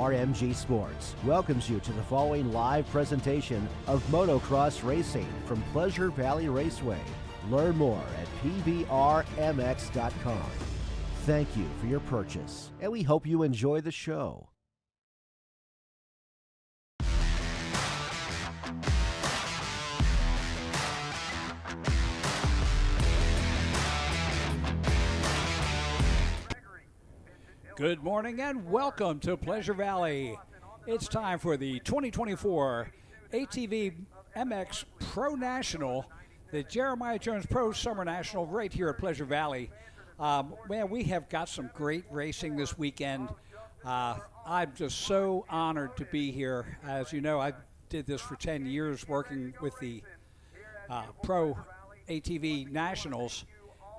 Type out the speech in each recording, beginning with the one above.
RMG Sports welcomes you to the following live presentation of motocross racing from Pleasure Valley Raceway. Learn more at pvrmx.com. Thank you for your purchase, and we hope you enjoy the show. Good morning and welcome to Pleasure Valley. It's time for the 2024 ATV MX Pro National, the Jeremiah Jones Pro Summer National right here at Pleasure Valley. Man, we have got some great racing this weekend. I'm just so honored to be here. As you know, I did this for 10 years working with the Pro ATV Nationals.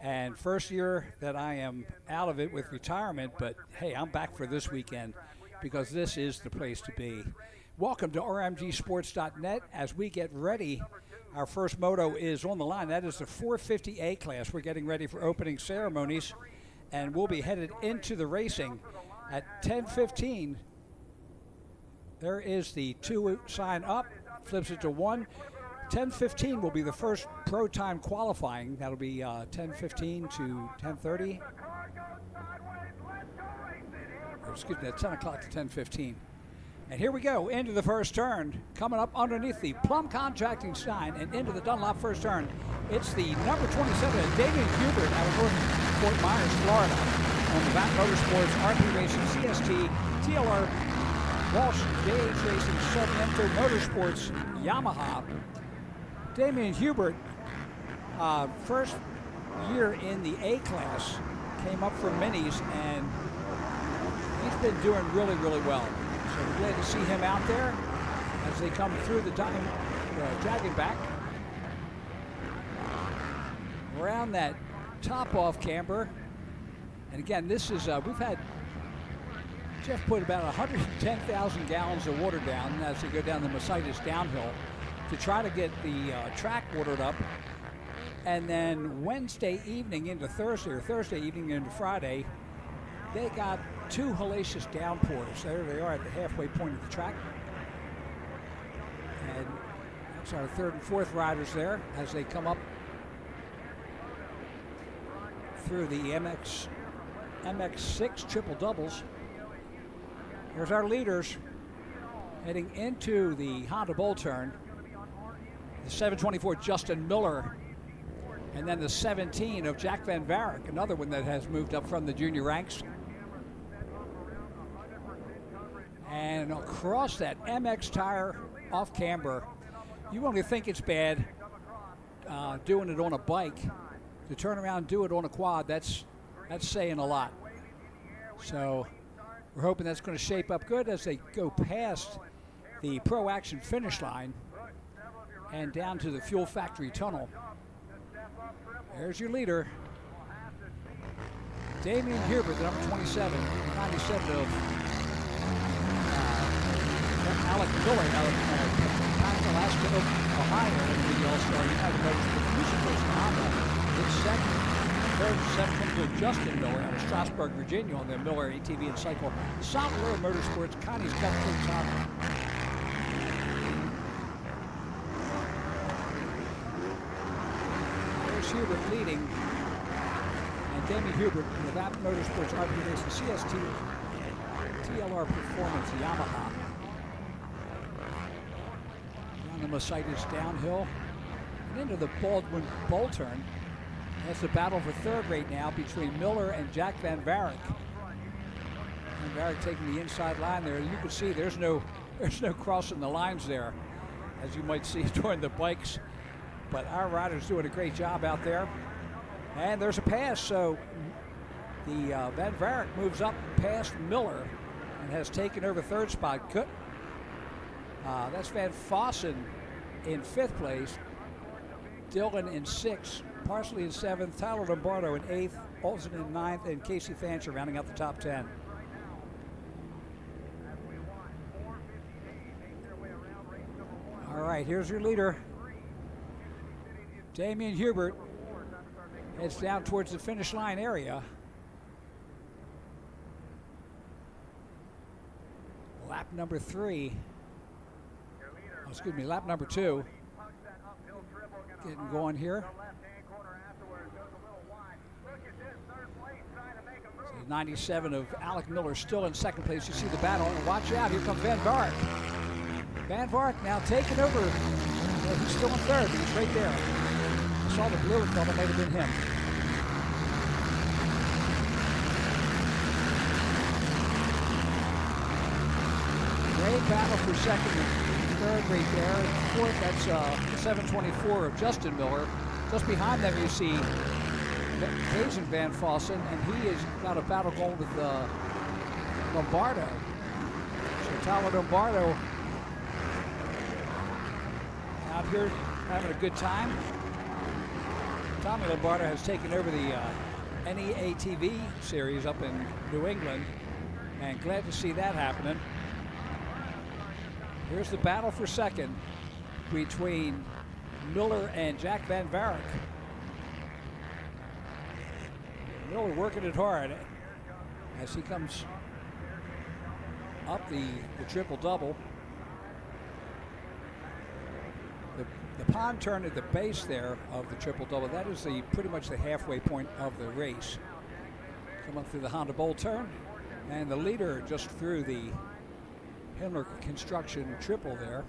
And first year that I am out of it with retirement, but hey, I'm back for this weekend because this is the place to be. Welcome to RMGsports.net as we get ready. Our first moto is on the line. That is the 450A class. We're getting ready for opening ceremonies, and we'll be headed into the racing at 10:15. There is the 2 sign up, flips it to 1. 10:15 will be the first pro time qualifying. That'll be 10:15 to 10:30. Excuse me, at 10 o'clock to 10:15. And here we go into the first turn. Coming up underneath the Plum Contracting sign and into the Dunlop first turn. It's the number 27, Damien Hubert out of North Fort Myers, Florida, on the VAT Motorsports, RP Racing, CST, TLR, Walsh, JH Racing, Sarmiento Motorsports, Yamaha. Damien Hubert, first year in the A class, came up for minis, and he's been doing really, really well. So we're glad to see him out there as they come through the dragging back. Around that top-off camber. And again, this is, we've had Jeff put about 110,000 gallons of water down as they go down the Mercedes downhill to try to get the track watered up. And then Wednesday evening into Thursday, or Thursday evening into Friday, they got 2 hellacious downpours. There they are at the halfway point of the track. And that's our 3rd and 4th riders there as they come up through the MX6 triple doubles. Here's our leaders heading into the Honda Bull turn. The 724 Justin Miller, and then the 17 of Jack Van Varick, another one that has moved up from the junior ranks. And across that MX tire off camber, you only think it's bad doing it on a bike. To turn around and do it on a quad, that's saying a lot. So we're hoping that's going to shape up good as they go past the Pro Action finish line and down to the Fuel Factory Tunnel. There's your leader, Damien Hubert, the number 27, 97 of Alec Miller out of Alaska, Ohio, in the All-Star United Motorsports Music Racing Honda. It's second. Third and 7th to Justin Miller out of Strasburg, Virginia, on the Miller ATV and Cycle. South Florida Motorsports, Connie's Cup Honda. Hubert leading, and Damien Hubert in the VAT Motorsports, RP Racing, CST, TLR Performance, Yamaha. Down the Mercedes downhill and into the Baldwin Bull turn. That's the battle for 3rd right now between Miller and Jack Van Varick. Van Varick taking the inside line there. You can see there's no crossing the lines there, as you might see during the bikes. But our rider's doing a great job out there. And there's a pass, so the Van Varick moves up past Miller and has taken over 3rd spot. Good. That's Van Fossen in 5th place. Dillon in 6th. Parsley in 7th. Tyler Lombardo in 8th. Olsen in 9th. And Casey Fancher rounding out the top 10. All right, here's your leader. Damien Hubert heads down towards the finish line area. number 3. Oh, excuse me, lap number 2. Getting going here. So 97 of Alec Miller still in second place. You see the battle. And watch out, here comes Van Vark. Van Vark now taking over. Well, he's still in third. He's right there. I saw the blue and thought it might have been him. Great battle for second and third right there. And fourth, that's 724 of Justin Miller. Just behind them, you see Jason Van Fossen, and he has got a battle going with Lombardo. So Tyler Lombardo out here having a good time. Tommy Lombardo has taken over the ATV series up in New England, and glad to see that happening. Here's the battle for second between Miller and Jack Van Vark. Miller working it hard as he comes up the triple-double. The pond turn at the base there of the triple-double, that is pretty much the halfway point of the race. Come up through the Honda Bowl turn, and the leader just through the Himmler Construction triple there.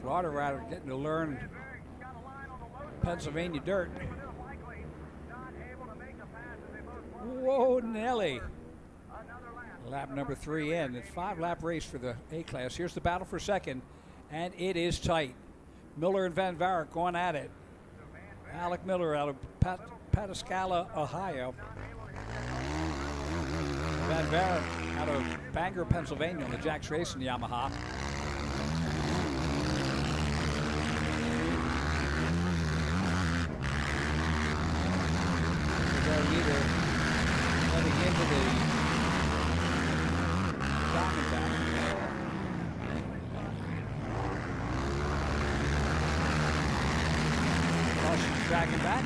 Florida rider getting to learn Pennsylvania dirt. Whoa, Nelly. Lap number 3 in. It's 5-lap race for the A-class. Here's the battle for second, and it is tight. Miller and Van Vark going at it. Alec Miller out of Pataskala, Ohio. Van Vark out of Bangor, Pennsylvania on the Jax Racing Yamaha. Their leader heading into the Diamondback. Dragging back.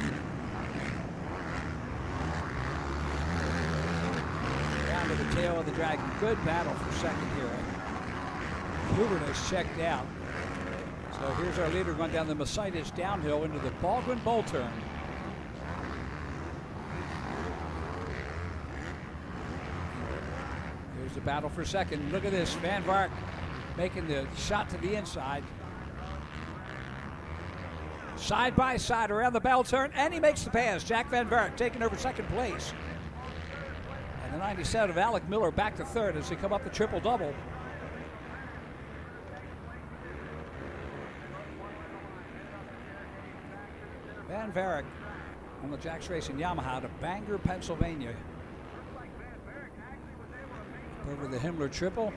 Down to the tail of the Dragon. Good battle for second here. Hubert has checked out. So here's our leader going down the Mercedes downhill into the Baldwin Bowl turn. Here's the battle for second. Look at this. Van Vark making the shot to the inside. Side by side around the bell turn, and he makes the pass. Jack Van Vark taking over second place. And the 97 of Alec Miller back to third as they come up the triple-double. Van Vark on the Jax Racing Yamaha to Bangor, Pennsylvania. Over the Himmler triple.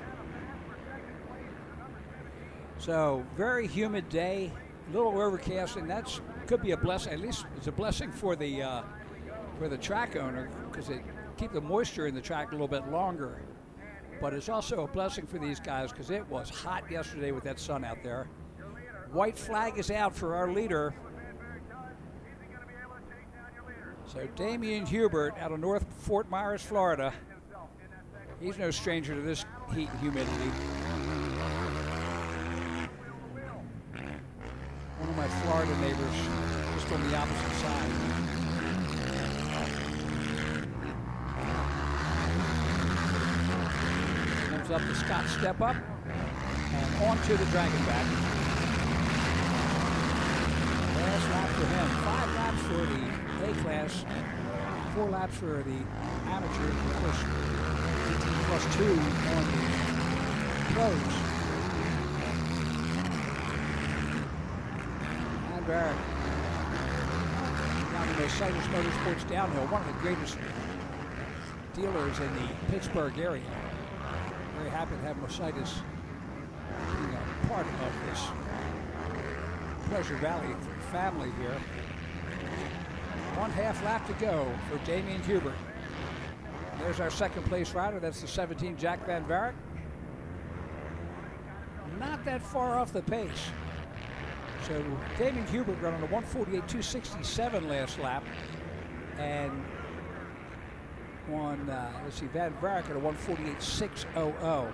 So very humid day. A little overcast, and that's could be a blessing. At least it's a blessing for the track owner, because it keep the moisture in the track a little bit longer. But it's also a blessing for these guys because it was hot yesterday with that sun out there. White flag is out for our leader. So Damian Hubert out of North Fort Myers, Florida. He's no stranger to this heat and humidity. One of my Florida neighbors, just on the opposite side. Comes up the Scott step up and onto the Dragonback. Last lap for him. 5 laps for the A-class, 4 laps for the amateur, of course, 18 plus 2 on the pros. Barrett down to Mercedes Motorsports downhill, one of the greatest dealers in the Pittsburgh area. Very happy to have Mercedes being a part of this Pleasure Valley family here. 1/2 lap to go for Damian Hubert. There's our second place rider. That's the 17 Jack Van Vark. Not that far off the pace. So Damian Hubert running a 1:48.267 last lap. and on, let's see, Van Vark at a 1:48.600.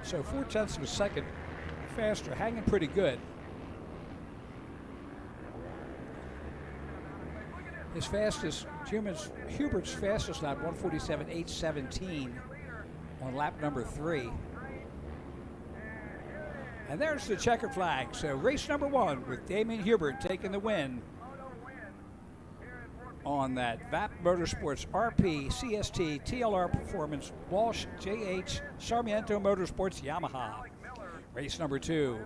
So 0.4 of a second faster, hanging pretty good. His fastest, Hubert's fastest lap, 1:47.817 on lap number 3. And there's the checkered flag. So race number 1 with Damien Hubert taking the win on that VAP Motorsports RP CST TLR Performance Walsh JH Sarmiento Motorsports Yamaha. Race number 2,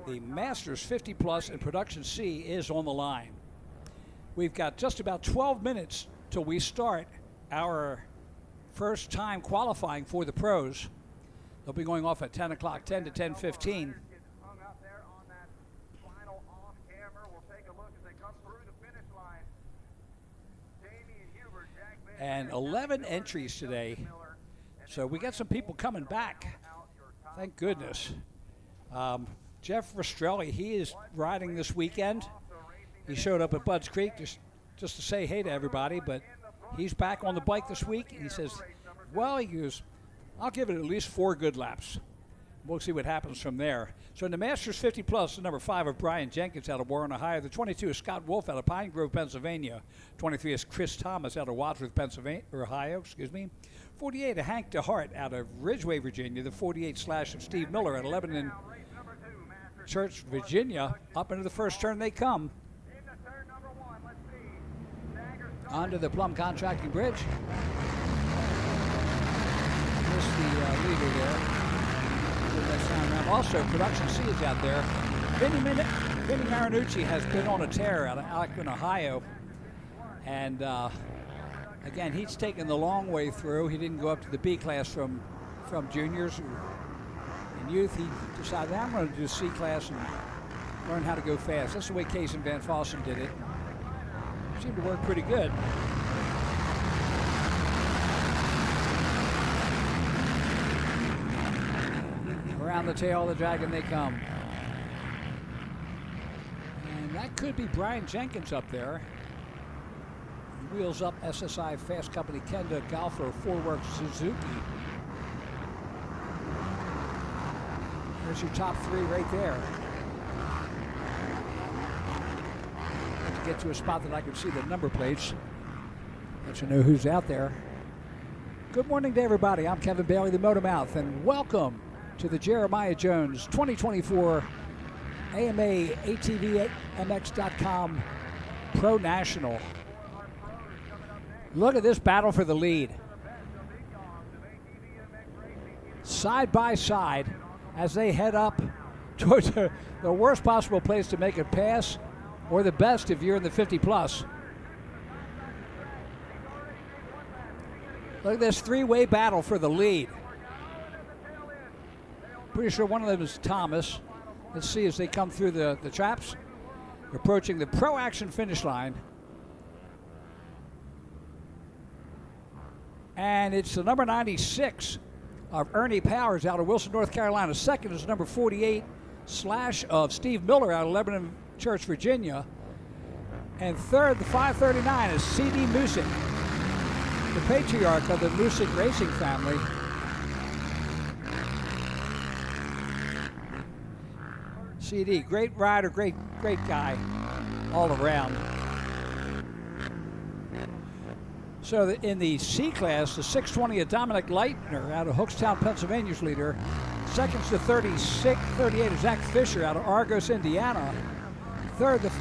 the Masters 50 Plus and Production C is on the line. We've got just about 12 minutes till we start our first time qualifying for the pros. They'll be going off at 10 o'clock, 10 to 10:15. And 11 entries today. So we got some people coming back. Thank goodness. Jeff Rastrelli, he is riding this weekend. He showed up at Budds Creek just to say hey to everybody, but he's back on the bike this week. And he says, well, he goes, I'll give it at least 4 good laps. We'll see what happens from there. So in the Masters 50 Plus, the number 5 of Brian Jenkins out of Warren, Ohio. The 22 is Scott Wolf out of Pine Grove, Pennsylvania. 23 is Chris Thomas out of Wadsworth, Pennsylvania, or Ohio, 48 of Hank DeHart out of Ridgeway, Virginia. The 48 / of Steve Miller at 11 in Church, Virginia. Up into the first turn they come. Onto the Plum Contracting Bridge. Here's the leader there. Also, Production C is out there. Vinny Marinucci has been on a tear out of Akron, Ohio. And again, he's taken the long way through. He didn't go up to the B class from juniors. In youth, he decided, I'm going to do C class and learn how to go fast. That's the way Case and Van Fossen did it. Seemed to work pretty good. Around the tail of the dragon they come. And that could be Brian Jenkins up there. He wheels up SSI Fast Company Kenda Golfer 4Works Suzuki. There's your top 3 right there. To get to a spot that I can see the number plates. Let you know who's out there. Good morning to everybody. I'm Kevin Bailey, the Motor Mouth, and welcome to the Jeremiah Jones 2024 AMA ATV MX.com Pro National. Look at this battle for the lead. Side by side as they head up towards the worst possible place to make a pass, or the best if you're in the 50 plus. Look at this 3-way battle for the lead. Pretty sure one of them is Thomas. Let's see as they come through the traps. Approaching the Pro Action finish line. And it's the number 96 of Ernie Powers out of Wilson, North Carolina. Second is number 48 / of Steve Miller out of Lebanon Church, Virginia. And third, the 539 is C.D. Musick, the patriarch of the Musick racing family. CD, great rider, great guy all around. So in the C class, the 620 of Dominic Leitner out of Hookstown, Pennsylvania's leader. Second's the 38 of Zach Fisher out of Argos, Indiana. Third is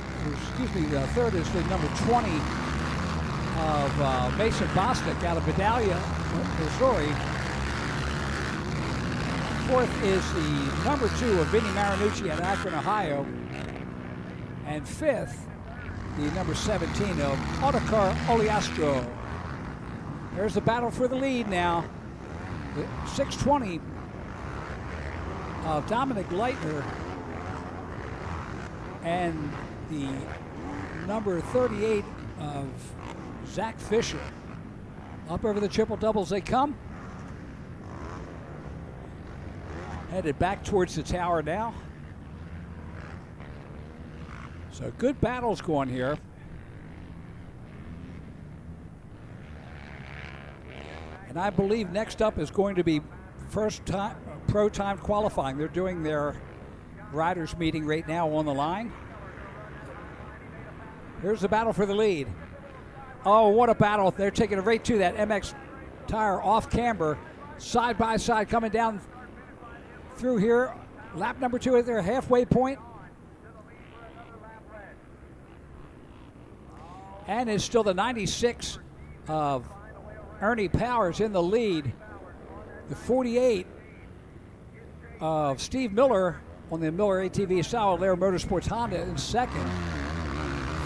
the number 20 of Mason Bostic out of Vidalia, Missouri. Fourth is the number 2 of Vinny Marinucci at Akron, Ohio. And fifth, the number 17 of Otakar Oliastro. There's the battle for the lead now. The 620 of Dominic Leitner and the number 38 of Zach Fisher. Up over the triple doubles they come. Headed back towards the tower now. So good battles going here. And I believe next up is going to be first time pro time qualifying. They're doing their riders meeting right now on the line. Here's the battle for the lead. Oh, what a battle. They're taking it right to that MX tire off camber, side by side coming down through here. Lap number 2 at their halfway point. And it's still the 96 of Ernie Powers in the lead. The 48 of Steve Miller on the Miller ATV Solid Air Motorsports Honda in second.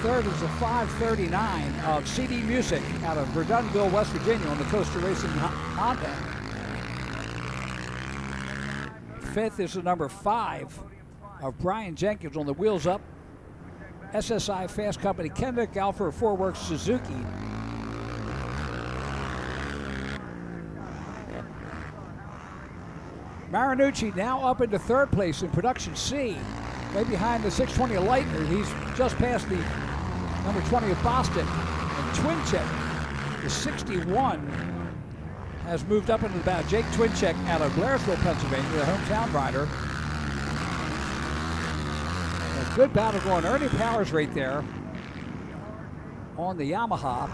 Third is the 539 of CD Music out of Verdunville, West Virginia on the Coaster Racing Honda. Fifth is the number 5 of Brian Jenkins on the Wheels Up SSI Fast Company Kendrick Alpha 4Works Suzuki. Marinucci now up into third place in production C, right behind the 620 Lightner. He's just past the number 20 of Boston. And Twincheck, the 61, has moved up into the battle. Jake Twincheck out of Blairsville, Pennsylvania, the hometown rider. A good battle going. Ernie Powers right there on the Yamaha.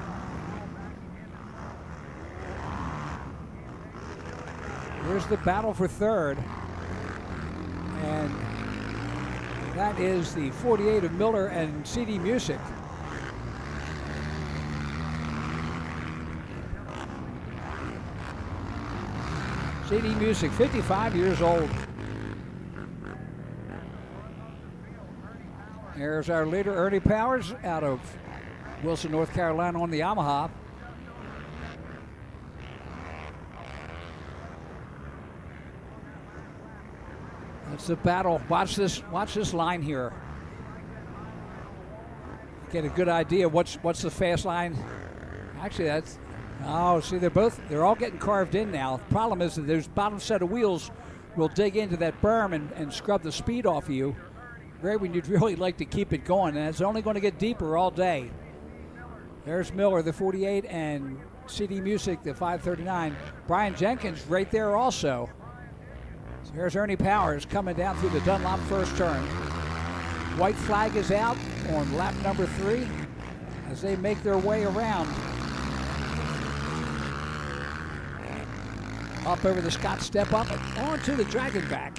Here's the battle for third. And that is the 48 of Miller and CD Music. CD Music, 55 years old. There's our leader, Ernie Powers, out of Wilson, North Carolina on the Yamaha. That's the battle. Watch this line here. Get a good idea what's the fast line. Actually, that's see, they're all getting carved in now. The problem is that there's bottom set of wheels will dig into that berm and scrub the speed off of you. Right when you'd really like to keep it going, and it's only going to get deeper all day. There's Miller, the 48, and CD Music, the 539. Brian Jenkins right there also. So here's Ernie Powers coming down through the Dunlop first turn. White flag is out on lap number 3 as they make their way around. Up over the Scott step up and onto the Dragon back.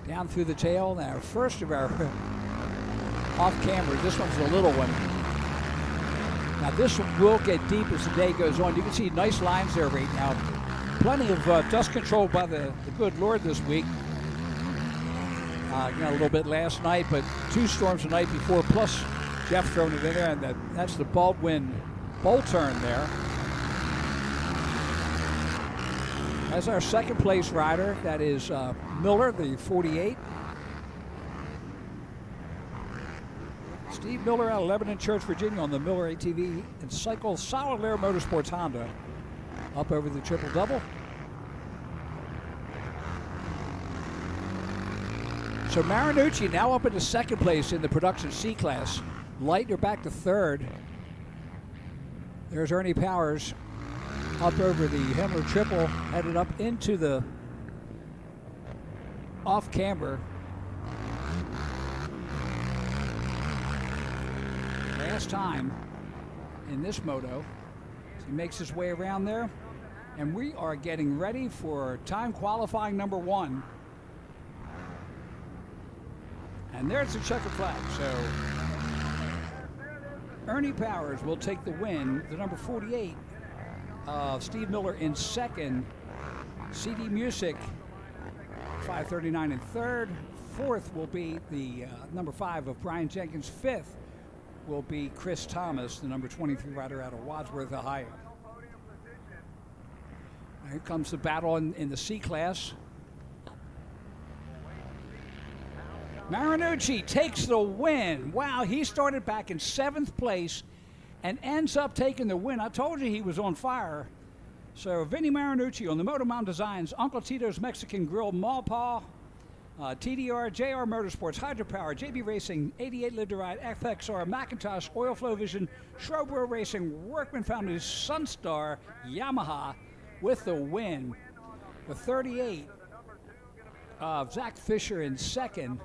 Down through the tail. Now, first of our off camera, this one's a little one. Now, this one will get deep as the day goes on. You can see nice lines there right now. Plenty of dust control by the good Lord this week. A little bit last night, but 2 storms the night before, plus Jeff throwing it in there, and that's the Baldwin bowl turn there. As our second place rider, that is Miller, the 48. Steve Miller out of Lebanon Church, Virginia on the Miller ATV and Cycle Solid Air Motorsports Honda. Up over the triple-double. So Marinucci now up into second place in the production C class. Lightner back to third. There's Ernie Powers up over the Himmler triple, headed up into the off camber. Last time in this moto. He makes his way around there, and we are getting ready for time qualifying number 1. And there's the checkered flag. So Ernie Powers will take the win. The number 48 of Steve Miller in second. CD Music, 539 in third. Fourth will be the number 5 of Brian Jenkins. Fifth will be Chris Thomas, the number 23 rider out of Wadsworth, Ohio. Here comes the battle in the C class. Marinucci takes the win. Wow, he started back in 7th place and ends up taking the win. I told you he was on fire. So Vinny Marinucci on the Motormom Designs Uncle Tito's Mexican Grill Maupaw TDR, JR Motorsports, Hydropower, JB Racing, 88 Live to Ride, FXR, Macintosh, Oil Flow Vision, Shrobro Racing, Workman Foundry, Sunstar, Yamaha with the win. The 38 of Zach Fisher in second.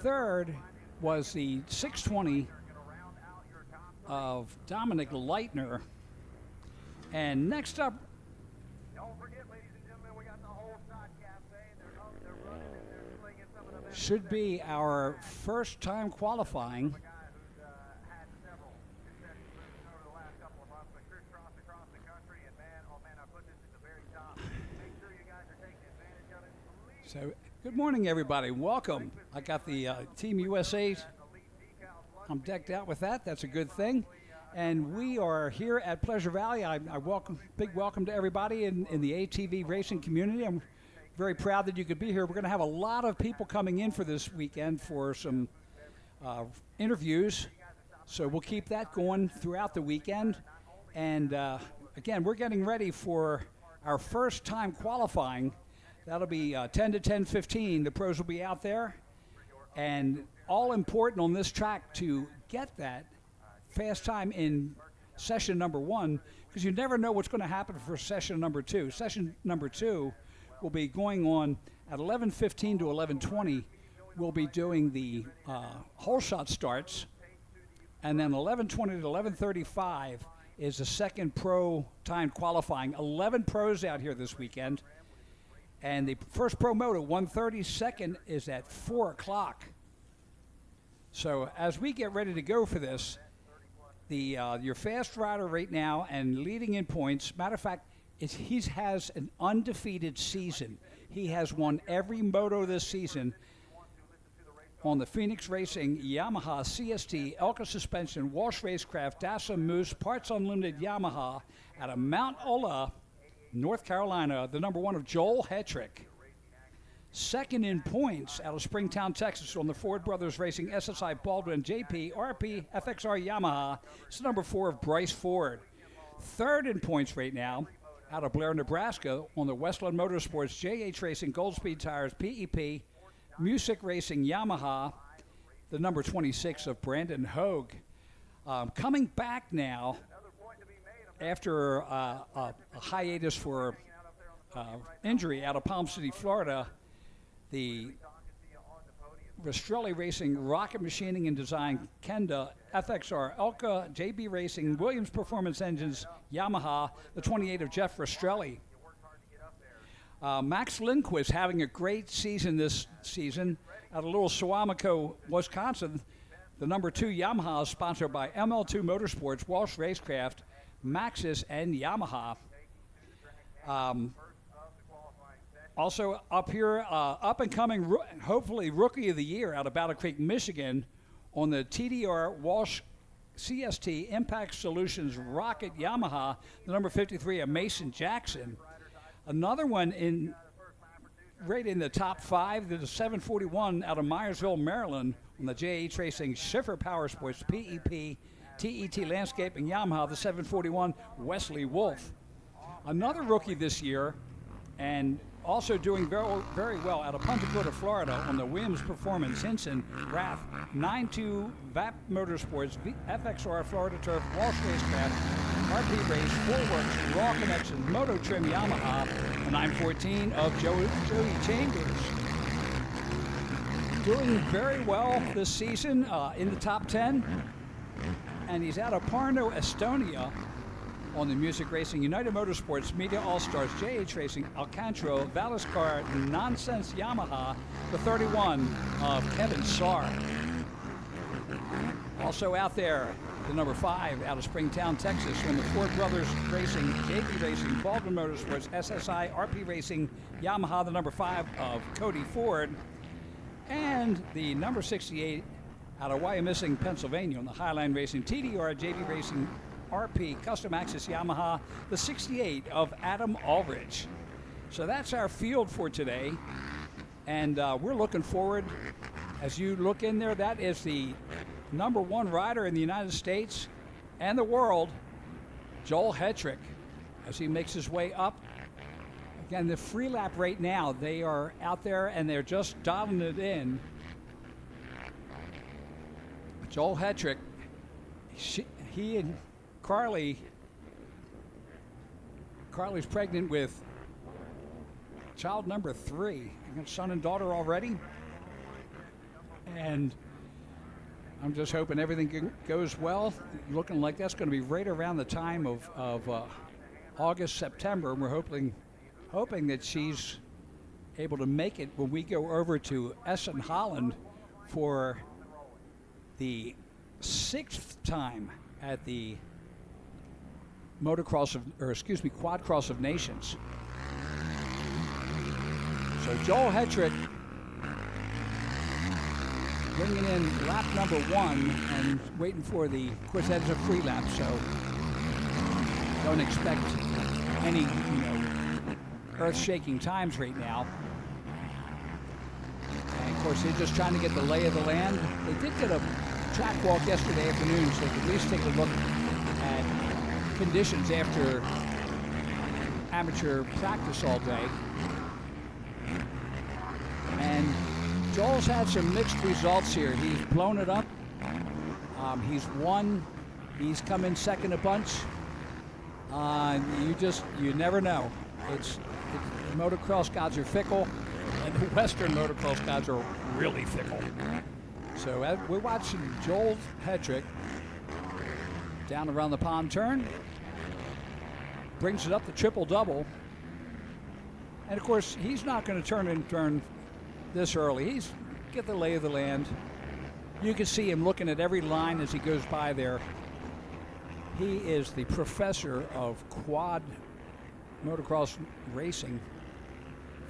Third was the 620 of Dominic Leitner. And next up should be our first time qualifying. So, good morning, everybody. Welcome. I got the Team USA. I'm decked out with that. That's a good thing. And we are here at Pleasure Valley. I big welcome to everybody in the ATV racing community. I'm very proud that you could be here. We're going to have a lot of people coming in for this weekend for some interviews. So we'll keep that going throughout the weekend. And again, we're getting ready for our first time qualifying. That'll be 10 to 10:15. The pros will be out there. And all important on this track to get that fast time in session number 1, because you never know what's going to happen for session number 2. Session number 2 will be going on at 11:15 to 11:20. We'll be doing the hole shot starts, and then 11:20 to 11:35 is the second pro time qualifying. 11 pros out here this weekend, and the first pro moto 1:30. Second is at 4 o'clock. So as we get ready to go for this, your fast rider right now and leading in points. Matter of fact, he has an undefeated season. He has won every moto this season on the Phoenix Racing, Yamaha, CST, Elka Suspension, Walsh Racecraft, Dasa Moose, Parts Unlimited Yamaha out of Mount Ola, North Carolina, the number 1 of Joel Hetrick. Second in points out of Springtown, Texas on the Ford Brothers Racing, SSI Baldwin, JP, RP, FXR Yamaha. It's the number 4 of Bryce Ford. Third in points right now out of Blair, Nebraska on the Westland Motorsports, JH Racing, Goldspeed Tires, PEP, Music Racing, Yamaha, the number 26 of Brandon Hogue. Coming back now after a hiatus for injury out of Palm City, Florida, the Rastrelli Racing, Rocket Machining and Design, Kenda, FXR, Elka, JB Racing, Williams Performance Engines, Yamaha, the 28 of Jeff Rastrelli. Max Lindquist having a great season this season at a little Suamico, Wisconsin. The number 2 Yamaha is sponsored by ML2 Motorsports, Walsh Racecraft, Maxxis, and Yamaha. Also up here, up and coming, hopefully Rookie of the Year out of Battle Creek, Michigan on the TDR Walsh CST Impact Solutions Rocket Yamaha, the number 53 of Mason Jackson. Another one right in the top 5, the 741 out of Myersville, Maryland on the JH Racing Schiffer Power Sports PEP TET Landscaping Yamaha, the 741 Wesley Wolf. Another rookie this year, and also doing very, very well out of Punta Gorda, Florida on the Williams Performance, Hinson, Rath, 9-2 VAP Motorsports, FXR Florida Turf, Walsh Racecraft, RP Race, Forworks, Raw Connection, Moto Trim Yamaha, the 914 of Jody Chambers. Doing very well this season in the top 10. And he's out of Parno, Estonia on the Music Racing, United Motorsports, Media All-Stars, JH Racing, Alcantara, Valiscar, Nonsense Yamaha, the 31 of Kevin Sarr. Also out there, the number 5 out of Springtown, Texas, on the Ford Brothers Racing, JB Racing, Baldwin Motorsports, SSI, RP Racing, Yamaha, the number 5 of Cody Ford, and the number 68 out of Wyomissing, Pennsylvania, on the Highline Racing, TDR, JB Racing, RP, Custom Access Yamaha, the 68 of Adam Aldrich. So that's our field for today, and we're looking forward. As you look in there, that is the number 1 rider in the United States and the world, Joel Hetrick, as he makes his way up Again, the free lap right now, they are out there and they're just dialing it in. Joel Hetrick, he and Carly's pregnant with child number 3. I got son and daughter already. And I'm just hoping everything goes well. Looking like that's going to be right around the time of August, September. And we're hoping that she's able to make it when we go over to Essen, Holland for the 6th time at the Quad Cross of Nations. So Joel Hetrick bringing in lap number 1 and waiting for the, of course, that is a free lap, so don't expect any, earth-shaking times right now. And of course, they're just trying to get the lay of the land. They did get a track walk yesterday afternoon, so they could at least take a look at conditions after amateur practice all day. And Joel's had some mixed results here. He's blown it up. He's won. He's come in second a bunch. You never know. Motocross gods are fickle, and the Western motocross gods are really fickle. So we're watching Joel Hetrick down around the pond turn. Brings it up to triple-double. And, of course, he's not going to turn this early. He's get the lay of the land. You can see him looking at every line as he goes by there. He is the professor of quad motocross racing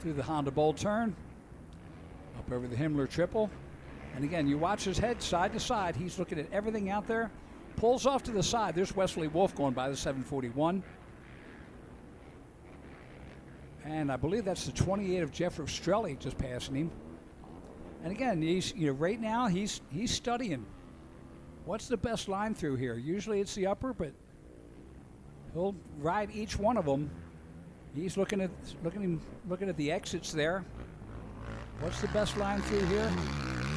through the Honda Bowl turn, up over the Himmler triple. And again, you watch his head side to side. He's looking at everything out there. Pulls off to the side. There's Wesley Wolf going by the 741. And I believe that's the 28 of Jeff Rastrelli just passing him. And again, he's right now he's studying. What's the best line through here? Usually it's the upper, but he'll ride each one of them. He's looking at the exits there. What's the best line through here?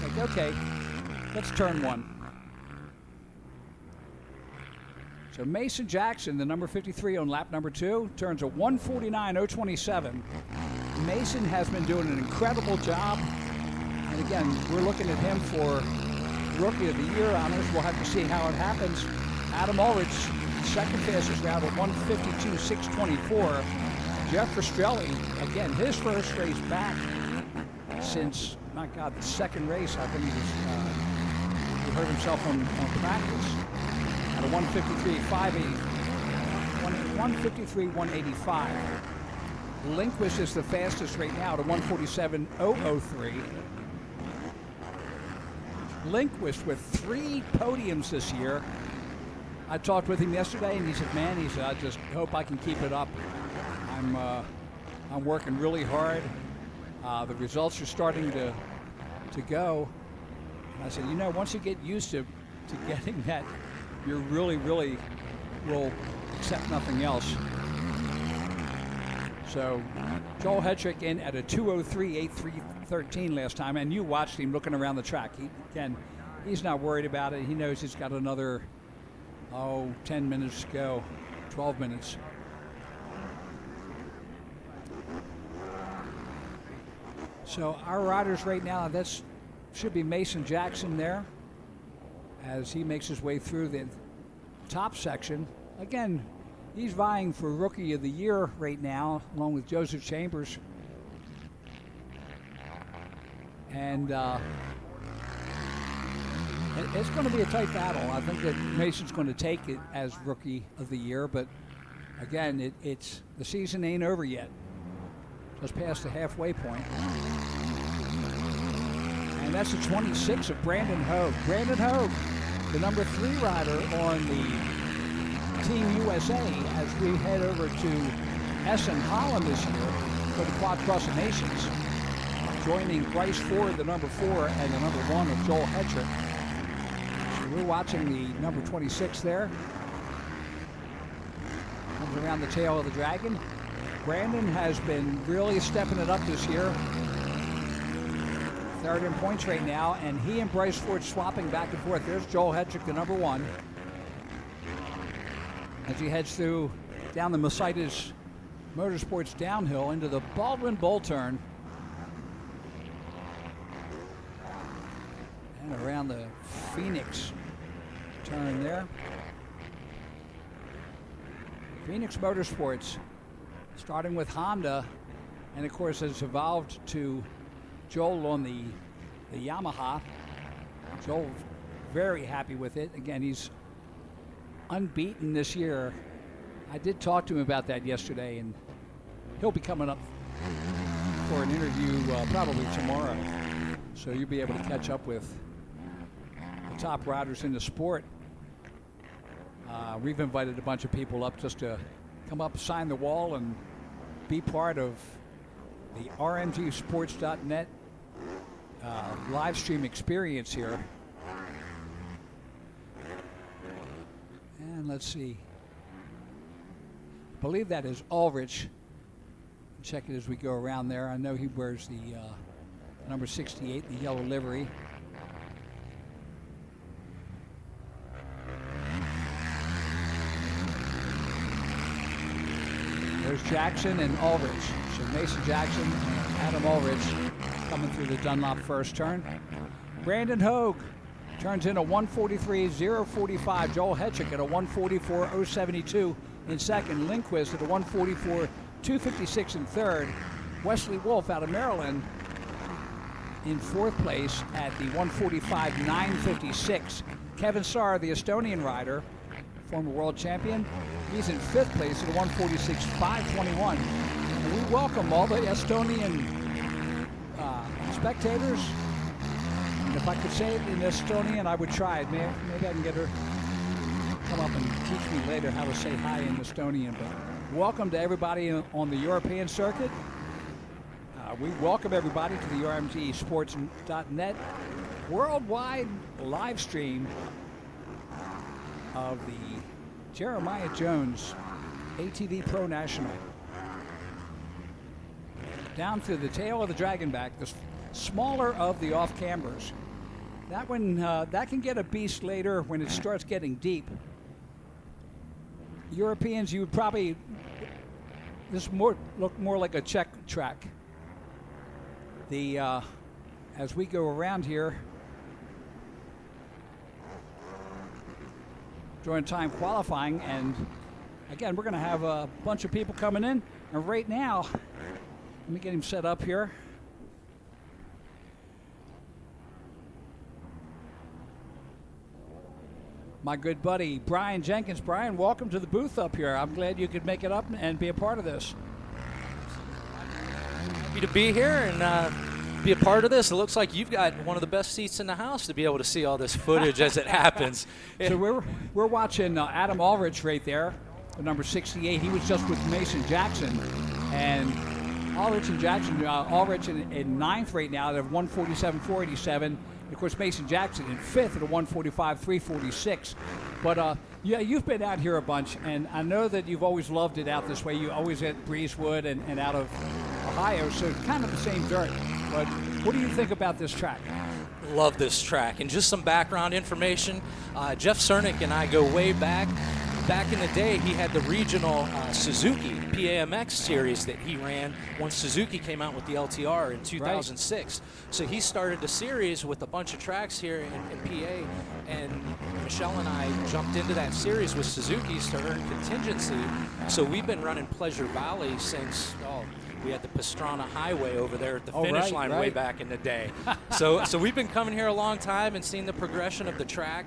Like, okay, let's turn one. So Mason Jackson, the number 53 on lap number 2, turns a 1:49.027. Mason has been doing an incredible job. And again, we're looking at him for Rookie of the Year honors. We'll have to see how it happens. Adam Ulrich, second fastest round at 1:52.624. Jeff Rastrelli, again, his first race back since, my God, the second race. I think he hurt himself on practice at a 1:53.185. Lindquist is the fastest right now at a 1:47.003. Lindquist with 3 podiums this year. I talked with him yesterday, and he said, I just hope I can keep it up. I'm working really hard. The results are starting to go. And I said, once you get used to getting that, you really will accept nothing else. So Joel Hetrick in at a 2:03.83.13 last time, and you watched him looking around the track. He's not worried about it. He knows he's got another 10 minutes to go, 12 minutes. So our riders right now, that should be Mason Jackson there as he makes his way through the top section. Again, he's vying for Rookie of the Year right now, along with Joseph Chambers. And it's going to be a tight battle. I think that Mason's going to take it as Rookie of the Year, but again, it's the season ain't over yet. Just past the halfway point. And that's the 26 of Brandon Hogue. Brandon Hogue, the number 3 rider on the Team USA as we head over to Essen, Holland this year for the Quad Cross of Nations, joining Bryce Ford, the number 4, and the number 1 of Joel Hetrick. So we're watching the number 26 there. Comes around the tail of the dragon. Brandon has been really stepping it up this year. Third in points right now, and he and Bryce Ford swapping back and forth. There's Joel Hetrick, the number 1, as he heads through down the Mercedes Motorsports downhill into the Baldwin Bowl turn and around the Phoenix turn there. Phoenix Motorsports, starting with Honda, and of course has evolved to Joel on the Yamaha. Joel very happy with it. Again, he's unbeaten this year. I did talk to him about that yesterday, and he'll be coming up for an interview probably tomorrow. So you'll be able to catch up with the top riders in the sport. We've invited a bunch of people up just to come up, sign the wall, and be part of the rmgsports.net live stream experience here. And let's see. I believe that is Ulrich. Check it as we go around there. I know he wears the number 68, the yellow livery. There's Jackson and Ulrich. So Mason Jackson and Adam Ulrich coming through the Dunlop first turn. Brandon Hogue turns in a 143.045. Joel Hetrick at a 144.072 in second. Lindquist at a 144.256 in third. Wesley Wolf out of Maryland in fourth place at the 145.956. Kevin Sarr, the Estonian rider, former world champion, he's in fifth place at a 146.521. And we welcome all the Estonian spectators. And if I could say it in Estonian, I would try it. Maybe I can get her come up and teach me later how to say hi in Estonian. But welcome to everybody on the European circuit. We welcome everybody to the rmgsports.net worldwide live stream of the Jeremiah Jones ATV Pro National. Down through the tail of the Dragonback, the smaller of the off-cambers. That one, that can get a beast later when it starts getting deep. Europeans, you would probably, look more like a Czech track. As we go around here, during time qualifying, and again, we're going to have a bunch of people coming in, and right now, let me get him set up here. My good buddy, Brian Jenkins. Brian, welcome to the booth up here. I'm glad you could make it up and be a part of this. Happy to be here and be a part of this. It looks like you've got one of the best seats in the house to be able to see all this footage as it happens. So we're watching Adam Ulrich right there, the number 68. He was just with Mason Jackson, and Ulrich and Jackson. Ulrich in ninth right now at 147.487. And of course, Mason Jackson in fifth at a 145.346. But yeah, you've been out here a bunch, and I know that you've always loved it out this way. You always at Breezewood and out of Ohio, so kind of the same dirt. But what do you think about this track? Love this track. And just some background information, Jeff Cernick and I go way back. Back in the day, he had the regional Suzuki PAMX series that he ran when Suzuki came out with the LTR in 2006. Right. So he started a series with a bunch of tracks here in PA, and Michelle and I jumped into that series with Suzuki's to earn contingency. So we've been running Pleasure Valley since, we had the Pastrana Highway over there at the finish line way back in the day. So we've been coming here a long time and seeing the progression of the track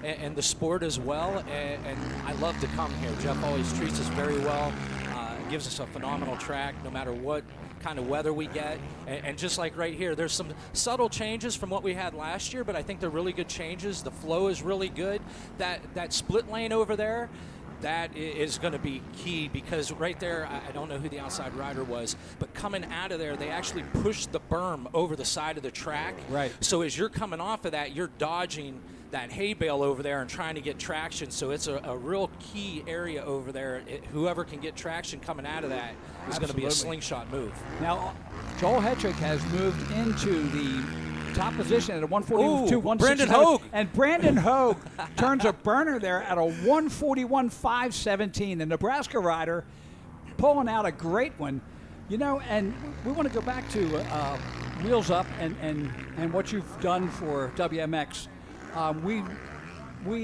and the sport as well, and I love to come here. Jeff always treats us very well, gives us a phenomenal track no matter what kind of weather we get, and just like right here, there's some subtle changes from what we had last year, but I think they're really good changes. The flow is really good. That split lane over there, that is going to be key, because right there, I don't know who the outside rider was, but coming out of there, they actually pushed the berm over the side of the track. Right. So as you're coming off of that, you're dodging that hay bale over there and trying to get traction. So it's a real key area over there. Whoever can get traction coming out of that is going to be a slingshot move. Now, Joel Hetrick has moved into the top position at a 142, 167. Brandon Hogue. And Brandon Hogue turns a burner there at a 141.517. The Nebraska rider pulling out a great one. And we want to go back to Wheels Up and what you've done for WMX. We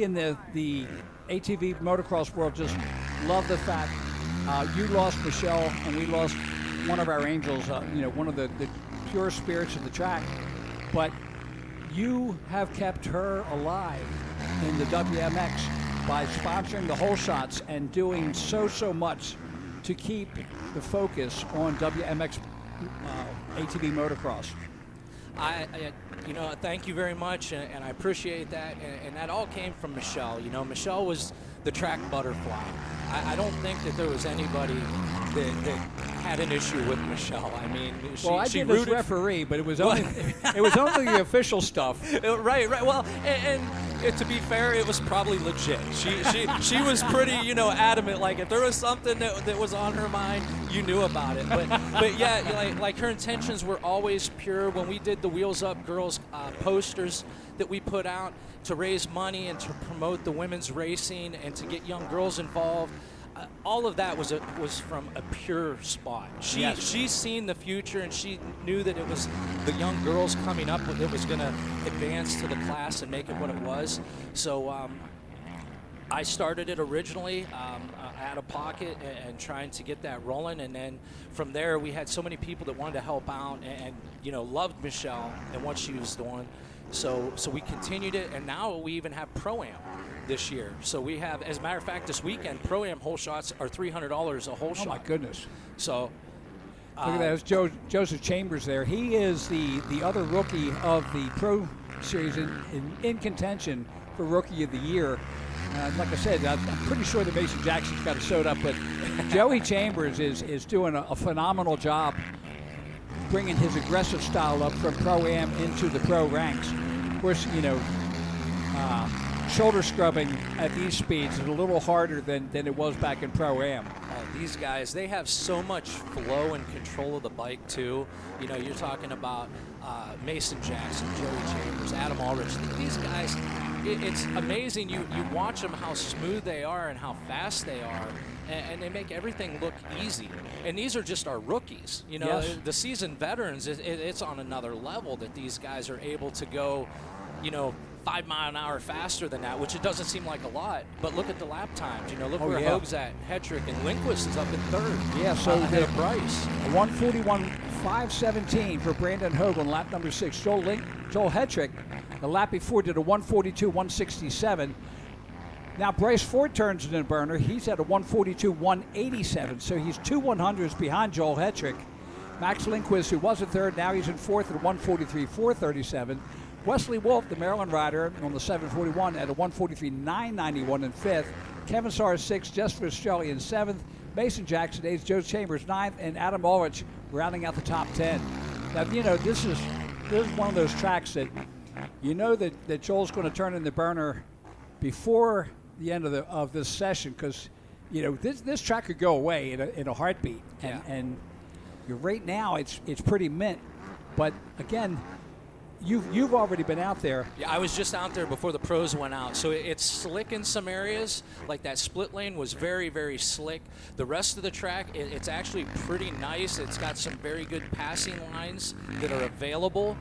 in the ATV motocross world just love the fact you lost Michelle and we lost one of our angels, one of the pure spirits of the track. But you have kept her alive in the WMX by sponsoring the whole shots and doing so much to keep the focus on WMX ATV motocross. Thank you very much, and I appreciate that. And that all came from Michelle. Michelle was the track butterfly. I don't think that there was anybody that had an issue with Michelle. I mean, I did as referee, but it was only the official stuff. Right. Well, and to be fair, it was probably legit. She was pretty, adamant. Like if there was something that was on her mind, you knew about it. But yeah, like her intentions were always pure. When we did the Wheels Up Girls posters that we put out to raise money and to promote the women's racing and to get young girls involved, all of that was from a pure spot. She's seen the future, and she knew that it was the young girls coming up that was going to advance to the class and make it what it was. So I started it originally out of pocket and trying to get that rolling, and then from there we had so many people that wanted to help out and loved Michelle and what she was doing. So we continued it, and now we even have Pro-Am this year. So we have, as a matter of fact, this weekend, Pro-Am whole shots are $300 a whole shot. Oh, my goodness. So look at that. It's Joseph Chambers there. He is the other rookie of the Pro Series in contention for Rookie of the Year. Like I said, I'm pretty sure that Mason Jackson's got it sewed up, but Joey Chambers is doing a phenomenal job bringing his aggressive style up from Pro-Am into the pro ranks. Of course, shoulder scrubbing at these speeds is a little harder than it was back in Pro-Am. These guys, they have so much flow and control of the bike too. You're talking about Mason Jackson, Joey Chambers, Adam Ulrich. These guys, it's amazing. You watch them, how smooth they are and how fast they are. And they make everything look easy. And these are just our rookies. Yes. The seasoned veterans, it's on another level that these guys are able to go, 5 mile an hour faster than that, which it doesn't seem like a lot. But look at the lap times. Look where Hogue's at, Hetrick, and Lindquist is up in third. Yeah, so ahead of Bryce. 141.517 for Brandon Hogue on lap number 6. Joel Hetrick, the lap before, did a 142.167. Now Bryce Ford turns in a burner. He's at a 142.187, so he's 2 100s behind Joel Hetrick. Max Lindquist, who was in third, now he's in fourth at a 143.437. Wesley Wolf, the Maryland rider, on the 741 at a 143.991 in fifth. Kevin Sarr sixth, Jessica Australia in seventh. Mason Jackson eighth, Joe Chambers ninth, and Adam Ulrich rounding out the top 10. Now, this is one of those tracks that that Joel's going to turn in the burner before the end of this session, because this track could go away in a heartbeat. Yeah. And right now it's pretty mint, but again, you've already been out there. Yeah, I was just out there before the pros went out. So it's slick in some areas. Like that split lane was very, very slick. The rest of the track, it's actually pretty nice. It's got some very good passing lines that are available.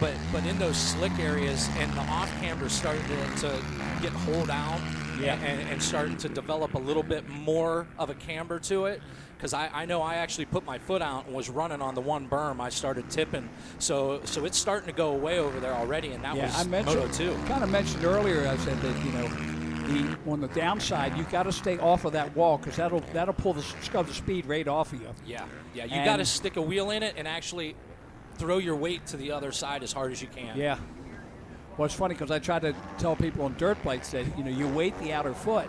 But in those slick areas, and the off-camber started to get hold down, and starting to develop a little bit more of a camber to it. Because I know I actually put my foot out and was running on the one berm. I started tipping. So it's starting to go away over there already, and that was Moto 2. Kind of mentioned earlier, I said that, on the downside, you've got to stay off of that wall, because that'll scrub the speed right off of you. Yeah. You got to stick a wheel in it and actually throw your weight to the other side as hard as you can. Yeah. Well, it's funny because I try to tell people on dirt bikes that, you weight the outer foot,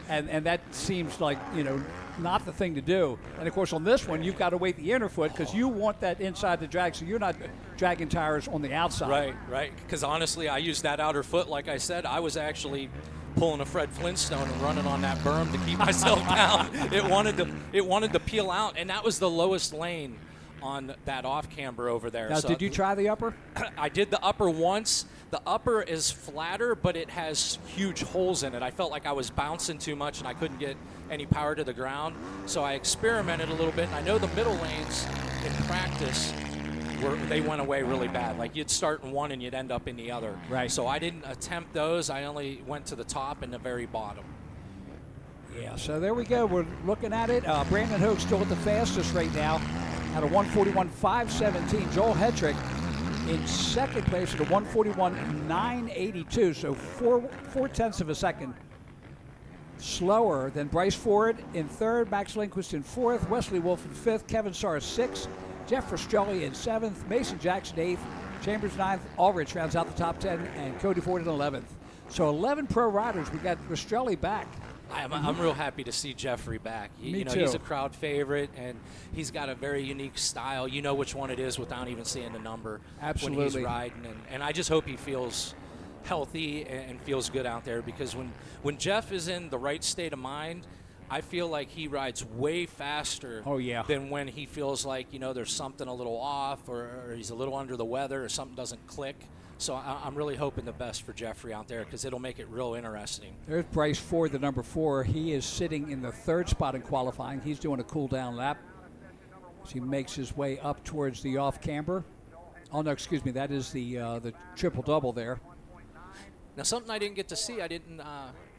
and that seems like, not the thing to do. And of course on this one you've got to weight the inner foot because you want that inside to drag, so you're not dragging tires on the outside. Right. Because honestly, I used that outer foot. Like I said, I was actually pulling a Fred Flintstone and running on that berm to keep myself down. It wanted to peel out, and that was the lowest lane on that off camber over there. Now, so did you try the upper? I did the upper once. The upper is flatter, but it has huge holes in it. I felt like I was bouncing too much and I couldn't get any power to the ground. So I experimented a little bit, and I know the middle lanes in practice they went away really bad. Like you'd start in one and you'd end up in the other. Right. So I didn't attempt those. I only went to the top and the very bottom. Yeah, so there we go. We're looking at it. Brandon Hogue still at the fastest right now at a 141.517. Joel Hetrick in second place at a 141.982, so four tenths of a second slower than Bryce Ford in third, Max Lindquist in fourth, Wesley Wolf in fifth, Kevin Sarr sixth, Jeff Rastrelli in seventh, Mason Jackson eighth, Chambers ninth, Ulrich rounds out the top 10, and Cody Ford in 11th. So 11 pro riders. We got Rastrelli back. I'm real happy to see Jeffrey back. Me too. He's a crowd favorite, and he's got a very unique style. You know which one it is without even seeing the number. Absolutely. When he's riding, and I just hope he feels healthy and feels good out there, because when Jeff is in the right state of mind, I feel like he rides way faster than when he feels like, there's something a little off or he's a little under the weather or something doesn't click. So I'm really hoping the best for Jeffrey out there, because it'll make it real interesting. There's Bryce Ford, the number 4. He is sitting in the third spot in qualifying. He's doing a cool-down lap as he makes his way up towards the off camber. Oh, no, excuse me. That is the triple-double there. Now, something I didn't get to see, I didn't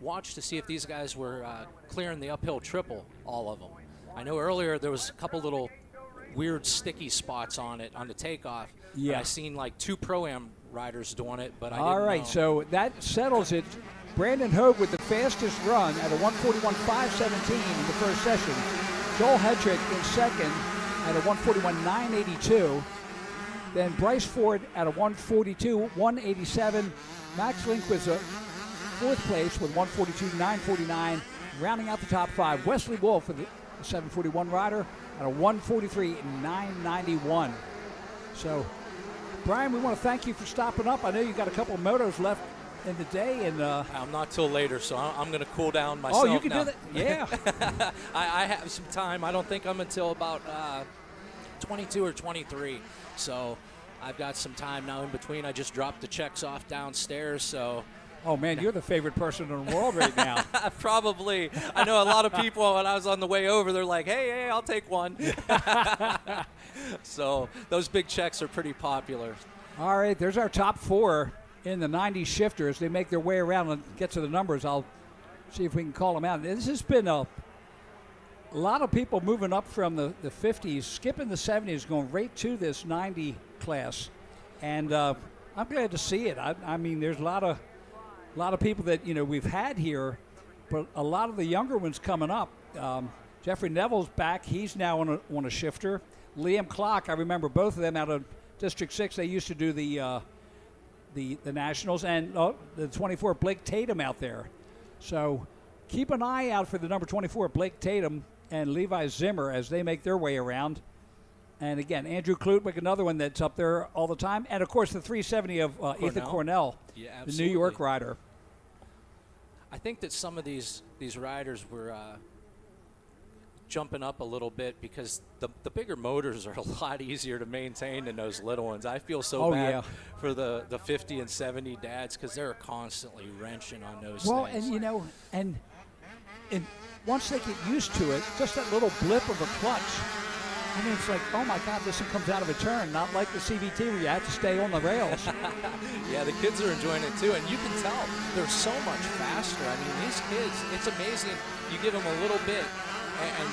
watch to see if these guys were clearing the uphill triple, all of them. I know earlier there was a couple little weird sticky spots on it on the takeoff. Yeah. I seen like 2 Pro-Am riders doing it, but I all didn't right, know. So that settles it. Brandon Hogue with the fastest run at a 141.517 in the first session. Joel Hetrick in second at a 141.982. Then Bryce Ford at a 142.187. Max Lindquist fourth place with 142.949. Rounding out the top 5, Wesley Wolf with the 741 rider at a 143.991. So, Brian, we want to thank you for stopping up. I know you got a couple of motos left in the day, and I'm not till later, so I'm going to cool down myself. Oh, you can now. do that? Yeah. I have some time. I don't think I'm until about 22 or 23, so I've got some time now in between. I just dropped the checks off downstairs, so. Oh, man, you're the favorite person in the world right now. Probably. I know a lot of people, when I was on the way over, they're like, hey, I'll take one. So those big checks are pretty popular. All right, there's our top 4 in the 90 shifters. They make their way around and get to the numbers. I'll see if we can call them out. This has been a lot of people moving up from the 50s, skipping the 70s, going right to this 90 class. And I'm glad to see it. I mean, there's a lot of people that we've had here, but a lot of the younger ones coming up. Jeffrey Neville's back. He's now on a shifter. Liam Clark, I remember both of them out of District 6. They used to do the Nationals, and the 24 Blake Tatum out there. So keep an eye out for the number 24 Blake Tatum and Levi Zimmer as they make their way around. And again, Andrew Klutwick, another one that's up there all the time. And, of course, the 370 of Ethan Cornell, the New York rider. I think that some of these riders were jumping up a little bit because the bigger motors are a lot easier to maintain than those little ones. I feel so bad for the 50 and 70 dads because they're constantly wrenching on those things. Well, and and once they get used to it, just that little blip of a clutch, I mean, it's like, oh, my God, this thing comes out of a turn, not like the CVT where you have to stay on the rails. Yeah, the kids are enjoying it, too, and you can tell they're so much faster. I mean, these kids, it's amazing. You give them a little bit, and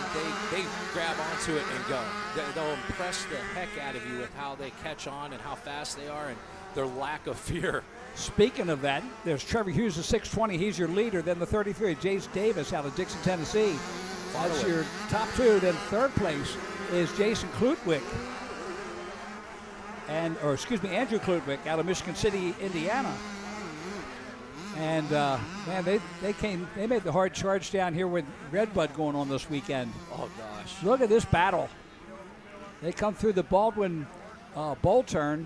they grab onto it and go. They'll impress the heck out of you with how they catch on and how fast they are and their lack of fear. Speaking of that, there's Trevor Hughes, the 620. He's your leader. Then the 33, Jace Davis out of Dixon, Tennessee. That's your top 2. Then third place is Jason Klutwick, Andrew Klutwick out of Michigan City, Indiana. And man, they made the hard charge down here with Redbud going on this weekend. Oh gosh. Look at this battle. They come through the Baldwin bowl turn,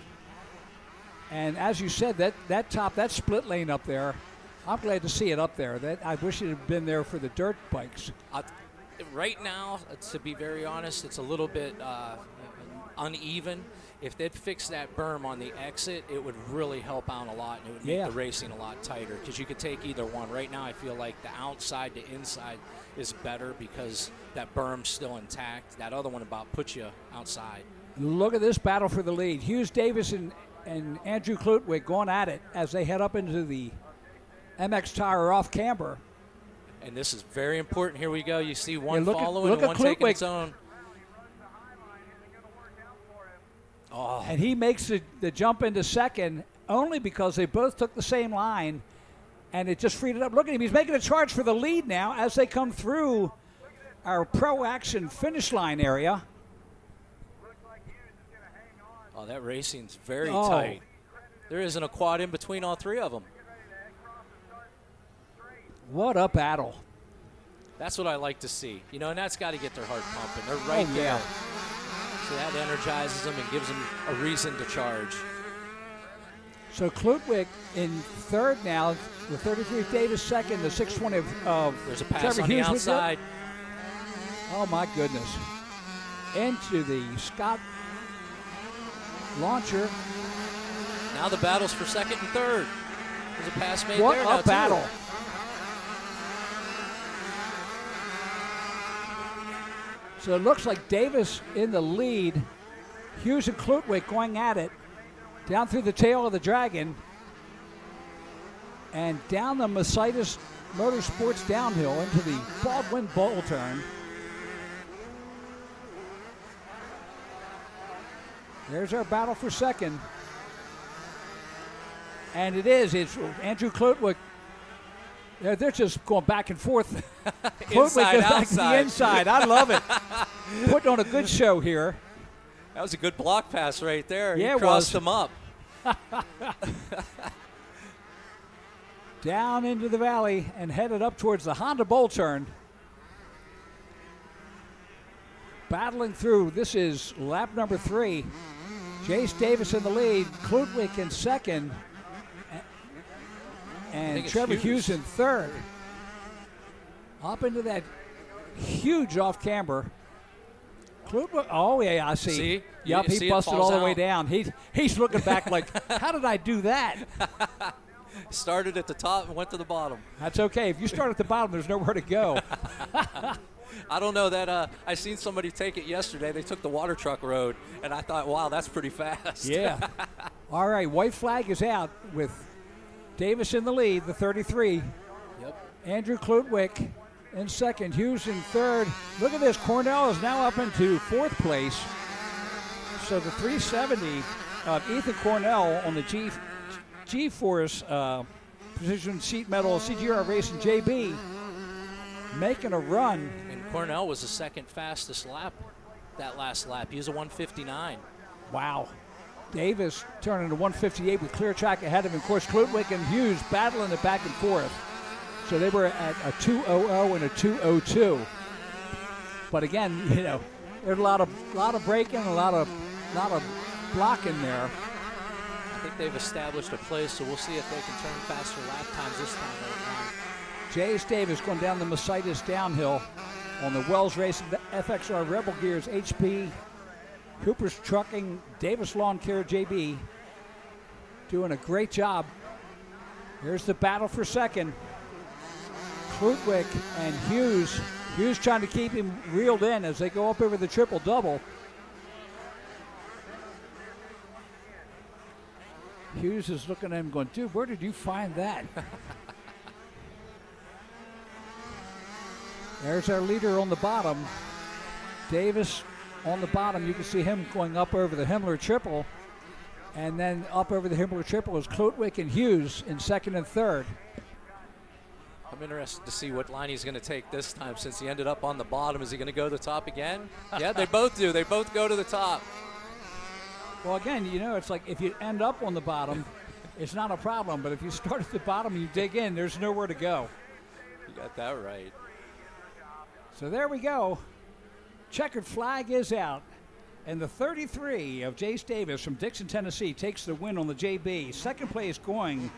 and as you said, that split lane up there, I'm glad to see it up there. I wish it had been there for the dirt bikes. Right now, to be very honest, it's a little bit uneven. If they'd fix that berm on the exit, it would really help out a lot, and it would make the racing a lot tighter, because you could take either one. Right now, I feel like the outside to inside is better because that berm's still intact. That other one about puts you outside. Look at this battle for the lead. Hughes Davis and Andrew Klutwick going at it as they head up into the MX Tower off camber. And this is very important. Here we go. You see one following look and one taking Klutwick. its own. Oh. And he makes the jump into second only because they both took the same line, and it just freed it up. Look at him. He's making a charge for the lead now as they come through our Pro Action finish line area. Oh, that racing's very tight. There isn't a quad in between all three of them. What a battle. That's what I like to see. You know, and that's got to get their heart pumping. They're right there. So that energizes them and gives them a reason to charge. So Klutwick in third now, the 33 Davis second, the 620 of There's a pass Trevor on Hughes the outside. Oh, my goodness. Into the Scott launcher. Now the battle's for second and third. There's a pass made what there. What a battle. Too. So it looks like Davis in the lead. Hughes and Klutwick going at it. Down through the tail of the Dragon. And down the Mercedes Motorsports downhill into the Baldwin bowl turn. There's our battle for second. And it's Andrew Klutwick. They're just going back and forth. Inside, goes back outside. to the inside. I love it. Putting on a good show here. That was a good block pass right there. Yeah, he crossed them up. Down into the valley and headed up towards the Honda bowl turn. Battling through. This is lap number 3. Jace Davis in the lead. Klutwick in second. And Trevor Hughes in third. Up into that huge off camber. Klutwick, oh yeah, I see. See? Yep, he busted all the way down. He's looking back like, how did I do that? Started at the top and went to the bottom. That's okay. If you start at the bottom, there's nowhere to go. I don't know that. I seen somebody take it yesterday. They took the water truck road, and I thought, wow, that's pretty fast. Yeah. All right, white flag is out with Davis in the lead, the 33. Yep. Andrew Klutwick in second. Hughes in third. Look at this. Cornell is now up into fourth place. So the 370 of Ethan Cornell on the G-Force Precision Sheet Metal CGR Racing JB making a run. And Cornell was the second fastest lap that last lap. He was a 159. Wow. Davis turning to 158 with clear track ahead of him. Of course, Klutwick and Hughes battling it back and forth. So they were at a 2:00 and a 2:02. But again, you know, there's a lot of braking, a lot of blocking there. I think they've established a place, so we'll see if they can turn faster lap times this time around. Jace Davis going down the Mercedes downhill on the Wells Racing FXR Rebel Gears HP Cooper's Trucking Davis Lawn Care JB doing a great job. Here's the battle for second. Klutwick and Hughes. Hughes trying to keep him reeled in as they go up over the triple-double. Hughes is looking at him going, dude, where did you find that? There's our leader on the bottom. Davis on the bottom. You can see him going up over the Himmler triple. And then up over the Himmler triple is Klutwick and Hughes in second and third. I'm interested to see what line he's going to take this time since he ended up on the bottom. Is he going to go to the top again? Yeah, they both do. They both go to the top. Well, again, you know, it's like if you end up on the bottom, it's not a problem. But if you start at the bottom and you dig in, there's nowhere to go. You got that right. So there we go. Checkered flag is out. And the 33 of Jace Davis from Dixon, Tennessee takes the win on the JB. Second place going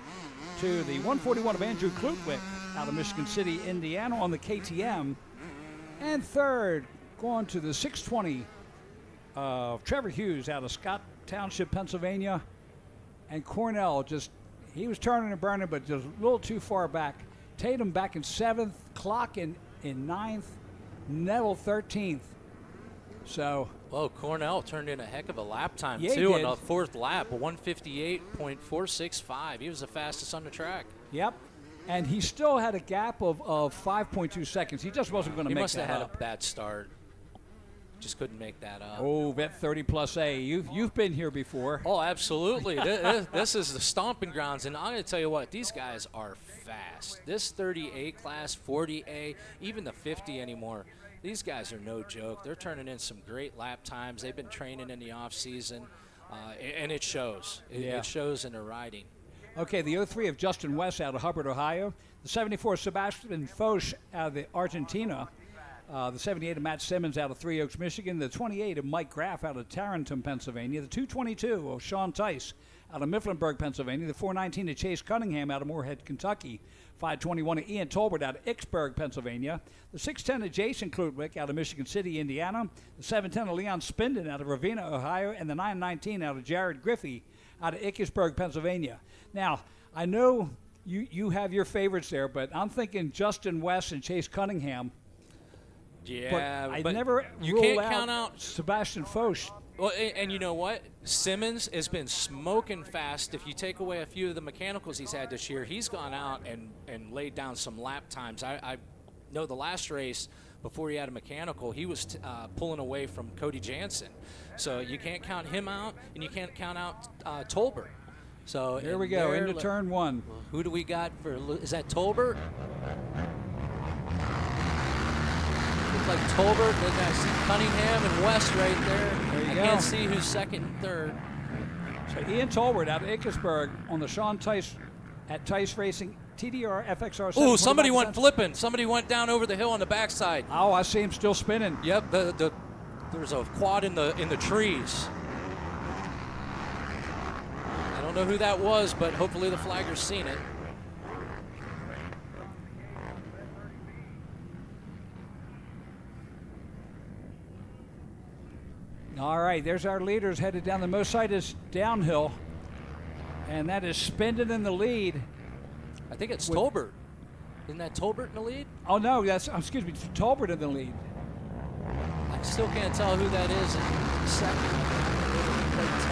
to the 141 of Andrew Klutwick out of Michigan City, Indiana on the KTM. And third going to the 620 of Trevor Hughes out of Scott Township, Pennsylvania. And Cornell he was turning and burning, but just a little too far back. Tatum back in 7th, Clock in 9th, Neville 13th. So. Well, Cornell turned in a heck of a lap time, yeah, too, on the 4th lap, 158.465. He was the fastest on the track. Yep. And he still had a gap of 5.2 seconds. He just wasn't going to make that up. He must have had a bad start. Just couldn't make that up. Oh, Vet 30 Plus A. You've been here before. Oh, absolutely. This is the stomping grounds. And I'm going to tell you what, these guys are fast. This 30A class, 40A, even the 50 anymore. These guys are no joke. They're turning in some great lap times. They've been training in the off season, and it shows. It shows in their riding. Okay, the 03 of Justin West out of Hubbard, Ohio. The 74 Sebastian Foch out of the Argentina. The 78 of Matt Simmons out of Three Oaks, Michigan. The 28 of Mike Graff out of Tarentum, Pennsylvania. The 222 of Sean Tice out of Mifflinburg, Pennsylvania. The 419 of Chase Cunningham out of Moorhead, Kentucky. 521 of Ian Tolbert out of Icksburg, Pennsylvania. The 610 of Jason Klutwick out of Michigan City, Indiana. The 710 of Leon Spinden out of Ravenna, Ohio. And the 919 out of Jared Griffey out of Ickesburg, Pennsylvania. Now, I know you have your favorites there, but I'm thinking Justin West and Chase Cunningham. Yeah, but I never can't count out Sebastian Foch. Well, and you know what? Simmons has been smoking fast. If you take away a few of the mechanicals he's had this year, he's gone out and laid down some lap times. I know the last race before he had a mechanical, he was pulling away from Cody Jansen. So you can't count him out, and you can't count out Tolbert. So here we go, into turn one. Who do we got for? Is that Tolbert? Looks like Tolbert. Then I see Cunningham and West right there. There you go. Can't see who's second and third. So Ian Tolbert out of Ickesburg on the Sean Tice at Tice Racing TDR FXR. Ooh, somebody went flipping. Somebody went down over the hill on the backside. Oh, I see him still spinning. Yep, there's a quad in the trees. I don't know who that was, but hopefully the flagger's seen it. All right, there's our leaders headed down the most side is downhill, and that is Spinden in the lead. I think it's Tolbert. Isn't that Tolbert in the lead? Oh no, that's excuse me, Tolbert in the lead. I still can't tell who that is in second. I can't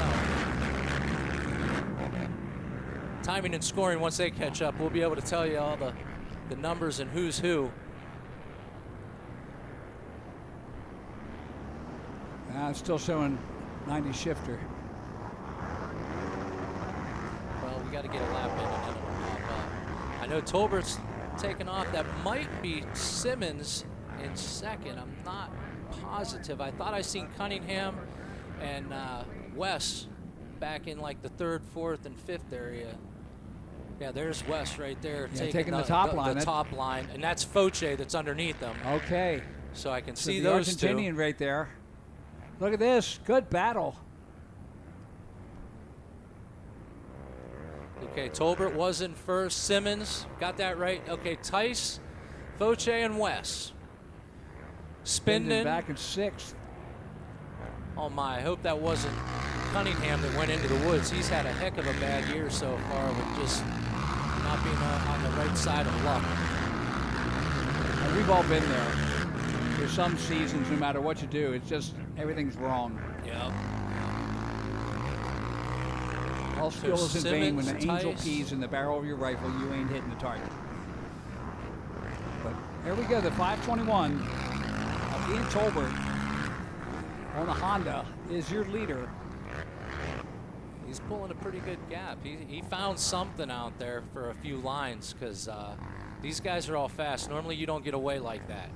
tell. Timing and scoring, once they catch up, we'll be able to tell you all the numbers and who's who. It's still showing 90 shifter. Well, we got to get a lap in and then it'll pop up. I know Tolbert's taken off. That might be Simmons in second. I'm not positive. I thought I seen Cunningham and West back in like the 3rd, 4th, and 5th area. Yeah, there's West right there taking the top line. The top line, and that's Foch that's underneath them. Okay. So I can So see the those Argentinian two. right there. Look at this. Good battle. Okay, Tolbert was in first. Simmons, got that right. Okay, Tice, Foch, and West. Spinden back in 6th. Oh my, I hope that wasn't Cunningham that went into the woods. He's had a heck of a bad year so far with just not being on the right side of luck. And we've all been there. There's some seasons, no matter what you do, it's just everything's wrong. Yep. All skill is in vain when the Simmons, angel Tice. pees in the barrel of your rifle, you ain't hitting the target. But here we go, the 521 of Ian Tolbert on the Honda is your leader. He's pulling a pretty good gap. He found something out there for a few lines because these guys are all fast. Normally you don't get away like that.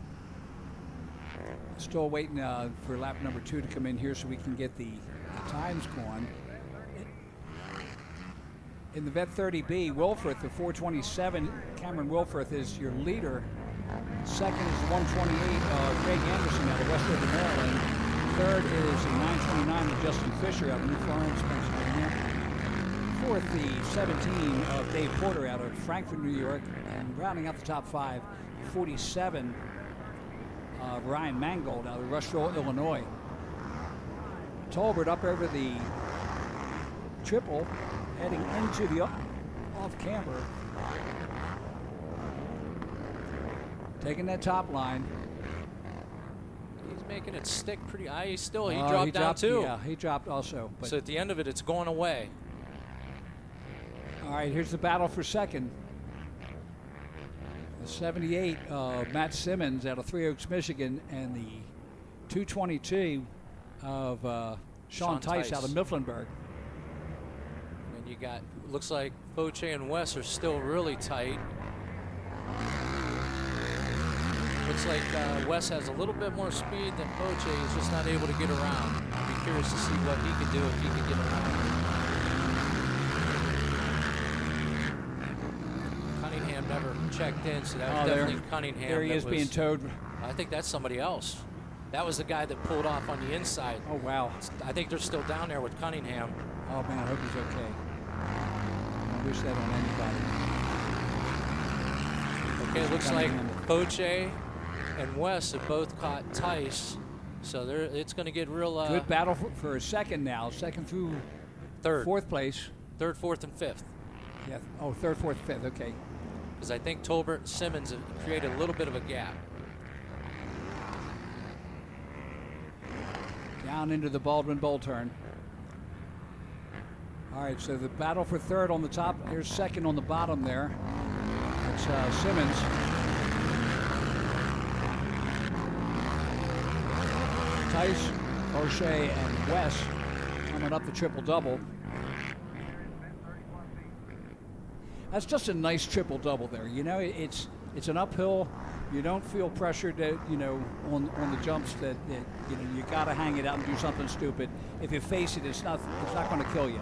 Still waiting for lap number 2 to come in here so we can get the times going. in the Vet 30B, Wilforth, the 427, Cameron Wilforth is your leader. Second is the 128 of Craig Anderson out of Westover, Maryland. Third is the 929 of Justin Fisher out of New Florence, Pennsylvania. Fourth, the 17 of Dave Porter out of Frankfort, New York. And rounding out the top 5, 47 of Ryan Mangold out of Rushville, Illinois. Tolbert up over the triple, heading into the off-camber. Taking that top line. He's making it stick pretty high. He dropped down too. Yeah, he dropped also. So at the end of it, it's going away. All right, here's the battle for second. The 78 Matt Simmons out of Three Oaks, Michigan, and the 222 of Sean Tice out of Mifflinburg. And you got, looks like Foche and Wes are still really tight. Looks like Wes has a little bit more speed than Foche. He's just not able to get around. I'll be curious to see what he can do if he can get around. Cunningham never checked in, so that was definitely Cunningham. There he is being towed. I think that's somebody else. That was the guy that pulled off on the inside. Oh, wow. I think they're still down there with Cunningham. Oh, man, I hope he's okay. I wish that on anybody. Okay, it looks like Foche and Wes have both caught Tice, so it's going to get real. Good battle for a second now. Second through fourth place. Third, fourth, and fifth. Yeah. Oh, third, fourth, fifth. Okay. Because I think Tolbert and Simmons have created a little bit of a gap. Down into the Baldwin Bowl turn. All right, so the battle for third on the top. Here's second on the bottom there. It's Simmons. Tice, O'Shea, and Wes coming up the triple-double. That's just a nice triple-double there. You know, it's an uphill. You don't feel pressured that, you know, on the jumps that you know, you got to hang it out and do something stupid. If you face it, it's not going to kill you.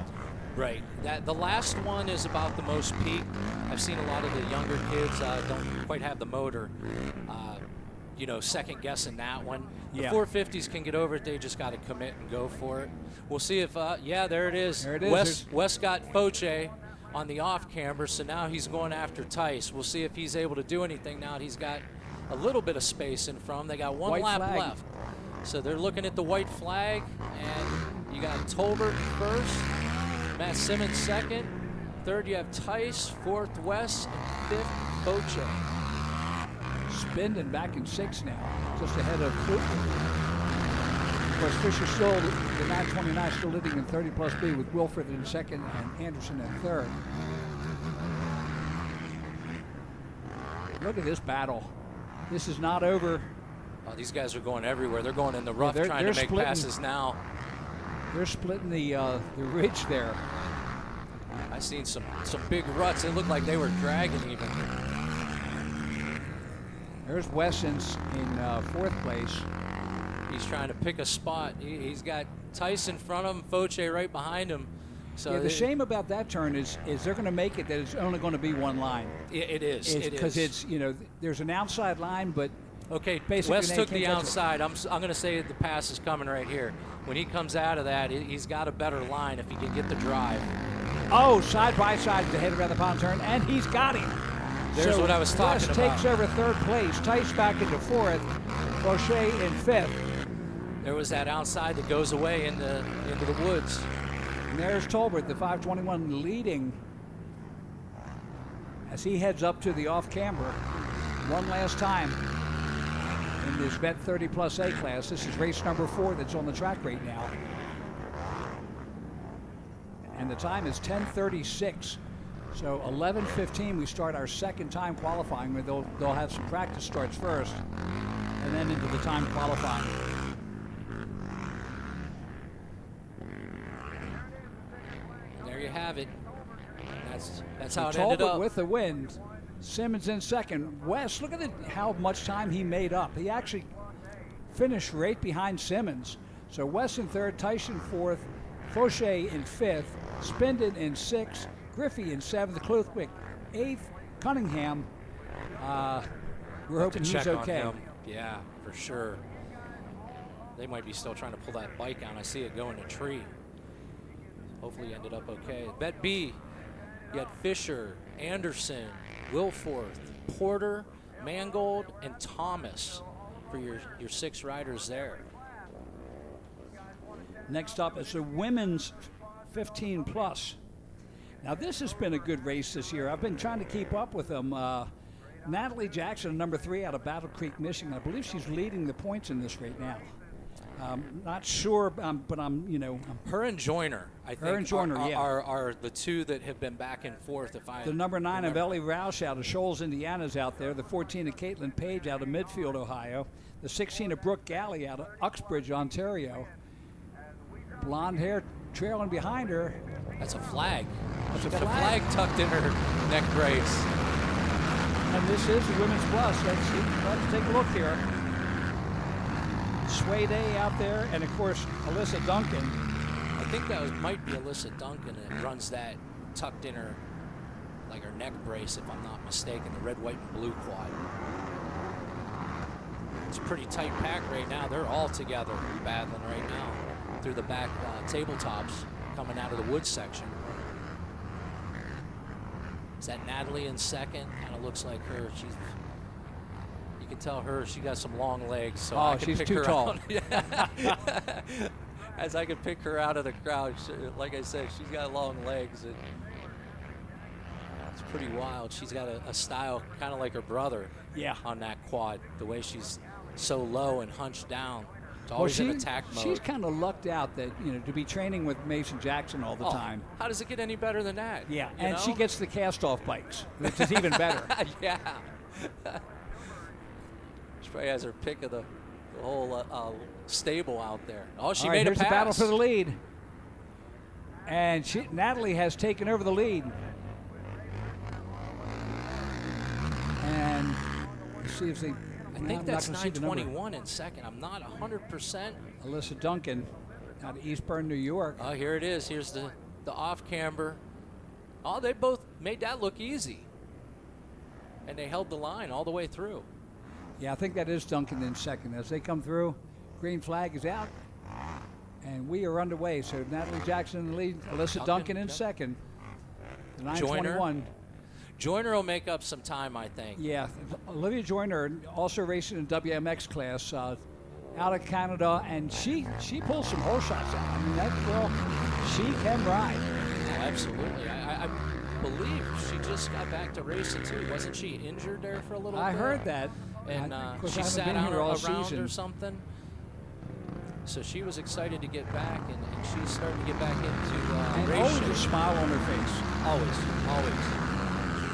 Right. The last one is about the most peak. I've seen a lot of the younger kids don't quite have the motor, you know, second guessing that one. The 450s can get over it. They just got to commit and go for it. We'll see if, yeah, there it is. There it is. Wes got Foche on the off camber, so now he's going after Tice. We'll see if he's able to do anything now. He's got a little bit of space in front. They got one white lap flag left. So they're looking at the white flag, and you got Tolbert first, Matt Simmons second, third you have Tice, fourth Wes, and fifth Foche. Spinding back in sixth now, just ahead of Of course, Fisher still, the 929 still leading in 30 plus B with Wilford in second and Anderson in third. Look at this battle. This is not over. Oh, these guys are going everywhere. They're going in the rough, trying to make passes now. They're splitting the ridge there. I seen some big ruts. It looked like they were dragging even. There's Wes in fourth place. He's trying to pick a spot. He's got Tice in front of him, Foche right behind him. So yeah, the shame about that turn is they're going to make it that it's only going to be one line. It is. Because it's, you know, there's an outside line, but okay, basically Wes took the outside. I'm going to say the pass is coming right here. When he comes out of that, he's got a better line if he can get the drive. Oh, side by side to head around the pond turn, and he's got him. There's what I was talking about. Wes takes over third place. Tice back into fourth. O'Shea in fifth. There was that outside that goes away into the woods. And there's Tolbert, the 521, leading as he heads up to the off-camber one last time in this Vet 30 plus A class. This is race number 4 that's on the track right now. And the time is 10:36. So 11:15 we start our second time qualifying, where they'll have some practice starts first and then into the time qualifying. There you have it. That's how it Tolbert ended up. with the win. Simmons in second. Wes, look at how much time he made up. He actually finished right behind Simmons. So Wes in third, Tice in fourth, Foche in fifth, Spindon in sixth, Griffey in 7th, Clothwick 8th, Cunningham. We're hoping he's check on okay. him. Yeah, for sure. They might be still trying to pull that bike out. I see it go in a tree. Hopefully he ended up okay. Bet B, you had Fisher, Anderson, Wilforth, Porter, Mangold, and Thomas for your 6 riders there. Next up is the women's 15 plus. Now this has been a good race this year. I've been trying to keep up with them. Natalie Jackson, number 3 out of Battle Creek, Michigan. I believe she's leading the points in this right now. Not sure, but I'm. Her and Joyner, I think, her and Joyner, are the 2 that have been back and forth. The number 9 of Ellie Roush out of Shoals, Indiana is out there. The 14 of Caitlin Page out of Midfield, Ohio. The 16 of Brooke Galley out of Uxbridge, Ontario. Blonde hair trailing behind her. That's a flag. That's a flag tucked in her neck brace. And this is the women's plus. Let's take a look here. Sway Day out there, and of course Alyssa Duncan. I think might be Alyssa Duncan that runs that tucked in her, like her neck brace, if I'm not mistaken, the red, white, and blue quad. It's a pretty tight pack right now. They're all together battling right now through the back tabletops coming out of the wood section. Is that Natalie in second? Kind of looks like her. You can tell she got some long legs. So I can she's pick too her tall. Out. As I can pick her out of the crowd, like I said, she's got long legs. And it's pretty wild. She's got a style kind of like her brother. Yeah. On that quad, the way she's so low and hunched down. It's always in attack mode. She's kind of lucked out that to be training with Mason Jackson all the time. How does it get any better than that? Yeah, and she gets the cast-off bikes, which is even better. Yeah. She probably has her pick of the whole stable out there. Oh, she made a pass. Here's the battle for the lead. And Natalie has taken over the lead. And let's see if they... I think that's 921 in second. I'm not 100%. Alyssa Duncan out of Eastburn, New York. Oh, here it is. Here's the off camber. Oh, they both made that look easy. And they held the line all the way through. Yeah, I think that is Duncan in second. As they come through, green flag is out. And we are underway. So Natalie Jackson in the lead, Alyssa Duncan in second. 921. Joyner will make up some time, I think. Yeah, Olivia Joyner also racing in WMX class out of Canada, and she pulls some hole shots out. I mean, that girl, she can ride. Oh, absolutely. I believe she just got back to racing too. Wasn't she injured there for a little bit? I heard that. And she sat out around or something. So she was excited to get back, and she's starting to get back into racing. Always a smile on her face. Always.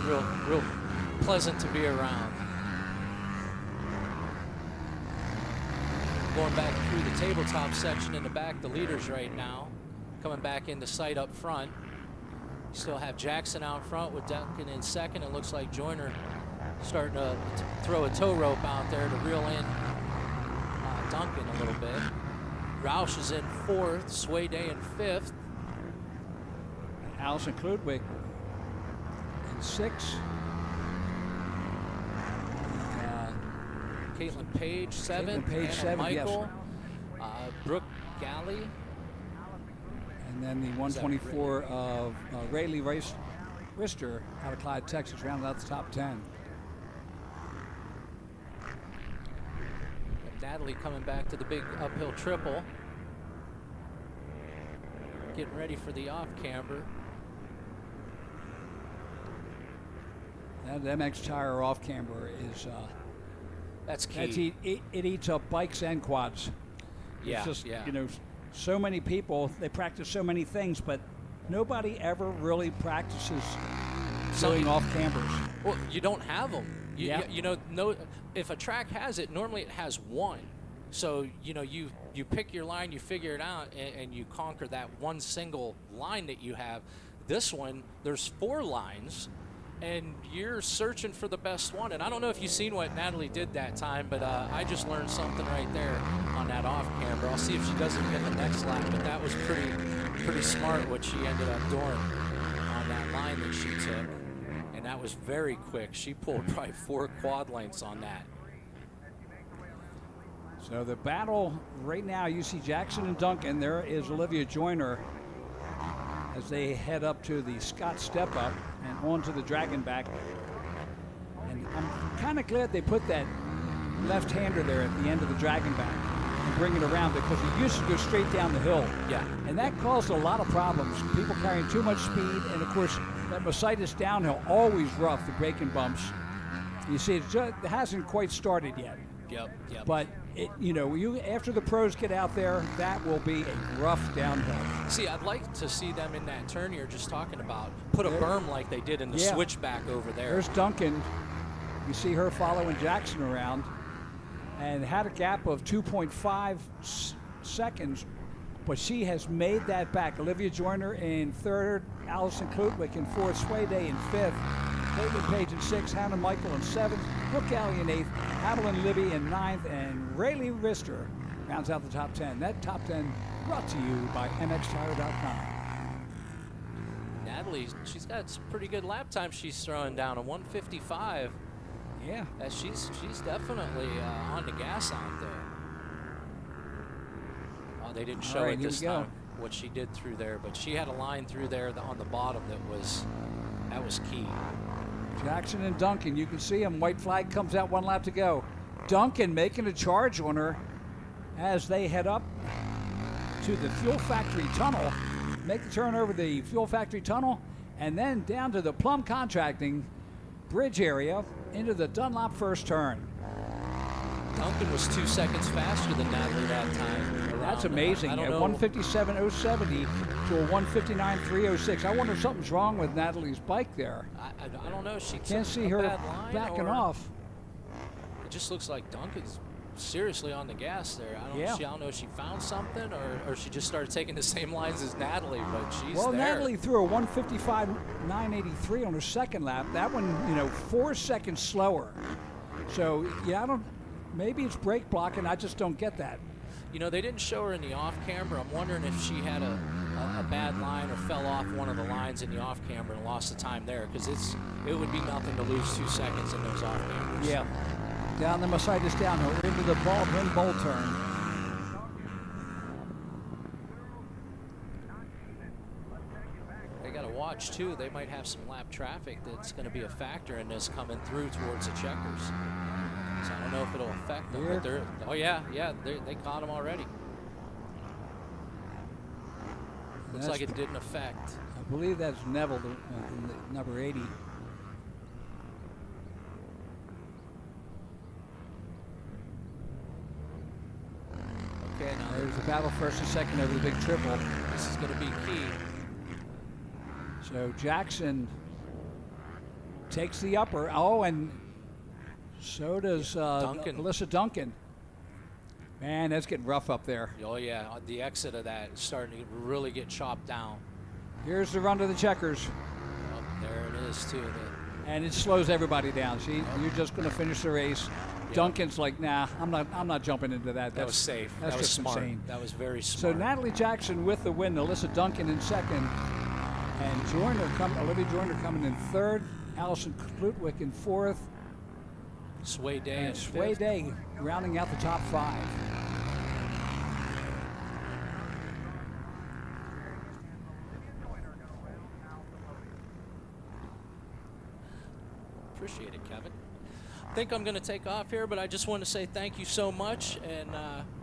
Real pleasant to be around. Going back through the tabletop section in the back, the leaders right now, coming back into sight up front. Still have Jackson out front with Duncan in second. It looks like Joyner starting to throw a tow rope out there to reel in Duncan a little bit. Roush is in fourth, Sway Day in fifth. Allison Kludwig in sixth. Caitlin Page seventh. Michael. Yes. Brooke Galley. And then the 124 of Rayleigh Rister out of Clyde, Texas, rounded out the top 10. Natalie coming back to the big uphill triple. Getting ready for the off camber. That MX tire off camber is that's key. It eats up bikes and quads. Yeah, it's just, so many people, they practice so many things, but nobody ever really practices doing off cambers. Well, you don't have them. If a track has it, normally it has one. So, you pick your line, you figure it out, and you conquer that one single line that you have. This one, there's 4 lines, and you're searching for the best one. And I don't know if you've seen what Natalie did that time, but I just learned something right there on that off camber. I'll see if she doesn't get the next lap, but that was pretty smart what she ended up doing on that line that she took, and that was very quick. She pulled probably 4 quad lengths on that. So the battle right now, you see Jackson and Duncan. There is Olivia Joyner as they head up to the Scott Step Up and onto the Dragon Back. And I'm kind of glad they put that left-hander there at the end of the Dragon Back and bring it around, because it used to go straight down the hill. Yeah. And that caused a lot of problems. People carrying too much speed, and of course, that Mercedes downhill, always rough, the braking bumps. You see, it hasn't quite started yet. Yep. But after the pros get out there, that will be a rough downhill. See, I'd like to see them in that turn you're just talking about. Put a berm like they did in the switchback over there. There's Duncan. You see her following Jackson around, and had a gap of 2.5 seconds, but she has made that back. Olivia Joyner in third, Allison Klutwick in fourth, Sway Day in fifth, David Page in sixth, Hannah Michael in seventh, Brooke Alley in eighth, Adeline Libby in ninth, and Rayleigh Rister rounds out the top 10. That top 10 brought to you by MXTire.com. Natalie, she's got some pretty good lap time she's throwing down, a 155. Yeah. She's definitely on the gas out there. Oh, they didn't show it this time, what she did through there, but she had a line through there on the bottom that was key. Jackson and Duncan, you can see him. White flag comes out, 1 lap to go. Duncan making a charge on her as they head up to the Fuel Factory Tunnel, make the turn over the Fuel Factory Tunnel, and then down to the Plum Contracting Bridge area into the Dunlop first turn. Duncan was 2 seconds faster than Natalie that time. That's amazing. At 157.070 to a 159.306. I wonder if something's wrong with Natalie's bike there. I don't know. She can't see her backing off. It just looks like Duncan's seriously on the gas there. I don't know if she found something or she just started taking the same lines as Natalie, but she's there. Natalie threw a 155.983 on her second lap. That one, 4 seconds slower. So, maybe it's brake blocking. I just don't get that. They didn't show her in the off camera. I'm wondering if she had a bad line or fell off one of the lines in the off camera and lost the time there, because it would be nothing to lose 2 seconds in those off cameras. Yeah. Down the Mercedes downhill into the Baldwin Bowl turn. They got to watch too. They might have some lap traffic that's going to be a factor in this coming through towards the checkers. So I don't know if it'll affect them. But they caught them already. Looks like it didn't affect. I believe that's Neville, the number 80. Okay, now there's the battle first and second over the big triple. This is going to be key. So Jackson takes the upper. Oh, and so does Duncan. Alyssa Duncan. Man, that's getting rough up there. Oh, yeah. The exit of that is starting to really get chopped down. Here's the run to the checkers. Oh, there it is, too. And it slows everybody down. You're just going to finish the race. Yep. Duncan's like, nah, I'm not jumping into that. That was safe. That's that was just smart. Insane. That was very smart. So Natalie Jackson with the win. Alyssa Duncan in second. And Olivia Joyner coming in third. Allison Klutwick in fourth. Sway Day and Sway Day rounding out the top 5. Appreciate it, Kevin. I think I'm going to take off here, but I just want to say thank you so much, and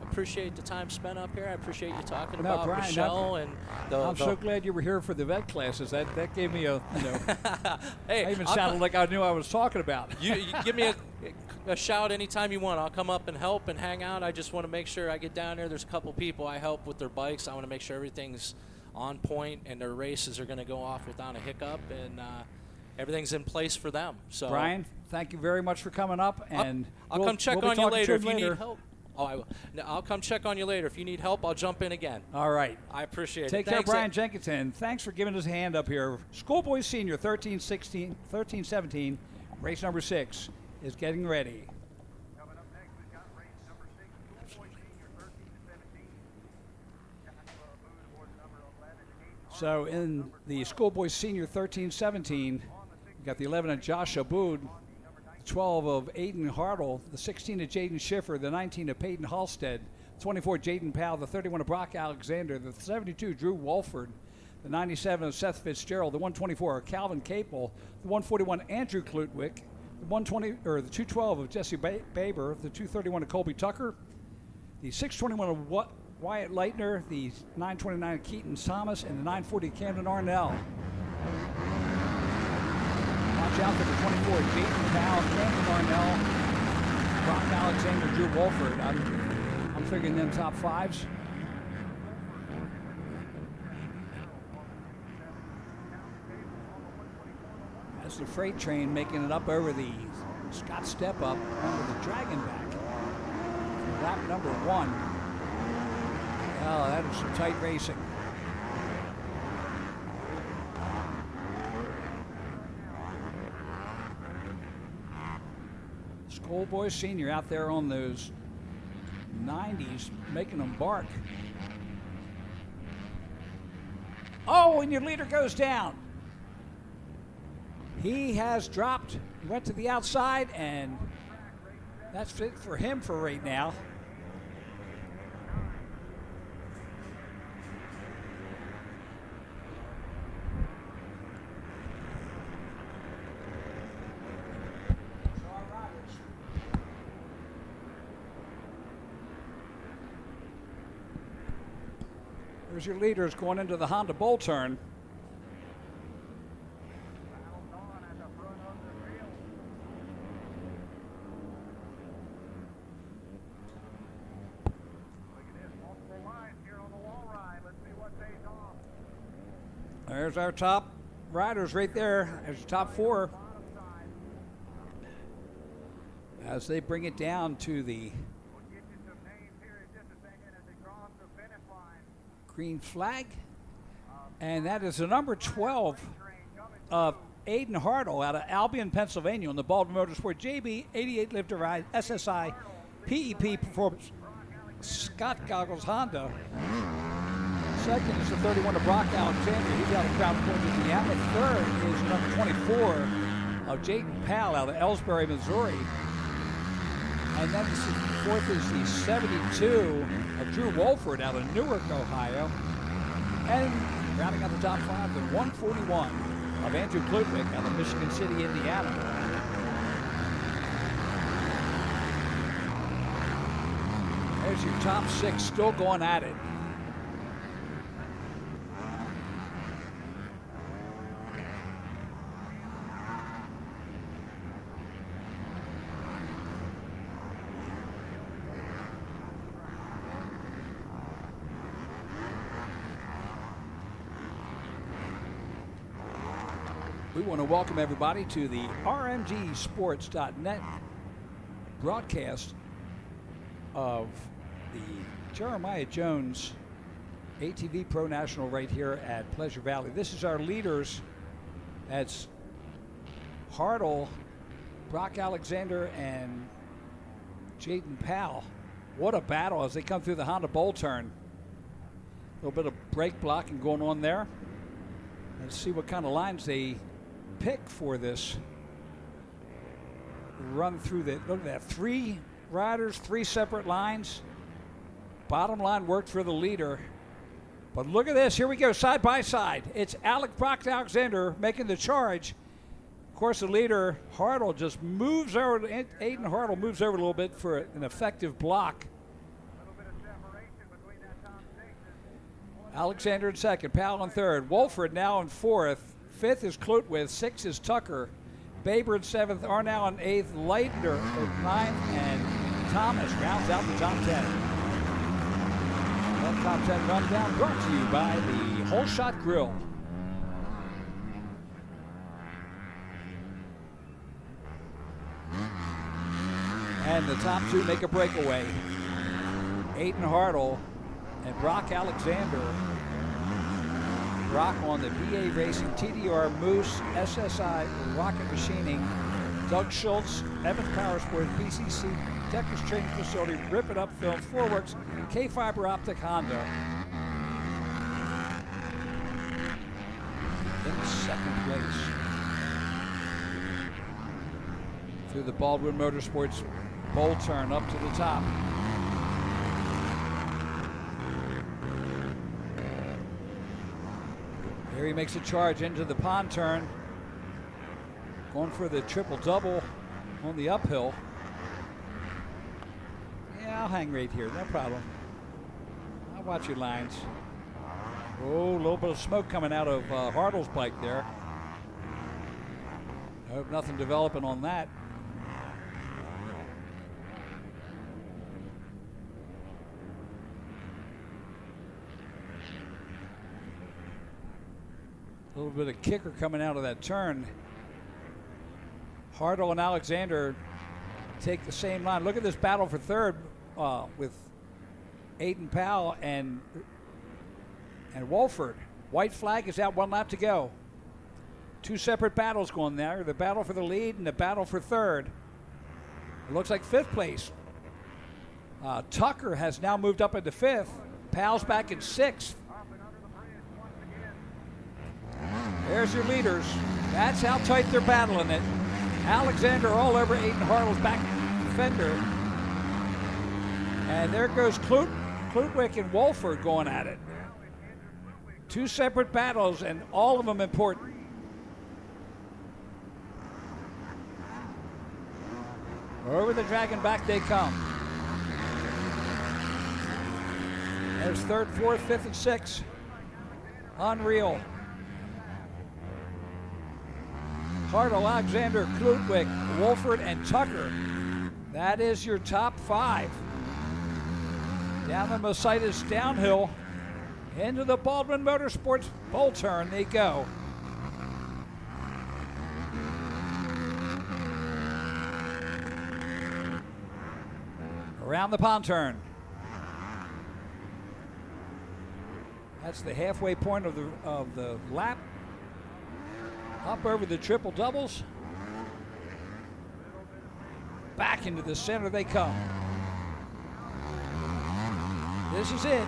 appreciate the time spent up here. I appreciate you talking about Brian, Michelle and I'm so glad you were here for the vet classes. That gave me a hey, I even sounded like I knew I was talking about. you give me a shout anytime you want. I'll come up and help and hang out. I just want to make sure I get down there. There's a couple people I help with their bikes. I want to make sure everything's on point and their races are going to go off without a hiccup, and everything's in place for them. So Brian, thank you very much for coming up, and I'll come check on you later if you need help. Oh, I will. I'll come check on you later. If you need help, I'll jump in again. All right. I appreciate it. Take care, Brian Jenkinson. Thanks for giving us a hand up here. Schoolboys Senior 13-17, race number 6 is getting ready. Coming up next, we've got race number 6, Schoolboys Senior 13-17. So in the schoolboys senior 13-17, we got the 11 of Josh Abood, the 12 of Aiden Hartle, the 16 of Jaden Schiffer, the 19 of Peyton Halstead, 24 Jaden Powell, the 31 of Brock Alexander, the 72 Drew Walford, the 97 of Seth Fitzgerald, the 124 of Calvin Capel, the 141 Andrew Klutwick, the 212 of Jesse Baber, the 231 of Colby Tucker, the 621 of Wyatt Leitner, the 929 of Keaton Thomas, and the 940 Camden Arnell. Watch out for the 24 Jaden Powell, Camden Arnell, Brock Alexander, Drew Walford. I'm figuring them top fives. That's the freight train making it up over the Scott Step Up under the Dragon back. Lap number 1. Oh, that is some tight racing. Schoolboy Senior out there on those 90s, making them bark. Oh, and your leader goes down. He has dropped, went to the outside, and that's it for him for right now. There's your leaders going into the Honda Bowl turn. There's our top riders right there. There's the top 4. As they bring it down to the green flag. And that is the number 12 of Aiden Hartle out of Albion, Pennsylvania on the Baltimore Motorsport JB 88 Live to Ride SSI PEP Performance Scott Goggles Honda. Second is the 31 of Brock Alexander. He's out of Crown Point, Indiana. Third is number 24 of Jaden Powell out of Ellsbury, Missouri. And then fourth is the 72 of Drew Walford out of Newark, Ohio. And rounding out the top 5, the 141 of Andrew Klutwick out of Michigan City, Indiana. There's your top 6 still going at it. We want to welcome everybody to the RMGsports.net broadcast of the Jeremiah Jones ATV Pro National right here at Pleasure Valley. This is our leaders. That's Hartle, Brock Alexander, and Jaden Powell. What a battle as they come through the Honda Bowl turn. A little bit of brake blocking going on there. Let's see what kind of lines they pick for this run through the, look at that, 3 riders, 3 separate lines. Bottom line worked for the leader. But look at this, here we go, side by side. It's Brock Alexander making the charge. Of course, the leader, Hartle, just moves over, Aiden Hartle moves over a little bit for an effective block. Alexander in second, Powell in third, Walford now in fourth. 5th is Klutwick, 6th is Tucker, Baber in 7th, Arnell in 8th, Leitner in 9th, and Thomas rounds out the top 10. That top 10 rundown brought to you by the Whole Shot Grill. And the top 2 make a breakaway. Aiden Hartle and Brock Alexander. Brock on the BA Racing, TDR Moose, SSI Rocket Machining, Doug Schultz, Evans Power Sports, BCC, Texas Training Facility, Rip It Up Film, Forworks, K Fiber Optic Honda. in second place. Through the Baldwin Motorsports bowl turn up to the top. Here he makes a charge into the pond turn. Going for the triple-double on the uphill. Yeah, I'll hang right here, no problem. I'll watch your lines. Oh, a little bit of smoke coming out of Hartle's bike there. I hope nothing developing on that. A little bit of kicker coming out of that turn. Hartle and Alexander take the same line. Look at this battle for third with Aiden Powell and Wolford. White flag is out, 1 lap to go. Two separate battles going there. The battle for the lead and the battle for third. It looks like fifth place. Tucker has now moved up into fifth. Powell's back in sixth. There's your leaders. That's how tight they're battling it. Alexander all over Aiden Hartle's back fender. And there goes Klutwick and Wolford going at it. Two separate battles, and all of them important. Over the dragon back they come. There's third, fourth, fifth, and sixth. Unreal. Hartle, Alexander, Klutwick, Wolford, and Tucker. That is your top five. Down the Mositas downhill. Into the Baldwin Motorsports bowl turn they go. Around the pond turn. That's the halfway point of the lap. Up over the triple doubles. Back into the center they come. This is it.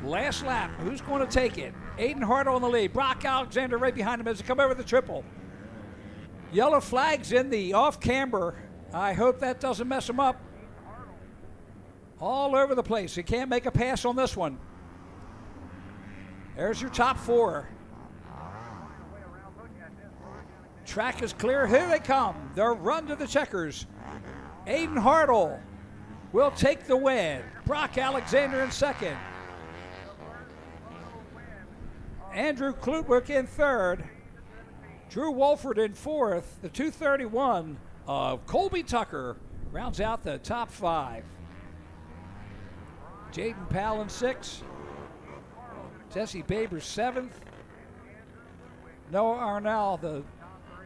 Last lap. Who's going to take it? Aiden Hartle in the lead. Brock Alexander right behind him as they come over the triple. Yellow flags in the off camber. I hope that doesn't mess him up. All over the place. You can't make a pass on this one. There's your top four. Track is clear. Here they come. They'll run to the checkers. Aiden Hartle will take the win. Brock Alexander in second. Andrew Klutwick in third. Drew Wolford in fourth. The 231 of Colby Tucker rounds out the top five. Jaden Powell in sixth. Jesse Baber seventh. Noah Arnell, the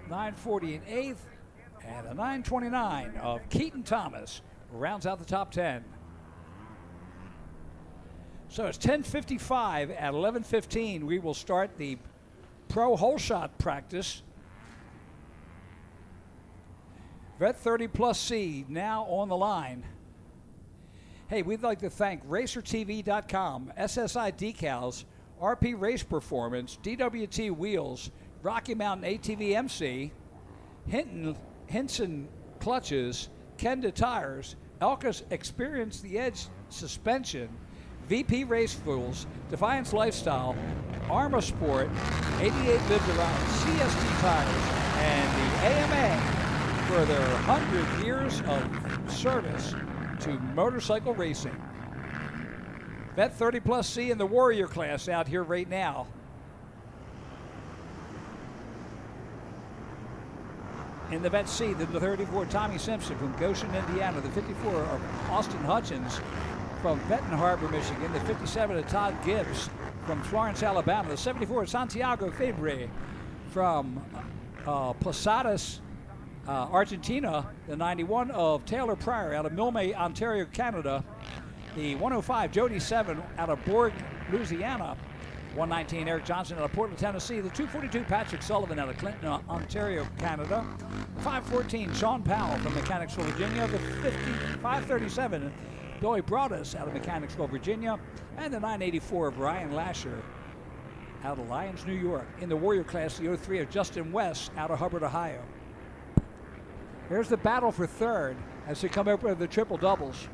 940 in eighth. And the 929 of Keaton Thomas rounds out the top 10. So it's 10:55 at 11:15. We will start the pro hole shot practice. Vet 30 Plus C now on the line. Hey, we'd like to thank RacerTV.com, SSI Decals, RP Race Performance, DWT Wheels, Rocky Mountain ATV MC, Hinson Clutches, Kenda Tires, Elka's Experience the Edge Suspension, VP Race Fuels, Defiance Lifestyle, Arma Sport, 88 Lived Around, CST Tires, and the AMA for their 100 years of service to motorcycle racing. Vet 30 Plus C in the Warrior class out here right now. In the Vet C, the 34 Tommy Simpson from Goshen, Indiana. The 54 of Austin Hutchins from Benton Harbor, Michigan. The 57 of Todd Gibbs from Florence, Alabama. The 74 of Santiago Fabre from Posadas, Argentina. The 91 of Taylor Pryor out of Milne, Ontario, Canada. The 105 Jody 7 out of Bourg, Louisiana. 119 Eric Johnson out of Portland, Tennessee. The 242 Patrick Sullivan out of Clinton, Ontario, Canada. 514 Sean Powell from Mechanicsville, Virginia. The 537 Billy Broadus out of Mechanicsville, Virginia. And the 984 of Ryan Lasher out of Lyons, New York. In the Warrior class, the 03 of Justin West out of Hubbard, Ohio. Here's the battle for third as they come over the triple doubles.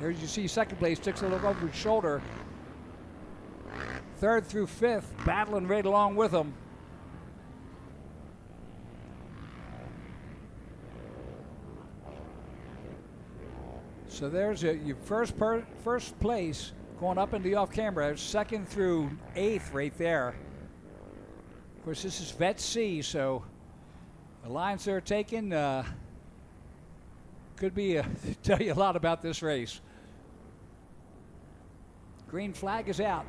Here you see second place sticks a little over his shoulder. Third through fifth battling right along with them. So there's your first place going up in the off camera. Second through eighth right there. Of course, this is Vet C, so the lines they're taking could be tell you a lot about this race. Green flag is out,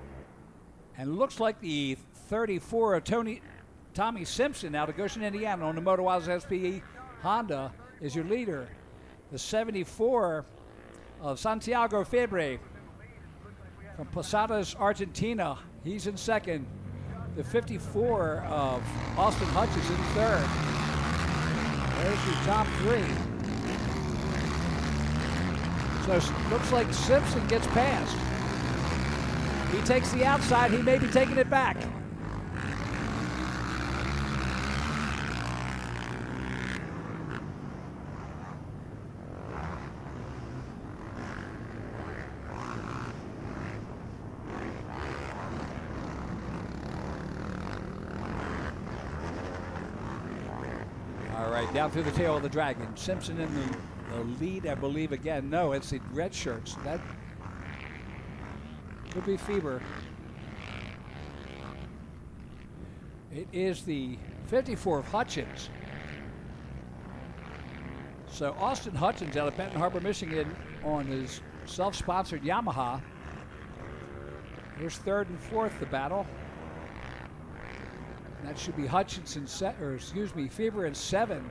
and looks like the 34 of Tommy Simpson out of Goshen, Indiana, on the Motowiles SPE Honda is your leader. The 74 of Santiago Febre from Posadas, Argentina, he's in second. The 54 of Austin Hutchins in third. There's your top three. So it looks like Simpson gets past. He takes the outside, he may be taking it back. Down through the tail of the Dragon. Simpson in the lead, I believe, again. No, it's the red shirts. That could be Feber. It is the 54 of Hutchins. So Austin Hutchins out of Benton Harbor, Michigan on his self-sponsored Yamaha. Here's third and fourth, the battle. That should be Hutchins in Feber in 7.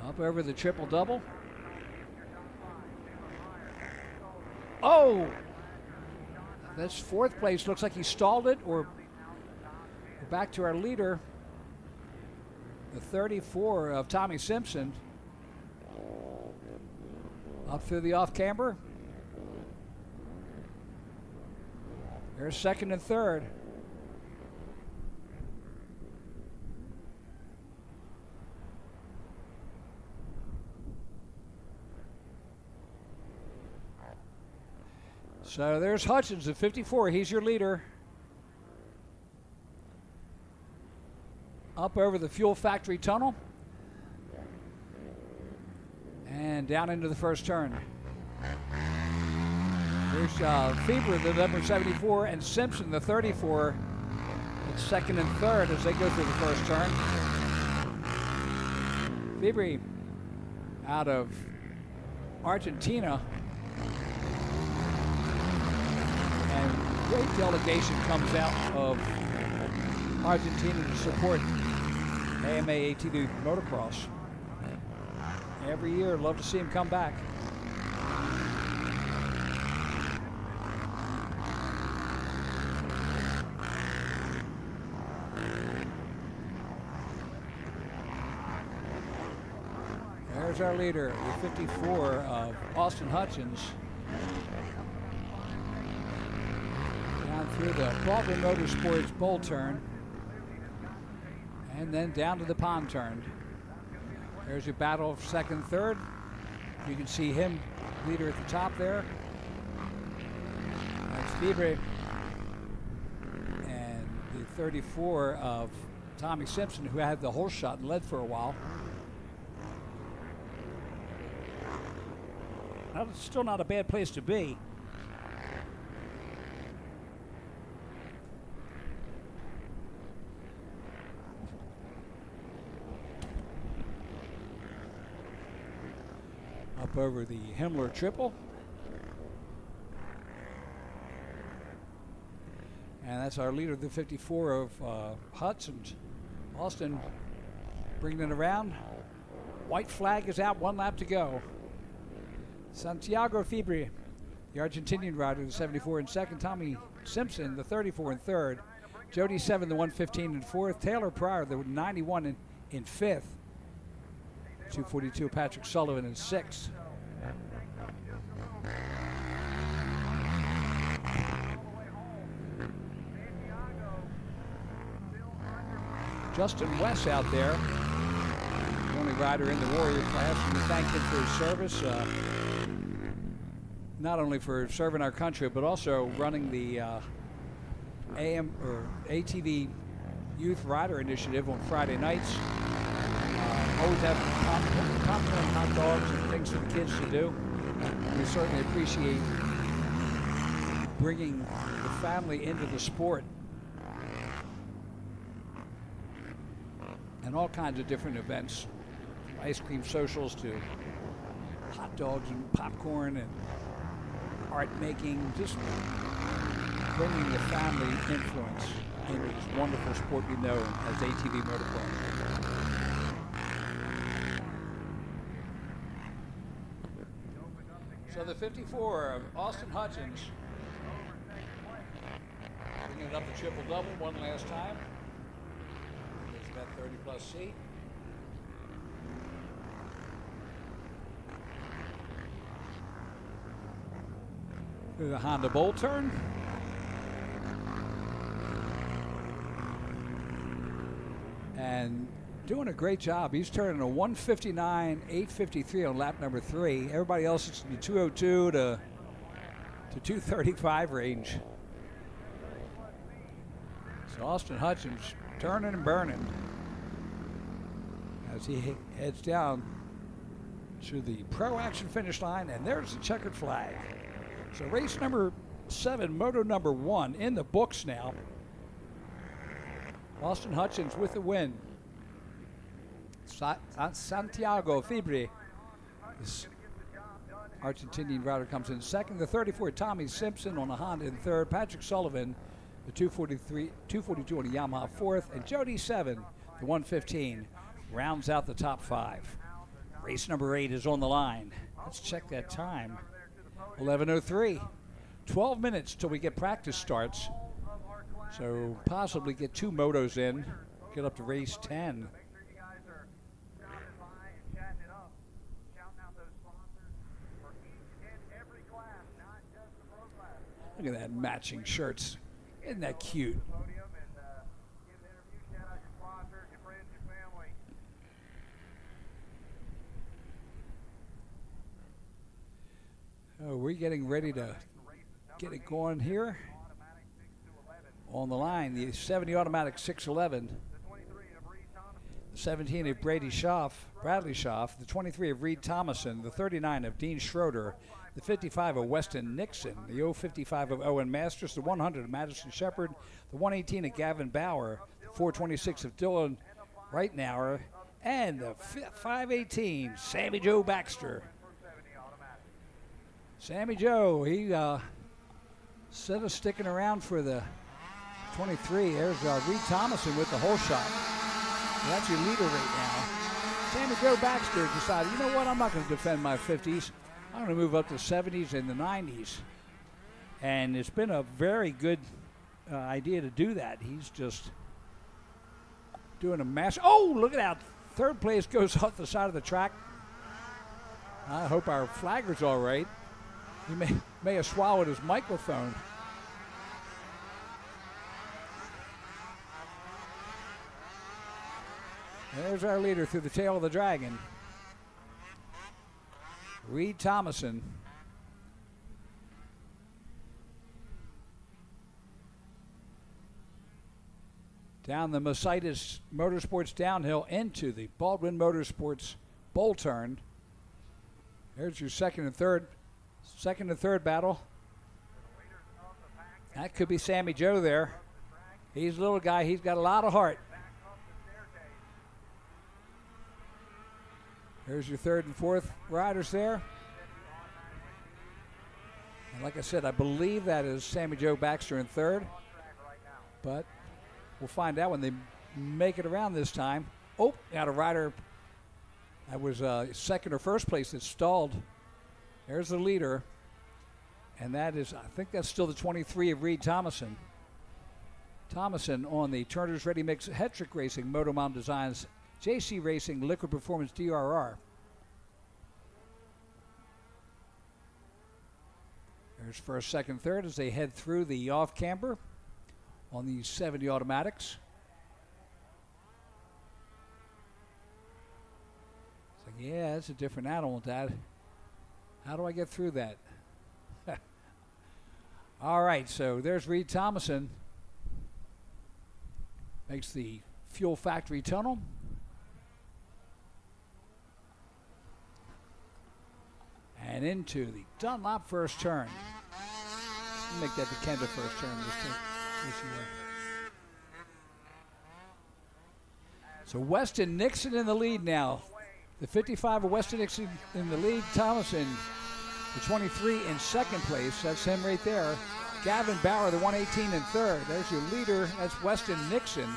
Up over the triple-double. Oh! That's fourth place. Looks like he stalled it, or we're back to our leader, the 34 of Tommy Simpson. Up through the off-camber. There's second and third. So there's Hutchins at 54. He's your leader. Up over the fuel factory tunnel. And down into the first turn. Here's Feber, the number 74, and Simpson, the 34. It's second and third as they go through the first turn. Feber out of Argentina. And great delegation comes out of Argentina to support AMA ATV motocross. Every year, love to see him come back. There's our leader, the 54 of Austin Hutchins. Down through the Baldwin Motorsports bowl turn. And then down to the pond turn. There's your battle of second, third. You can see him, leader at the top there. That's Febre. And the 34 of Tommy Simpson, who had the whole shot and led for a while. That's still not a bad place to be. Up over the Himmler triple. And that's our leader, the 54 of Hudson. Austin bringing it around. White flag is out, 1 lap to go. Santiago Febre, the Argentinian rider, the 74 in second. Tommy Simpson, the 34 in third. Jody 7, the 115 in fourth. Taylor Pryor, the 91 in fifth. 242, Patrick Sullivan in sixth. Justin West out there, the only rider in the Warrior class, and we thank him for his service, not only for serving our country, but also running the ATV Youth Rider Initiative on Friday nights. Always have popcorn, hot dogs, and things for the kids to do. We certainly appreciate bringing the family into the sport. And all kinds of different events, from ice cream socials to hot dogs and popcorn and art making, just bringing the family influence into this wonderful sport we know as ATV motocross. So the 54 of Austin Hutchins, bringing it up to triple-double one last time. There's that 30-plus seat. Through the Honda Bowl turn. And doing a great job. He's turning a 159.853 on lap number 3. Everybody else is in the 202 to 235 range. So Austin Hutchins turning and burning as he heads down to the Pro Action finish line, and there's the checkered flag. So race number 7, moto number 1 in the books now. Austin Hutchins with the win. Santiago Fibre, this Argentinian rider, comes in second. The 34, Tommy Simpson on a Honda in third. Patrick Sullivan, the 242 on a Yamaha fourth. And Jody 7, the 115, rounds out the top 5. Race number 8 is on the line. Let's check that time. 11:03. 12 minutes till we get practice starts. So possibly get 2 motos in, get up to race 10. Look at that matching shirts. Isn't that cute? Oh, we're getting ready to get it going here. On the line, the 70 automatic 611. The 17 of Bradley Schaff, the 23 of Reed Thomason, the 39 of Dean Schroeder, the 55 of Weston Nixon, the 055 of Owen Masters, the 100 of Madison Shepard, the 118 of Gavin Bauer, the 426 of Dylan Reitnauer, and the 518, Sammy Joe Baxter. Sammy Joe, he instead of sticking around for the 23, there's Reed Thomason with the whole shot. So that's your leader right now. Sammy Joe Baxter decided, you know what, I'm not going to defend my 50s. I'm going to move up to 70s and the 90s. And it's been a very good idea to do that. He's just doing a mass. Oh, look at that. Third place goes off the side of the track. I hope our flagger's all right. He may have swallowed his microphone. There's our leader through the tail of the dragon. Reed Thomason. Down the Mercedes Motorsports downhill into the Baldwin Motorsports bowl turn. There's your second and third battle. That could be Sammy Joe there. He's a little guy. He's got a lot of heart. There's your third and fourth riders there. And like I said, I believe that is Sammy Joe Baxter in third. But we'll find out when they make it around this time. Oh, got a rider that was second or first place that stalled. There's the leader. And that is, I think that's still the 23 of Reed Thomason. Thomason on the Turner's Ready Mix Hetrick Racing, Motomom Designs, JC Racing, Liquid Performance DRR. There's first, second, third as they head through the off camber on these 70 automatics. It's like, yeah, that's a different animal, Dad. How do I get through that? All right, so there's Reed Thomason. Makes the fuel factory tunnel. And into the Dunlop first turn. Make that the Kenda first turn this year. So Weston Nixon in the lead now. The 55 of Weston Nixon in the lead. Thomason, the 23 in second place. That's him right there. Gavin Bauer, the 118 in third. There's your leader. That's Weston Nixon.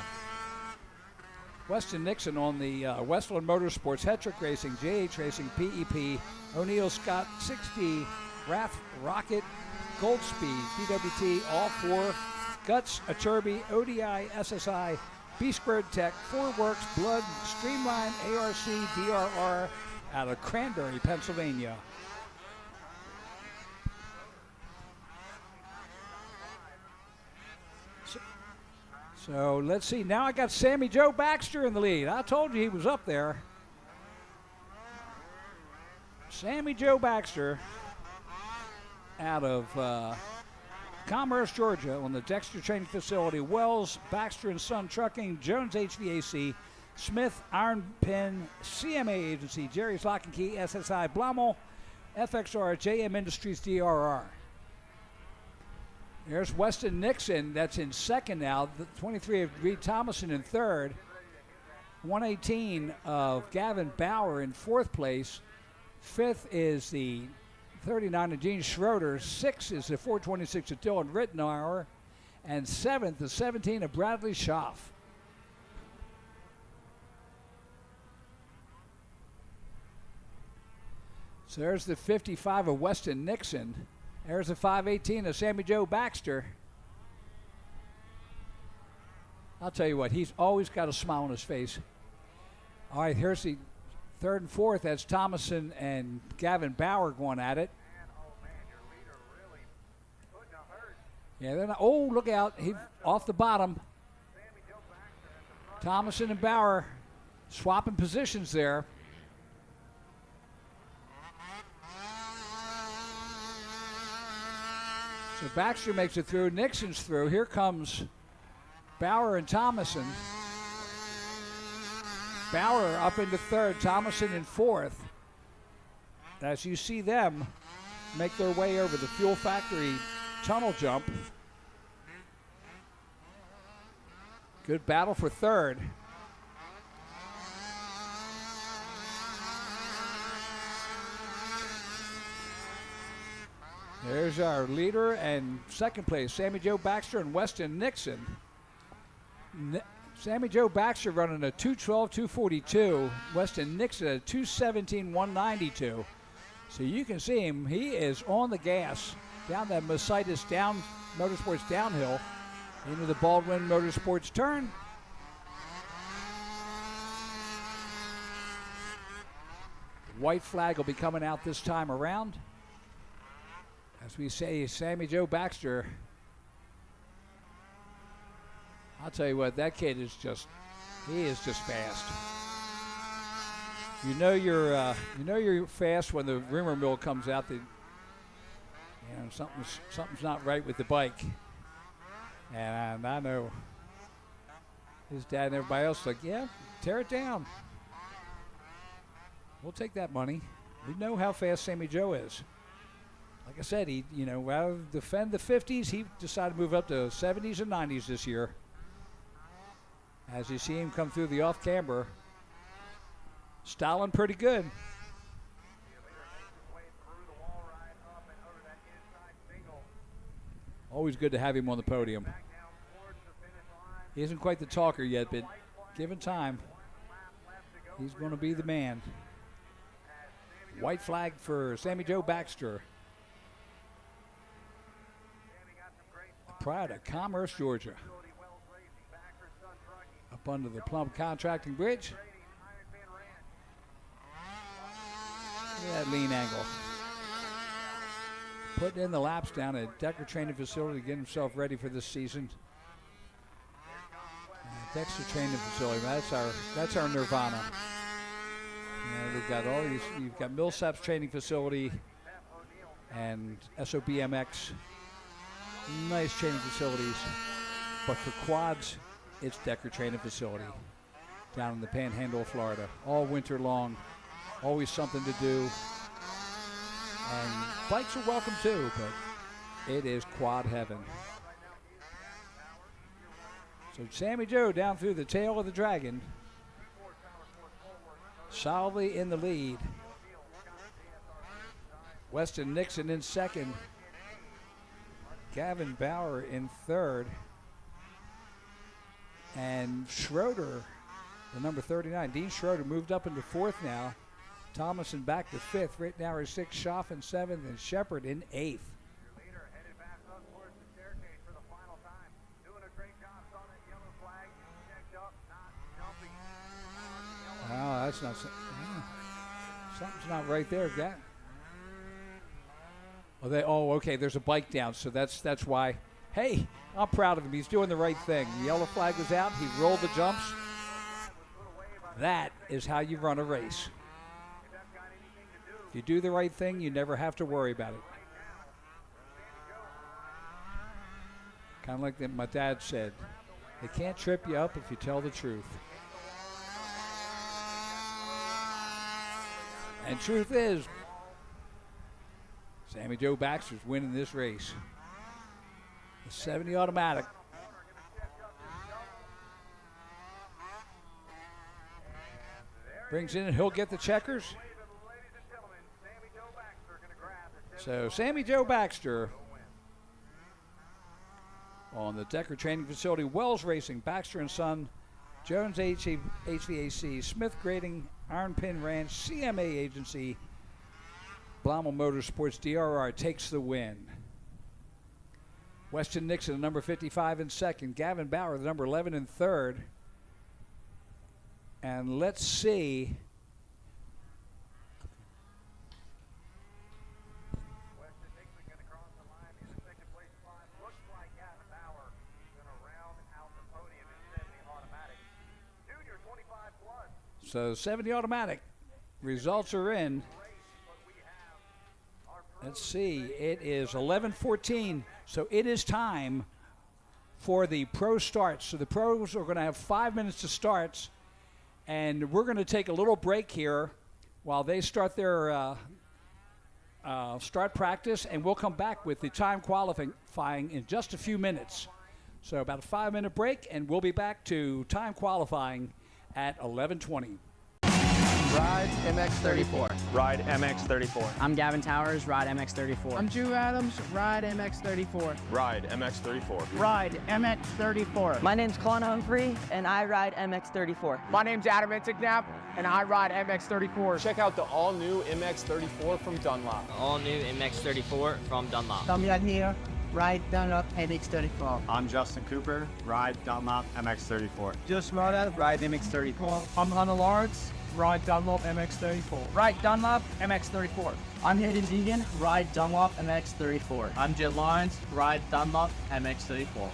Weston Nixon on the Westland Motorsports, Hetrick Racing, JH Racing, PEP, O'Neill Scott 60, RAF Rocket, Goldspeed, DWT, all four, Guts, Aturby, ODI, SSI, B Squared Tech, Four Works, Blood, Streamline, ARC, DRR out of Cranberry, Pennsylvania. So let's see. Now I got Sammy Joe Baxter in the lead. I told you he was up there. Sammy Joe Baxter out of Commerce, Georgia, on the Dexter Training Facility. Wells, Baxter & Son Trucking, Jones HVAC, Smith Iron Pin, CMA Agency, Jerry's Lock and Key, SSI, Blommel, FXR, JM Industries, DRR. There's Weston Nixon, that's in second now. The 23 of Reed Thomason in third. 118 of Gavin Bauer in fourth place. Fifth is the 39 of Gene Schroeder. Sixth is the 426 of Dylan Rittenauer. And seventh, the 17 of Bradley Schaff. So there's the 55 of Weston Nixon. There's the 518 of Sammy Joe Baxter. I'll tell you what, he's always got a smile on his face. All right, here's the third and fourth. That's Thomason and Gavin Bauer going at it. Yeah, they're not, oh, look out. He off the bottom. Thomason and Bauer swapping positions there. So Baxter makes it through. Nixon's through. Here comes Bauer and Thomason. Bauer up into third. Thomason in fourth. As you see them make their way over the fuel factory tunnel jump. Good battle for third. There's our leader and second place, Sammy Joe Baxter and Weston Nixon. Sammy Joe Baxter running a 2:12.242. Weston Nixon at a 2:17.192. So you can see him. He is on the gas down that Mercedes down Motorsports downhill into the Baldwin Motorsports turn. White flag will be coming out this time around. As we say, Sammy Joe Baxter. I'll tell you what, that kid is he is just fast. You know you're fast when the rumor mill comes out that something's not right with the bike. And I know his dad and everybody else like, yeah, tear it down. We'll take that money. We know how fast Sammy Joe is. Like I said, he, rather than defend the 50s, he decided to move up to 70s and 90s this year. As you see him come through the off-camber, styling pretty good. Always good to have him on the podium. He isn't quite the talker yet, but given time, he's going to be the man. White flag for Sammy Joe Baxter. Pride of Commerce, Georgia. Up under the Plum Contracting Bridge. Look at that lean angle. putting in the laps down at Decker Training Facility to get himself ready for this season. Dexter Training Facility, that's our nirvana. We've got all these. You've got Millsaps Training Facility and SOBMX, nice training facilities. But for quads, it's Decker Training Facility down in the Panhandle of Florida, all winter long. Always something to do. And bikes are welcome too, but it is quad heaven. So Sammy Joe down through the tail of the dragon, solidly in the lead. Weston Nixon in second. Gavin Bauer in third. And Schroeder, the number 39, Dean Schroeder moved up into fourth now. Thomason back to fifth. Right now is sixth. Schaff in seventh, and Shepard in eighth. Leader headed back up towards the staircase for the final time. Doing a great job. Saw that yellow flag. Checked up, not jumping. Oh, that's not. Something's not right there, Gat. Okay. There's a bike down, so that's why. Hey, I'm proud of him. He's doing the right thing. The yellow flag was out. He rolled the jumps. That is how you run a race. If you do the right thing, you never have to worry about it. Kind of like my dad said, they can't trip you up if you tell the truth. And truth is, Sammy Joe Baxter's winning this race. The 70 automatic. Brings in and he'll get the checkers. So Sammy Joe Baxter on the Decker Training Facility, Wells Racing, Baxter & Son, Jones HVAC, Smith Grading, Iron Pin Ranch, CMA Agency, Blommel Motorsports, DRR takes the win. Weston Nixon, the number 55 in second. Gavin Bauer, the number 11 in third. And let's see. Weston Nixon going to cross the line in the second place spot. Looks like Gavin Bauer going to round out the podium in 70 automatic. Junior 25 plus. So 70 automatic. Results are in. Let's see. It is 11:14. So it is time for the pro starts. So the pros are going to have 5 minutes to starts. And we're going to take a little break here while they start their start practice. And we'll come back with the time qualifying in just a few minutes. So about a 5-minute break, and we'll be back to time qualifying at 11:20. Ride MX34. Ride MX34. I'm Gavin Towers, Ride MX34. I'm Drew Adams, Ride MX34. Ride MX34. Ride MX34. My name's Colin Humphrey, and I ride MX34. My name's Adam Intignap, and I ride MX34. Check out the all-new MX34 from Dunlop. All new MX34 from Dunlop. Damian here, Ride Dunlop MX34. I'm Justin Cooper, Ride Dunlop MX34. Just Ride MX34. I'm Hunter Lawrence, Ride Dunlop MX34. Ride Dunlop MX34. I'm Hayden Deegan, Ride Dunlop MX34. I'm Jet Lawrence, Ride Dunlop MX34.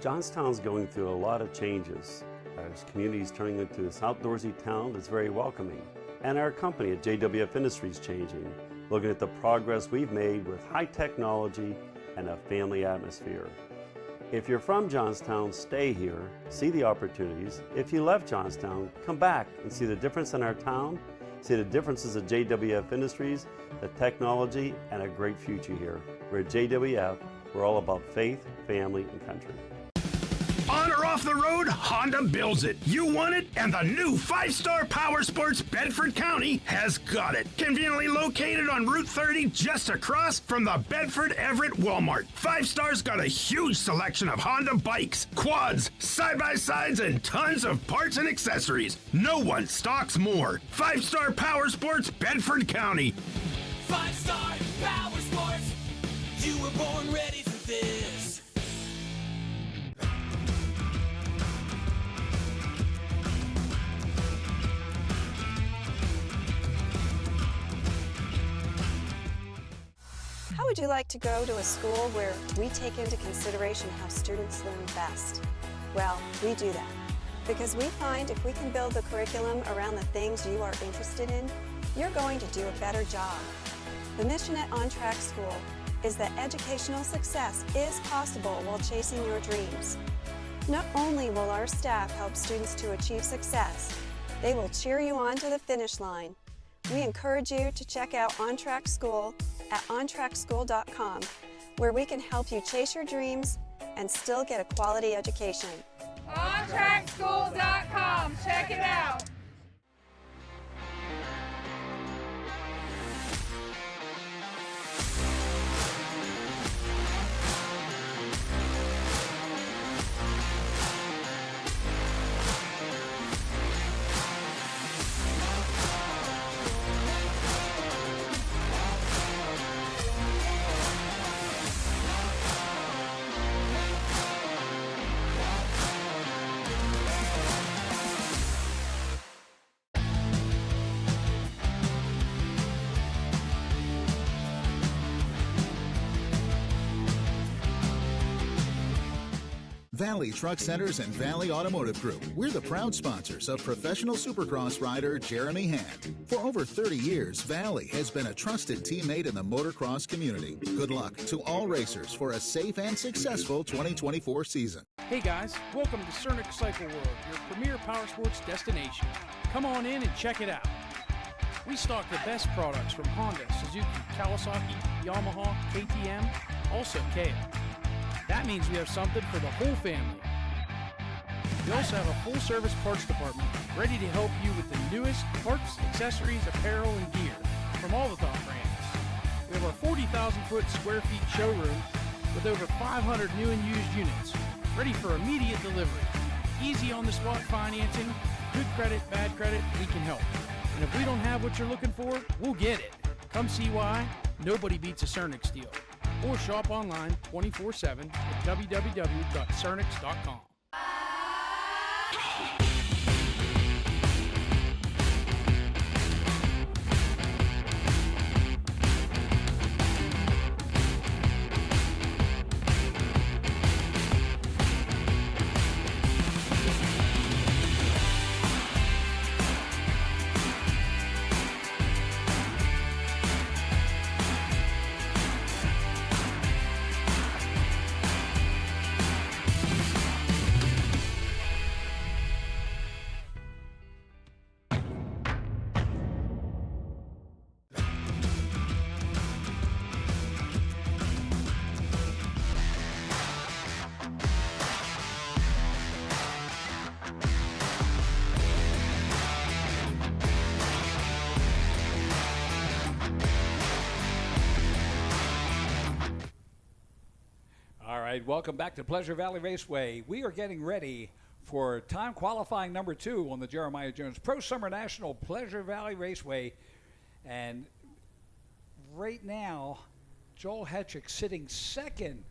Johnstown's going through a lot of changes. Our community is turning into this outdoorsy town that's very welcoming. And our company at JWF Industries changing, looking at the progress we've made with high technology and a family atmosphere. If you're from Johnstown, stay here, see the opportunities. If you left Johnstown, come back and see the difference in our town, see the differences at JWF Industries, the technology, and a great future here. We're at JWF, we're all about faith, family, and country. On or off the road, Honda builds it. You want it, and the new 5-star Power Sports Bedford County has got it. Conveniently located on Route 30, just across from the Bedford Everett Walmart. 5-star's got a huge selection of Honda bikes, quads, side-by-sides, and tons of parts and accessories. No one stocks more. 5-star Power Sports Bedford County. 5-star Power Sports. You were born ready for this. How would you like to go to a school where we take into consideration how students learn best? Well, we do that because we find if we can build the curriculum around the things you are interested in, you're going to do a better job. The mission at On Track School is that educational success is possible while chasing your dreams. Not only will our staff help students to achieve success, they will cheer you on to the finish line. We encourage you to check out On Track School at ontrackschool.com, where we can help you chase your dreams and still get a quality education. ontrackschool.com. Check it out. Valley Truck Centers and Valley Automotive Group. We're the proud sponsors of professional Supercross rider Jeremy Hand. For over 30 years, Valley has been a trusted teammate in the motocross community. Good luck to all racers for a safe and successful 2024 season. Hey guys, welcome to Cernic Cycle World, your premier power sports destination. Come on in and check it out. We stock the best products from Honda, Suzuki, Kawasaki, Yamaha, KTM, also Kia. That means we have something for the whole family. We also have a full-service parts department ready to help you with the newest parts, accessories, apparel, and gear from all the top brands. We have our 40,000 square feet showroom with over 500 new and used units, ready for immediate delivery. Easy on-the-spot financing, good credit, bad credit, we can help. And if we don't have what you're looking for, we'll get it. Come see why nobody beats a Cernic Steel. Or shop online 24/7 at www.cernics.com. Welcome back to Pleasure Valley Raceway. We are getting ready for time qualifying number 2 on the Jeremiah Jones Pro Summer National Pleasure Valley Raceway. And right now, Joel Hetrick sitting second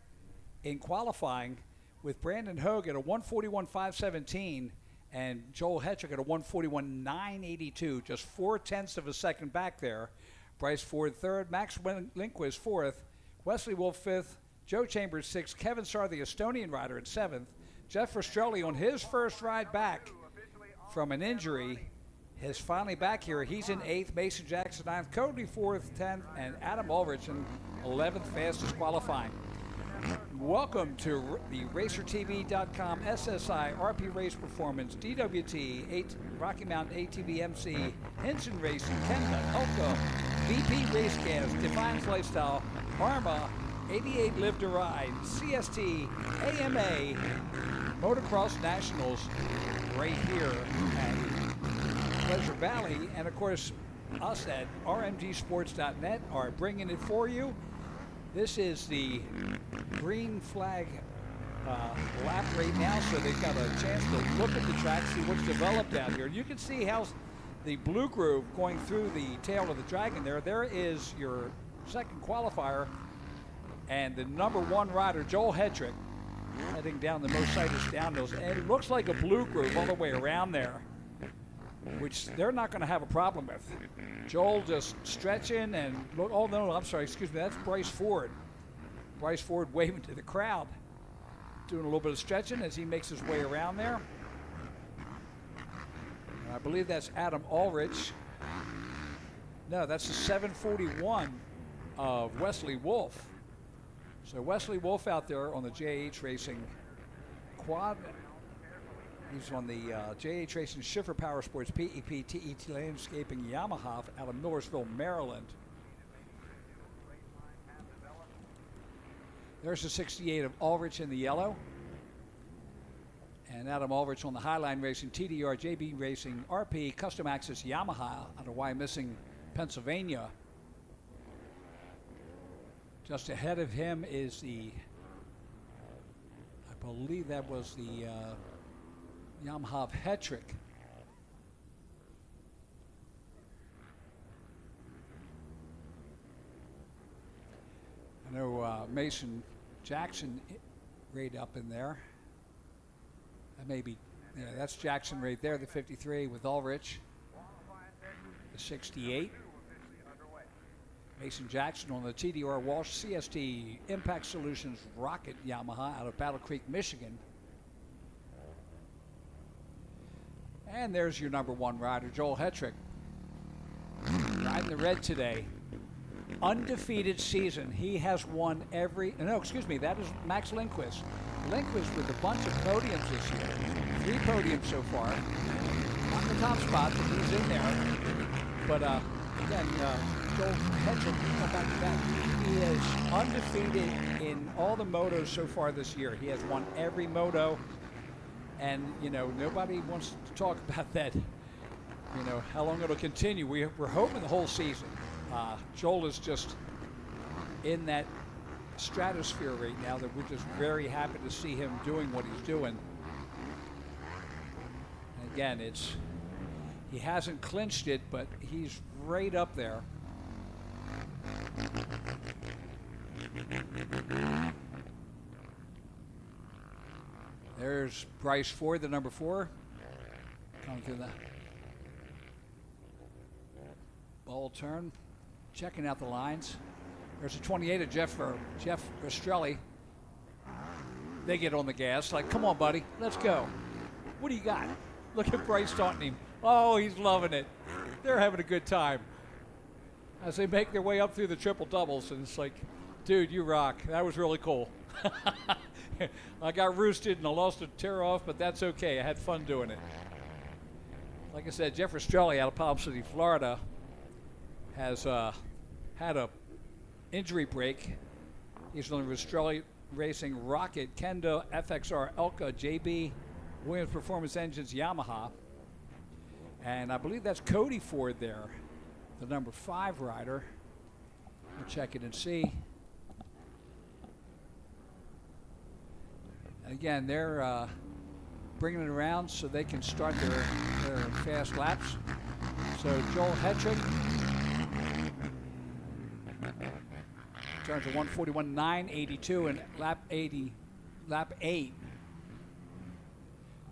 in qualifying with Brandon Hogue at a 141.517 and Joel Hetrick at a 141.982, just 0.4 of a second back there. Bryce Ford third, Max Lindquist fourth, Wesley Wolf fifth, Joe Chambers sixth, Kevin Starr, the Estonian rider, at seventh, Jeff Rastrelli on his first ride back from an injury is finally back here. He's in 8th, Mason Jackson 9th, Cody 4th, 10th, and Adam Ulrich in 11th, fastest qualifying. Welcome to the RacerTV.com SSI RP Race Performance DWT Rocky Mountain ATV MC Hinson Racing Kenda Elko VP Race Gas Defiance Lifestyle Arma 88 Live to Ride CST AMA Motocross Nationals right here at Pleasure Valley, and of course us at rmgsports.net are bringing it for you. This is the green flag lap right now, so they've got a chance to look at the track, see what's developed out here. You can see how the blue groove going through the tail of the dragon there. There is your second qualifier, and the number 1 rider, Joel Hedrick, heading down the Mositis downhills. And it looks like a blue groove all the way around there, which they're not going to have a problem with. Joel just stretching and look. Oh no, I'm sorry, excuse me. That's Bryce Ford. Bryce Ford waving to the crowd, doing a little bit of stretching as he makes his way around there. And I believe that's Adam Ulrich. No, that's the 741 of Wesley Wolf. So Wesley Wolf out there on the JH Racing quad. He's on the JH Racing Schiffer Power Sports PEP TET Landscaping Yamaha out of Millersville, Maryland. There's the 68 of Ulrich in the yellow. And Adam Ulrich on the Highline Racing TDR JB Racing RP Custom Access Yamaha out of Wyomissing, Pennsylvania. Just ahead of him is the, I believe that was the Yamaha Hetrick. I know Mason Jackson right up in there. That may be, yeah, that's Jackson right there, the 53 with Ulrich, the 68. Mason Jackson on the TDR Walsh CST Impact Solutions Rocket Yamaha out of Battle Creek, Michigan. And there's your number 1 rider, Joel Hetrick. Riding the red today. Undefeated season. He has won every, no, excuse me, that is Max Lindquist. Lindquist with a bunch of podiums this year. 3 podiums so far. Not the top spots, but he's in there. But again, Joel Hetrick, back to back. He is undefeated in all the motos so far this year. He has won every moto. And, you know, nobody wants to talk about that, you know, how long it'll continue. We're hoping the whole season. Joel is just in that stratosphere right now that we're just very happy to see him doing what he's doing. And again, he hasn't clinched it, but he's right up there. There's Bryce Ford, the number 4, coming through the ball turn, checking out the lines. There's a 28 of Jeff Rastrelli. They get on the gas, like, come on, buddy, let's go. What do you got? Look at Bryce taunting him. Oh, he's loving it. They're having a good time as they make their way up through the triple doubles, and it's like, dude, you rock. That was really cool. I got roosted and I lost a tear off, but that's okay. I had fun doing it. Like I said, Jeff Rastrelli out of Palm City, Florida, has had a injury break. He's on the Rastrelli Racing Rocket Kendo FXR Elka JB Williams Performance Engines Yamaha. And I believe that's Cody Ford there, the number 5 rider. We'll check it and see. Again, they're bringing it around so they can start their fast laps. So Joel Hetrick turns a 141.982 in lap 8.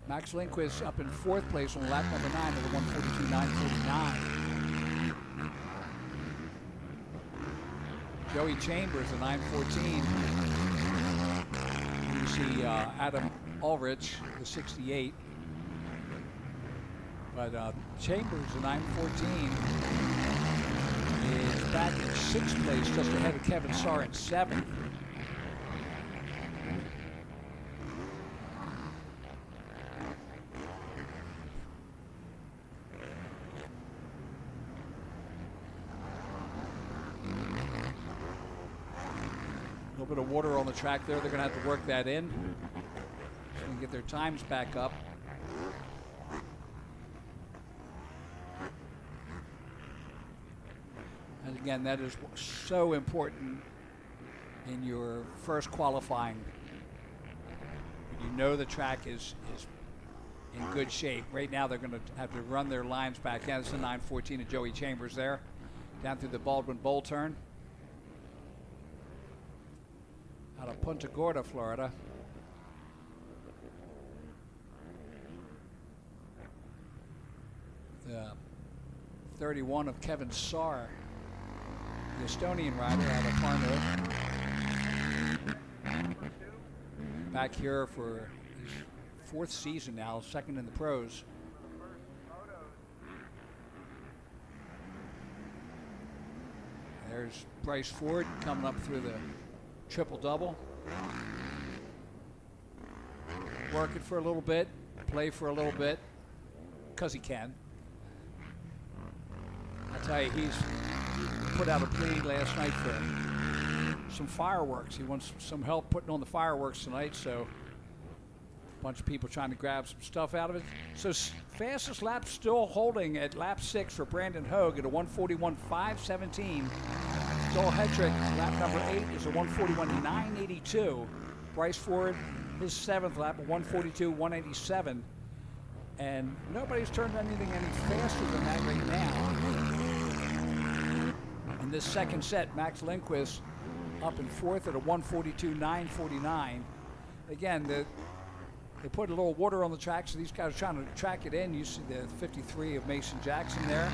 Max Lindquist up in 4th place on lap number 9 with a 142.949. Joey Chambers a 914. You see Adam Ulrich, the 68. But Chambers, the 914, is back in 6th place, just ahead of Kevin Sarr in 7th. A little bit of water on the track there. They're going to have to work that in and get their times back up. And again, that is so important in your first qualifying. You know the track is in good shape. Right now they're going to have to run their lines back. Yeah, this is the 914 of Joey Chambers there. Down through the Baldwin Bowl turn. Out of Punta Gorda, Florida. The 31 of Kevin Sarr, the Estonian rider out of Parno. Back here for his 4th season now, 2nd in the pros. There's Bryce Ford coming up through the triple-double. Working for a little bit, play for a little bit, because he can. I'll tell you, he's put out a plea last night for some fireworks. He wants some help putting on the fireworks tonight, so a bunch of people trying to grab some stuff out of it. So fastest lap still holding at lap 6 for Brandon Hogue at a 141.517. Joel Hetrick, lap number 8, is a 141.982. Bryce Ford, his 7th lap, a 142.187. And nobody's turned anything any faster than that right now. In this second set, Max Lindquist up in 4th at a 142.949. Again, they put a little water on the track, so these guys are trying to track it in. You see the 53 of Mason Jackson there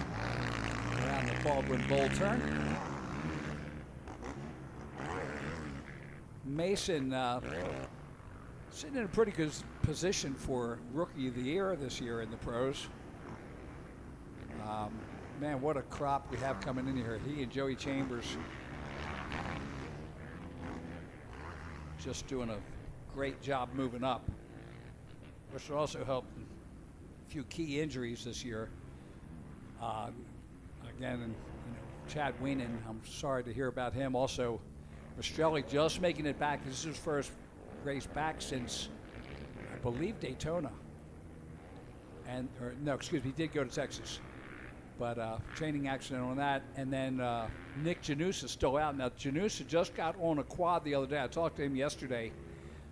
around the Baldwin Bowl turn. Mason sitting in a pretty good position for Rookie of the Year this year in the pros. Man, what a crop we have coming in here. He and Joey Chambers just doing a great job moving up, which will also help a few key injuries this year. Again, Chad Weenan, I'm sorry to hear about him. Also, Rastrelli just making it back. This is his first race back since, I believe, Daytona. He did go to Texas. But training accident on that. And then Nick Janusa is still out. Now, Janusa just got on a quad the other day. I talked to him yesterday.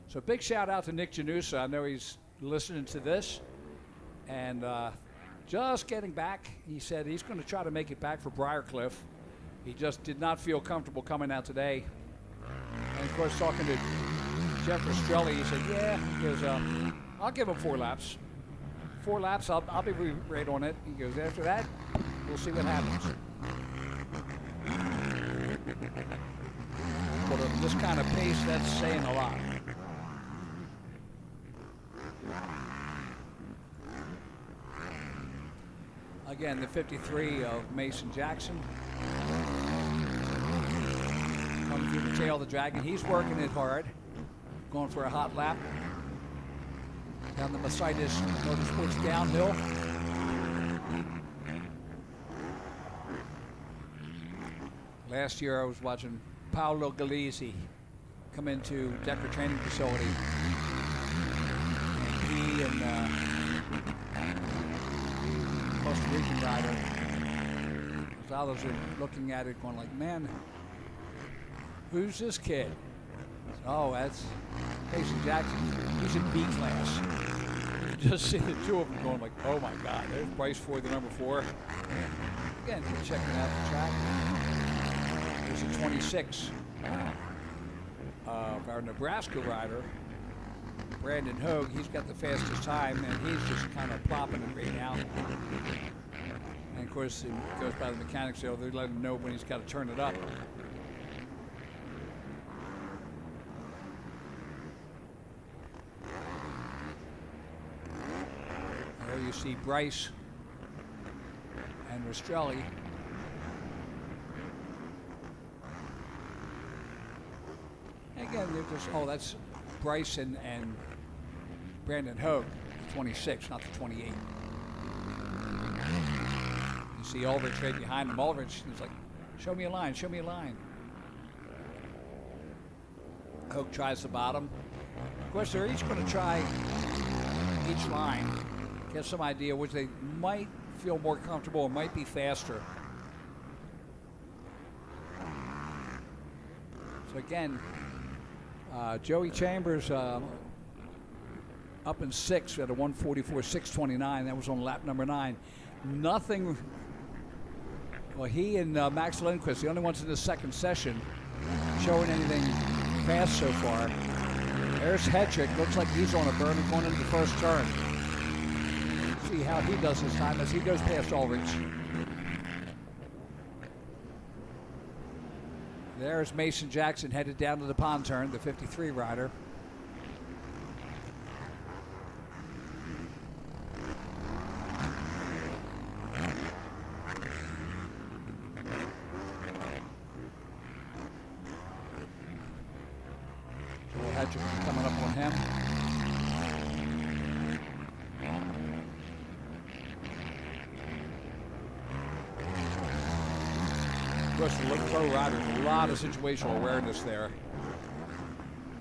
So big shout out to Nick Janusa. I know he's listening to this. And just getting back. He said he's going to try to make it back for Briarcliff. He just did not feel comfortable coming out today. And of course, talking to Jeff Rastrelli, he said, yeah, he goes, I'll give him 4 laps. 4 laps, I'll be right on it. He goes, after that, we'll see what happens. But at this kind of pace, that's saying a lot. Again, the 53 of Mason Jackson. Coming through the tail of the Dragon. He's working it hard. Going for a hot lap. Down the Mercedes Motorsports downhill. Last year I was watching Paolo Galizzi come into Decker Training Facility. And he and Costa Rican rider Gonzalez are looking at it going like, man, who's this kid? Oh, that's Mason Jackson. He's in B class. You just see the two of them going like, oh my God, there's Bryce Ford, the number 4. Again, checking out the track. There's a 26 of our Nebraska rider, Brandon Hogue. He's got the fastest time, and he's just kind of plopping it right now. And of course, it goes by the mechanics, so they let him know when he's got to turn it up. see Bryce and Rastrelli. Again, they're just, oh, that's Bryce and Brandon Hogue, 26, not the 28. You see Ulrich right behind him. Ulrich is like, show me a line, show me a line. Hogue tries the bottom. Of course, they're each going to try each line, get some idea which they might feel more comfortable or might be faster. So again, Joey Chambers up in 6th at a 1:44.629. That was on lap number 9. Nothing. Well, he and Max Lindquist, the only ones in the second session, showing anything fast so far. There's Hetrick. Looks like he's on a burn going into the first turn. See how he does this time as he goes past Ulrich. There's Mason Jackson headed down to the pond turn, the 53 rider. Joel Hedrick coming up on him. Of course, the pro riders, a lot of situational awareness there.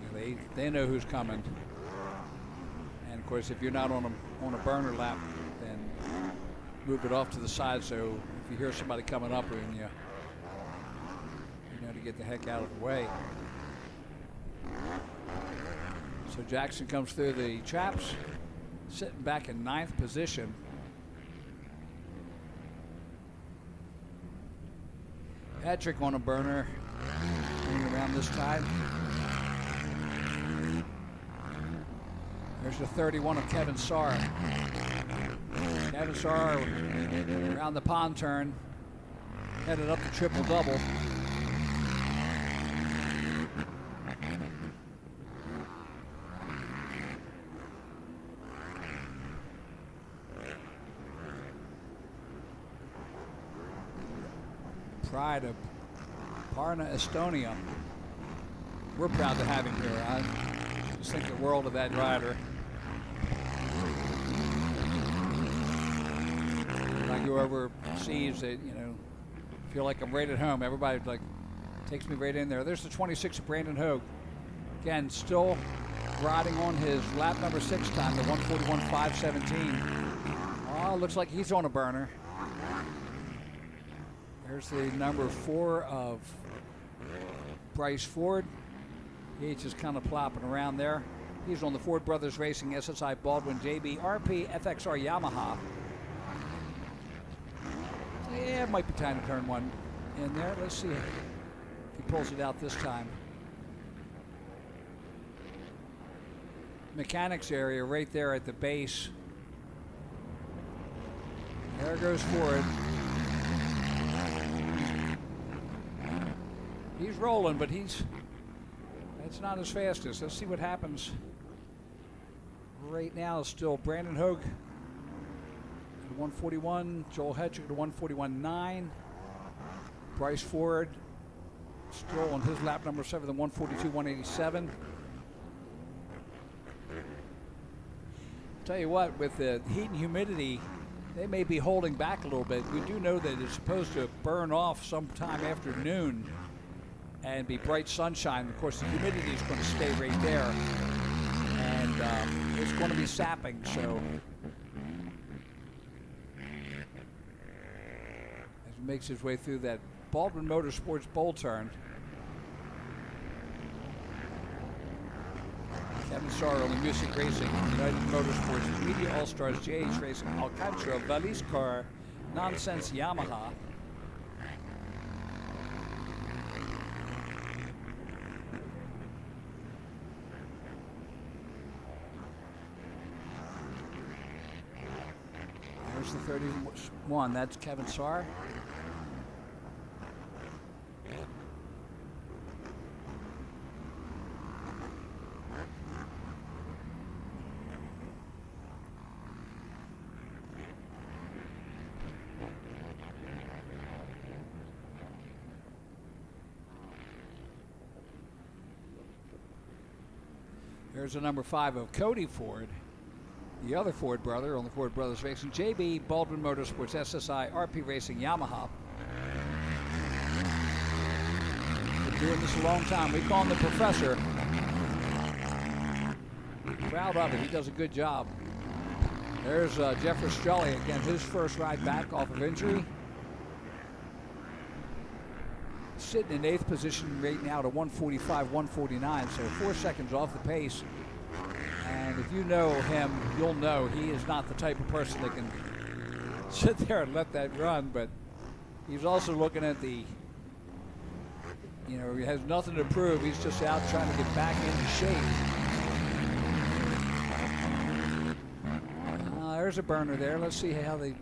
You know, they know who's coming. And of course, if you're not on a burner lap, then move it off to the side. So if you hear somebody coming up, and you know to get the heck out of the way. So Jackson comes through the traps, sitting back in 9th position. Patrick on a burner, coming around this time. There's the 31 of Kevin Sarr. Kevin Sarr around the pond turn, headed up the triple-double. Pride of Parna, Estonia. We're proud to have him here. I just think the world of that rider. When I go overseas, you know, feel like I'm right at home. Everybody like takes me right in there. There's the 26 of Brandon Hogue. Again, still riding on his lap number 6 time, the 1:41.517. Oh, looks like he's on a burner. There's the number 4 of Bryce Ford. He's just kind of plopping around there. He's on the Ford Brothers Racing SSI Baldwin JB RP FXR Yamaha. Yeah, it might be time to turn one in there. Let's see if he pulls it out this time. Mechanics area right there at the base. There goes Ford. He's rolling, but that's not his fastest. Let's see what happens. Right now, still Brandon Hogue at 1:41, Joel Hedrick at 1:41.9, Bryce Ford still on his lap number 7, the 1:42.187. Tell you what, with the heat and humidity, they may be holding back a little bit. We do know that it's supposed to burn off sometime after noon and be bright sunshine. Of course, the humidity is going to stay right there, and it's going to be sapping. So as he makes his way through that Baldwin Motorsports bowl turn, Kevin Sarr on the Music Racing, United Motorsports, Media All-Stars, JH Racing, Alcantara, Valise Car, Nonsense Yamaha. There's the 31, that's Kevin Sarr. There's the number 5 of Cody Ford, the other Ford brother on the Ford Brothers Racing. JB, Baldwin Motorsports, SSI, RP Racing, Yamaha. Been doing this a long time. We call him the professor. Proud of it. He does a good job. There's Jeff Rastrelli again, his first ride back off of injury. Sitting in 8th position right now to 145, 149, so 4 seconds off the pace. And if you know him, you'll know he is not the type of person that can sit there and let that run, but he's also looking at the, you know, he has nothing to prove. He's just out trying to get back into shape. There's a burner there. Let's see how they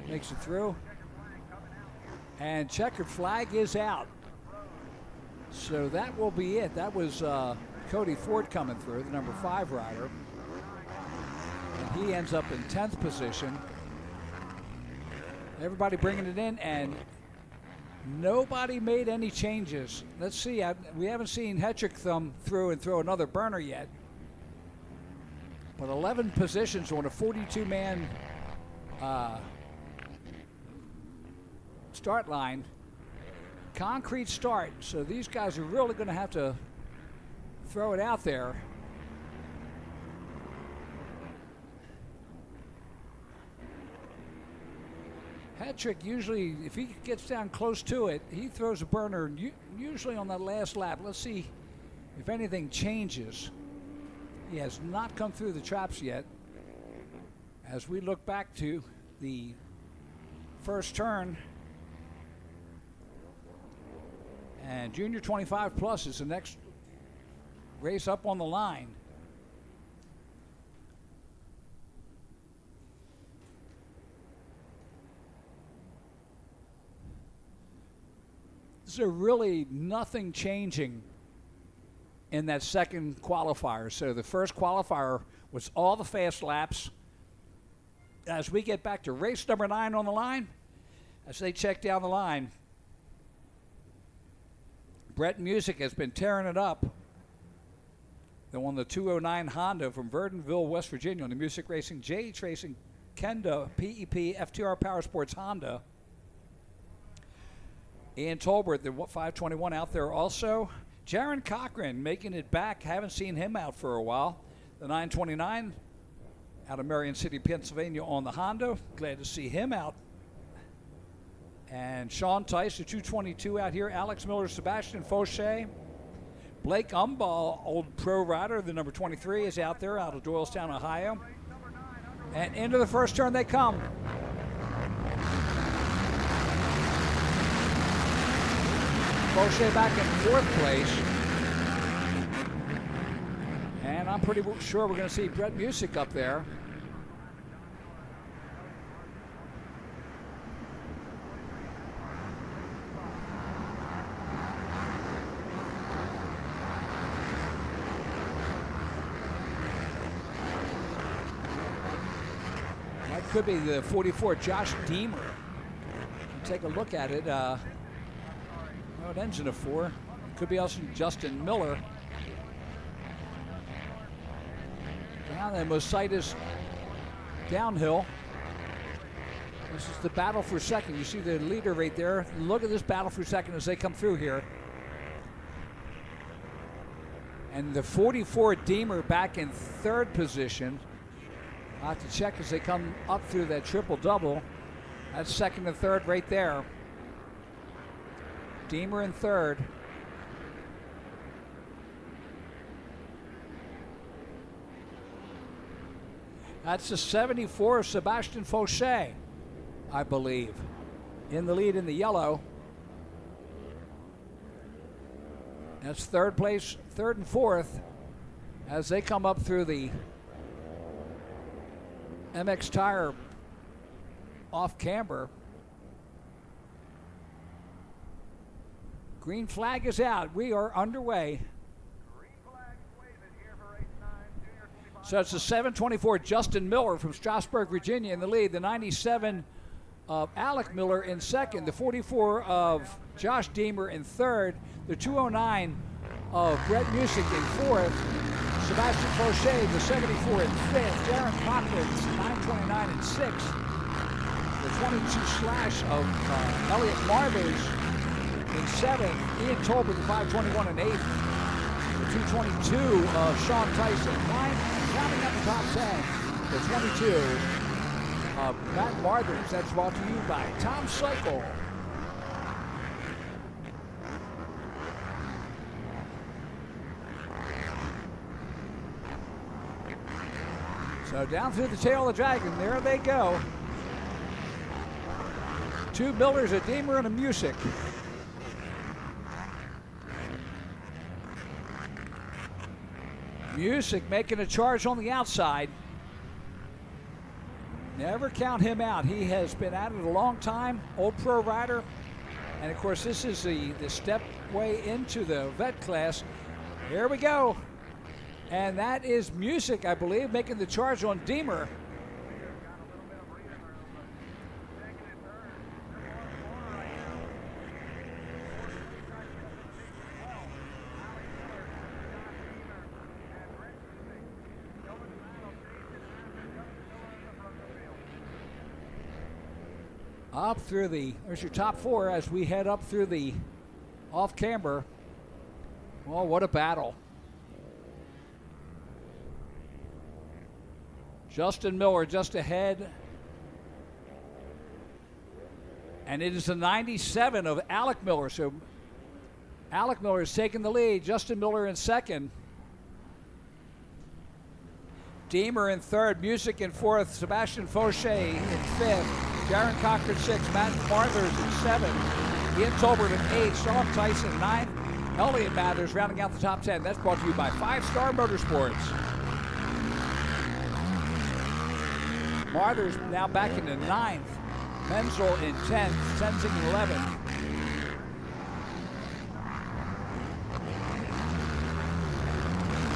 makes it through. And checkered flag is out. So that will be it. That was Cody Ford coming through, the number 5 rider. And he ends up in 10th position. Everybody bringing it in, and nobody made any changes. Let's see. We haven't seen Hetrick thumb through and throw another burner yet. But 11 positions on a 42-man start line. Concrete start, so these guys are really going to have to throw it out there. Hetrick usually, if he gets down close to it, he throws a burner usually on that last lap. Let's see if anything changes. He has not come through the traps yet. As we look back to the first turn, and Junior 25 Plus is the next race up on the line. There's really nothing changing in that second qualifier. So the first qualifier was all the fast laps. As we get back to race number 9 on the line, as they check down the line, Brett Music has been tearing it up. They won the 209 Honda from Verdonville, West Virginia on the Music Racing, JH Racing, Kenda, PEP, FTR Power Sports Honda. Ian Tolbert, the 521 out there also. Jaron Cochran making it back. Haven't seen him out for a while. The 929 out of Marion City, Pennsylvania on the Honda. Glad to see him out. And Sean Tice, the 222 out here. Alex Miller, Sebastian Fauché. Blake Umball, old pro rider, the number 23, is out there out of Doylestown, Ohio. And into the first turn they come. Fauché back in 4th place. And I'm pretty sure we're going to see Brett Music up there. That could be the 44, Josh Deemer. Take a look at it. It ends in a 4. Could be also Justin Miller. Down the Mositis downhill. This is the battle for second. You see the leader right there. Look at this battle for second as they come through here. And the 44 Deemer back in 3rd position. I'll have to check as they come up through that triple-double. That's 2nd and 3rd right there. Deemer in 3rd. That's the 74 of Sebastian Fauché, I believe. In the lead in the yellow. That's 3rd place, 3rd and 4th as they come up through the MX Tire off camber. Green flag is out. We are underway. So it's the 724 Justin Miller from Strasburg, Virginia in the lead. The 97 of Alec Miller in 2nd. The 44 of Josh Deemer in 3rd. The 209 of Brett Music in 4th. Sebastian Fauché, the 74 in 5th. Darren Cochran, 929 in 6th. The 22 slash of Elliot Marthers in 7th. Ian Tolbert, the 521 in 8th. The 222 of Sean Tyson, 9th. Rounding up the top 10, the 22 of Matt Marthers. That's brought to you by Tom Cycle. So down through the tail of the dragon, there they go. 2 Millers, a Deemer, and a Music. Music making a charge on the outside. Never count him out. He has been at it a long time, old pro rider. And of course, this is the step way into the vet class. Here we go. And that is Music, I believe, making the charge on Deemer. Up through there's your top 4 as we head up through the off-camber. Well, what a battle. Justin Miller just ahead. And it is the 97 of Alec Miller. So Alec Miller is taking the lead. Justin Miller in 2nd. Deemer in 3rd. Music in 4th. Sebastian Fauché in 5th. Darren Cochran 6th. Matt Marthers in 7th. Ian Tolbert in 8th. Sean Tyson 9th. Elliot Mathers rounding out the top 10. That's brought to you by 5 Star Motorsports. Marthers now back into 9th. Menzel in 10th. Sensing in 11th.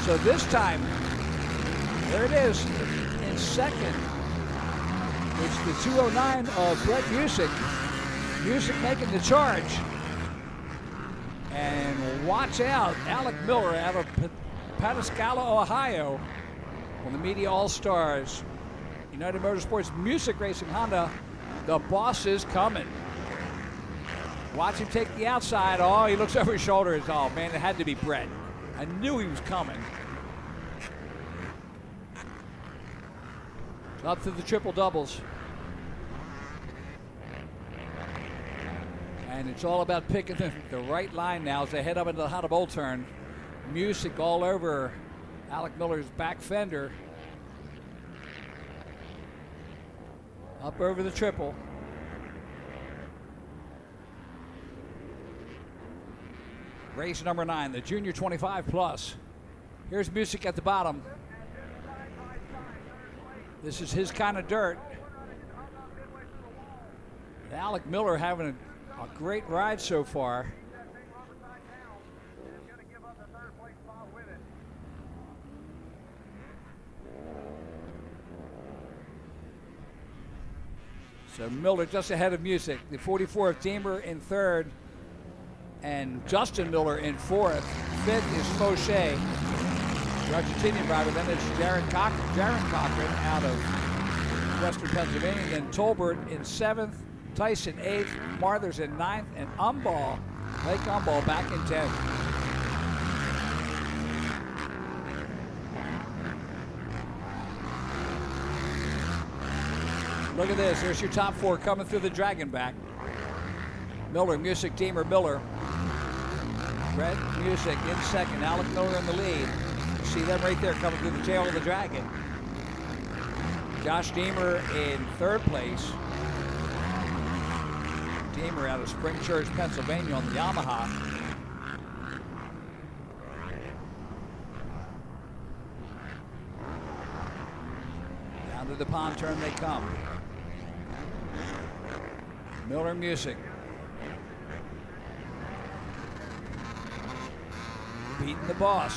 So this time, there it is in 2nd. It's the 209 of Brett Music. Music making the charge. And watch out, Alec Miller out of Pataskala, Ohio, on the Media All-Stars. United Motorsports Music Racing Honda. The boss is coming. Watch him take the outside. Oh, he looks over his shoulder. Oh, man, it had to be Brett. I knew he was coming. Up to the triple doubles. And it's all about picking the right line now as they head up into the Honda Bowl turn. Music all over Alec Miller's back fender. Up over the triple. Race number 9, the Junior 25 Plus. Here's Music at the bottom. This is his kind of dirt. Alec Miller having a great ride so far. So Miller just ahead of Music. The 44 of Deemer in 3rd. And Justin Miller in 4th. 5th is Fauché, the Argentinian rider. Then it's Darren Cochran out of Western Pennsylvania. Then Tolbert in 7th. Tyson 8th. Marthers in 9th. And Lake Umball back in 10th. Look at this. There's your top 4 coming through the dragon back. Miller, Music, Deemer, Miller. Brett Music in 2nd. Alec Miller in the lead. You see them right there coming through the tail of the dragon. Josh Deemer in 3rd place. Deemer out of Spring Church, Pennsylvania on the Yamaha. Down to the pond turn they come. Miller, Music. Beating the boss.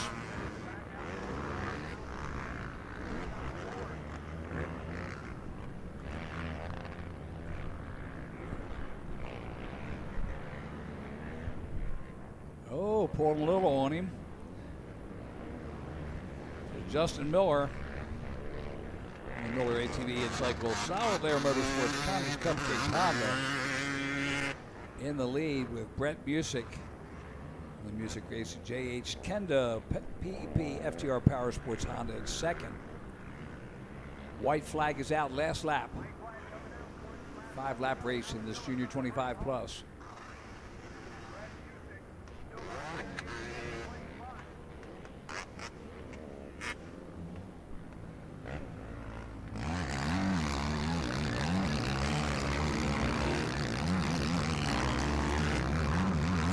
Oh, pulled a little on him. Justin Miller. And Miller ATV and Cycle Solid Air Motorsports Connor's Cupcake Honda in the lead with Brett Music. The Music Racing JH Kenda PEP FTR Power Sports Honda in second. White flag is out, last lap. 5-lap race in this Junior 25 plus.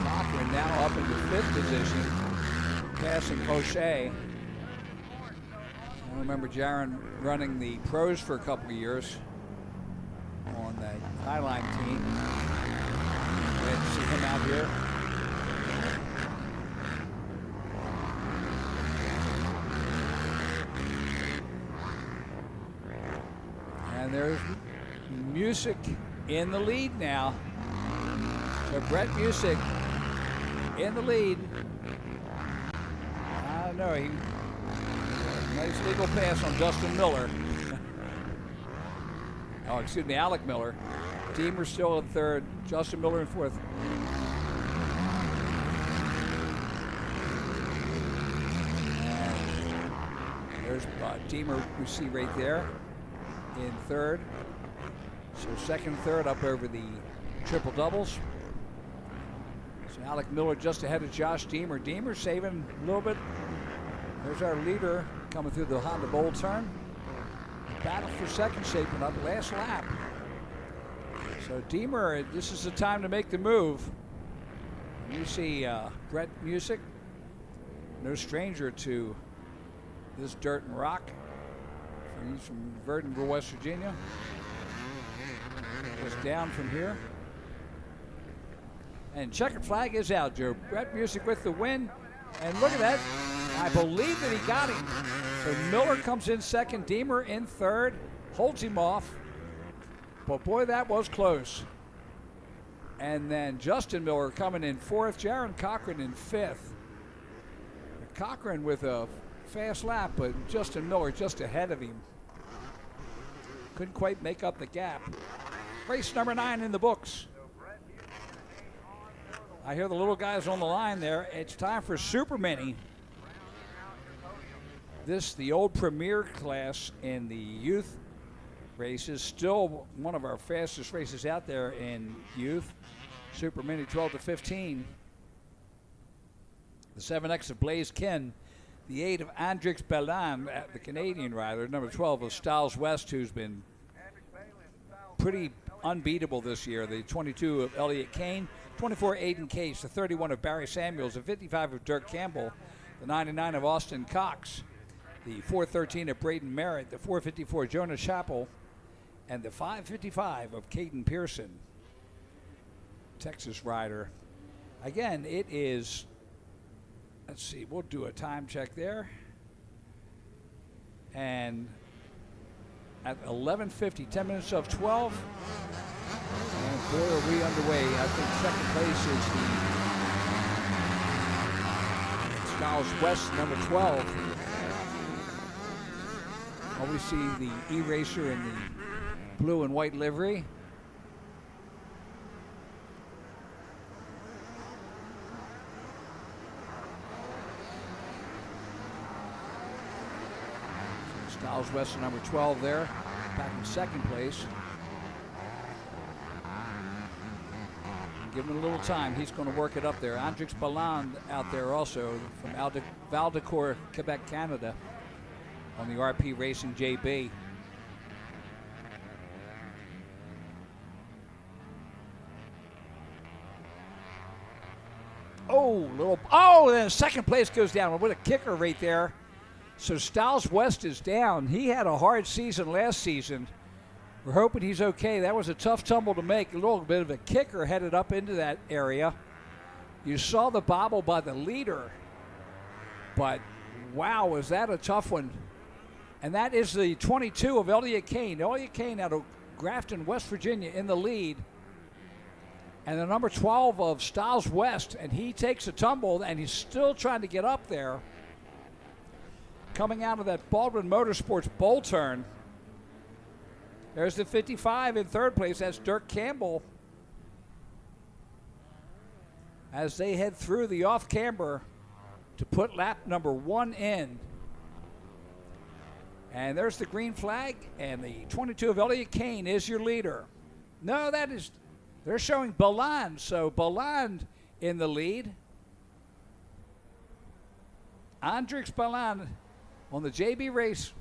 Cochran now up into 5th position, passing O'Shea. I remember Jaron running the pros for a couple of years on the Highline team. Glad to see him out here. And there's Music in the lead now. So Brett Music in the lead. I don't know. Nice legal pass on Justin Miller. Oh, excuse me, Alec Miller. Deemer still in 3rd. Justin Miller in 4th. And there's Deemer we see right there in 3rd. So 2nd, 3rd up over the triple doubles. So Alec Miller just ahead of Josh Deemer. Deemer saving a little bit. There's our leader coming through the Honda Bowl turn. Battle for 2nd shaping up, last lap. So Deemer, this is the time to make the move. You see Brett Music, no stranger to this dirt and rock. He's from Verdonville, West Virginia. Just down from here. And checkered flag is out, Joe. Brett Music with the win. And look at that. I believe that he got him. So Miller comes in 2nd, Deemer in 3rd, holds him off. But boy, that was close. And then Justin Miller coming in 4th, Jaron Cochran in 5th. Cochran with a fast lap, but Justin Miller just ahead of him. Couldn't quite make up the gap. Race number 9 in the books. I hear the little guys on the line there. It's time for Super Mini. This, the old premier class in the youth races, still one of our fastest races out there in youth. Super Mini 12 to 15. The 7X of Blaze Ken, the 8 of Andrix Bellan, the Canadian rider, number 12 of Styles West, who's been pretty unbeatable this year. The 22 of Elliott Kane, 24 Aiden Case, the 31 of Barry Samuels, the 55 of Dirk Campbell, the 99 of Austin Cox, the 413 of Braden Merritt, the 454 Jonah Chappell, and the 555 of Caden Pearson, Texas rider. Again, it is, let's see, we'll do a time check there. And at 11:50, 10 minutes of 12. And boy, are we underway. I think 2nd place is the Styles West, number 12. Always see the E-Racer in the blue and white livery. Styles West, number 12 there, back in 2nd place. Give him a little time. He's going to work it up there. Andrix Balland out there also from Val-de-Cour, Quebec, Canada, on the RP Racing JB. Then 2nd place goes down. What a kicker right there. So Styles West is down. He had a hard season last season. We're hoping he's okay. That was a tough tumble to make. A little bit of a kicker headed up into that area. You saw the bobble by the leader. But, wow, was that a tough one. And that is the 22 of Elliott Kane. Elliott Kane out of Grafton, West Virginia in the lead. And the number 12 of Styles West. And he takes a tumble, and he's still trying to get up there. coming out of that Baldwin Motorsports bowl turn. There's the 55 in third place. That's Dirk Campbell. As they head through the off-camber to put lap number 1 in. And there's the green flag, and the 22 of Elliott Kane is your leader. No, they're showing Balland, so Balland in the lead. Andrix Balland on the JB race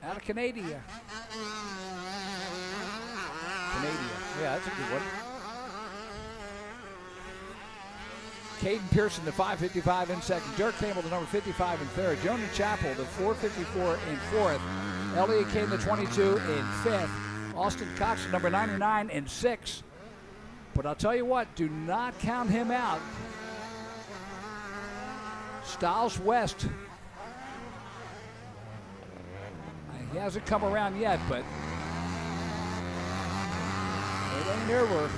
out of Canada. Yeah, that's a good one. Caden Pearson, the 555 in second. Dirk Campbell, the number 55 in third. Jonah Chappell, the 454 in fourth. Elliott Kane, the 22 in fifth. Austin Cox, the number 99 in sixth. But I'll tell you what, do not count him out. Stiles West. He hasn't come around yet, but it ain't over.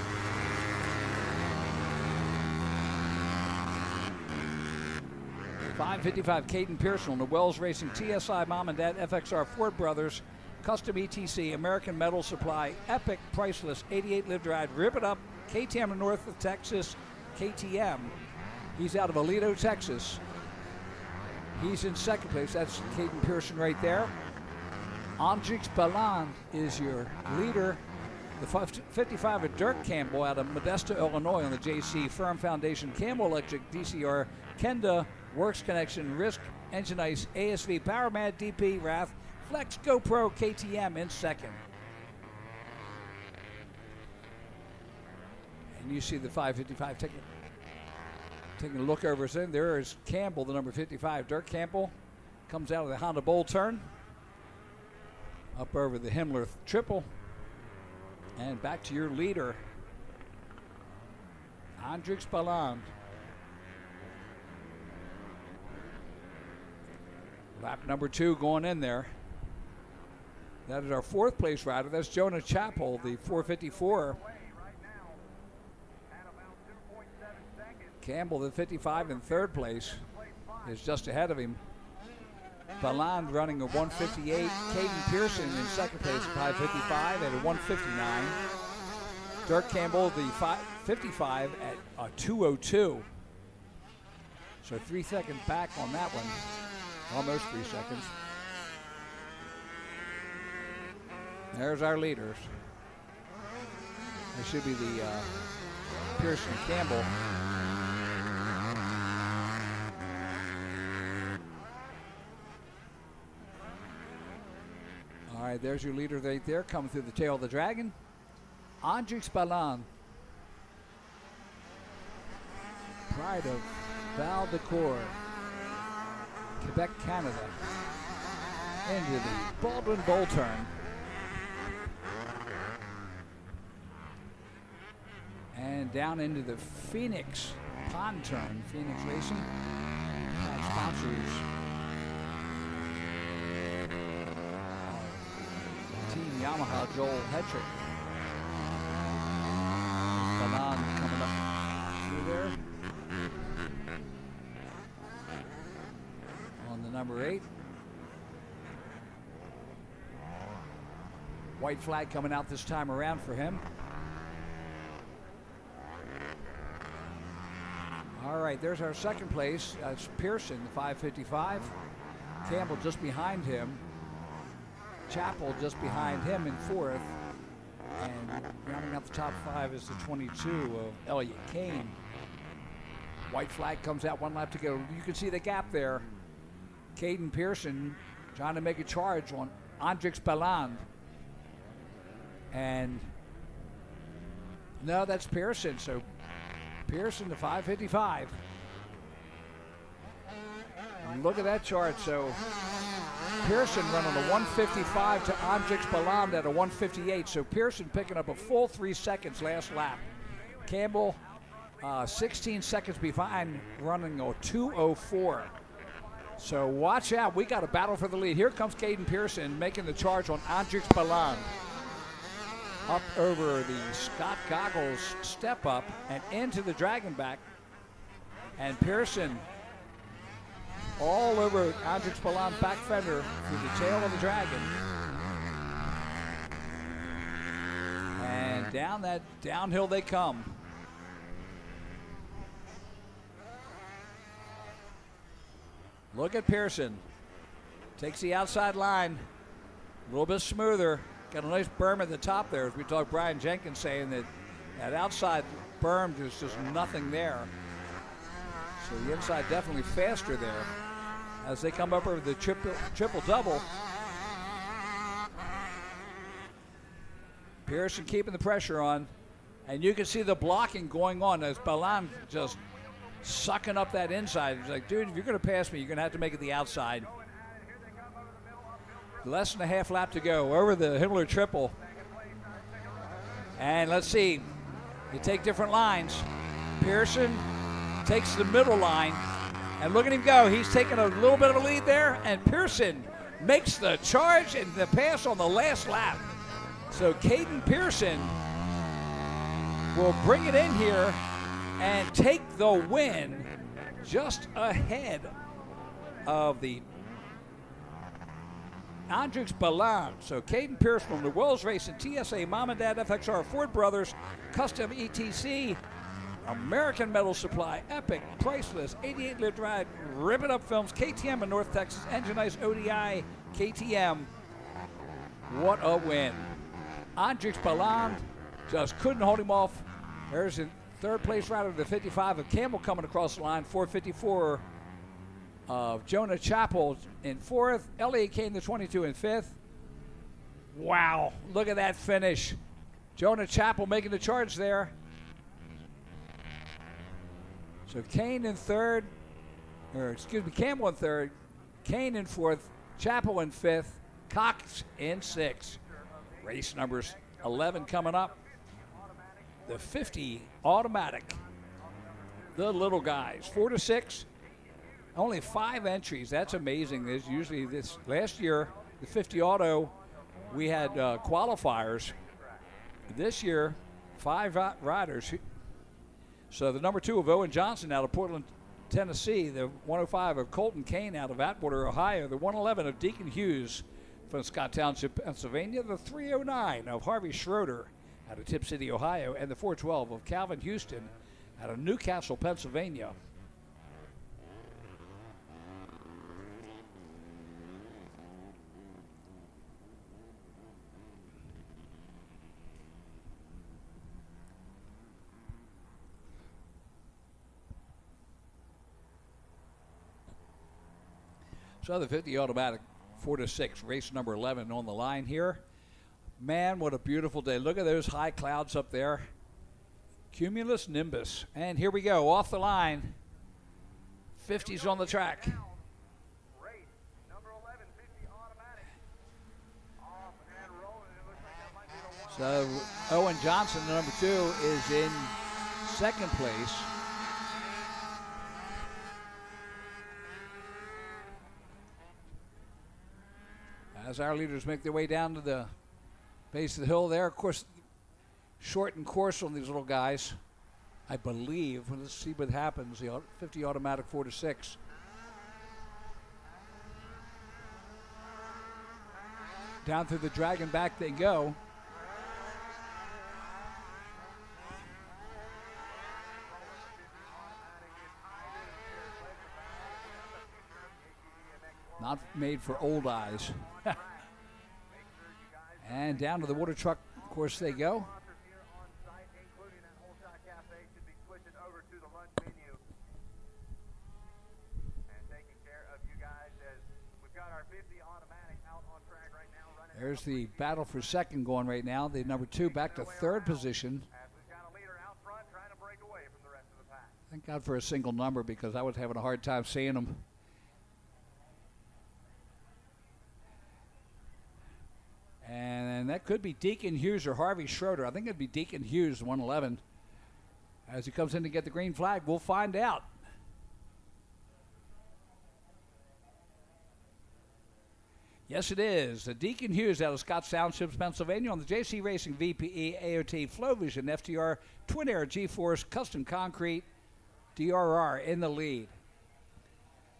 .555, Caden Pearson on the Wells Racing TSI Mom and Dad FXR Ford Brothers Custom ETC American Metal Supply Epic Priceless 88 Live Ride Rip It Up KTM North of Texas KTM. He's out of Aledo, Texas. He's in second place. That's Caden Pearson right there. Andrix Balland is your leader. The 55 of Dirk Campbell out of Modesto, Illinois on the JC Firm Foundation Campbell Electric DCR Kenda Works Connection Risk Engine Ice ASV PowerMad DP Wrath Flex GoPro KTM in second. And you see the 555 taking a look over his end. There is Campbell, the number 55. Dirk Campbell comes out of the Honda Bowl turn. Up over the Himmler triple. And back to your leader, Andrix Balland. Lap number 2 going in there. That is our fourth place rider. That's Jonah Chappell, the 454. Campbell, the 55 in third place, is just ahead of him. Balland running a 158. Caden Pearson in second place at 555 at a 159. Dirk Campbell, the 55 at a 202. So 3 seconds back on that one. Almost 3 seconds. There's our leaders. It should be the Pearson Campbell. All right, there's your leader right there coming through the tail of the dragon. Andrix Balland. Pride of Val d'Or, Quebec, Canada. Into the Baldwin Bowl turn. And down into the Phoenix Pond turn. Phoenix Racing. Sponsors. Team Yamaha, Joel Hetrick. Balland coming up through there. On the number 8. White flag coming out this time around for him. All right, there's our second place. That's Pearson, the 555. Campbell just behind him. Chappell just behind him in fourth. And rounding out the top 5 is the 22 of Elliott Kane. White flag comes out, 1 lap to go. You can see the gap there. Caden Pearson trying to make a charge on Andrix Balland. And no, that's Pearson. So Pearson, the 555. And look at that chart. So Pearson running a 155 to Andrix Balland at a 158. So Pearson picking up a full 3 seconds last lap. Campbell 16 seconds behind, running a 204. So watch out. We got a battle for the lead. Here comes Caden Pearson making the charge on Andrix Balland. Up over the Scott Goggles step up and into the Dragonback. And Pearson all over Andrix Balan's back fender through the tail of the Dragon. And down that downhill they come. Look at Pearson. Takes the outside line. A little bit smoother. Got a nice berm at the top there. As we talked, Brian Jenkins saying that that outside berm, there's just nothing there. So the inside definitely faster there. As they come up over the triple-double. Pearson keeping the pressure on. And you can see the blocking going on as Balan just sucking up that inside. He's like, dude, if you're going to pass me, you're going to have to make it the outside. Less than a half lap to go over the Himmler triple. And let's see. You take different lines. Pearson takes the middle line. And look at him go. He's taking a little bit of a lead there. And Pearson makes the charge and the pass on the last lap. So Caden Pearson will bring it in here and take the win just ahead of the Andrix Balan. So Caden Pearson from the Wells Racing TSA Mom and Dad FXR Ford Brothers Custom ETC American Metal Supply Epic Priceless 88 Lift Ride Rip It Up Films KTM in North Texas Engine Ice ODI KTM. What a win. Andrix Balan just couldn't hold him off. There's a third place rider of the 55 of Campbell coming across the line. 454 of Jonah Chappell in fourth. Elliott Kane, the 22, in fifth. Wow, look at that finish. Jonah Chappell making the charge there. So Kane in third, or excuse me, Campbell in third, Kane in fourth, Chappell in fifth, Cox in sixth. Race numbers 11 coming up. The 50 automatic. The little guys, 4 to 6. Only 5 entries. That's amazing. There's usually this last year, the 50 auto, we had qualifiers. This year, 5 riders. So the number 2 of Owen Johnson out of Portland, Tennessee. The 105 of Colton Kane out of Atwater, Ohio. The 111 of Deacon Hughes from Scott Township, Pennsylvania. The 309 of Harvey Schroeder out of Tip City, Ohio. And the 412 of Calvin Houston out of Newcastle, Pennsylvania. So the 50 automatic, 4 to 6, race number 11 on the line here. Man, what a beautiful day. Look at those high clouds up there. Cumulus nimbus. And here we go, off the line. 50's on the track. So Owen Johnson, the number 2, is in second place. As our leaders make their way down to the base of the hill there, of course, shortened course on these little guys, I believe. Well, let's see what happens. The 50 automatic 4 to 6. Down through the Dragon back they go. Not made for old eyes. And down to the water truck course they go. There's the battle for second going right now. The number 2 back to third position. Thank God for a single number because I was having a hard time seeing them. And that could be Deacon Hughes or Harvey Schroeder. I think it'd be Deacon Hughes, 111. As he comes in to get the green flag, we'll find out. Yes, it is. Deacon Hughes out of Scotts Township, Pennsylvania, on the JC Racing VPE AOT Flow Vision FTR Twin Air G-Force Custom Concrete DRR in the lead.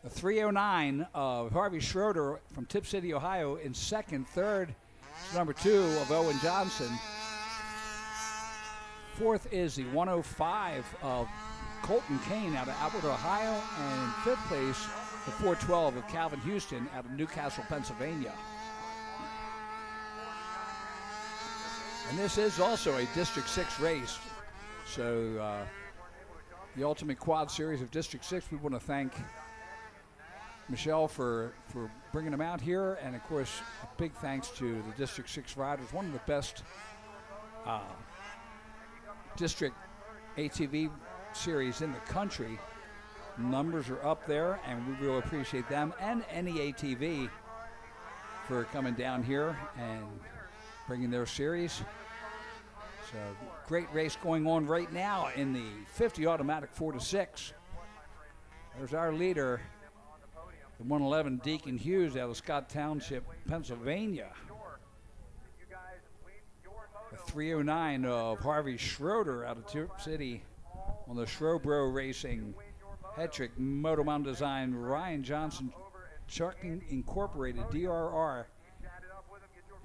The 309 of Harvey Schroeder from Tip City, Ohio in second. Third is number 2 of Owen Johnson. Fourth is the 105 of Colton Kane out of Outward, Ohio. And in fifth place, the 412 of Calvin Houston out of Newcastle, Pennsylvania. And this is also a District 6 race. So the Ultimate Quad Series of District 6, we want to thank Michelle for bringing them out here. And, of course, a big thanks to the District 6 riders, one of the best District ATV series in the country. Numbers are up there, and we really appreciate them and any ATV for coming down here and bringing their series. So great race going on right now in the 50 automatic 4-6. There's our leader, the 111 Deacon Hughes out of Scott Township, Pennsylvania. The 309 of Harvey Schroeder out of Tip City on the Shrobro Racing Hetrick Motomount Design Ryan Johnson Trucking Incorporated DRR.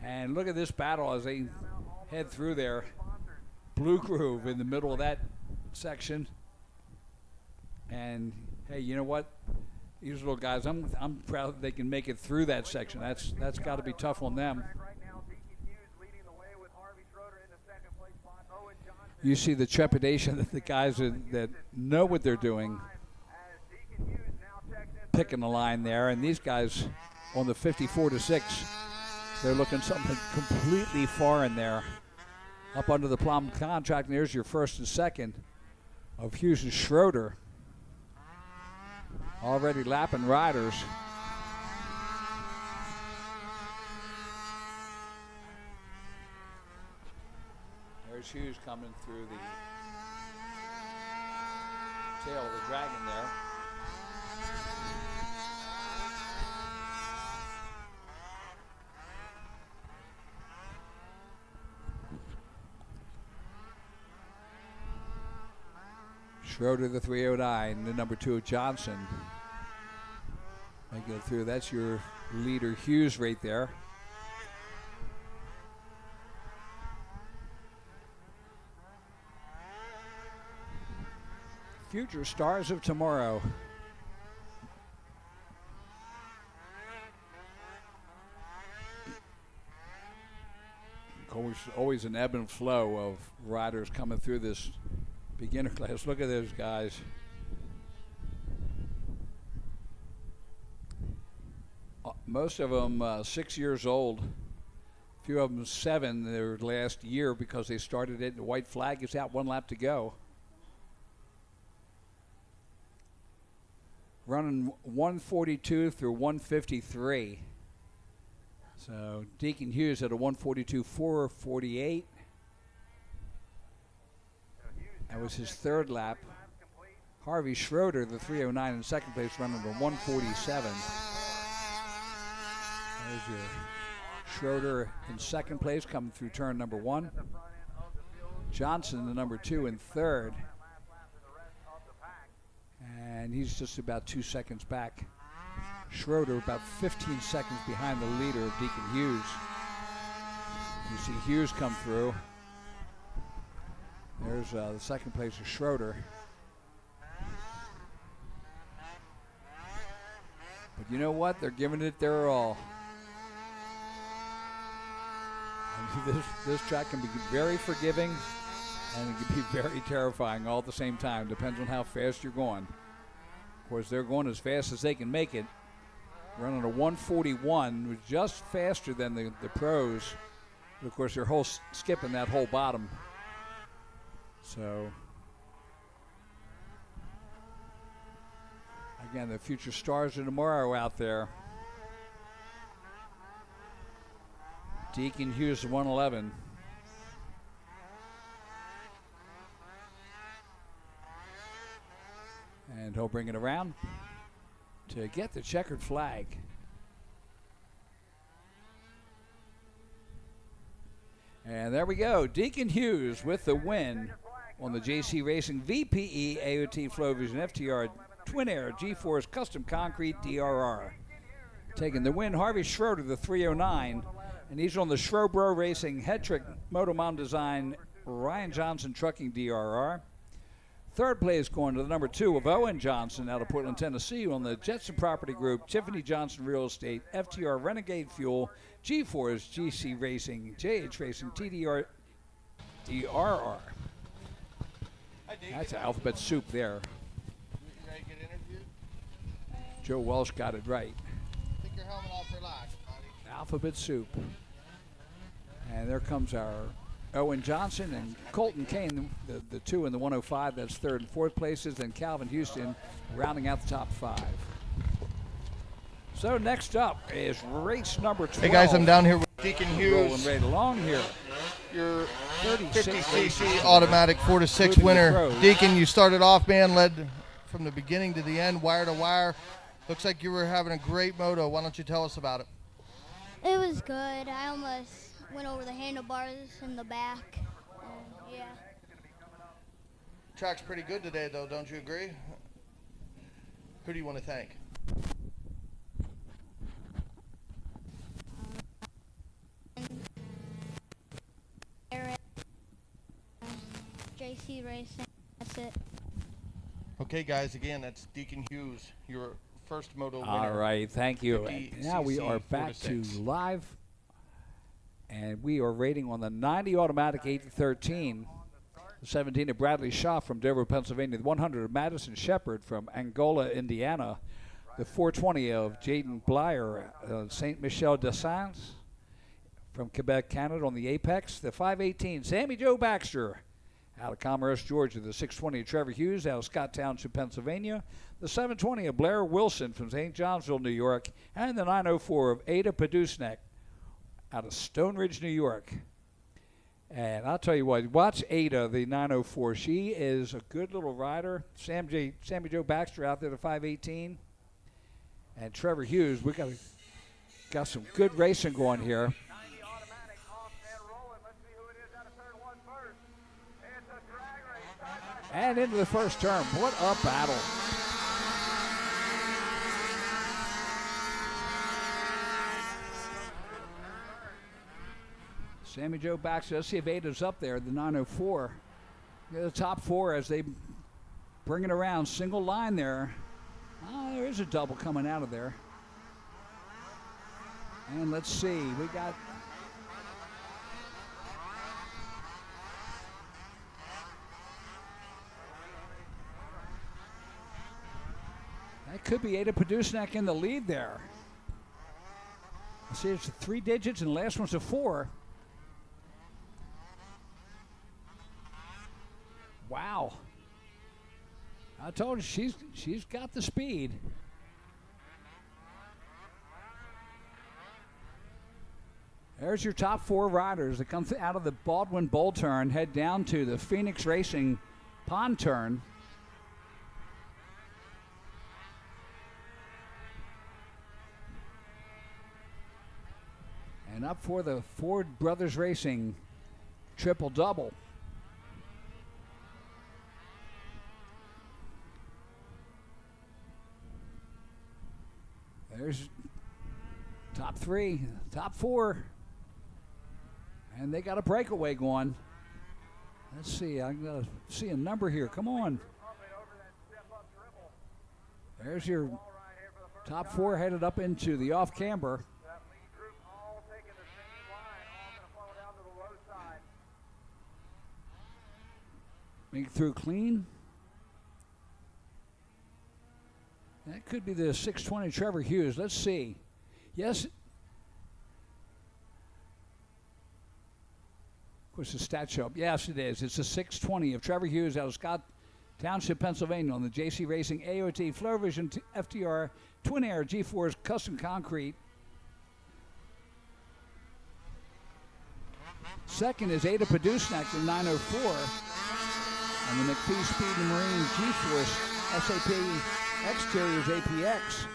And look at this battle as they head through there. Blue Groove in the middle of that section. And hey, you know what? These little guys, I'm proud that they can make it through that section. That's got to be tough on them. You see the trepidation that the guys that know what they're doing picking the line there, and these guys on the 54-6, they're looking something completely foreign there. Up under the plum contract, and there's your first and second of Hughes and Schroeder. Already lapping riders. There's Hughes coming through the tail of the dragon there. Schroeder, the 309, the number 2 of Johnson. They go through. That's your leader, Hughes, right there. Future stars of tomorrow. Always an ebb and flow of riders coming through this beginner class. Look at those guys. Most of them 6 years old. A few of them 7 their last year because they started it. The white flag is out, 1 lap to go. Running 142 through 153. So Deacon Hughes at a 142.448. That was his 3rd lap. Harvey Schroeder, the 309 in second place, running to 147. There's your Schroeder in second place, coming through turn number 1. Johnson, the number 2, in third. And he's just about 2 seconds back. Schroeder about 15 seconds behind the leader of Deacon Hughes. You see Hughes come through. There's the second place of Schroeder. But you know what? They're giving it their all. And this track can be very forgiving and it can be very terrifying all at the same time. Depends on how fast you're going. Of course, they're going as fast as they can make it. Running a 141, which is just faster than the pros. But of course, they're skipping that whole bottom. So, again, the future stars of tomorrow out there. Deacon Hughes, 111. And he'll bring it around to get the checkered flag. And there we go. Deacon Hughes with the win on the JC Racing VPE AOT Flow Vision FTR Twin Air G-Force Custom Concrete DRR. Taking the win, Harvey Schroeder, the 309, and he's on the Schroebro Racing Hetrick Motomom Design Ryan Johnson Trucking DRR. Third place going to the number 2 of Owen Johnson out of Portland, Tennessee on the Jetson Property Group, Tiffany Johnson Real Estate, FTR Renegade Fuel, G-Force, GC Racing, JH Racing, TDR, DRR. That's alphabet soup there. Joe Welsh got it right. Take your helmet off, relax, buddy. Alphabet soup. And there comes our Owen Johnson and Colton Kane, the 2 in the 105. That's third and fourth places. Then Calvin Houston rounding out the top 5. So next up is race number 12. Hey guys, I'm down here with Deacon Hughes. Rolling right along here. Your 36 50cc automatic 4-6 winner. Deacon, you started off, man, led from the beginning to the end, wire to wire. Looks like you were having a great moto. Why don't you tell us about it? It was good. I almost went over the handlebars in the back. Yeah. Track's pretty good today, though, don't you agree? Who do you want to thank? JC Racing. That's it. Okay, guys, again, that's Deacon Hughes, your first moto winner. All right, thank you. And now we are back to 4-6. live, and we are rating on the 90 automatic 813, the 17 of Bradley Shaw from Dover, Pennsylvania, the 100 of Madison Shepard from Angola, Indiana, the 420 of Jaden Blyer, St. Michel de Saints from Quebec, Canada on the Apex, the 518 Sammy Joe Baxter out of Commerce, Georgia, the 620 of Trevor Hughes out of Scott Township, Pennsylvania, the 720 of Blair Wilson from St. Johnsville, New York, and the 904 of Ada Padusnek out of Stone Ridge, New York. And I'll tell you what, watch Ada, the 904. She is a good little rider. Sammy Joe Baxter out there, the 518. And Trevor Hughes, we got some good racing going here. And into the first turn. What a battle. Sammy Joe Baxter. Let's see if Ada's up there, the 904. The top 4 as they bring it around. Single line there. Oh, there is a double coming out of there. And let's see. We got... That could be Ada Padusnek in the lead there. See, it's 3 digits, and the last one's a 4. Wow. I told you, she's got the speed. There's your top 4 riders that come out of the Baldwin Bowl turn, head down to the Phoenix Racing Pond turn. And up for the Ford Brothers Racing triple-double. There's top 3, top 4. And they got a breakaway going. Let's see, I gotta see a number here. Come on. There's your top 4 headed up into the off-camber. Make it through clean. That could be the 620 Trevor Hughes. Let's see. Yes. Of course, the stats show up. Yes, it is. It's the 620 of Trevor Hughes out of Scott Township, Pennsylvania on the JC Racing AOT FlowVision FTR Twin Air G-Force Custom Concrete. Second is Ada Padusnek, the 904. And the McPhee Speed and Marine G-Force SAP Exteriors APX.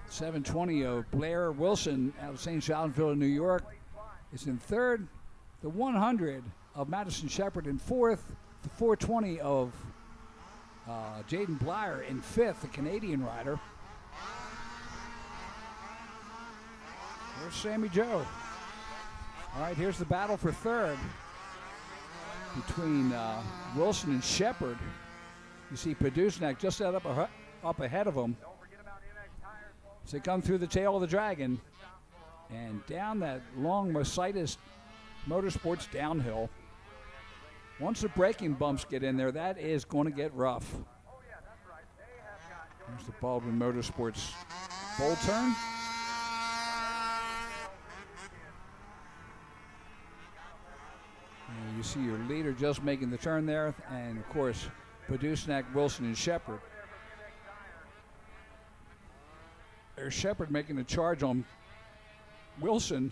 720 of Blair Wilson out of St. Johnsville, New York is in third. The 100 of Madison Shepard in fourth. The 420 of Jaden Blyer in fifth, the Canadian rider. There's Sammy Joe. All right, here's the battle for third between Wilson and Shepard. You see Padusnak just up ahead of him. So they come through the tail of the Dragon and down that long Mercedes Motorsports downhill. Once the braking bumps get in there, that is going to get rough. There's the Baldwin Motorsports bowl turn. And you see your leader just making the turn there, and of course, Padusnak, Wilson, and Shepard. There's Shepard making a charge on Wilson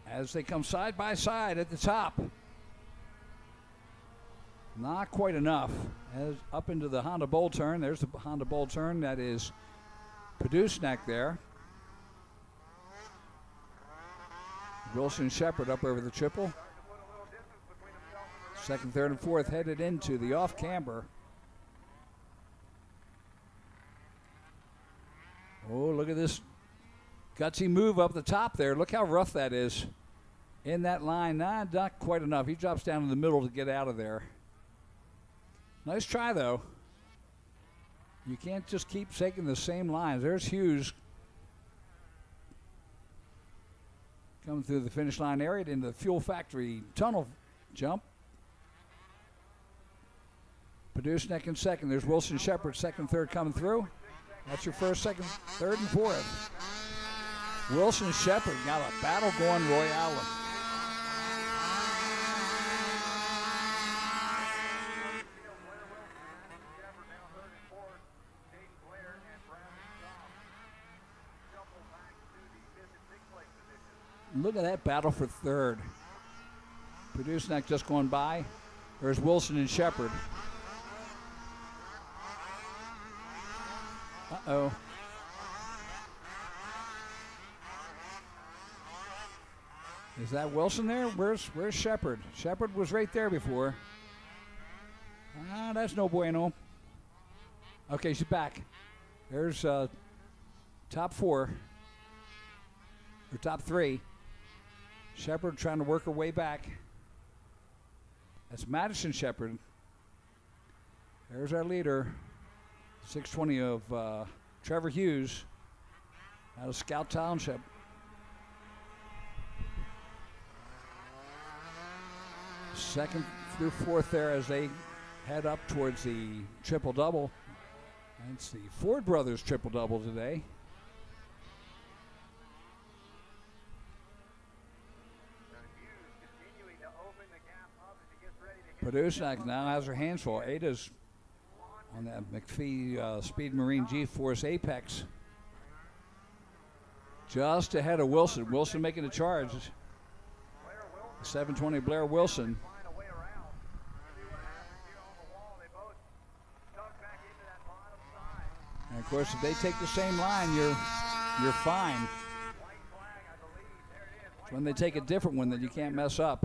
as they come side by side at the top. Not quite enough. As up into the Honda Bowl turn. There's the Honda Bowl turn. That is Padusnak there. Wilson and Shepard up over the triple. Second, third, and fourth headed into the off camber. Oh, look at this gutsy move up the top there. Look how rough that is. In that line, not quite enough. He drops down in the middle to get out of there. Nice try, though. You can't just keep taking the same lines. There's Hughes coming through the finish line area into the fuel factory tunnel jump. Padusnak in second. There's Wilson Shepard, second, third coming through. That's your first, second, third, and fourth. Wilson Shepard got a battle going royale. Look at that battle for third. Padusnak just going by. There's Wilson and Shepard. Uh-oh. Is that Wilson there? Where's Shepard? Shepard was right there before. That's no bueno. Okay, she's back. There's top four. Or top three. Shepard trying to work her way back. That's Madison Shepard. There's our leader. 620 of Trevor Hughes out of Scout Township. Second through fourth there as they head up towards the triple-double. That's the Ford Brothers triple-double today. Padusnak now has her hands full. Ada's on that McPhee Speed Marine G-Force Apex. Just ahead of Wilson. Wilson making a charge. 720 Blair Wilson. And of course, if they take the same line, you're fine. It's when they take a different one that you can't mess up.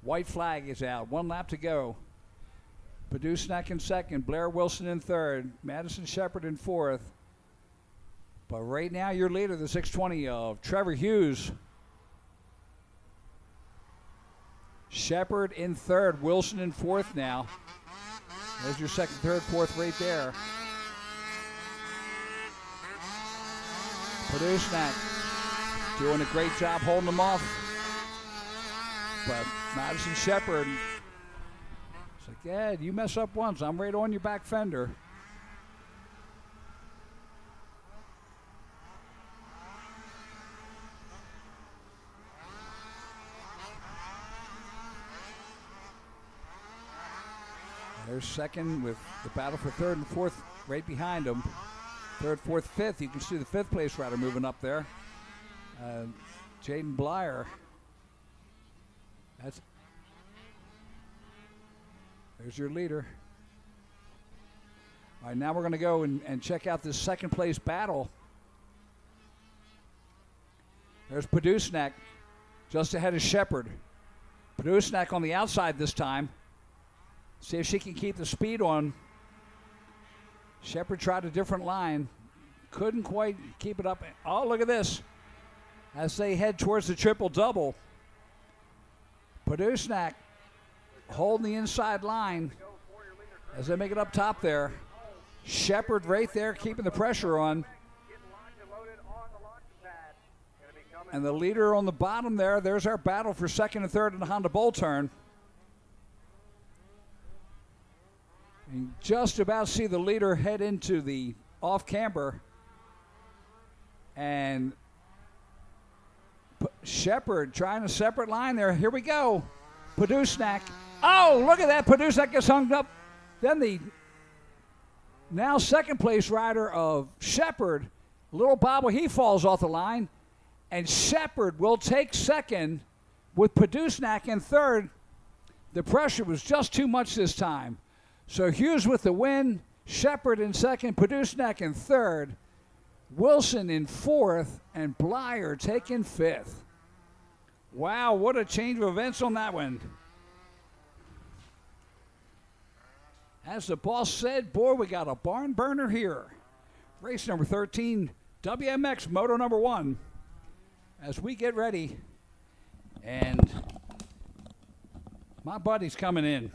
White flag is out. 1 lap to go. Padusnak in second. Blair Wilson in third. Madison Shepard in fourth. But right now, your leader, the 620 of Trevor Hughes. Shepard in third. Wilson in fourth now. There's your second, third, fourth right there. Padusnak doing a great job holding them off. But Madison Shepard, it's like, yeah, you mess up once, I'm right on your back fender. There's second with the battle for third and fourth right behind them. Third, fourth, fifth. You can see the fifth place rider moving up there. Jaden Blyer. There's your leader. All right, now we're going to go and check out this second place battle. There's Padusnak just ahead of Shepard. Padusnak on the outside this time. See if she can keep the speed on. Shepard tried a different line. Couldn't quite keep it up. Oh, look at this. As they head towards the triple-double, Podusnak holding the inside line as they make it up top there. Shepard right there keeping the pressure on. And the leader on the bottom there, there's our battle for second and third in the Honda Bull turn. You just about see the leader head into the off-camber. And Shepard trying a separate line there. Here we go. Podusnak. Oh, look at that. Podusnak gets hung up. Then the now second place rider of Shepard, little bobble, he falls off the line. And Shepard will take second with Podusnak in third. The pressure was just too much this time. So Hughes with the win, Shepard in second, Podusnak in third, Wilson in fourth, and Blyer taking fifth. Wow, what a change of events on that one. As the boss said, boy, we got a barn burner here. Race number 13, WMX Moto number 1. As we get ready, and my buddy's coming in.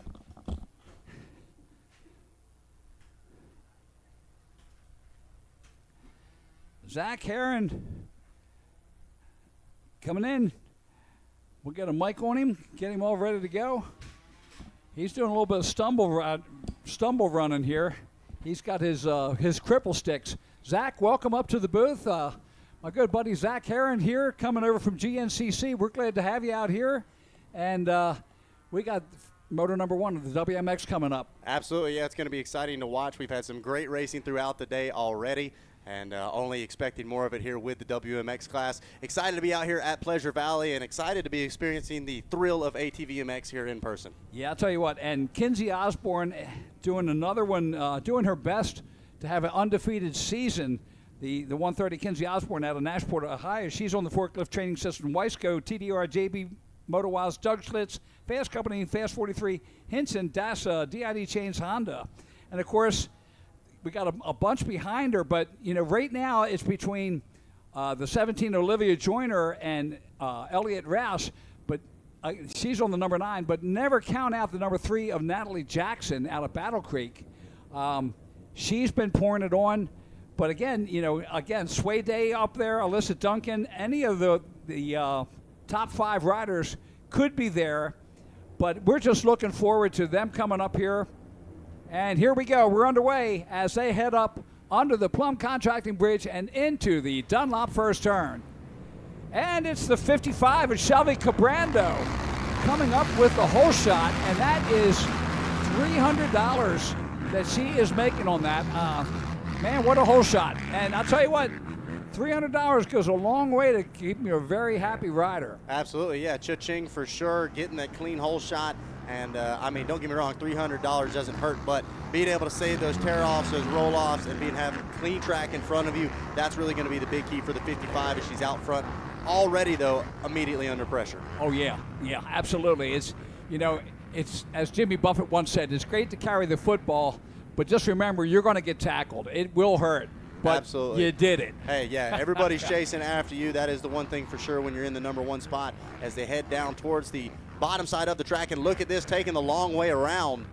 Zach Herron coming in. We'll get a mic on him, get him all ready to go. He's doing a little bit of stumble running here. He's got his cripple sticks. Zach, welcome up to the booth. My good buddy Zach Herron here, coming over from GNCC. We're glad to have you out here. And we got Moto number 1 of the WMX coming up. Absolutely, yeah, it's going to be exciting to watch. We've had some great racing throughout the day already, and only expecting more of it here with the WMX class. Excited to be out here at Pleasure Valley and excited to be experiencing the thrill of ATVMX here in person. Yeah, I'll tell you what, and Kinsey Osborne doing another one, doing her best to have an undefeated season. The 130 Kinsey Osborne out of Nashport, Ohio. She's on the forklift training system. Weisco, TDR, JB, Motowiles, Doug Schlitz, Fast Company, Fast 43, Hinson, DASA, DID Chains, Honda. And, of course, we got a bunch behind her. But, you know, right now it's between the 17 Olivia Joyner and Elliott Rouse. But she's on the number 9. But never count out the number 3 of Natalie Jackson out of Battle Creek. She's been pouring it on. But again, you know, Sway Day up there, Alyssa Duncan, any of the top 5 riders could be there. But we're just looking forward to them coming up here. And here we go. We're underway as they head up under the Plum Contracting Bridge and into the Dunlop first turn. And it's the 55 of Shelby Cabrando coming up with the whole shot. And that is $300 that she is making on that. Man, what a hole shot. And I'll tell you what, $300 goes a long way to keep me a very happy rider. Absolutely, yeah. Cha-ching for sure, getting that clean hole shot. And, I mean, don't get me wrong, $300 doesn't hurt, but being able to save those tear-offs, those roll-offs, and having clean track in front of you, that's really going to be the big key for the 55 as she's out front. Already, though, immediately under pressure. Oh, yeah, absolutely. It's, you know, it's, as Jimmy Buffett once said, it's great to carry the football, but just remember, you're going to get tackled. It will hurt, but absolutely, you did it. Hey, yeah, everybody's chasing after you. That is the one thing for sure when you're in the number 1 spot as they head down towards the bottom side of the track. And look at this, taking the long way around.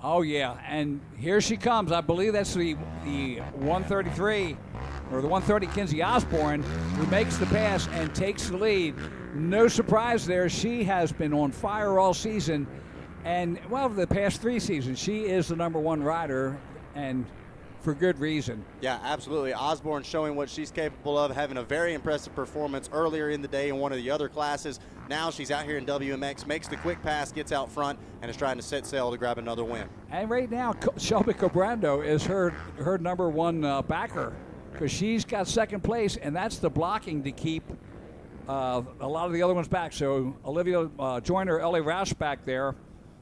Oh, yeah, and here she comes. I believe that's the 133, or the 130 Kinsey Osborne, who makes the pass and takes the lead. No surprise there. She has been on fire all season. And, well, the past 3 seasons, she is the number 1 rider, and for good reason. Yeah, absolutely. Osborne showing what she's capable of, having a very impressive performance earlier in the day in one of the other classes. Now she's out here in WMX, makes the quick pass, gets out front, and is trying to set sail to grab another win. And right now, Shelby Cabrando is her number 1 backer, because she's got second place, and that's the blocking to keep a lot of the other ones back. So Olivia Joyner, Ellie Roush back there.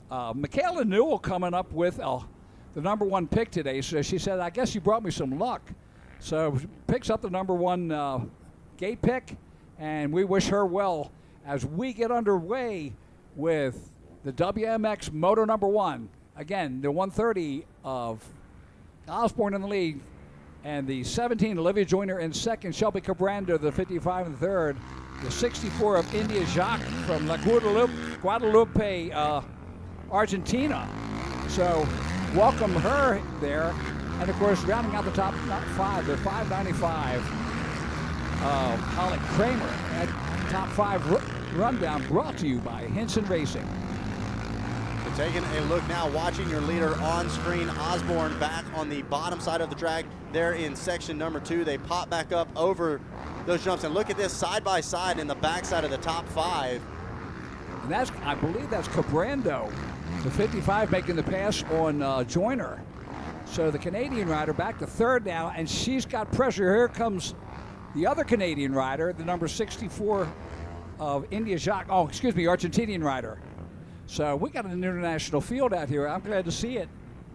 Michaela Newell coming up with the number 1 pick today. So she said, I guess you brought me some luck. So picks up the number 1 gate pick, and we wish her well as we get underway with the WMX Moto number 1. Again, the 130 of Osborne in the lead, and the 17 Olivia Joyner in second, Shelby Cabrando, the 55 in third, the 64 of India Jacques from La Guadalupe, Argentina. So welcome her there. And of course, rounding out the top 5, the 595 of Holly Kramer. That top 5 rundown brought to you by Hinson Racing. Taking a look now, watching your leader on screen, Osborne back on the bottom side of the track. They're in section number 2. They pop back up over those jumps, and look at this side by side in the backside of the top 5. And that's, I believe that's Cabrando, the 55, making the pass on Joyner. So the Canadian rider back to third now, and she's got pressure. Here comes the other Canadian rider, the number 64 of India Jacques, Argentinian rider. So we got an international field out here. I'm glad to see it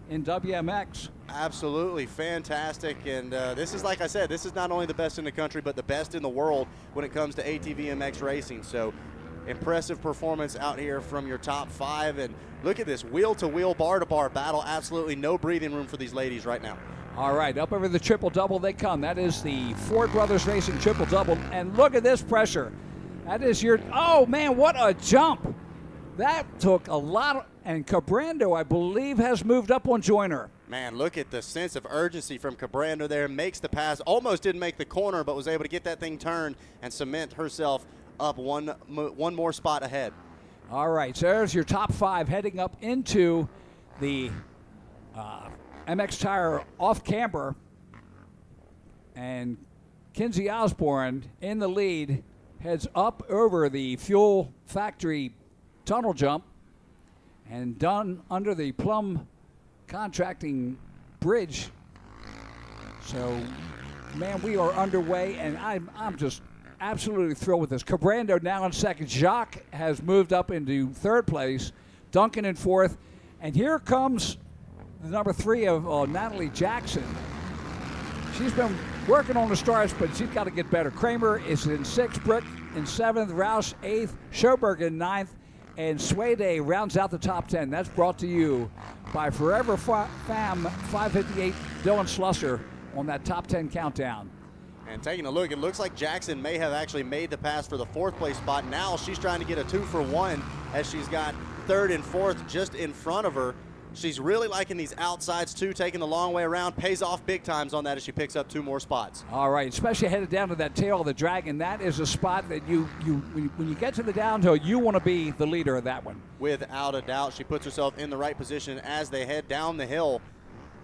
in WMX. Absolutely fantastic. And this is, like I said, this is not only the best in the country, but the best in the world when it comes to ATV MX racing. So impressive performance out here from your top 5. And look at this wheel-to-wheel, bar-to-bar battle. Absolutely no breathing room for these ladies right now. All right, up over the triple-double they come. That is the Ford Brothers Racing triple-double. And look at this pressure. That is your, oh man, what a jump. That took a lot, and Cabrando, I believe, has moved up on Joyner. Man, look at the sense of urgency from Cabrando there. Makes the pass, almost didn't make the corner, but was able to get that thing turned and cement herself up one more spot ahead. All right, so there's your top 5 heading up into the MX Tire off-camber. And Kinsey Osborne in the lead heads up over the Fuel Factory tunnel jump and done under the Plum Contracting Bridge. So, man, we are underway, and I'm just absolutely thrilled with this. Cabrando now in second. Jacques has moved up into third place. Duncan in fourth. And here comes the number 3 of Natalie Jackson. She's been working on the starts, but she's got to get better. Kramer is in 6th, Brick in 7th, Roush 8th, Schoberg in 9th, and Swayday rounds out the top 10. That's brought to you by Forever Fam 558 Dylan Slusser on that top 10 countdown. And taking a look, it looks like Jackson may have actually made the pass for the 4th place spot. Now she's trying to get a 2-for-1 as she's got 3rd and 4th just in front of her. She's really liking these outsides too, taking the long way around. Pays off big times on that as she picks up 2 more spots. All right, especially headed down to that tail of the Dragon. That is a spot that when you get to the downhill, you want to be the leader of that one. Without a doubt, she puts herself in the right position as they head down the hill.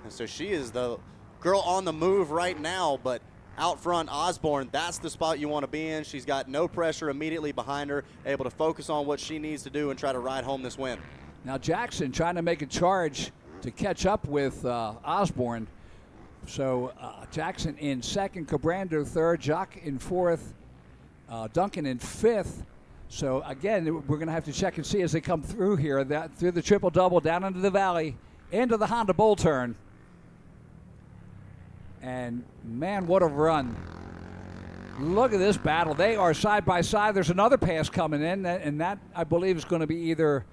And so she is the girl on the move right now, but out front, Osborne, that's the spot you want to be in. She's got no pressure immediately behind her, able to focus on what she needs to do and try to ride home this win. Now Jackson trying to make a charge to catch up with Osborne. So Jackson in 2nd, Cabrando 3rd, Jacques in 4th, Duncan in 5th. So again, we're going to have to check and see as they come through here, through the triple-double, down into the valley, into the Honda Bull turn. And man, what a run. Look at this battle. They are side by side. There's another pass coming in, and that, I believe, is going to be either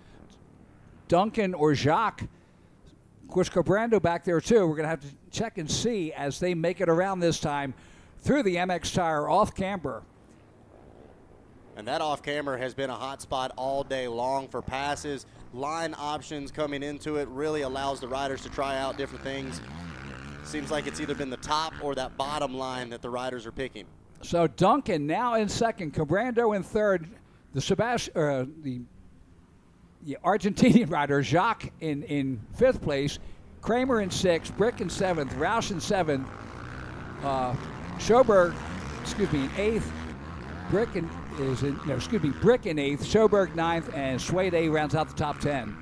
Duncan or Jacques. Of course, Cabrando back there, too. We're going to have to check and see as they make it around this time through the MX Tire off-camber. And that off-camber has been a hot spot all day long for passes. Line options coming into it really allows the riders to try out different things. Seems like it's either been the top or that bottom line that the riders are picking. So Duncan now in 2nd, Cabrando in 3rd, the Argentinian rider Jacques in 5th place, Kramer in 6th, Brick in 7th, Roush in 7th, Schoberg, in 8th, Brick in 8th, Schoberg 9th, and Swayday rounds out the top 10.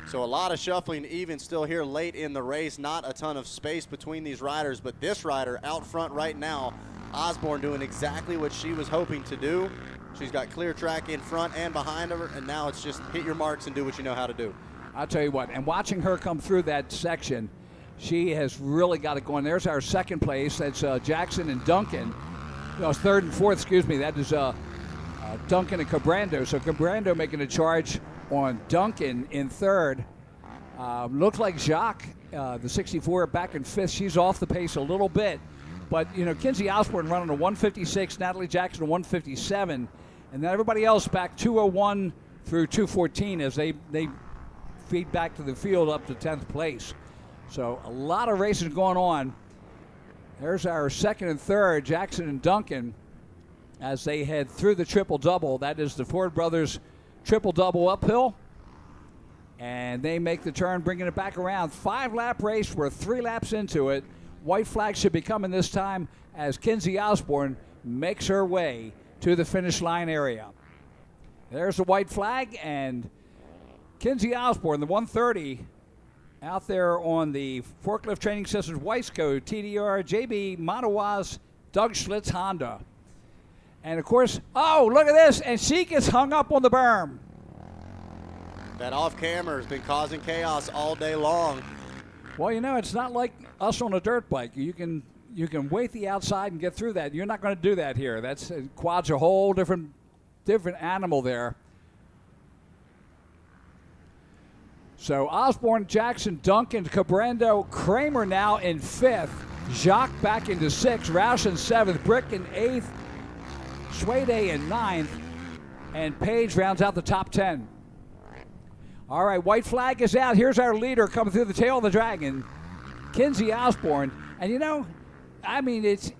So a lot of shuffling even still here late in the race. Not a ton of space between these riders, but this rider out front right now, Osborne, doing exactly what she was hoping to do. She's got clear track in front and behind her, and now it's just hit your marks and do what you know how to do. I'll tell you what, and watching her come through that section, she has really got it going. There's our 2nd place. That's Jackson and Duncan. No, 3rd and 4th, That is Duncan and Cabrando. So Cabrando making a charge on Duncan in 3rd. Looks like Jacques, the 64, back in 5th. She's off the pace a little bit. But, Kinsey Osborne running a 156, Natalie Jackson a 157. And then everybody else back 201 through 214 as they feed back to the field up to 10th place. So a lot of races going on. There's our second and third, Jackson and Duncan, as they head through the triple-double. That is the Ford Brothers triple-double uphill. And they make the turn, bringing it back around. 5-lap race. We're 3 laps into it. White flag should be coming this time as Kinsey Osborne makes her way to the finish line area. There's the white flag, and Kinsey Osborne, the 130, out there on the Forklift Training Systems Weisco TDR JB Montawaz Doug Schlitz Honda. And of course, oh, look at this, and she gets hung up on the berm. That off camera has been causing chaos all day long. Well, it's not like us on a dirt bike. You can wait the outside and get through that. You're not going to do that here. That's quad's a whole different animal there. So Osborne, Jackson, Duncan, Cabrando, Kramer now in 5th. Jacques back into 6th. Roush in 7th. Brick in 8th. Suede in 9th. And Page rounds out the top 10. All right, white flag is out. Here's our leader coming through the tail of the dragon, Kinsey Osborne. And it's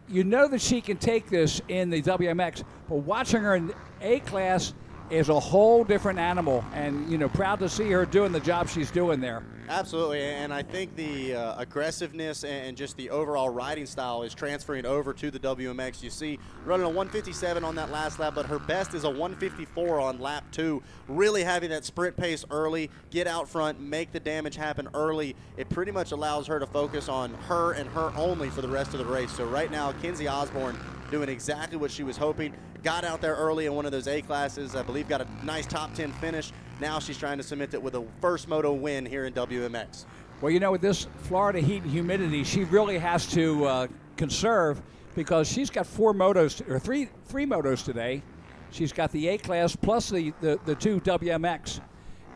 that she can take this in the WMX, but watching her in A-class is a whole different animal. And, proud to see her doing the job she's doing there. Absolutely, and I think the aggressiveness and just the overall riding style is transferring over to the WMX. You see, running a 157 on that last lap, but her best is a 154 on lap 2. Really having that sprint pace early, get out front, make the damage happen early. It pretty much allows her to focus on her and her only for the rest of the race. So right now, Kinsey Osborne doing exactly what she was hoping. Got out there early in one of those A classes, I believe got a nice top 10 finish. Now she's trying to cement it with a first moto win here in WMX. Well, with this Florida heat and humidity, she really has to conserve because she's got three motos today. She's got the A class plus the 2 WMX.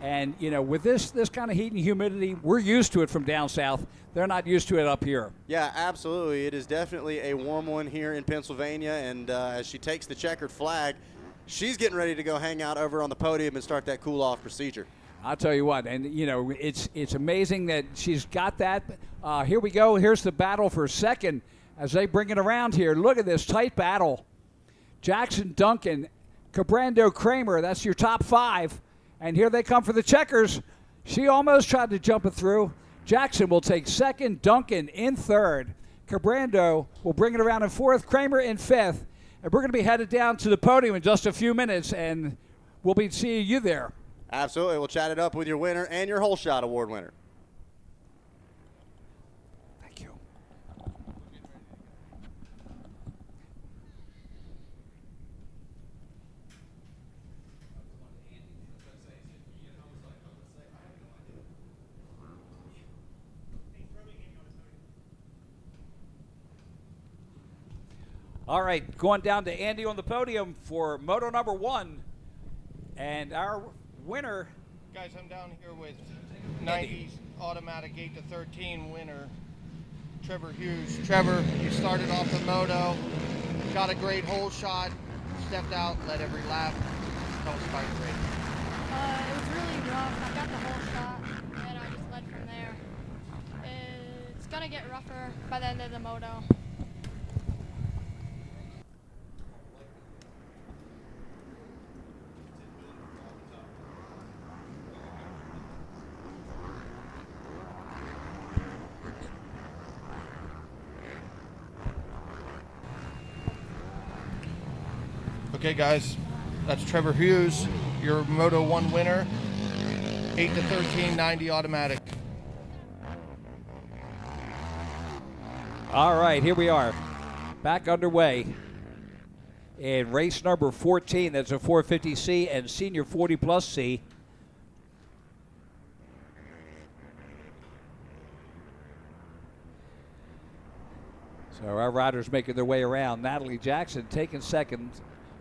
And, with this kind of heat and humidity, we're used to it from down south. They're not used to it up here. Yeah, absolutely. It is definitely a warm one here in Pennsylvania. And as she takes the checkered flag, she's getting ready to go hang out over on the podium and start that cool-off procedure. I'll tell you what, and, it's amazing that she's got that. Here we go. Here's the battle for second as they bring it around here. Look at this tight battle. Jackson, Duncan, Cabrando, Kramer, that's your top 5. And here they come for the checkers. She almost tried to jump it through. Jackson will take 2nd, Duncan in 3rd. Cabrando will bring it around in 4th, Kramer in 5th. And we're going to be headed down to the podium in just a few minutes, and we'll be seeing you there. Absolutely. We'll chat it up with your winner and your Whole Shot Award winner. Thank you. All right, going down to Andy on the podium for moto number 1. And our winner. Guys, I'm down here with 90s automatic 8-13 winner, Trevor Hughes. Trevor, you started off the moto, got a great hole shot, stepped out, led every lap. Tell us about your race. It was really rough. I got the hole shot, and I just led from there. It's going to get rougher by the end of the moto. Okay, guys, that's Trevor Hughes, your Moto 1 winner, 8-13, 90 automatic. All right, here we are, back underway in race number 14. That's a 450C and senior 40 plus C. So our riders making their way around. Natalie Jackson taking second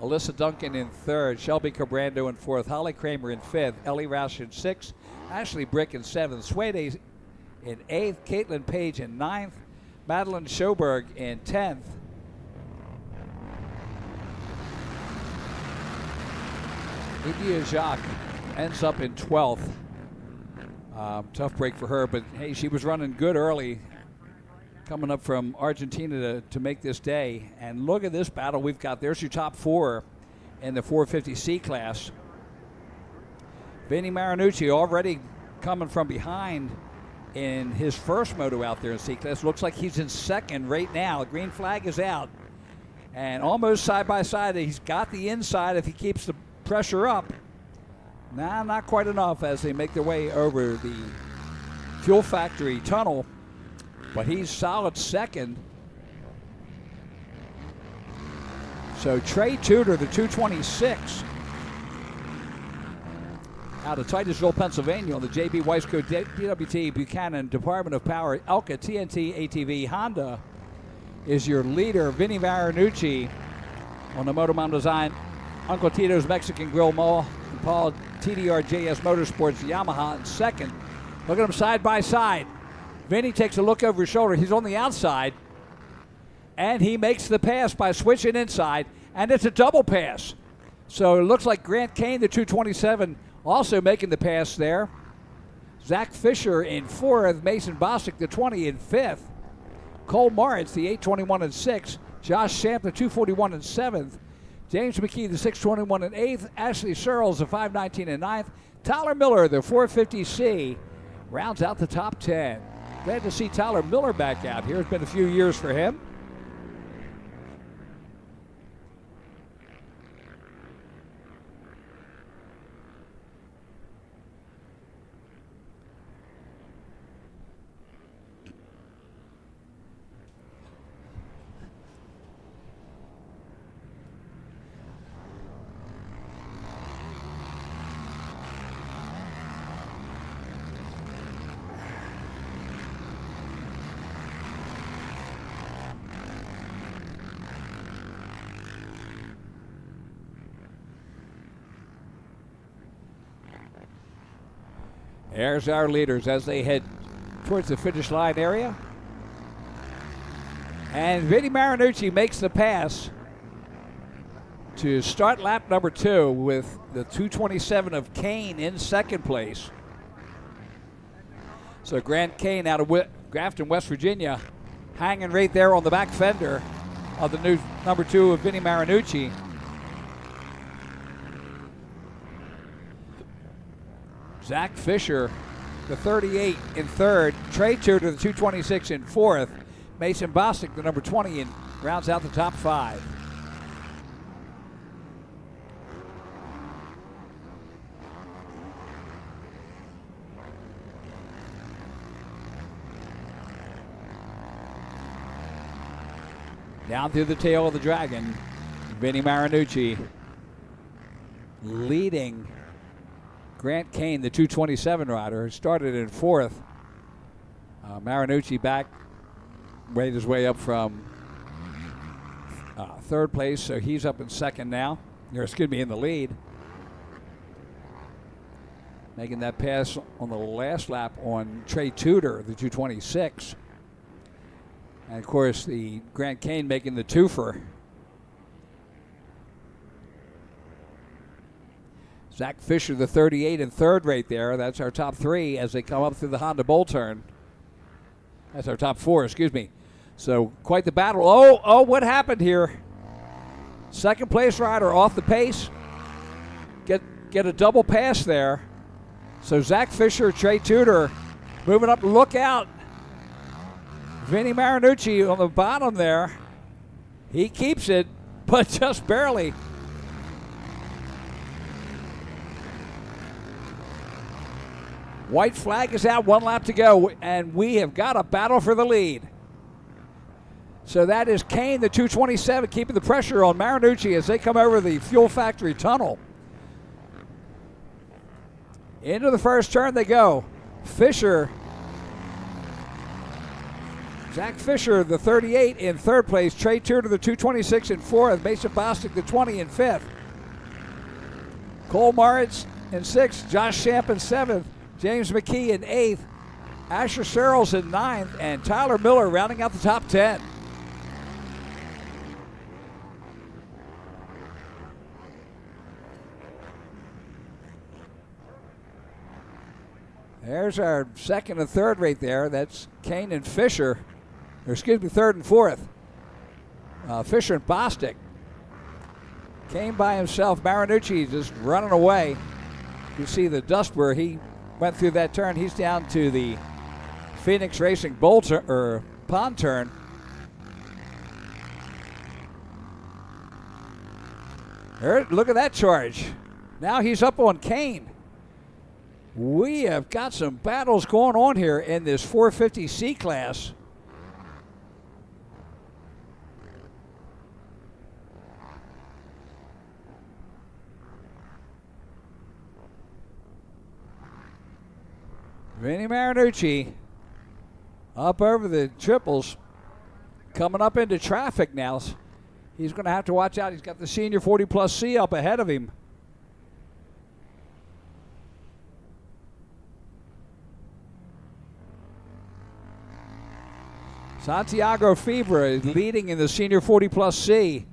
Alyssa Duncan in third, Shelby Cabrando in fourth, Holly Kramer in fifth, Ellie Roush in sixth, Ashley Brick in seventh, Suede in eighth, Caitlin Page in ninth, Madeline Schoberg in 10th. Idia Jacques ends up in 12th. Tough break for her, but hey, she was running good early, coming up from Argentina to make this day. And look at this battle we've got. There's your top four in the 450C class. Vinny Marinucci already coming from behind in his first moto out there in C-Class. Looks like he's in second right now. The green flag is out. And almost side by side. He's got the inside if he keeps the pressure up. Nah, not quite enough as they make their way over the Fuel Factory tunnel. But he's solid second. So Trey Tudor, the 226, out of Titusville, Pennsylvania on the JB Weisco DWT Buchanan Department of Power Elka TNT ATV Honda is your leader. Vinny Marinucci on the Motomom Design Uncle Tito's Mexican Grill Mall and Paul TDR JS Motorsports Yamaha in second. Look at them side by side. Vinny takes a look over his shoulder. He's on the outside and he makes the pass by switching inside, and it's a double pass. So it looks like Grant Kane, the 227, also making the pass there. Zach Fisher in fourth, Mason Bostic, the 20, in fifth. Cole Moritz, the 821 in sixth. Josh Shamp, the 241 in seventh. James McKee, the 621 in eighth. Ashley Searles, the 519 in ninth. Tyler Miller, the 450C, rounds out the top 10. Glad to see Tyler Miller back out here. It's been a few years for him. There's our leaders as they head towards the finish line area. And Vinny Marinucci makes the pass to start lap number 2 with the 227 of Kane in second place. So Grant Kane out of Grafton, West Virginia, hanging right there on the back fender of the new number 2 of Vinny Marinucci. Zach Fisher, the 38 in third. Trey Tudor, the 226 in fourth. Mason Bostic, the number 20, and rounds out the top 5. Down through the tail of the dragon, Vinny Marinucci leading Grant Kane, the 227 rider, started in fourth. Marinucci back, made his way up from third place, so he's up in second now. Or excuse me, in the lead. Making that pass on the last lap on Trey Tudor, the 226. And of course, the Grant Kane making the twofer. Zach Fisher, the 38 in third right there. That's our top 3 as they come up through the Honda Bull turn. That's our top 4, excuse me. So quite the battle. Oh, what happened here? Second place rider off the pace. Get a double pass there. So Zach Fisher, Trey Tudor moving up. Look out. Vinny Marinucci on the bottom there. He keeps it, but just barely. White flag is out, 1 lap to go, and we have got a battle for the lead. So that is Kane, the 227, keeping the pressure on Marinucci as they come over the Fuel Factory tunnel. Into the first turn they go. Fisher Zach Fisher, the 38, in third place. Trey Tudor, the 226, in fourth. Mason Bostic, the 20, in fifth. Cole Moritz in sixth. Josh Shamp in seventh. James McKee in eighth. Asher Searles in ninth. And Tyler Miller rounding out the top 10. There's our second and third right there. That's Kane and Fisher. Or excuse me, third and fourth. Fisher and Bostic. Kane by himself. Marinucci just running away. You see the dust where he went through that turn. He's down to the Phoenix Racing pond turn. There, look at that charge. Now he's up on Kane. We have got some battles going on here in this 450C class. Vinny Marinucci up over the triples, coming up into traffic now. He's going to have to watch out. He's got the senior 40 plus C up ahead of him. Santiago Fibra is leading in the senior 40 plus C.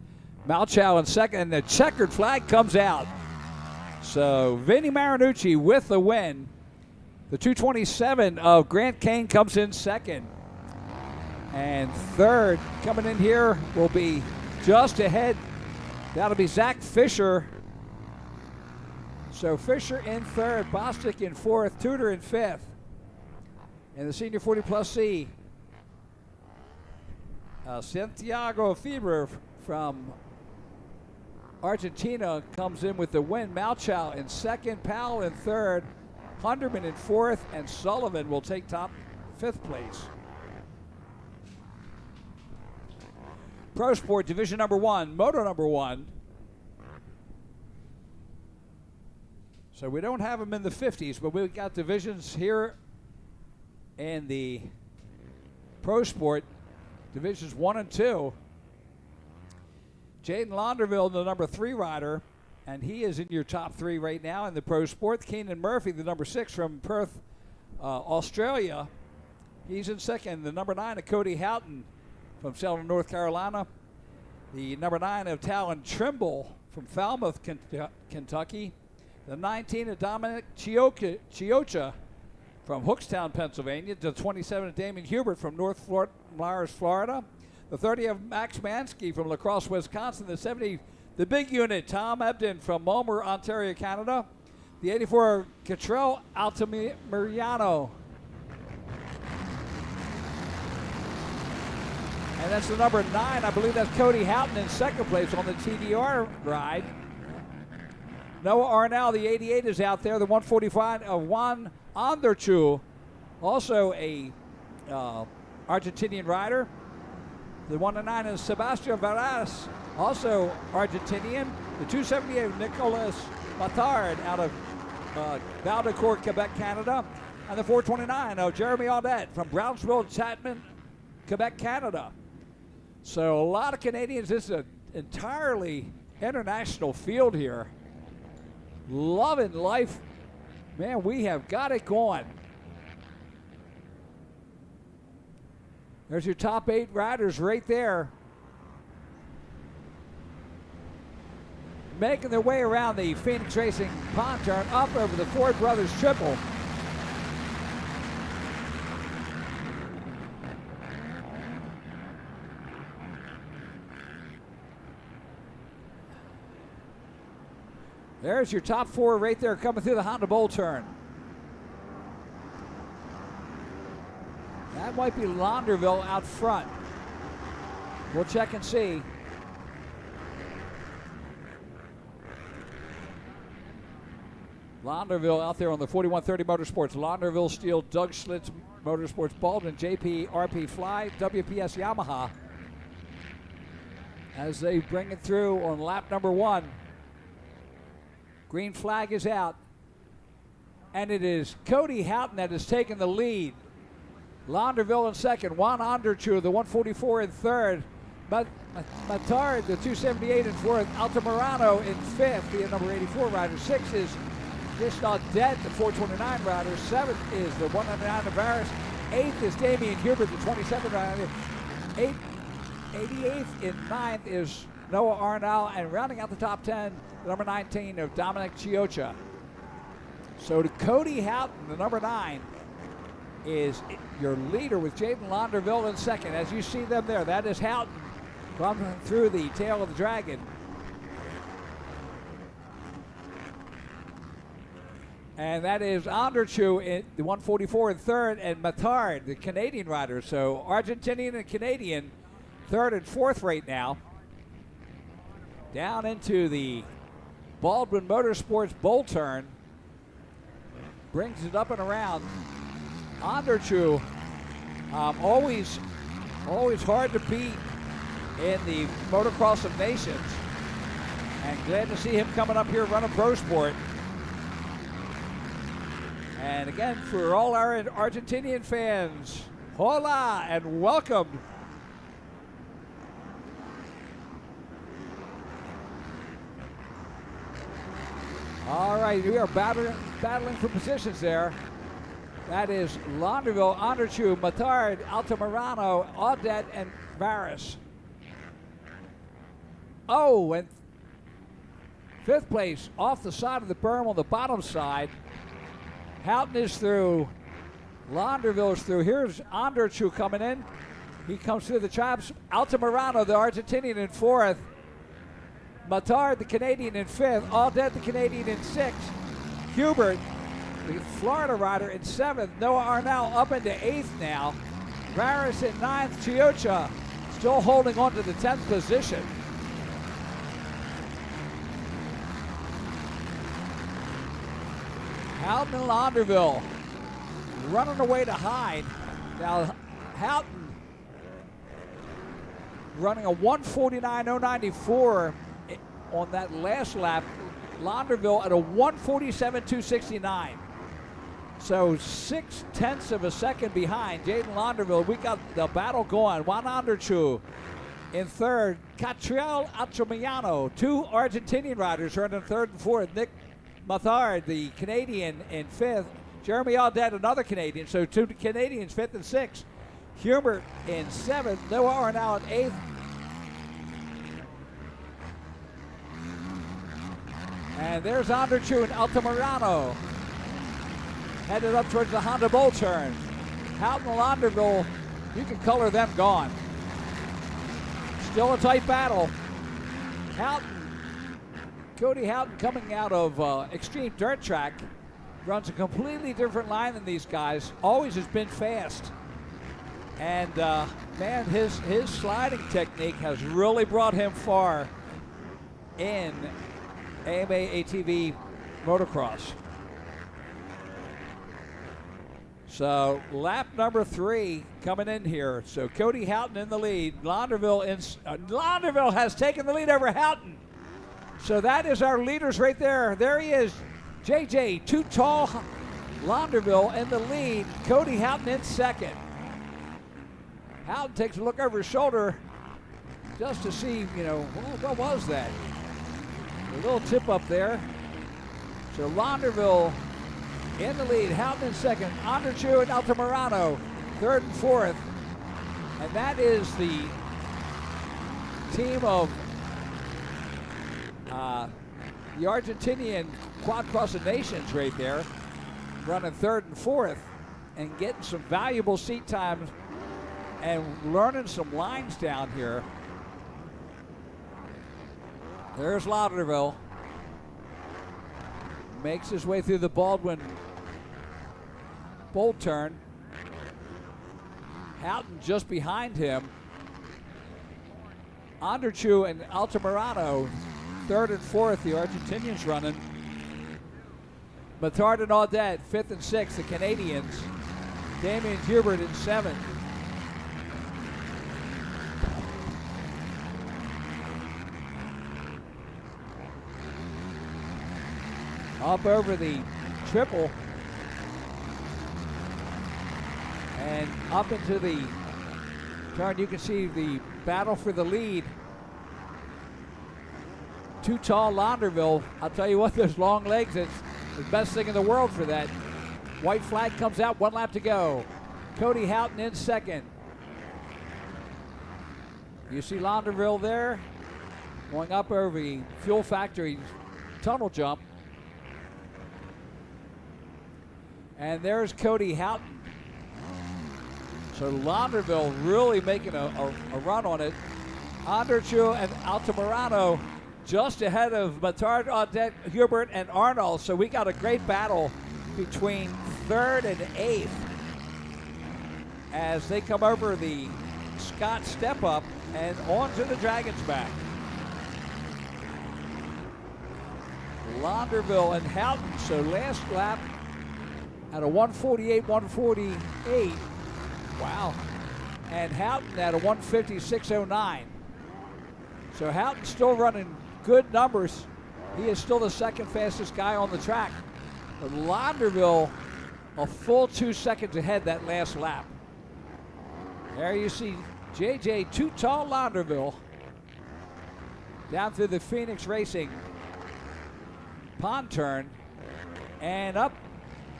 Malchow in second, and the checkered flag comes out. So Vinny Marinucci with the win. The 227 of Grant Kane comes in second. And third coming in here will be just ahead. That'll be Zach Fisher. So Fisher in third, Bostic in fourth, Tudor in fifth. And the senior 40 plus C. Santiago Fibra from Argentina comes in with the win. Malchow in second, Powell in third, Hunderman in fourth, and Sullivan will take fifth place. Pro Sport Division number 1, Moto number 1. So we don't have them in the 50s, but we've got divisions here in the Pro Sport Divisions 1 and 2. Jaden Launderville, the number 3 rider, and he is in your top 3 right now in the Pro Sport. Keenan Murphy, the number 6 from Perth, Australia. He's in second. The number 9 of Cody Houghton from Selma, North Carolina. The number 9 of Talon Trimble from Falmouth, Kentucky. The 19 of Dominic Chiocha from Hookstown, Pennsylvania. The 27 of Damon Hubert from North Fort Myers, Florida. The 30 of Max Mansky from La Crosse, Wisconsin. The 70, the big unit, Tom Ebden from Mulmer, Ontario, Canada. The 84, Cottrell Altamirano. And that's the number 9. I believe that's Cody Houghton in second place on the TDR ride. Noah Arnell, the 88, is out there. The 145 of Juan Anderchu, also a Argentinian rider. The 109 is Sebastian Varas, also Argentinian. The 278 of Nicolas Mathard out of Valdecourt, Quebec, Canada. And the 429 of Jeremy Audette from Brownsville, Chapman, Quebec, Canada. So a lot of Canadians. This is an entirely international field here. Loving life. Man, we have got it going. There's your top 8 riders right there. Making their way around the Phoenix Racing pond turn up over the Ford Brothers Triple. There's your top 4 right there coming through the Honda Bowl turn. That might be Launderville out front. We'll check and see. Launderville out there on the 4130 Motorsports. Launderville Steel, Doug Schlitz Motorsports, Baldwin, JP, RP Fly, WPS Yamaha. As they bring it through on lap number 1. Green flag is out. And it is Cody Houghton that has taken the lead. Launderville in second. Juan Anderchu, the 144 in third. Matard, the 278 in fourth. Altamirano in fifth, the number 84 rider. Sixth is Dead, the 429 rider. Seventh is the 199 Navarez. Eighth is Damian Hubert, the 27 rider. 88th in ninth is Noah Arnall, and rounding out the top 10, the number 19 of Dominic Chiocha. So to Cody Houghton, the number 9, is your leader with Jaden Launderville in second. As you see them there, that is Houghton coming through the tail of the dragon. And that is Anderchu in the 144 in third, and Matard, the Canadian rider. So Argentinian and Canadian, third and fourth right now. Down into the Baldwin Motorsports bowl turn. Brings it up and around. Anderchu, always hard to beat in the Motocross of Nations. And glad to see him coming up here running Pro Sport. And again, for all our Argentinian fans, hola and welcome. All right, we are battling for positions there. That is Launderville, Anderchu, Matard, Altamirano, Audet, and Varus. Oh, and fifth place off the side of the berm on the bottom side. Houghton is through. Launderville is through. Here's Anderchu coming in. He comes through the chops. Altamirano, the Argentinian, in fourth. Matard, the Canadian, in fifth. Audet, the Canadian, in sixth. Hubert, the Florida rider, in seventh. Noah Arnall up into eighth now. Varus in ninth. Chiocha still holding on to the 10th position. Houghton and Launderville running away to hide. Now Houghton running a 149.094 on that last lap. Launderville at a 147.269. So 0.6 of a second behind Jaden Launderville. We got the battle going. Juan Anderchu in third. Catriel Altamirano, two Argentinian riders running third and fourth. Nick Mathard, the Canadian, in fifth. Jeremy Audet, another Canadian. So two Canadians, fifth and sixth. Hubert in seventh. Noah Arnall in eighth. And there's Anderchu and Altamirano headed up towards the Honda Bowl turn. Houghton and Launderville, you can color them gone. Still a tight battle. Cody Houghton, coming out of Extreme Dirt Track, runs a completely different line than these guys. Always has been fast. And man, his sliding technique has really brought him far in AMA ATV motocross. So lap number 3 coming in here. So Cody Houghton in the lead. Launderville has taken the lead over Houghton. So that is our leaders right there. There he is, JJ, too tall. Launderville in the lead. Cody Houghton in second. Houghton takes a look over his shoulder just to see, what was that? A little tip up there. So Launderville in the lead. Houghton in second. Anderchu and Altamirano third and fourth. And that is the team of the Argentinian Quad Cross of Nations right there, running third and fourth and getting some valuable seat time and learning some lines down here. There's Launderville. Makes his way through the Baldwin bowl turn. Houghton just behind him. Anderchu and Altamirano, third and fourth, the Argentinians running. Matard and Audet, fifth and sixth, the Canadians. Damian Hubert in seventh. Up over the triple. And up into the turn, you can see the battle for the lead. Too Tall Launderville. I'll tell you what, those long legs, it's the best thing in the world for that. White flag comes out, 1 lap to go. Cody Houghton in second. You see Launderville there, going up over the Fuel Factory tunnel jump. And there's Cody Houghton. So Launderville really making a run on it. Anderchu and Altamirano just ahead of Matard, Audette, Hubert, and Arnold. So we got a great battle between 3rd and 8th as they come over the Scott step up and onto the Dragon's back. Launderville and Houghton. So last lap at a 148, 148. Wow. And Houghton at a 156.09. So Houghton's still running good numbers. He is still the second fastest guy on the track. But Launderville a full 2 seconds ahead that last lap. There you see JJ Too Tall Launderville down through the Phoenix Racing pond turn and up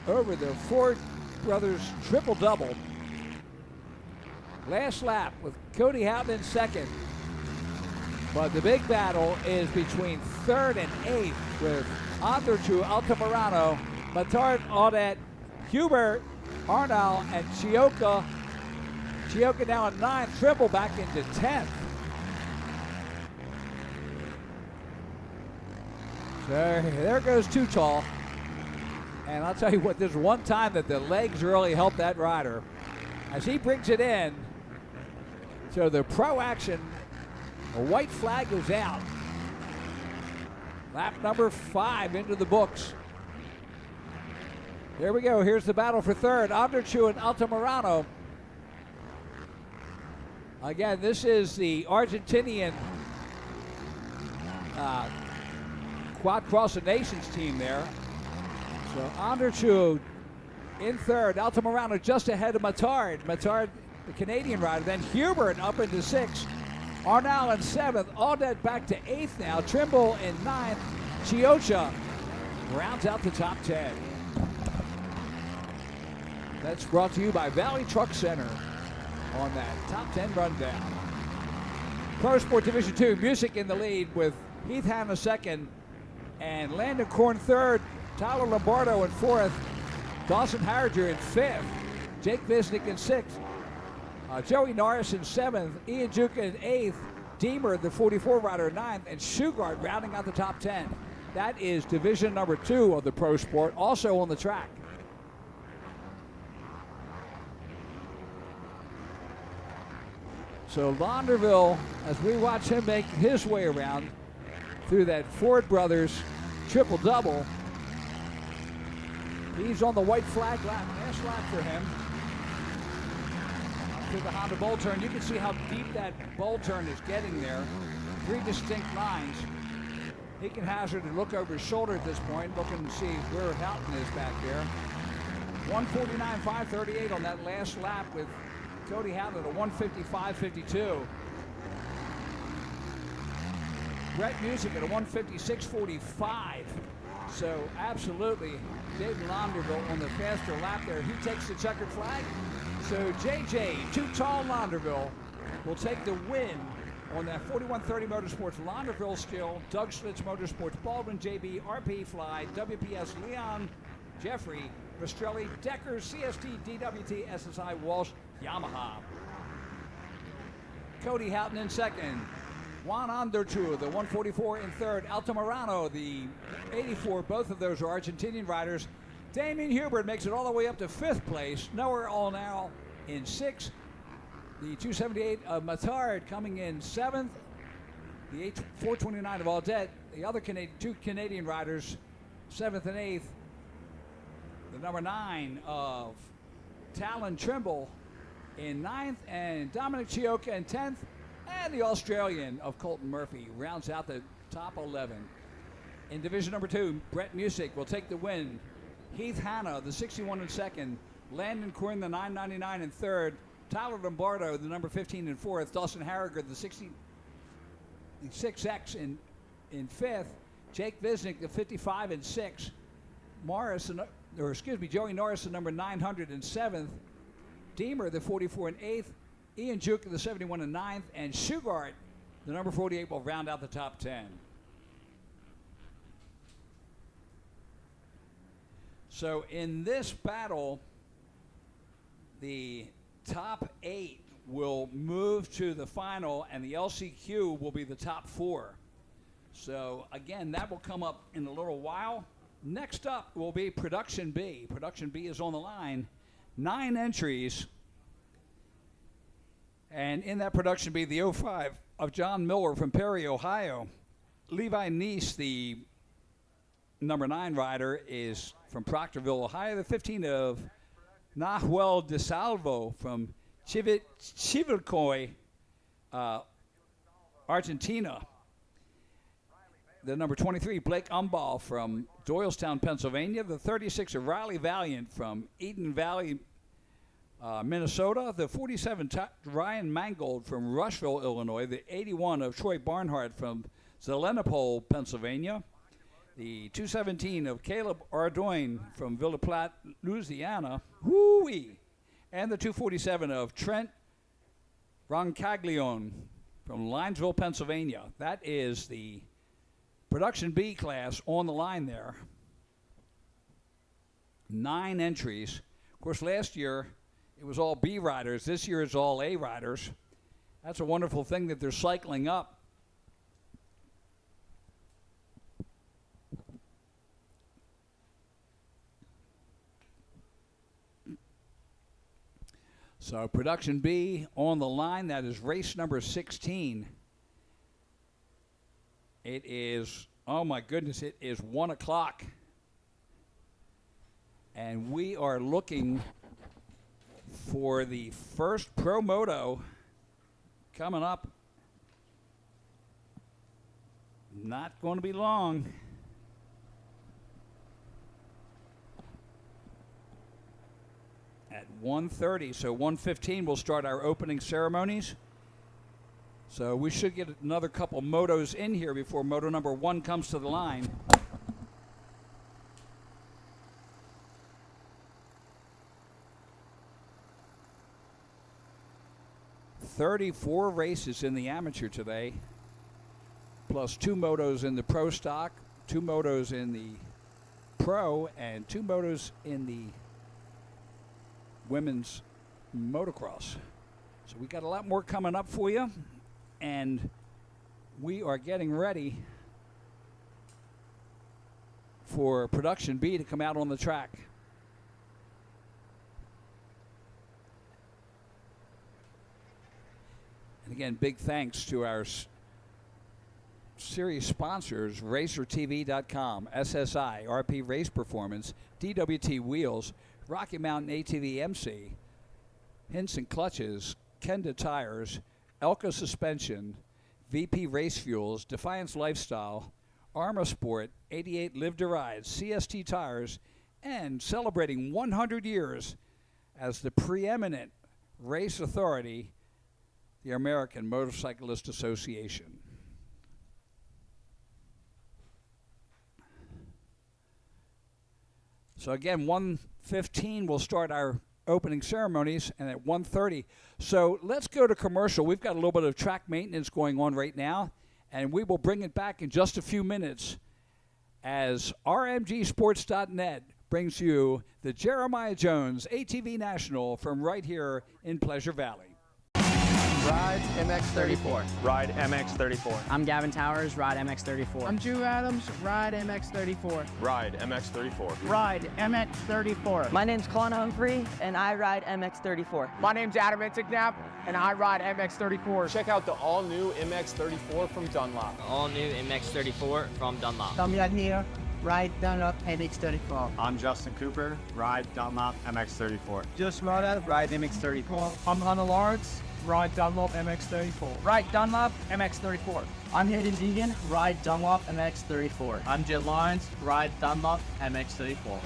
over the Ford Brothers triple double. Last lap with Cody Houghton in second. But the big battle is between 3rd and 8th with Anderchu, Altamirano, Matard, Audette, Hubert, Arnall, and Chioka. Chioka now in 9th, Trimble back into 10th. So there goes Too Tall. And I'll tell you what, there's one time that the legs really helped that rider. As he brings it in, so the pro action, a white flag goes out. Lap number 5 into the books. There we go. Here's the battle for 3rd. Anderchu and Altamirano. Again, this is the Argentinian Quad Cross of Nations team there. So Anderchu in 3rd. Altamirano just ahead of Matard. Matard, the Canadian rider. Then Hubert up into 6th. Arnall in 7th. Audette back to 8th now. Trimble in 9th. Chiocha rounds out the top 10. That's brought to you by Valley Truck Center on that top 10 rundown. Pro Sport Division 2, Music in the lead with Heath Hanna second and Landon Korn 3rd. Tyler Lombardo in 4th. Dawson Harriger in 5th. Jake Visnick in 6th. Joey Norris in 7th. Ian Juka in 8th. Deemer, the 44 rider, in 9th. And Shugart rounding out the top 10. That is division number 2 of the Pro Sport, also on the track. So Launderville, as we watch him make his way around through that Ford Brothers triple double, he's on the white flag lap, last lap for him. Through the Honda bowl turn, you can see how deep that bowl turn is getting there. 3 distinct lines. He can hazard and look over his shoulder at this point, looking to see where Houghton is back there. 149.538 on that last lap with Cody Houghton at a 155.52. Brett Music at a 156.45. So absolutely, David Launderville on the faster lap there. He takes the checkered flag. So JJ, Too Tall Launderville, will take the win on that 4130 Motorsports Launderville Skill, Doug Schlitz Motorsports, Baldwin, JB, RP Fly, WPS Leon, Jeffrey, Rastrelli, Decker, CST, DWT, SSI, Walsh, Yamaha. Cody Houghton in second. Juan Anderchu, the 144 in third. Altamirano, the 84. Both of those are Argentinian riders. Damien Hubert makes it all the way up to 5th place. Noah Allnow in 6th. The 278 of Matard coming in 7th. The 429 of Audette. The other two Canadian riders, 7th and 8th. The number 9 of Talon Trimble in 9th, and Dominic Chioka in 10th, and the Australian of Colton Murphy rounds out the top 11. In division number 2, Brett Music will take the win. Heath Hanna, the 61 in second. Landon Quinn, the 999 in third. Tyler Lombardo, the number 15 in fourth. Dawson Harriger, the 6X in fifth. Jake Visnick, the 55 in sixth. Joey Norris, the number 900 in seventh. Deemer, the 44 in eighth. Ian Juke, the 71 in ninth. And Shugart, the number 48, will round out the top 10. So in this battle, the top 8 will move to the final, and the LCQ will be the top 4. So again, that will come up in a little while. Next up will be Production B. Production B is on the line. 9 entries. And in that Production B, the 05 of John Miller from Perry, Ohio. Levi Neese, the number 9 rider, is from Proctorville, Ohio. The 15 of Nahuel DeSalvo from Chivilcoy, Argentina. The number 23, Blake Umball from Doylestown, Pennsylvania. The 36 of Riley Valiant from Eden Valley, Minnesota. The 47, Ryan Mangold from Rushville, Illinois. The 81 of Troy Barnhart from Zelenopole, Pennsylvania. The 217 of Caleb Ardoin from Villa Platte, Louisiana. Woo-wee. And the 247 of Trent Roncaglione from Linesville, Pennsylvania. That is the Production B class on the line there. 9 entries. Of course, last year it was all B riders. This year it's all A riders. That's a wonderful thing that they're cycling up. So Production B on the line. That is race number 16. It is, oh my goodness, it is 1 o'clock. And we are looking for the first Pro Moto coming up. Not going to be long. At 1:30, so 1:15 we'll start our opening ceremonies. So we should get another couple motos in here before moto number 1 comes to the line. $34 races in the amateur today, plus 2 motos in the pro stock, 2 motos in the pro, and 2 motos in the women's motocross. So we got a lot more coming up for you, and we are getting ready for Production B to come out on the track. And again, big thanks to our series sponsors, RacerTV.com, SSI, RP Race Performance, DWT Wheels, Rocky Mountain ATV MC, Hinson Clutches, Kenda Tires, Elka Suspension, VP Race Fuels, Defiance Lifestyle, Arma Sport, 88 Live to Ride, CST Tires, and celebrating 100 years as the preeminent race authority, the American Motorcyclist Association. So again, 1:15 we'll start our opening ceremonies, and at 1:30. So let's go to commercial. We've got a little bit of track maintenance going on right now, and we will bring it back in just a few minutes as RMGsports.net brings you the Jeremiah Jones ATV National from right here in Pleasure Valley. Ride MX34. Ride MX34. I'm Gavin Towers, ride MX34. I'm Drew Adams, ride MX34. Ride MX34. Ride MX34. My name's Colin Humphrey, and I ride MX34. My name's Adam Intignap, and I ride MX34. Check out the all-new MX34 from Dunlop. All new MX34 from Dunlop. Damian here, ride Dunlop MX34. I'm Justin Cooper, ride Dunlop MX34. Just ride MX34. I'm Hunter Lawrence, ride Dunlop MX34. Ride Dunlop MX34. I'm Hayden Deegan, ride Dunlop MX34. I'm Jet Lyons, ride Dunlop MX34.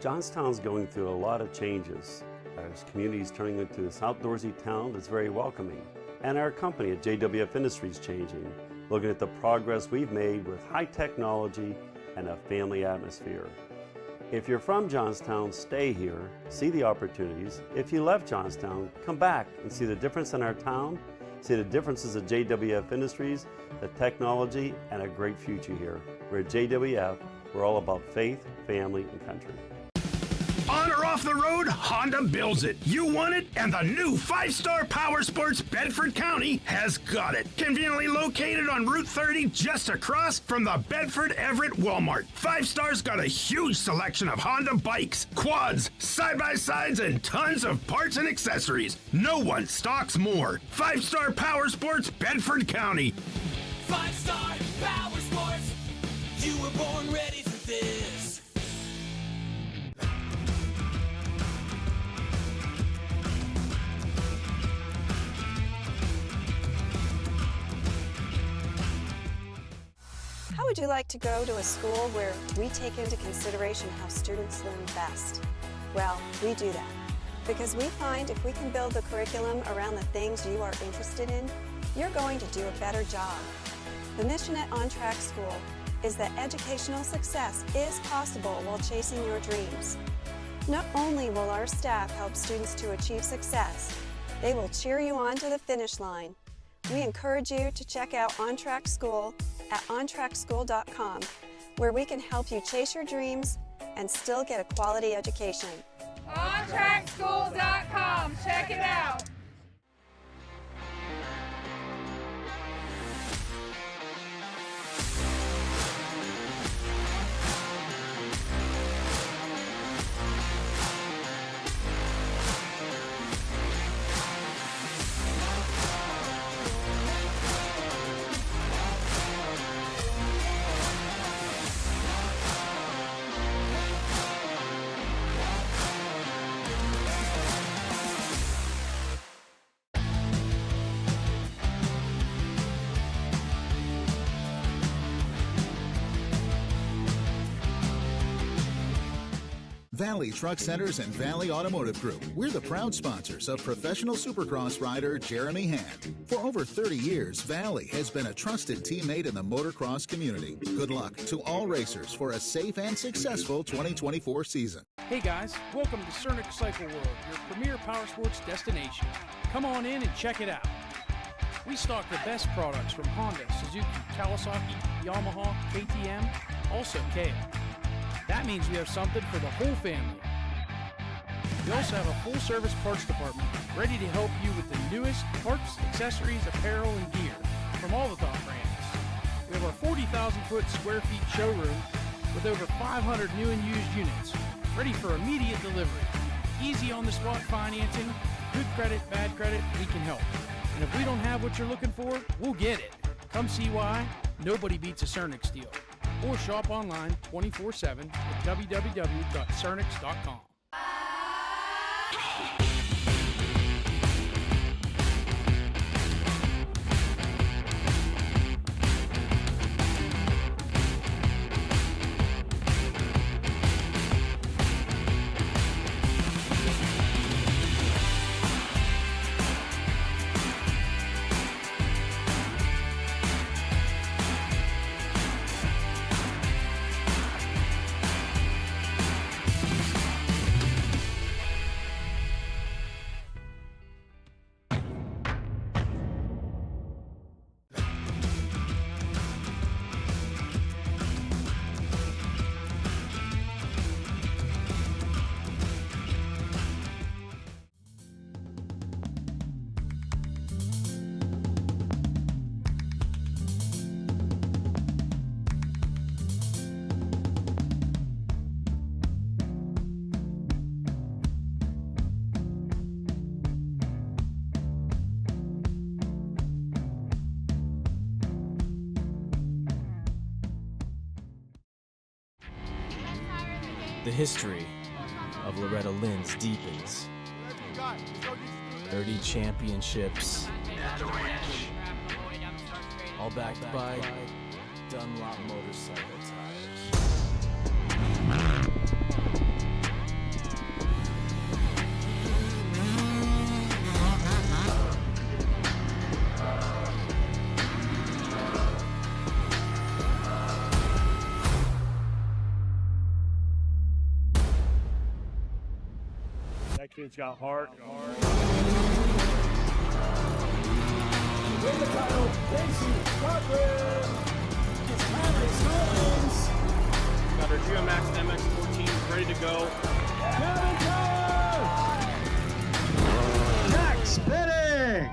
Johnstown's going through a lot of changes. Our community is turning into this outdoorsy town that's very welcoming. And our company at JWF Industries changing, looking at the progress we've made with high technology and a family atmosphere. If you're from Johnstown, stay here, see the opportunities. If you left Johnstown, come back and see the difference in our town, see the differences of JWF Industries, the technology, and a great future here. We're at JWF, we're all about faith, family, and country. On or off the road, Honda builds it. You want it, and the new 5-Star Power Sports Bedford County has got it. Conveniently located on Route 30 just across from the Bedford Everett Walmart. 5-Star's got a huge selection of Honda bikes, quads, side-by-sides, and tons of parts and accessories. No one stocks more. 5-Star Power Sports Bedford County. 5-Star Power Sports. You were born ready for this. How would you like to go to a school where we take into consideration how students learn best? Well, we do that because we find if we can build the curriculum around the things you are interested in, you're going to do a better job. The mission at On Track School is that educational success is possible while chasing your dreams. Not only will our staff help students to achieve success, they will cheer you on to the finish line. We encourage you to check out On Track School at ontrackschool.com, where we can help you chase your dreams and still get a quality education. OnTrackSchool.com. Check it out. Valley Truck Centers and Valley Automotive Group. We're the proud sponsors of professional Supercross rider Jeremy Hand. For over 30 years, Valley has been a trusted teammate in the motocross community. Good luck to all racers for a safe and successful 2024 season. Hey guys, welcome to Cernic Cycle World, your premier power sports destination. Come on in and check it out. We stock the best products from Honda, Suzuki, Kawasaki, Yamaha, KTM, also Kia. That means we have something for the whole family. We also have a full-service parts department ready to help you with the newest parts, accessories, apparel, and gear from all the top brands. We have our 40,000 square feet showroom with over 500 new and used units ready for immediate delivery. Easy on-the-spot financing, good credit, bad credit, we can help. And if we don't have what you're looking for, we'll get it. Come see why nobody beats a Cernic Steel. Or shop online 24/7 at www.cernics.com. The history of Loretta Lynn's deepens. 30 championships, all backed by Dunlop motorcycle tires. Kid's got heart. Win the title, Casey Cochran. It's Harry Stallings. Got our GMX MX-14 ready to go. Kevin Todd. Jack spinning.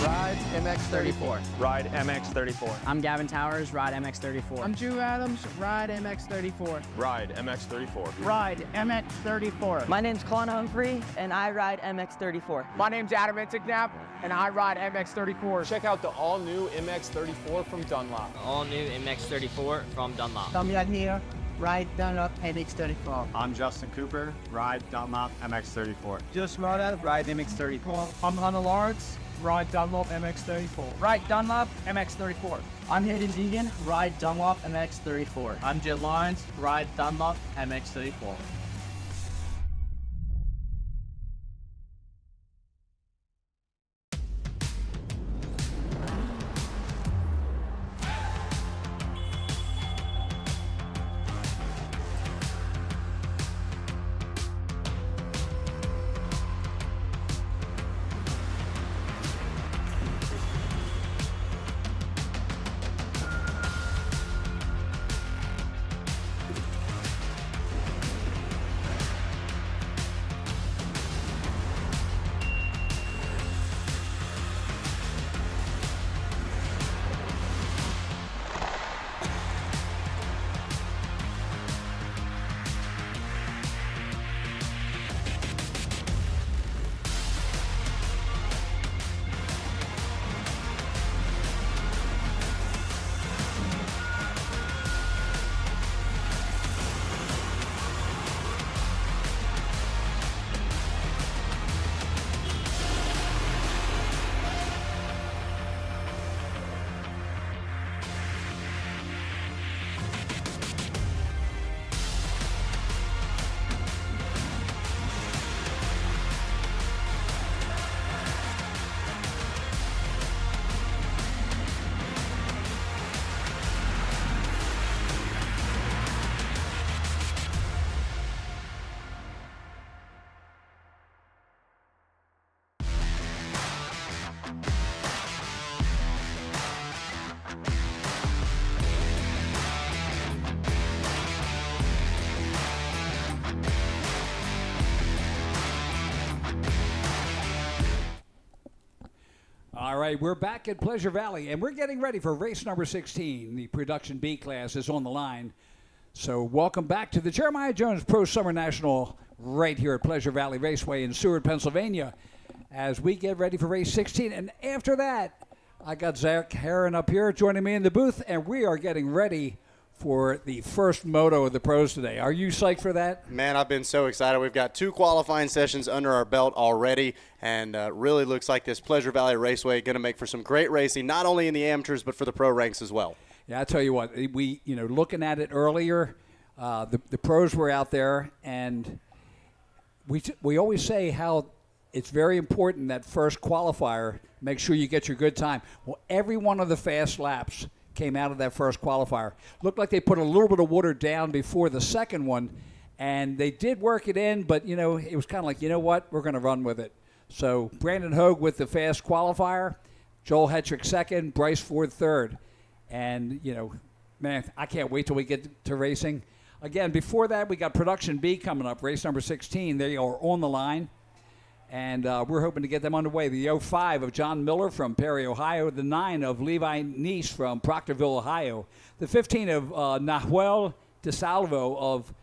Ride MX34. Ride MX-34. I'm Gavin Towers, ride MX34. I'm Drew Adams, ride MX34. Ride MX-34. Ride MX34. My name's Colin Humphrey, and I ride MX34. My name's Adam Intignap, and I ride MX34. Check out the all-new MX-34 from Dunlop. All new MX-34 from Dunlop. Damian here, ride Dunlop MX34. I'm Justin Cooper, ride Dunlop MX-34. Just Mota, ride MX34. I'm Hunter Lawrence, ride Dunlop MX34. Ride Dunlop MX34. I'm Hayden Deegan, ride Dunlop MX34. I'm Jed Lyons, ride Dunlop MX34. All right, we're back at Pleasure Valley, and we're getting ready for race number 16. The Production B class is on the line. So welcome back to the Jeremiah Jones Pro Summer National right here at Pleasure Valley Raceway in Seward, Pennsylvania, as we get ready for race 16. And after that, I got Zach Herron up here joining me in the booth, and we are getting ready for the first moto of the pros today. Are you psyched for that? Man, I've been so excited. We've got 2 qualifying sessions under our belt already, and really looks like this Pleasure Valley Raceway going to make for some great racing, not only in the amateurs but for the pro ranks as well. Yeah, I tell you what, we looking at it earlier, the pros were out there, and we always say how it's very important that first qualifier, make sure you get your good time. Well, every one of the fast laps came out of that first qualifier. Looked like they put a little bit of water down before the second one, and they did work it in, but, it was kind of like, you know what, we're going to run with it. So Brandon Hogue with the fast qualifier, Joel Hetrick second, Bryce Ford third. And, man, I can't wait till we get to racing. Again, before that, we got Production B coming up, race number 16. They are on the line. And we're hoping to get them underway. The 05 of John Miller from Perry, Ohio. The 9 of Levi Neese from Proctorville, Ohio. The 15 of Nahuel DeSalvo of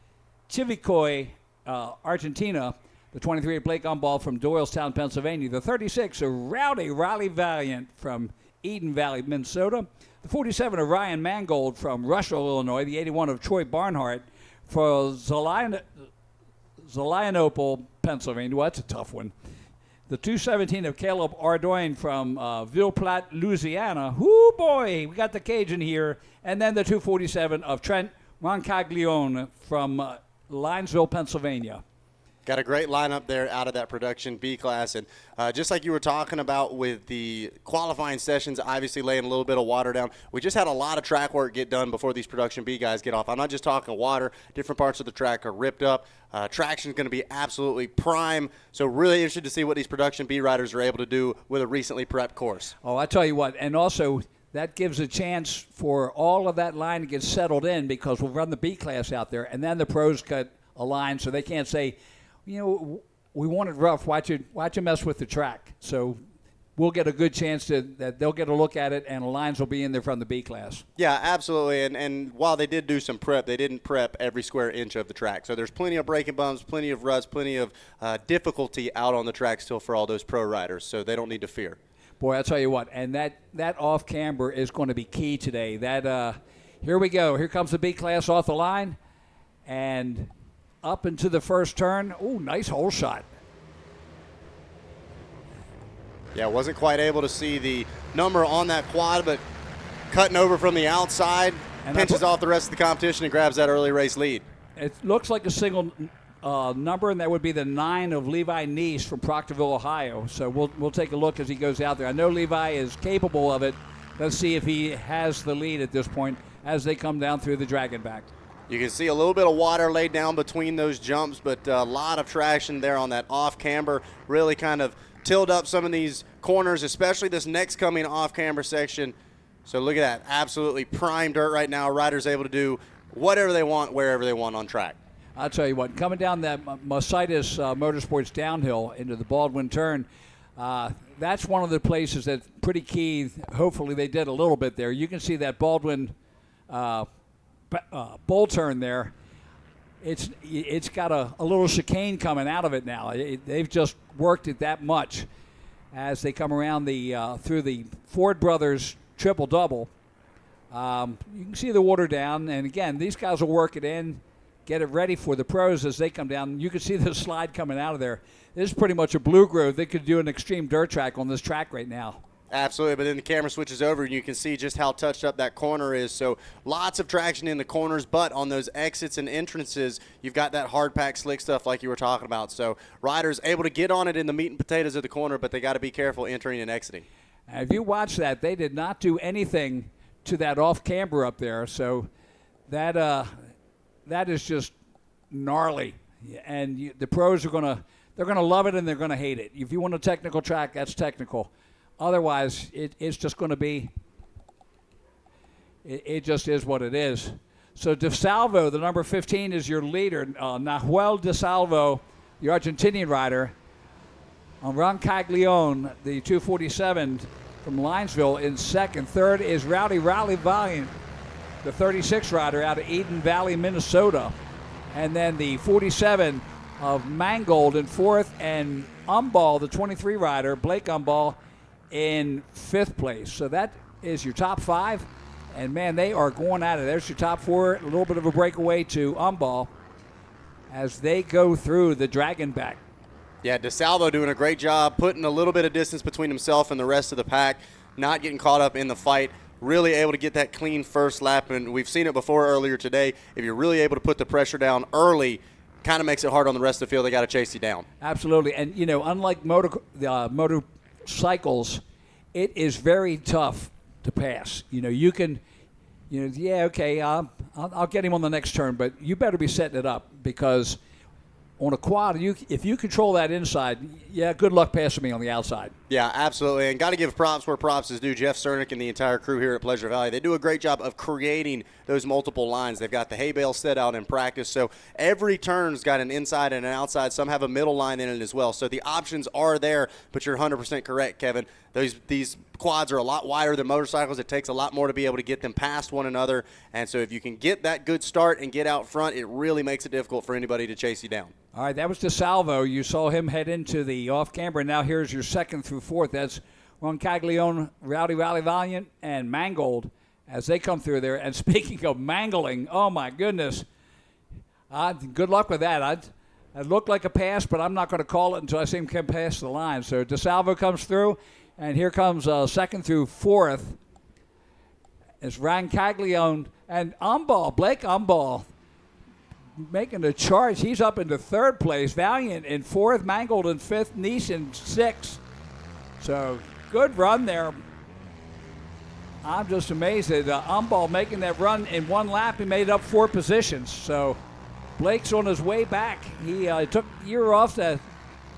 Chivicoy, Argentina. The 23 of Blake Umball from Doylestown, Pennsylvania. The 36 of Rowdy Riley Valiant from Eden Valley, Minnesota. The 47 of Ryan Mangold from Rushville, Illinois. The 81 of Troy Barnhart for Zelianople, Pennsylvania. Well, that's a tough one. The 217 of Caleb Ardoin from Ville Platte, Louisiana. Whoo, boy, we got the Cajun here. And then the 247 of Trent Roncaglione from Linesville, Pennsylvania. Got a great lineup there out of that production B class. And just like you were talking about with the qualifying sessions, obviously laying a little bit of water down, we just had a lot of track work get done before these production B guys get off. I'm not just talking water. Different parts of the track are ripped up. Traction is going to be absolutely prime. So really interested to see what these production B riders are able to do with a recently prepped course. Oh, I tell you what. And also, that gives a chance for all of that line to get settled in, because we'll run the B class out there, and then the pros cut a line so they can't say, you know, we want it rough. Why'd you mess with the track? So we'll get a good chance that they'll get a look at it, and the lines will be in there from the B class. Yeah, absolutely. And while they did do some prep, they didn't prep every square inch of the track. So there's plenty of braking bumps, plenty of ruts, plenty of difficulty out on the track still for all those pro riders. So they don't need to fear. Boy, I'll tell you what, and that off camber is going to be key today. Here we go. Here comes the B class off the line, and up into the first turn. Oh, nice hole shot. Yeah, wasn't quite able to see the number on that quad, but cutting over from the outside, and pinches off the rest of the competition and grabs that early race lead. It looks like a single number, and that would be the 9 of Levi Neese from Proctorville, Ohio. So we'll take a look as he goes out there. I know Levi is capable of it. Let's see if he has the lead at this point as they come down through the Dragon back. You can see a little bit of water laid down between those jumps, but a lot of traction there on that off camber. Really kind of tilled up some of these corners, especially this next coming off camber section. So look at that, absolutely prime dirt right now. Riders able to do whatever they want, wherever they want on track. I'll tell you what, coming down that Mercedes Motorsports downhill into the Baldwin turn, that's one of the places that's pretty key. Hopefully they did a little bit there. You can see that Baldwin bull turn there. It's got a little chicane coming out of it now. They've just worked it that much as they come around through the Ford Brothers triple double. You can see the water down, and again, these guys will work it in, get it ready for the pros as they come down. You can see the slide coming out of there. This is pretty much a blue grove. They could do an extreme dirt track on this track right now. Absolutely, but then the camera switches over and you can see just how touched up that corner is. So lots of traction in the corners, but on those exits and entrances, you've got that hard pack slick stuff like you were talking about. So riders able to get on it in the meat and potatoes of the corner, but they got to be careful entering and exiting. If you watch that, they did not do anything to that off camber up there. So that is just gnarly, and the pros are they're gonna love it and they're gonna hate it. If you want a technical track, that's technical. Otherwise, it's just going to be, it just is what it is. So DeSalvo, the number 15, is your leader. Nahuel DeSalvo, the Argentinian rider. Roncaglione, the 247 from Linesville, in second. Third is Rowdy Valiant, the 36 rider out of Eden Valley, Minnesota. And then the 47 of Mangold in fourth, and Umball, the 23 rider, Blake Umball, in fifth place. So that is your top five, and man, they are going at it. There's your top four. A little bit of a breakaway to Umball as they go through the Dragon back. Yeah, DeSalvo doing a great job putting a little bit of distance between himself and the rest of the pack, not getting caught up in the fight, really able to get that clean first lap. And we've seen it before earlier today. If you're really able to put the pressure down early, kind of makes it hard on the rest of the field. They got to chase you down. Absolutely. And, you know, unlike motorcycles, it is very tough to pass. You know, you can, yeah, okay, I'll get him on the next turn, but you better be setting it up, because on a quad, if you control that inside, yeah, good luck passing me on the outside. Yeah, absolutely. And got to give props where props is due. Jeff Cernick and the entire crew here at Pleasure Valley, they do a great job of creating those multiple lines. They've got the hay bale set out in practice, so every turn's got an inside and an outside. Some have a middle line in it as well. So the options are there, but you're 100% correct, Kevin. These quads are a lot wider than motorcycles. It takes a lot more to be able to get them past one another. And so if you can get that good start and get out front, it really makes it difficult for anybody to chase you down. All right, that was DeSalvo. You saw him head into the off-camber. Now here's your second through fourth. That's Roncaglione, Rowdy Valiant, and Mangold as they come through there. And speaking of mangling, oh, my goodness, good luck with that. It looked like a pass, but I'm not going to call it until I see him come past the line. So DeSalvo comes through, and here comes second through fourth. It's Roncaglione and Umball, Blake Umball. making a charge. He's up into third place. Valiant in fourth, Mangold in fifth, Nice in sixth. So good run there. I'm just amazed at Umball making that run in one lap. He made up 4 positions. So Blake's on his way back. He took a year off to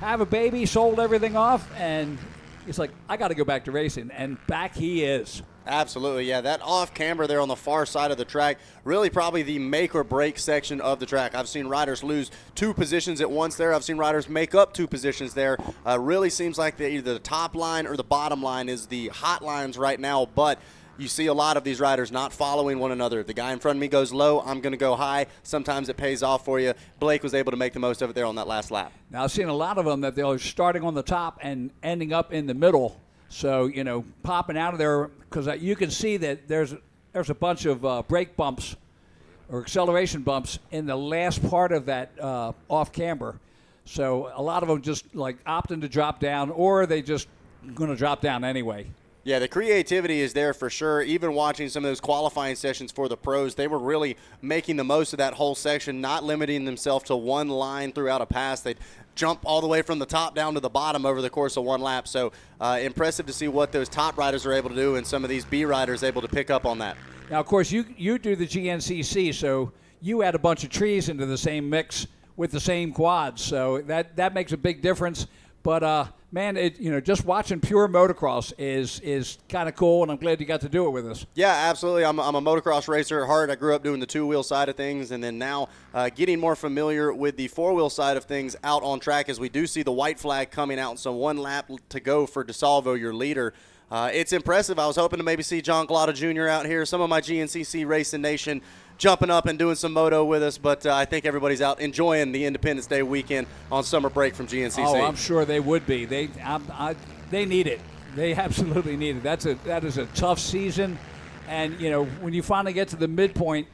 have a baby, sold everything off, and he's like, I got to go back to racing. And back he is. Absolutely, yeah. That off camber there on the far side of the track, really probably the make or break section of the track. I've seen riders lose 2 positions at once there. I've seen riders make up 2 positions there. Really seems like either the top line or the bottom line is the hot lines right now, but you see a lot of these riders not following one another. If the guy in front of me goes low, I'm going to go high. Sometimes it pays off for you. Blake was able to make the most of it there on that last lap. Now, I've seen a lot of them that they're starting on the top and ending up in the middle. So, popping out of there, because you can see that there's a bunch of brake bumps or acceleration bumps in the last part of that off camber. So a lot of them just like opting to drop down, or they just going to drop down anyway. Yeah, the creativity is there for sure. Even watching some of those qualifying sessions for the pros, they were really making the most of that whole section, not limiting themselves to one line throughout a pass. They'd jump all the way from the top down to the bottom over the course of one lap. So impressive to see what those top riders are able to do and some of these B riders able to pick up on that. Now, of course, you do the GNCC, so you add a bunch of trees into the same mix with the same quads. So that makes a big difference. But, man, just watching pure motocross is kind of cool, and I'm glad you got to do it with us. Yeah, absolutely. I'm a motocross racer at heart. I grew up doing the 2-wheel side of things, and then now getting more familiar with the 4-wheel side of things out on track as we do see the white flag coming out. So 1 lap to go for DeSalvo, your leader. It's impressive. I was hoping to maybe see John Glada Jr. out here, some of my GNCC Racing Nation jumping up and doing some moto with us, but I think everybody's out enjoying the Independence Day weekend on summer break from GNCC. Oh, I'm sure they would be. They need it. They absolutely need it. That is a tough season, and when you finally get to the midpoint,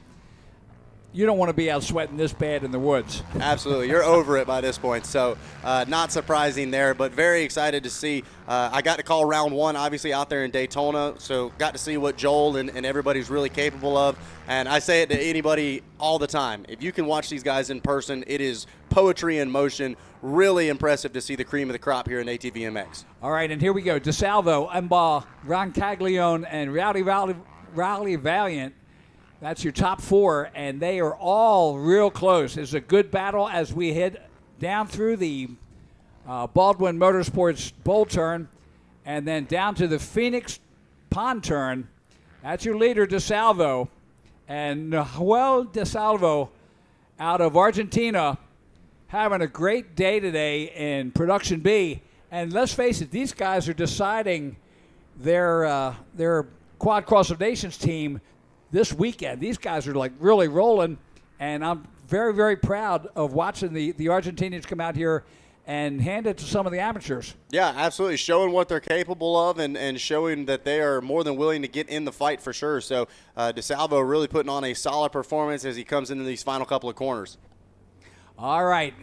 you don't want to be out sweating this bad in the woods. Absolutely. You're over it by this point. So not surprising there, but very excited to see. I got to call round 1, obviously, out there in Daytona. So got to see what Joel and everybody's really capable of. And I say it to anybody all the time. If you can watch these guys in person, it is poetry in motion. Really impressive to see the cream of the crop here in ATV-MX. All right, and here we go. DeSalvo, Umball, Ron Caglione, and Rowley Valiant. That's your top 4, and they are all real close. It's a good battle as we head down through the Baldwin Motorsports Bowl turn and then down to the Phoenix Pond turn. That's your leader, DeSalvo. And Noel DeSalvo out of Argentina having a great day today in Production B. And let's face it, these guys are deciding their Quad Cross of Nations team this weekend. These guys are like really rolling, and I'm very, very proud of watching the Argentinians come out here and hand it to some of the amateurs. Yeah, absolutely. Showing what they're capable of and showing that they are more than willing to get in the fight for sure. So DeSalvo really putting on a solid performance as he comes into these final couple of corners. All right.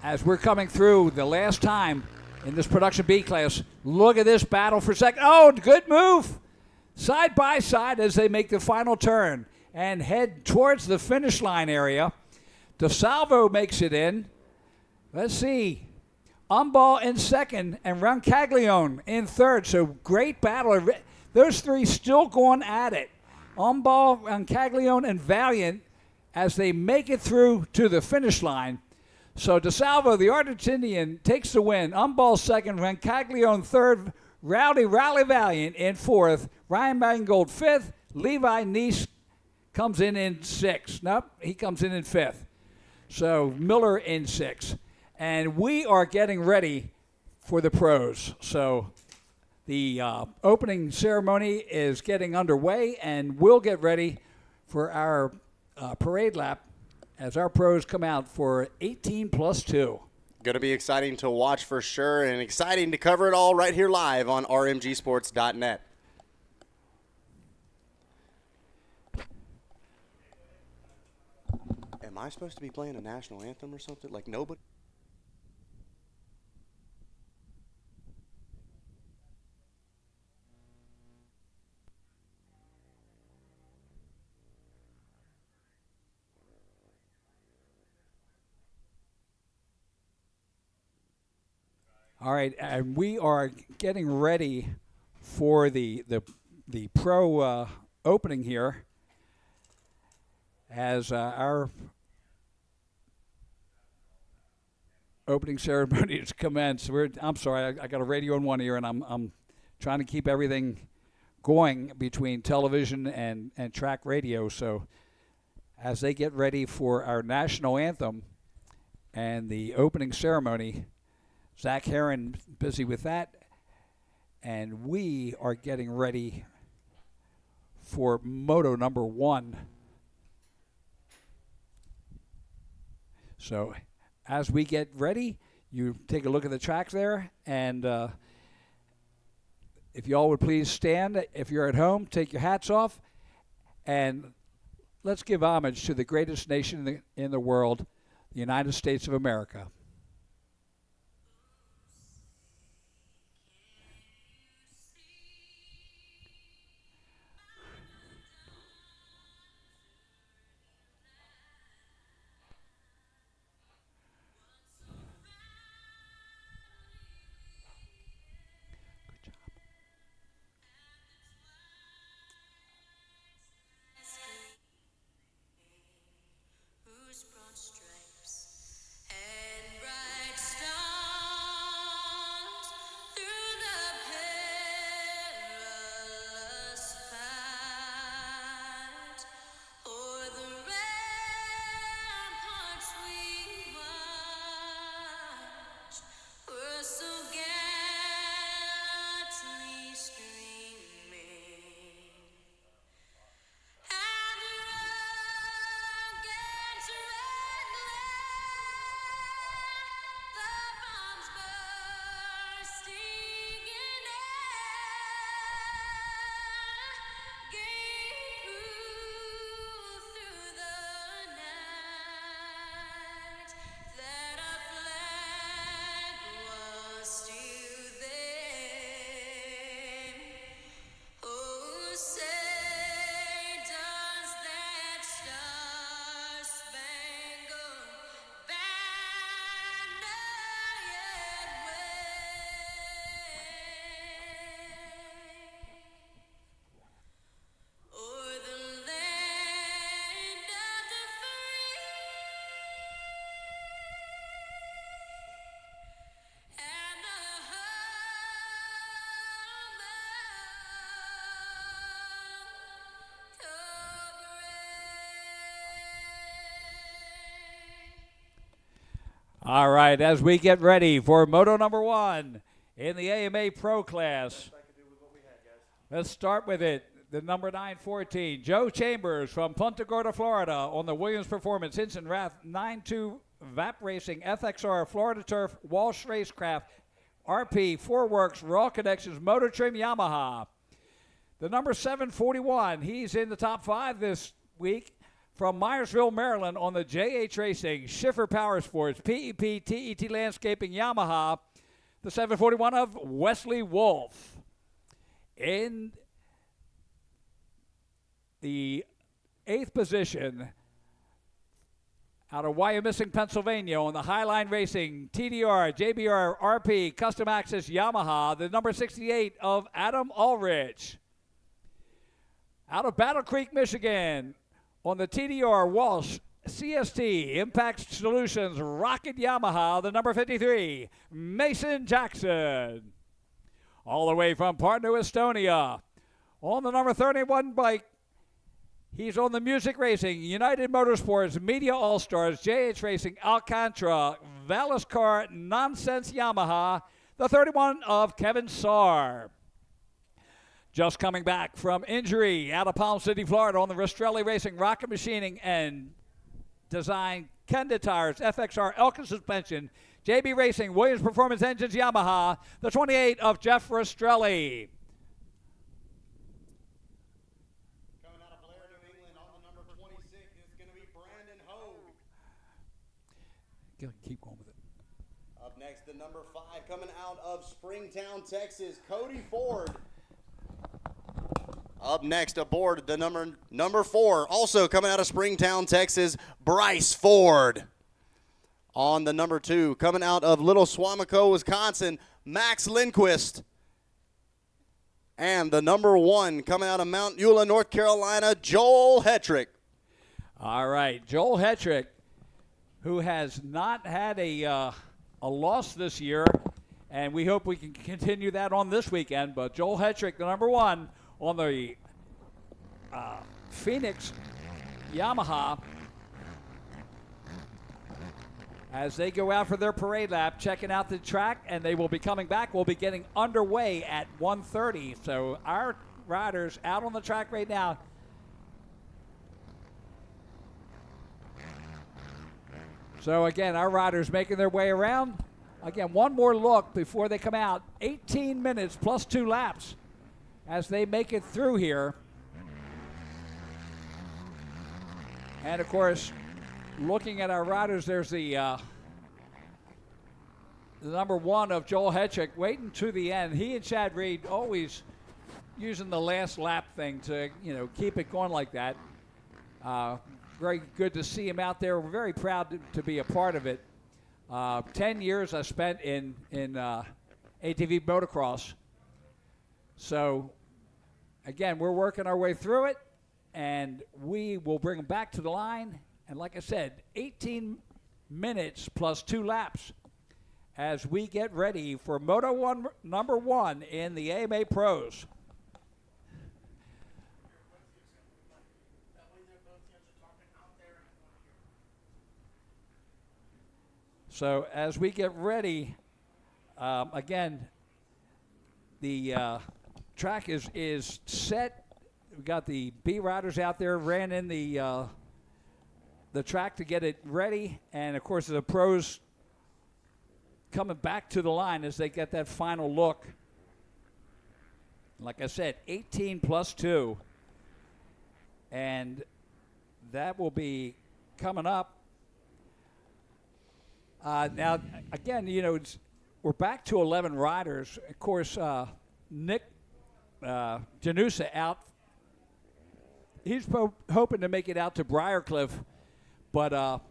As we're coming through the last time in this Production B class, look at this battle for second. Oh, good move. Side by side as they make the final turn and head towards the finish line area. DeSalvo makes it in. Let's see. Umball in second and Roncaglione in third. So great battle. Those 3 still going at it. Umball, Roncaglione, and Valiant as they make it through to the finish line. So DeSalvo, the Argentinian, takes the win. Umball second, Roncaglione third, Rowley Valiant in fourth, Ryan Mangold fifth, Levi Nice comes in 6th. Nope, he comes in 5th. So Miller in 6th. And we are getting ready for the pros. So the opening ceremony is getting underway, and we'll get ready for our parade lap as our pros come out for 18 plus 2. Going to be exciting to watch for sure, and exciting to cover it all right here live on rmgsports.net. Am I supposed to be playing a national anthem or something? Like nobody? All right, and we are getting ready for the pro opening here as our opening ceremony is commenced. I'm sorry, I got a radio in one ear, and I'm trying to keep everything going between television and track radio. So as they get ready for our national anthem and the opening ceremony, Zach Heron busy with that, and we are getting ready for Moto number 1. So as we get ready, you take a look at the tracks there, and if y'all would please stand. If you're at home, take your hats off, and let's give homage to the greatest nation in the world, the United States of America. All right, as we get ready for Moto number 1 in the AMA Pro class, let's start with it. The number 914, Joe Chambers from Punta Gorda, Florida, on the Williams Performance Hinson Rath 9.2 VAP Racing FXR Florida Turf Walsh Racecraft RP 4Works Raw Connections Motor Trim Yamaha. The number 741, he's in the top 5 this week, from Myersville, Maryland, on the JH Racing Schiffer Power Sports PEP TET Landscaping Yamaha. The 741 of Wesley Wolf. In the 8th position, out of Wyomissing, Pennsylvania, on the Highline Racing TDR JBR RP Custom Access Yamaha, the number 68 of Adam Ulrich. Out of Battle Creek, Michigan, on the TDR Walsh CST Impact Solutions Rocket Yamaha, the number 53, Mason Jackson. All the way from Pärnu, Estonia, on the number 31 bike, he's on the Music Racing, United Motorsports, Media All-Stars, JH Racing, Alcantara, Valiscar, Nonsense Yamaha, the 31 of Kevin Saar. Just coming back from injury out of Palm City, Florida, on the Rastrelli Racing, Rocket Machining, and Design, Kenda Tires, FXR, Elkin Suspension, JB Racing, Williams Performance Engines, Yamaha, the 28 of Jeff Rastrelli. Coming out of Blair, New England, on the number 26 is going to be Brandon Hogue. Keep going with it. Up next, the number 5, coming out of Springtown, Texas, Cody Ford. Up next aboard the number 4, also coming out of Springtown, Texas, Bryce Ford. On the number 2, coming out of Little Swamico, Wisconsin, Max Lindquist. And the number 1, coming out of Mount Eula, North Carolina, Joel Hetrick. All right, Joel Hetrick, who has not had a loss this year, and we hope we can continue that on this weekend. But Joel Hetrick, the number 1 on the Phoenix Yamaha, as they go out for their parade lap, checking out the track, and they will be coming back. We'll be getting underway at 1:30. So our riders out on the track right now. So again, our riders making their way around. Again, one more look before they come out. 18 minutes plus 2 laps as they make it through here. And of course, looking at our riders, there's the number 1 of Joel Hetrick waiting to the end. He and Chad Reed always using the last lap thing to, keep it going like that. Very good to see him out there. We're very proud to be a part of it. 10 years I spent in ATV motocross. So, again, we're working our way through it, and we will bring them back to the line. And like I said, 18 minutes plus 2 laps as we get ready for Moto 1 number 1 in the AMA Pros. So as we get ready, again, the track is set. We've got the B riders out there, ran in the track to get it ready, and of course the pros coming back to the line as they get that final look. Like I said, 18 plus 2, and that will be coming up. Now, again, we're back to 11 riders. Of course, Nick Janusa out. He's hoping to make it out to Briarcliff, but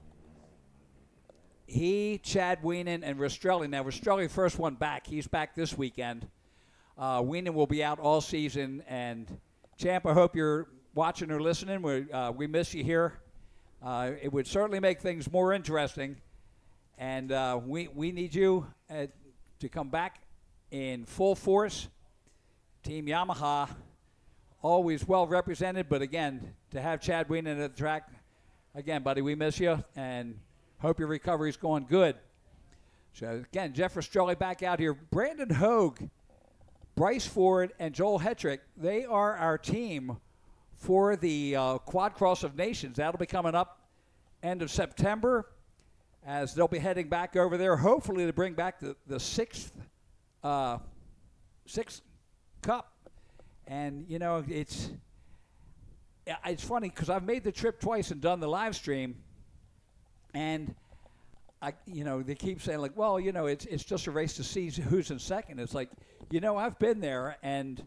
Chad Weenan, and Rastrelli. Now, Rastrelli first one back. He's back this weekend. Weenan will be out all season. And, Champ, I hope you're watching or listening. We miss you here. It would certainly make things more interesting. And we need you to come back in full force. Team Yamaha, always well represented, but again, to have Chad Weenan at the track, again, buddy, we miss you, and hope your recovery's going good. So again, Jeff Rastrelli back out here. Brandon Hogue, Bryce Ford, and Joel Hetrick, they are our team for the Quad Cross of Nations. That'll be coming up end of September, as they'll be heading back over there, hopefully to bring back the sixth cup. And, it's funny because I've made the trip twice and done the live stream, and they keep saying, like, well, it's just a race to see who's in second. It's like, I've been there, and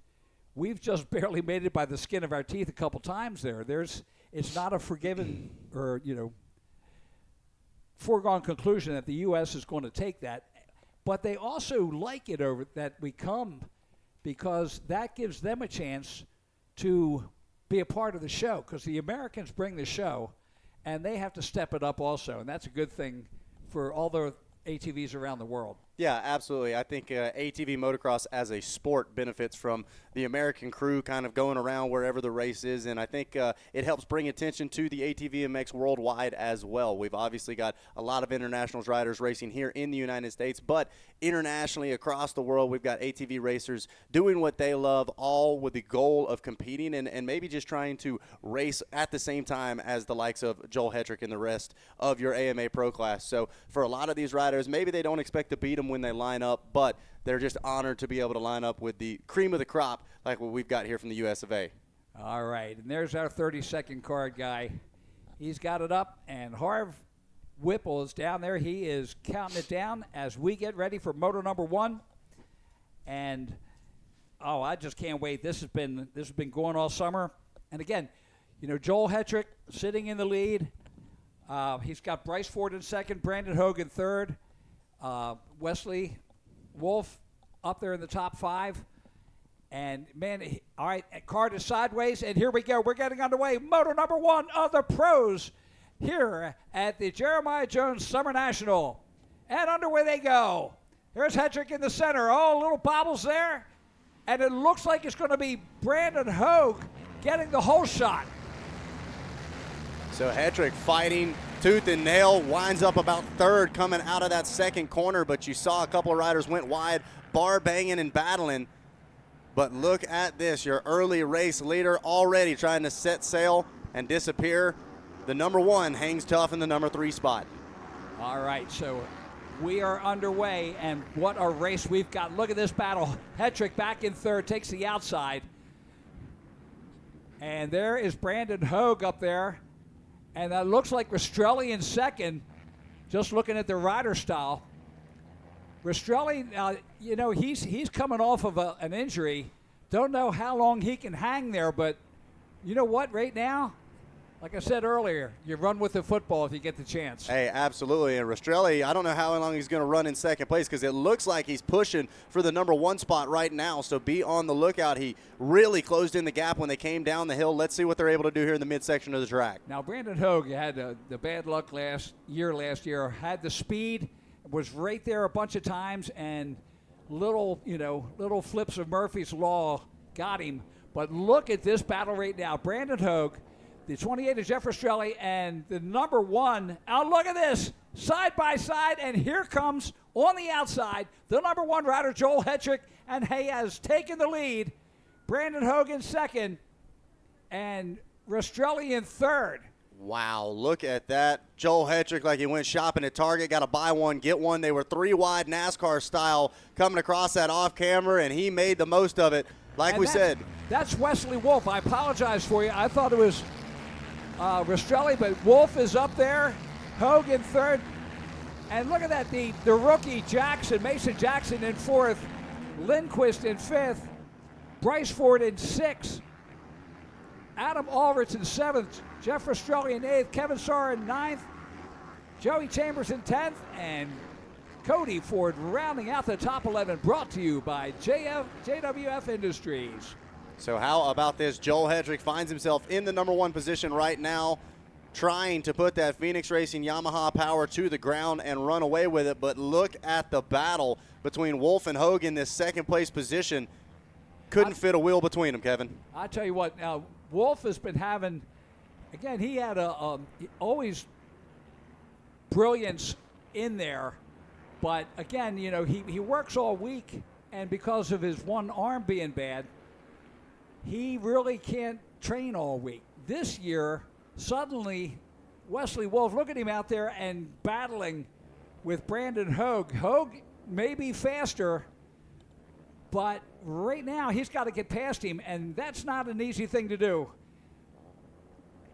we've just barely made it by the skin of our teeth a couple times there. It's not a forgiven or, foregone conclusion that the U.S. is going to take that. But they also like it over that we come, because that gives them a chance to be a part of the show, because the Americans bring the show, and they have to step it up also, and that's a good thing for all the ATVs around the world. Yeah, absolutely. I think ATV motocross as a sport benefits from the American crew kind of going around wherever the race is, and I think it helps bring attention to the ATV MX worldwide as well. We've obviously got a lot of international riders racing here in the United States, but internationally across the world, we've got ATV racers doing what they love, all with the goal of competing and maybe just trying to race at the same time as the likes of Joel Hetrick and the rest of your AMA Pro class. So for a lot of these riders, maybe they don't expect to beat them when they line up, but they're just honored to be able to line up with the cream of the crop like what we've got here from the US of A. All right, and there's our 30-second card guy. He's got it up, and Harv Whipple is down there. He is counting it down as we get ready for Moto number 1. And, I just can't wait. This has been going all summer. And again, Joel Hetrick sitting in the lead. He's got Bryce Ford in second, Brandon Hogan third, Wesley Wolf up there in the top 5. And, man, all right, card is sideways, and here we go. We're getting underway. Moto number 1 of the pros here at the Jeremiah Jones Summer National. And underway they go. There's Hedrick in the center. Oh, little bobbles there. And it looks like it's going to be Brandon Hogue getting the whole shot. So Hedrick fighting tooth and nail, winds up about third coming out of that second corner, but you saw a couple of riders went wide, bar banging and battling. But look at this, your early race leader already trying to set sail and disappear. The number 1 hangs tough in the number 3 spot. All right, so we are underway, and what a race we've got. Look at this battle. Hedrick back in third, takes the outside. And there is Brandon Hogue up there. And that looks like Rastrelli in second, just looking at the rider style. Rastrelli, you know, he's coming off of an injury. Don't know how long he can hang there, but you know what, right now, like I said earlier, you run with the football if you get the chance. Hey, absolutely. And Rastrelli, I don't know how long he's going to run in second place because it looks like he's pushing for the number 1 spot right now, so be on the lookout. He really closed in the gap when they came down the hill. Let's see what they're able to do here in the midsection of the track. Now, Brandon Hogue had the bad luck last year, had the speed, was right there a bunch of times, and little flips of Murphy's Law got him. But look at this battle right now. Brandon Hogue, the 28 is Jeff Rastrelli, and the number 1. Now look at this, side by side, and here comes on the outside the number 1 rider, Joel Hedrick, and he has taken the lead. Brandon Hogue in second, and Rastrelli in third. Wow, look at that. Joel Hedrick, like he went shopping at Target, got a buy one, get one. They were 3 wide NASCAR style coming across that off camera, and he made the most of it. Like we said. That's Wesley Wolf. I apologize for you. I thought it was Rastrelli, but Wolf is up there. Hogue in third. And look at that, the rookie Mason Jackson in fourth. Lindquist in fifth. Bryce Ford in sixth. Adam Ulrich in seventh. Jeff Rastrelli in eighth. Kevin Sarr in ninth. Joey Chambers in 10th. And Cody Ford rounding out the top 11, brought to you by JWF Industries. So how about this? Joel Hedrick finds himself in the number 1 position right now, trying to put that Phoenix Racing Yamaha power to the ground and run away with it. But look at the battle between Wolf and Hogue in this second place position. Couldn't fit a wheel between them, Kevin. I tell you what, now Wolf has been having, again, he had always brilliance in there. But again, you know, he works all week, and because of his one arm being bad, he really can't train all week. This year, suddenly, Wesley Wolf, look at him out there and battling with Brandon Hogue. Hogue may be faster, but right now he's got to get past him, and that's not an easy thing to do.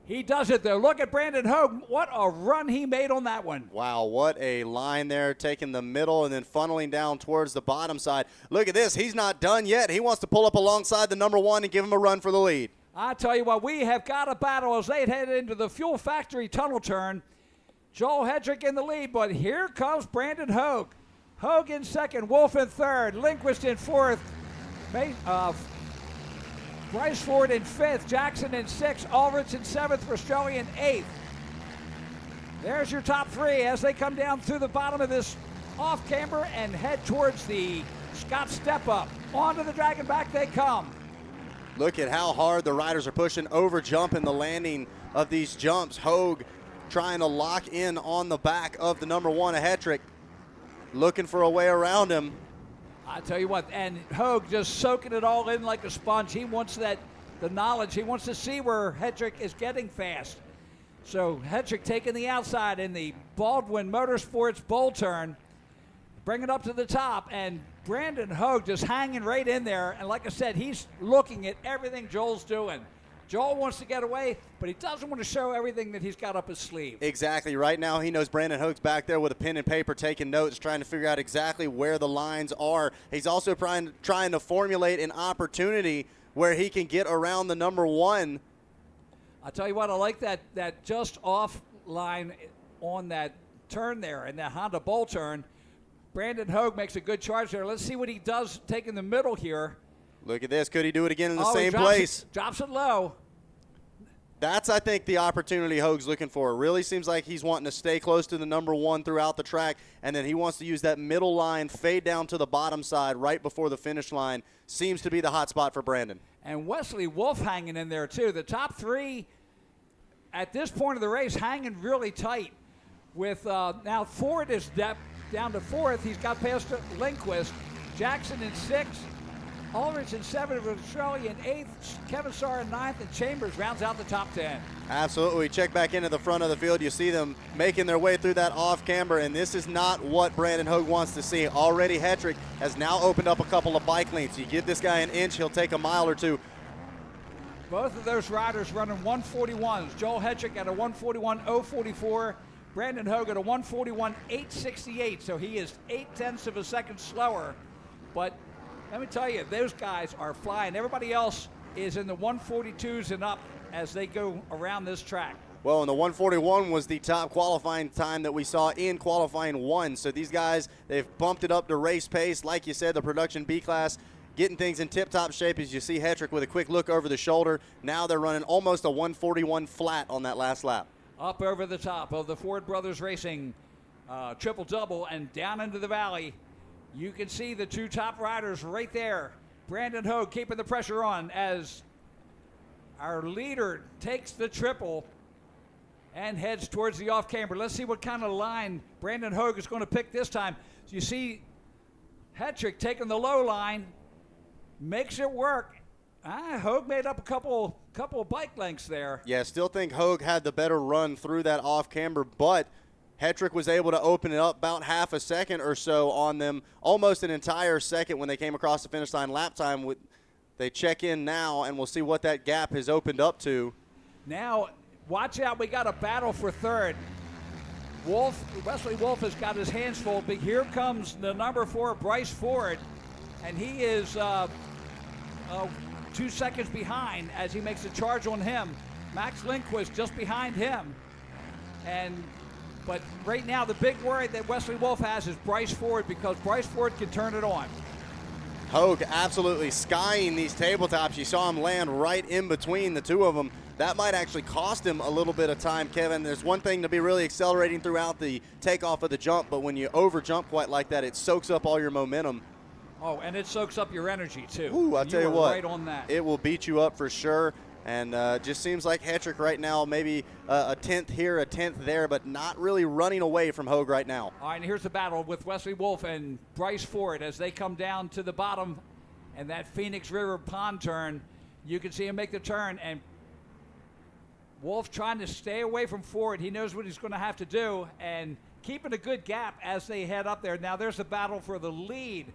He does it, though. Look at Brandon Hogue. What a run he made on that one. Wow, what a line there, taking the middle and then funneling down towards the bottom side. Look at this. He's not done yet. He wants to pull up alongside the number 1 and give him a run for the lead. I tell you what, we have got a battle as they head into the Fuel Factory tunnel turn. Joel Hedrick in the lead, but here comes Brandon Hogue. Hogue in second, Wolf in third, Lindquist in fourth, Bryce Ford in fifth, Jackson in sixth, Ulrich in seventh, Rastrelli in eighth. There's your top 3 as they come down through the bottom of this off-camber and head towards the Scott step-up. Onto the Dragon back they come. Look at how hard the riders are pushing, over jumping the landing of these jumps. Hogue trying to lock in on the back of the number 1, Hedrick, looking for a way around him. I tell you what, and Hogue just soaking it all in like a sponge. He wants the knowledge. He wants to see where Hedrick is getting fast. So Hedrick taking the outside in the Baldwin Motorsports bull turn, bring it up to the top, and Brandon Hogue just hanging right in there. And like I said, he's looking at everything Joel's doing. Joel wants to get away, but he doesn't want to show everything that he's got up his sleeve. Exactly. Right now, he knows Brandon Hogue's back there with a pen and paper taking notes, trying to figure out exactly where the lines are. He's also trying to formulate an opportunity where he can get around the number 1. I'll tell you what, I like that just off line on that turn there, and that Honda Bull turn. Brandon Hogue makes a good charge there. Let's see what he does taking the middle here. Look at this. Could he do it again in the He same drops place? Drops it low. That's, I think, the opportunity Hogue's looking for. It really seems like he's wanting to stay close to the number one throughout the track, and then he wants to use that middle line, fade down to the bottom side right before the finish line. Seems to be the hot spot for Brandon. And Wesley Wolf hanging in there, too. The top three at this point of the race hanging really tight. With now Ford is down to fourth. He's got past Lindquist. Jackson in sixth. Ulrich in seventh. Australia in eighth. Kevin Sarr in ninth. And Chambers rounds out the top 10. Absolutely. Check back into the front of the field. You see them making their way through that off-camber, and this is not what Brandon Hogue wants to see. Already Hetrick has now opened up a couple of bike lanes. You give this guy an inch, he'll take a mile or two. Both of those riders running 141s. Joel Hetrick at a 141.044. Brandon Hogue at a 141.868. So he is 0.8 of a second slower. But let me tell you, those guys are flying. Everybody else is in the 142s and up as they go around this track. Well, and the 141 was the top qualifying time that we saw in qualifying one. So these guys, they've bumped it up to race pace. Like you said, the production B class, getting things in tip-top shape as you see Hetrick with a quick look over the shoulder. Now they're running almost a 141 flat on that last lap. Up over the top of the Ford Brothers Racing triple-double and down into the valley. You can see the two top riders right there. Brandon Hogue keeping the pressure on as our leader takes the triple and heads towards the off-camber. Let's see what kind of line Brandon Hogue is going to pick this time. So you see Hetrick taking the low line, makes it work. Hogue made up a couple of bike lengths there. Yeah, still think Hogue had the better run through that off-camber, but Hetrick was able to open it up about half a second or so on them, almost an entire second when they came across the finish line lap time. They check in now, and we'll see what that gap has opened up to. Now, watch out. We got a battle for third. Wesley Wolf has got his hands full, but here comes the number 4, Bryce Ford, and he is 2 seconds behind as he makes a charge on him. Max Lindquist just behind him. But right now, the big worry that Wesley Wolf has is Bryce Ford, because Bryce Ford can turn it on. Hogue absolutely skying these tabletops. You saw him land right in between the two of them. That might actually cost him a little bit of time, Kevin. There's one thing to be really accelerating throughout the takeoff of the jump, but when you over jump quite like that, it soaks up all your momentum. Oh, and it soaks up your energy, too. Ooh, I'll tell you what. Right on that. It will beat you up for sure. And just seems like Hetrick right now, maybe a 10th here, a 10th there, but not really running away from Hogue right now. All right, and here's the battle with Wesley Wolf and Bryce Ford as they come down to the bottom and that Phoenix River pond turn. You can see him make the turn, and Wolf trying to stay away from Ford. He knows what he's going to have to do, and keeping a good gap as they head up there. Now there's the battle for the lead.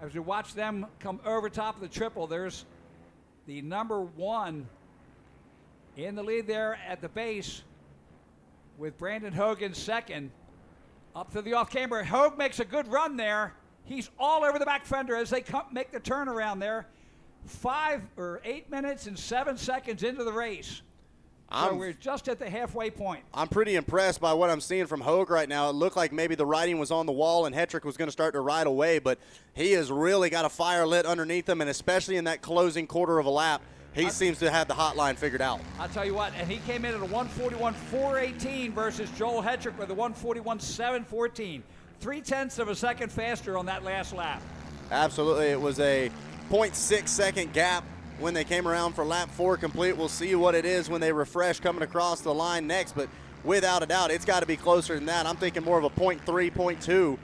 As we watch them come over top of the triple, there's the number 1 in the lead there at the base with Brandon Hogue in second. Up to the off-camber. Hogue makes a good run there. He's all over the back fender as they make the turnaround there. 8 minutes and 7 seconds into the race. So we're just at the halfway point. I'm pretty impressed by what I'm seeing from Hogue right now. It looked like maybe the writing was on the wall and Hetrick was going to start to ride away, but he has really got a fire lit underneath him, and especially in that closing quarter of a lap, he seems to have the hot line figured out. I'll tell you what, and he came in at a 141.418 versus Joel Hetrick with a 141.714. 0.3 of a second faster on that last lap. Absolutely. It was a 0.6 second gap when they came around for lap 4 complete. We'll see what it is when they refresh coming across the line next, but without a doubt, it's got to be closer than that. I'm thinking more of a 0.3, 0.2.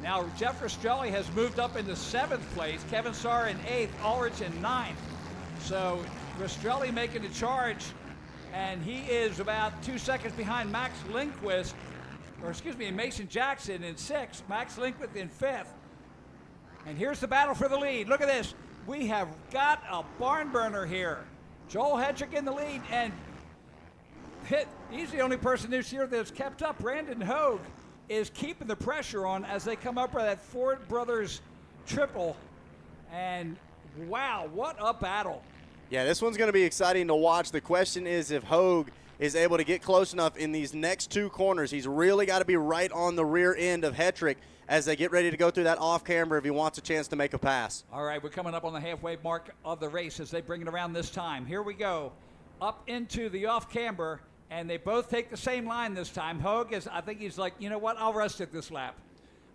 Now, Jeff Rastrelli has moved up into 7th place. Kevin Sarr in 8th, Ulrich in 9th. So Rastrelli making the charge, and he is about 2 seconds behind Max Lindquist, Mason Jackson in 6th, Max Lindquist in 5th. And here's the battle for the lead. Look at this. We have got a barn burner here. Joel Hetrick in the lead, and he's the only person this year that's kept up. Brandon Hogue is keeping the pressure on as they come up with that Ford Brothers triple. And wow, what a battle. Yeah, this one's going to be exciting to watch. The question is if Hogue is able to get close enough in these next 2 corners. He's really got to be right on the rear end of Hetrick as they get ready to go through that off-camber if he wants a chance to make a pass. All right, we're coming up on the halfway mark of the race as they bring it around this time. Here we go, up into the off-camber, and they both take the same line this time. Hogue I think he's like, you know what, I'll rest it this lap.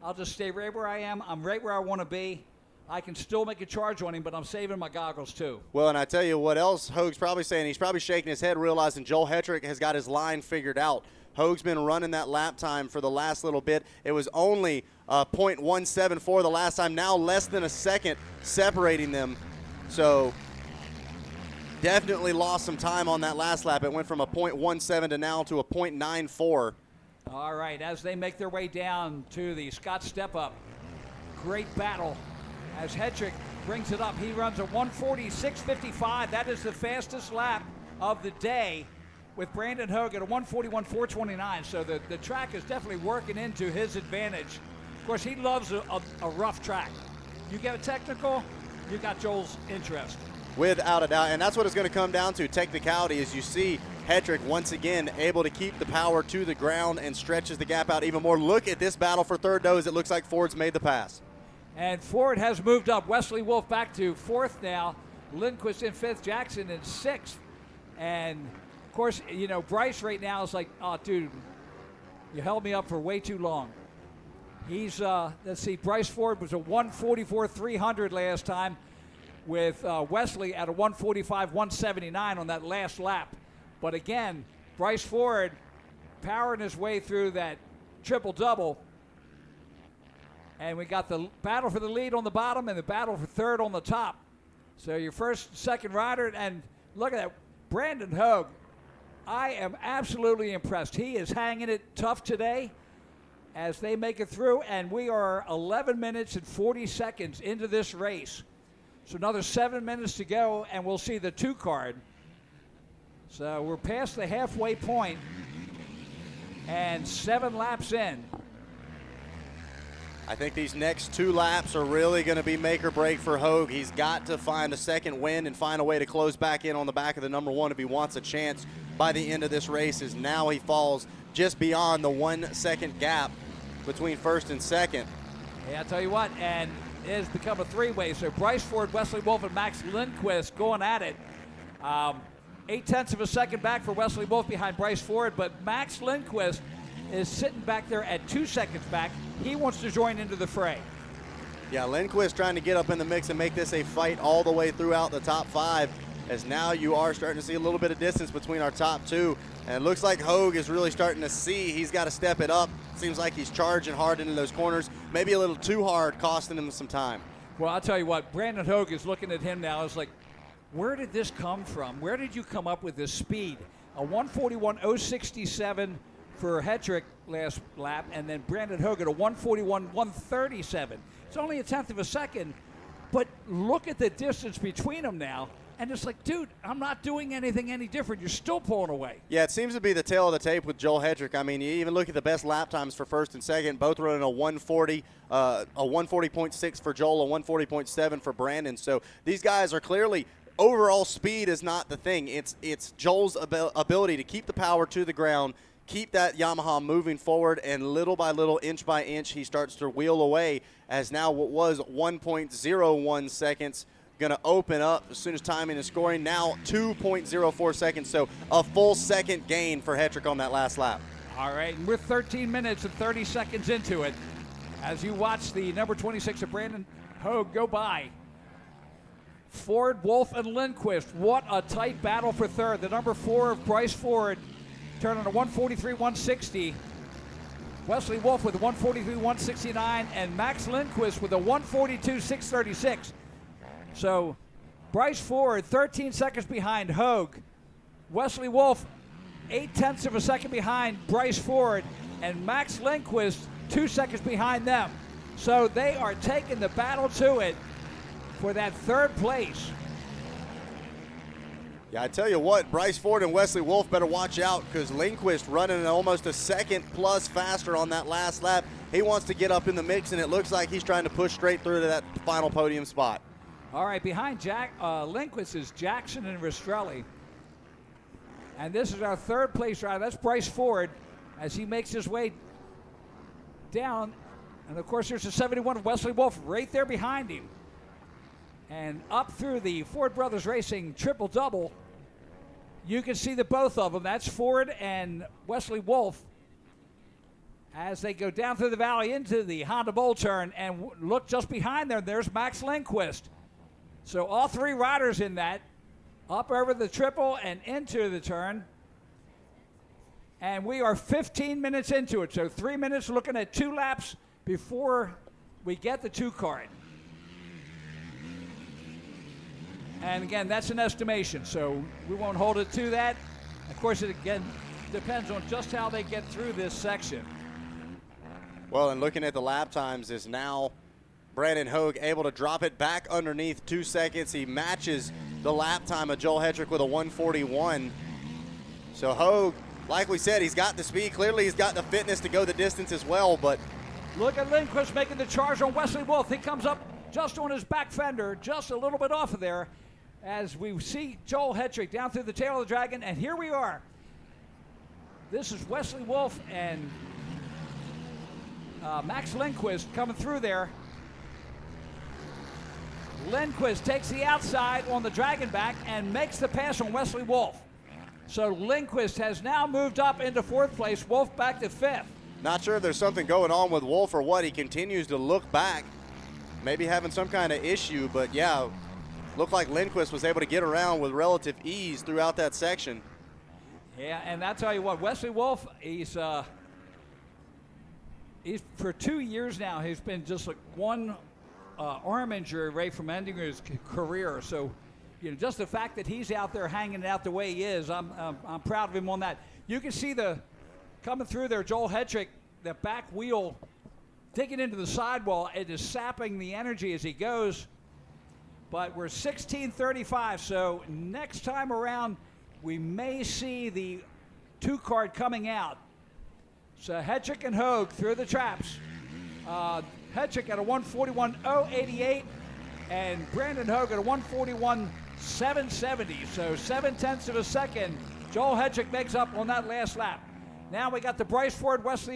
I'll just stay right where I am. I'm right where I want to be. I can still make a charge on him, but I'm saving my goggles too. Well, and I tell you what else Hogue's probably saying. He's probably shaking his head, realizing Joel Hetrick has got his line figured out. Hogue's been running that lap time for the last little bit. It was only .174 the last time, now less than a second separating them. So definitely lost some time on that last lap. It went from a .17 to now to a .94. All right, as they make their way down to the Scott step-up, great battle as Hetrick brings it up. He runs a 1:46.55. That is the fastest lap of the day, with Brandon Hogue at a 1:41.429. So the track is definitely working into his advantage. Of course, he loves a rough track. You get a technical, you got Joel's interest. Without a doubt, and that's what it's going to come down to, technicality, as you see Hetrick once again able to keep the power to the ground and stretches the gap out even more. Look at this battle for third, though, as it looks like Ford's made the pass. And Ford has moved up. Wesley Wolf back to 4th now. Lindquist in 5th, Jackson in 6th. And, of course, you know, Bryce right now is like, oh, dude, you held me up for way too long. He's, let's see, Bryce Ford was a 1:44.300 last time, with Wesley at a 1:45.179 on that last lap. But again, Bryce Ford powering his way through that triple-double. And we got the battle for the lead on the bottom and the battle for third on the top. So your first, second rider, and look at that, Brandon Hogue. I am absolutely impressed. He is hanging it tough today as they make it through, and we are 11 minutes and 40 seconds into this race. So another 7 minutes to go, and we'll see the 2 card. So we're past the halfway point and 7 laps in. I think these next 2 laps are really going to be make or break for Hogue. He's got to find a second win and find a way to close back in on the back of the number 1 if he wants a chance by the end of this race, as now he falls just beyond the 1 second gap between first and second. Yeah, I'll tell you what, and it has become a 3-way. So Bryce Ford, Wesley Wolf, and Max Lindquist going at it. 0.8 of a second back for Wesley Wolf behind Bryce Ford, but Max Lindquist is sitting back there at 2 seconds back. He wants to join into the fray. Yeah, Lindquist trying to get up in the mix and make this a fight all the way throughout the top 5, as now you are starting to see a little bit of distance between our top 2. And it looks like Hogue is really starting to see he's got to step it up. Seems like he's charging hard into those corners, maybe a little too hard, costing him some time. Well, I'll tell you what, Brandon Hogue is looking at him now. It's like, where did this come from? Where did you come up with this speed? A 1:41.067 for Hetrick last lap, and then Brandon Hogue at a 1:41.137. It's only 1/10 of a second, but look at the distance between them now. And it's like, dude, I'm not doing anything any different. You're still pulling away. Yeah, it seems to be the tail of the tape with Joel Hetrick. I mean, you even look at the best lap times for first and second, both running a 1:40.6 for Joel, a 1:40.7 for Brandon. So these guys are clearly, overall speed is not the thing. It's Joel's ability to keep the power to the ground, keep that Yamaha moving forward, and little by little, inch by inch, he starts to wheel away, as now what was 1.01 seconds going to open up as soon as timing and scoring. Now 2.04 seconds, so a full second gain for Hetrick on that last lap. All right, and we're 13 minutes and 30 seconds into it as you watch the number 26 of Brandon Hogue go by. Ford, Wolf, and Lindquist. What a tight battle for third. The number 4 of Bryce Ford turning a 1:43.160. Wesley Wolf with a 1:43.169, and Max Lindquist with a 1:42.636. So Bryce Ford 13 seconds behind Hogue. Wesley Wolf 0.8 of a second behind Bryce Ford, and Max Lindquist 2 seconds behind them. So they are taking the battle to it for that third place. Yeah, I tell you what, Bryce Ford and Wesley Wolf better watch out, because Lindquist running almost a second plus faster on that last lap. He wants to get up in the mix, and it looks like he's trying to push straight through to that final podium spot. All right, behind Lindquist is Jackson and Rastrelli. And this is our third place rider. That's Bryce Ford as he makes his way down. And of course, there's a 71 Wesley Wolf right there behind him. And up through the Ford Brothers Racing triple-double, you can see the both of them. That's Ford and Wesley Wolf as they go down through the valley into the Honda Bowl turn. And look just behind there, there's Max Lindquist. So all three riders in that, up over the triple and into the turn. And we are 15 minutes into it. So 3 minutes looking at 2 laps before we get the 2 card. And again, that's an estimation, so we won't hold it to that. Of course, it again depends on just how they get through this section. Well, and looking at the lap times is now Brandon Hogue able to drop it back underneath 2 seconds. He matches the lap time of Joel Hetrick with a 1:41. So Hogue, like we said, he's got the speed. Clearly, he's got the fitness to go the distance as well. But look at Lindquist making the charge on Wesley Wolf. He comes up just on his back fender, just a little bit off of there, as we see Joel Hetrick down through the tail of the Dragon. And here we are. This is Wesley Wolf and Max Lindquist coming through there. Lindquist takes the outside on the Dragon back and makes the pass on Wesley Wolf. So Lindquist has now moved up into 4th place, Wolf back to 5th. Not sure if there's something going on with Wolf or what. He continues to look back, maybe having some kind of issue, but yeah, looked like Lindquist was able to get around with relative ease throughout that section. Yeah, and I'll tell you what, Wesley Wolf, he's for 2 years now, he's been just like one arm injury right from ending his career. So, you know, just the fact that he's out there hanging it out the way he is, I'm proud of him on that. You can see coming through there, Joel Hetrick, the back wheel digging into the sidewall. It is sapping the energy as he goes. But we're 16:35, so next time around, we may see the 2 card coming out. So Hetrick and Hogue through the traps. Hetrick at a 1:41.088, and Brandon Hogue at a 1:41.770. So 0.7 of a second. Joel Hetrick makes up on that last lap. Now we got the Bryce Ford, Max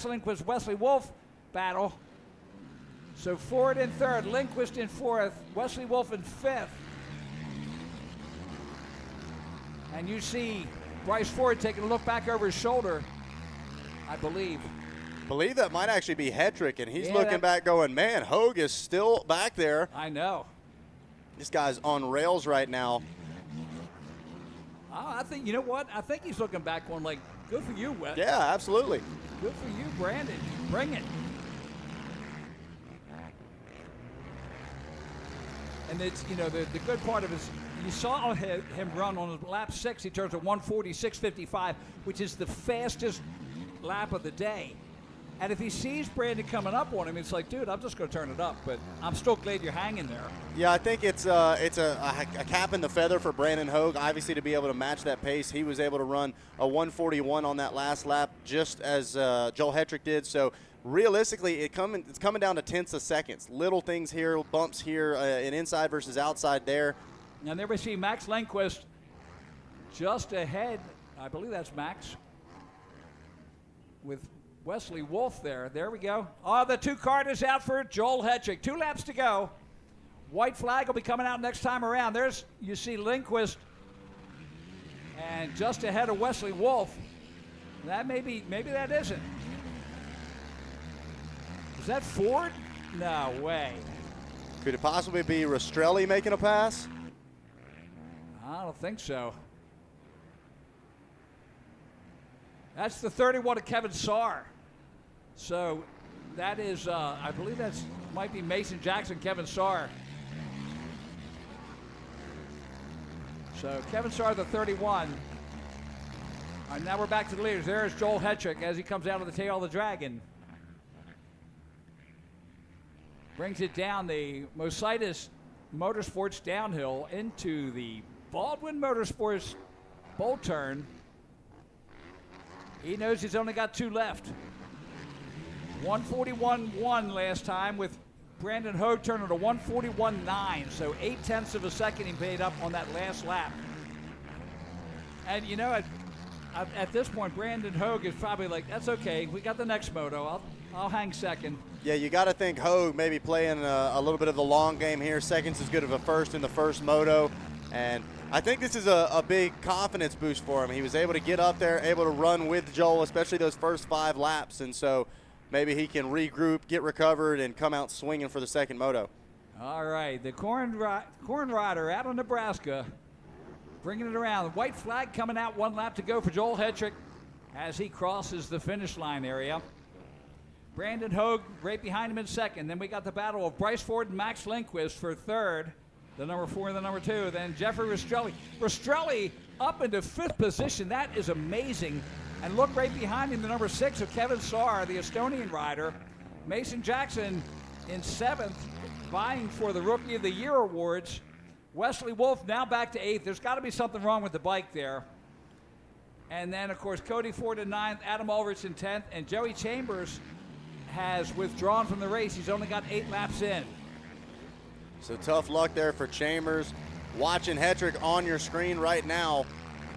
Lindquist, Wesley Wolf battle. So Ford in 3rd, Lindquist in 4th, Wesley Wolf in 5th. And you see Bryce Ford taking a look back over his shoulder, I believe. Believe that might actually be Hetrick, and he's looking back going, man, Hogue is still back there. I know. This guy's on rails right now. I think, you know what? I think he's looking back going like, good for you, Wes. Yeah, absolutely. Good for you, Brandon. Bring it. And it's, you know, the good part of it is you saw him run on lap 6. He turns a 1:46.55, which is the fastest lap of the day. And if he sees Brandon coming up on him, it's like, dude, I'm just going to turn it up. But I'm still glad you're hanging there. Yeah, I think it's a cap in the feather for Brandon Hogue, obviously, to be able to match that pace. He was able to run a 1:41 on that last lap, just as Joel Hetrick did. So realistically, it's coming down to tenths of seconds. Little things here, bumps here, an inside versus outside there. And there we see Max Lindquist just ahead. I believe that's Max with Wesley Wolf there. There we go. Oh, the 2 card is out for Joel Hetrick. 2 laps to go. White flag will be coming out next time around. There's, you see Lindquist, and just ahead of Wesley Wolf. That maybe that isn't. Is that Ford? No way. Could it possibly be Rastrelli making a pass? I don't think so. That's the 31 of Kevin Sarr. So that is, I believe that's might be Mason Jackson, Kevin Sarr. So Kevin Sarr, the 31. All right, now we're back to the leaders. There's Joel Hetrick as he comes out of the tail of the Dragon. Brings it down the Mositis Motorsports downhill into the Baldwin Motorsports bowl turn. He knows he's only got 2 left. 1:41.1 last time with Brandon Hogue turning to 1:41.9. So 0.8 of a second he made up on that last lap. And you know, at this point, Brandon Hogue is probably like, that's okay. We got the next moto. I'll hang second. Yeah, you got to think Hogue maybe playing a little bit of the long game here. Second's as good of a first in the first moto. And I think this is a big confidence boost for him. He was able to get up there, able to run with Joel, especially those first 5 laps. And so maybe he can regroup, get recovered, and come out swinging for the second moto. All right, the Corn Rider out of Nebraska, bringing it around. The white flag coming out, 1 lap to go for Joel Hetrick as he crosses the finish line area. Brandon Hogue right behind him in second. Then we got the battle of Bryce Ford and Max Lindquist for third. The number 4 and the number 2. Then Jeffrey Rastrelli. Rastrelli up into 5th position. That is amazing. And look right behind him, the number 6 of Kevin Saar, the Estonian rider. Mason Jackson in 7th, vying for the Rookie of the Year awards. Wesley Wolf now back to 8th. There's got to be something wrong with the bike there. And then, of course, Cody Ford in 9th, Adam Ulrich in 10th, and Joey Chambers has withdrawn from the race. He's only got 8 laps in. So tough luck there for Chambers. Watching Hetrick on your screen right now.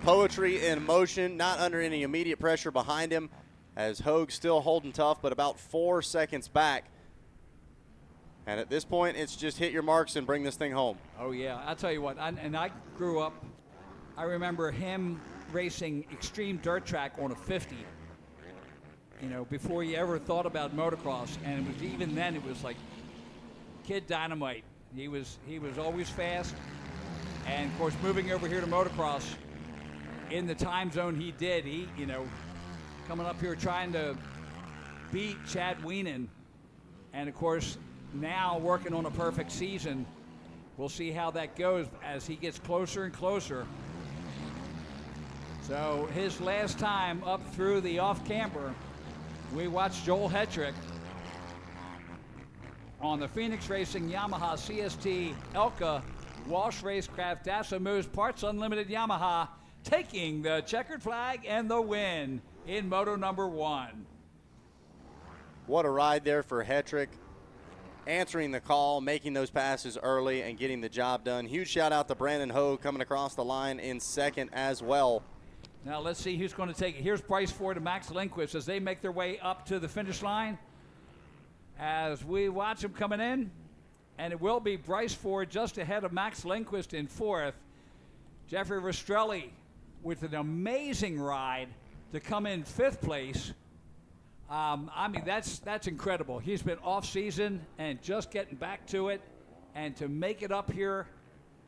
Poetry in motion, not under any immediate pressure behind him, as Hogue still holding tough, but about 4 seconds back. And at this point, it's just hit your marks and bring this thing home. Oh, yeah. I'll tell you what, I grew up, I remember him racing extreme dirt track on a 50, you know, before he ever thought about motocross. And it was, even then, it was like kid dynamite. He was always fast. And, of course, moving over here to motocross in the time zone he did, you know, coming up here trying to beat Chad Wienen. And, of course, now working on a perfect season. We'll see how that goes as he gets closer and closer. So his last time up through the off-camber, we watched Joel Hetrick on the Phoenix Racing Yamaha CST Elka Walsh Racecraft Dasa Moose Parts Unlimited Yamaha, taking the checkered flag and the win in moto number 1. What a ride there for Hetrick. Answering the call, making those passes early, and getting the job done. Huge shout out to Brandon Hogue coming across the line in second as well. Now let's see who's going to take it. Here's Bryce Ford and Max Lindquist as they make their way up to the finish line. As we watch them coming in, and it will be Bryce Ford just ahead of Max Lindquist in 4th. Jeffrey Rastrelli with an amazing ride to come in 5th place. I mean, that's incredible. He's been off season and just getting back to it, and to make it up here,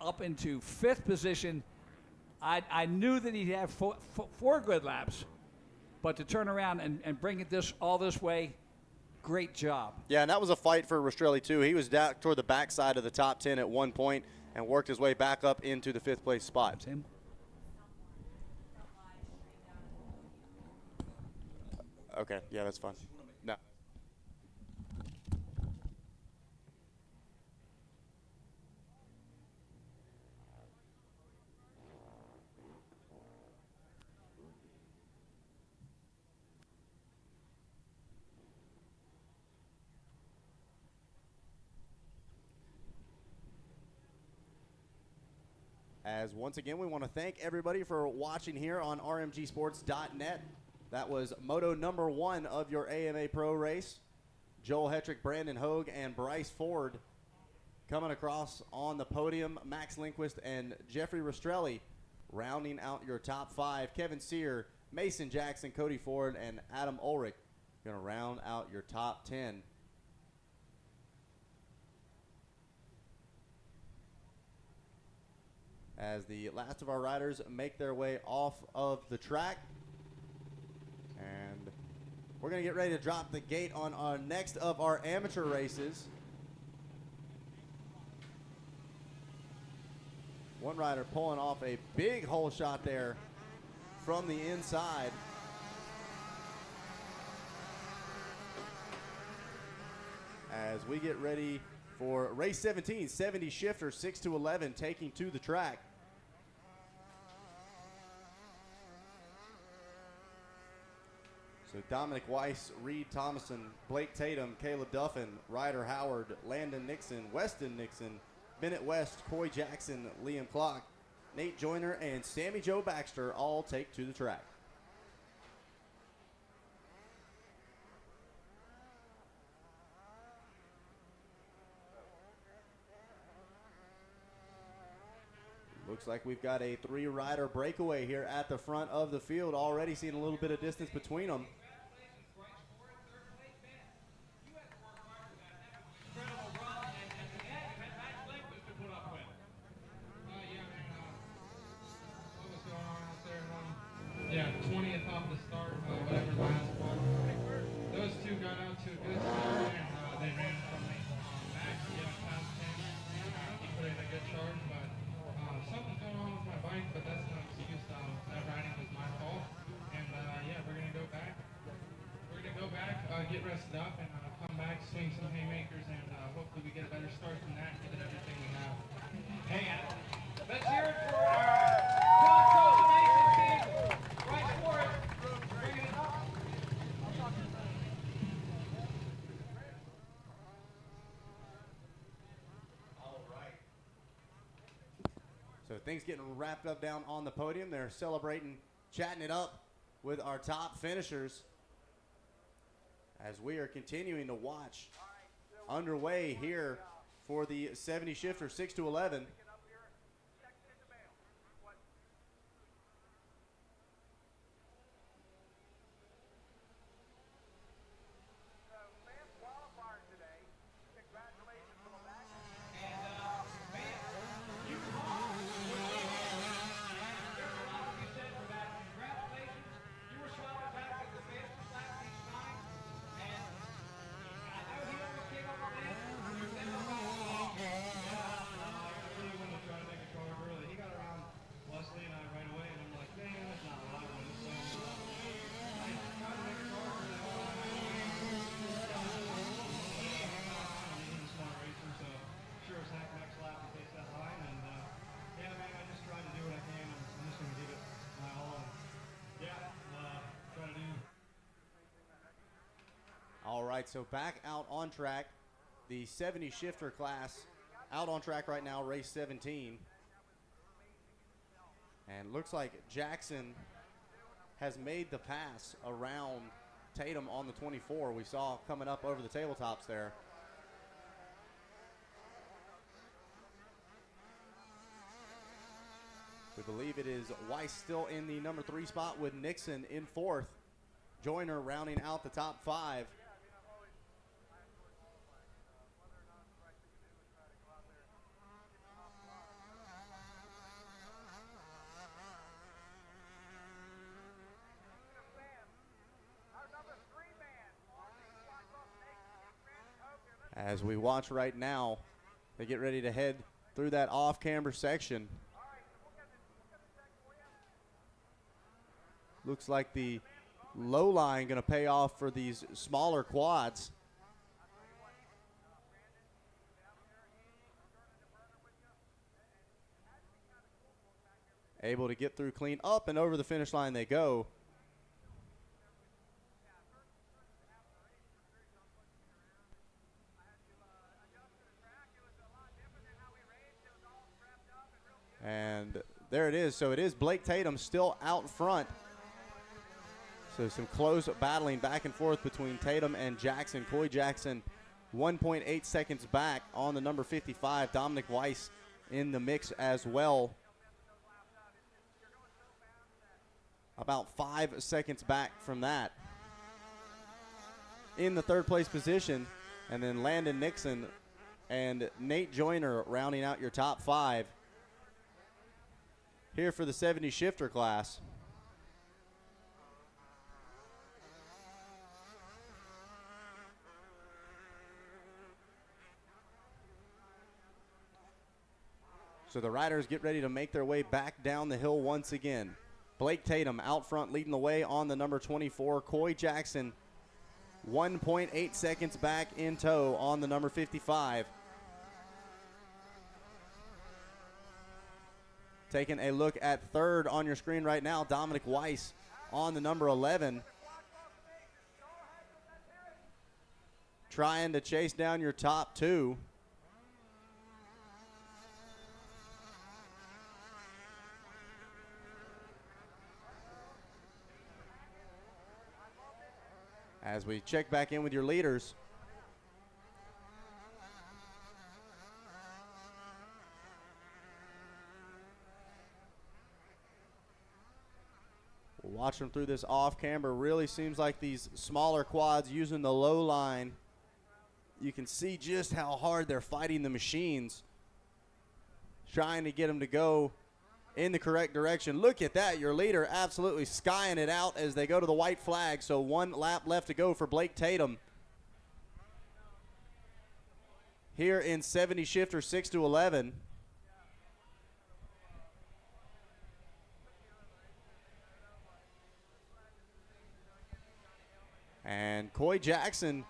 up into 5th position. I knew that he'd have 4 good laps, but to turn around and bring it all this way, great job. Yeah, and that was a fight for Rastrelli too. He was down toward the backside of the top 10 at one point and worked his way back up into the 5th place spot. That's him. Okay, yeah, that's fine. No. As once again, we want to thank everybody for watching here on rmgsports.net. That was moto number 1 of your AMA Pro race. Joel Hetrick, Brandon Hogue, and Bryce Ford coming across on the podium. Max Lindquist and Jeffrey Rastrelli rounding out your top 5. Kevin Sear, Mason Jackson, Cody Ford, and Adam Ulrich going to round out your top 10. As the last of our riders make their way off of the track. And we're going to get ready to drop the gate on our next of our amateur races. One rider pulling off a big hole shot there from the inside. As we get ready for race 17, 70 shifter, 6 to 11, taking to the track. So Dominic Weiss, Reed Thomason, Blake Tatum, Caleb Duffin, Ryder Howard, Landon Nixon, Weston Nixon, Bennett West, Coy Jackson, Liam Clark, Nate Joyner, and Sammy Joe Baxter all take to the track. Looks like we've got a 3-rider breakaway here at the front of the field. Already seeing a little bit of distance between them. Yeah, 20th off the start, whatever last one. Those two got out to a good start, and they ran from me. Max, past 10. He put in a good charge, but something's going on with my bike, but that's no excuse. That riding was my fault. And yeah, we're going to go back. We're going to go back, get rested up, and come back, swing some haymakers, and hopefully we get a better start than that, give it everything we have. Hey, let's hear it for our Cross team. Right for it. Bring it up. All right. So things getting wrapped up down on the podium. They're celebrating, chatting it up with our top finishers as we are continuing to watch underway here for the 70 shifter 6 to 11. All right, so back out on track, the 70 shifter class out on track right now, race 17. And looks like Jackson has made the pass around Tatum on the 24. We saw coming up over the tabletops there. We believe it is Weiss still in the number 3 spot with Nixon in 4th. Joyner rounding out the top 5. As we watch right now, they get ready to head through that off-camber section. Looks like the low line going to pay off for these smaller quads. Able to get through clean up and over the finish line they go. And there it is. So it is Blake Tatum still out front. So some close battling back and forth between Tatum and Jackson. Coy Jackson 1.8 seconds back on the number 55. Dominic Weiss in the mix as well. About 5 seconds back from that. In the 3rd place position. And then Landon Nixon and Nate Joyner rounding out your top 5. Here for the 70 shifter class. So the riders get ready to make their way back down the hill once again. Blake Tatum out front leading the way on the number 24. Coy Jackson 1.8 seconds back in tow on the number 55. Taking a look at 3rd on your screen right now, Dominic Weiss on the number 11. Trying to chase down your top 2. As we check back in with your leaders. We'll watch them through this off camber. Really seems like these smaller quads using the low line. You can see just how hard they're fighting the machines, trying to get them to go in the correct direction. Look at that. Your leader absolutely skying it out as they go to the white flag. So 1 lap left to go for Blake Tatum. Here in 70 shifter 6 to 11. And Coy Jackson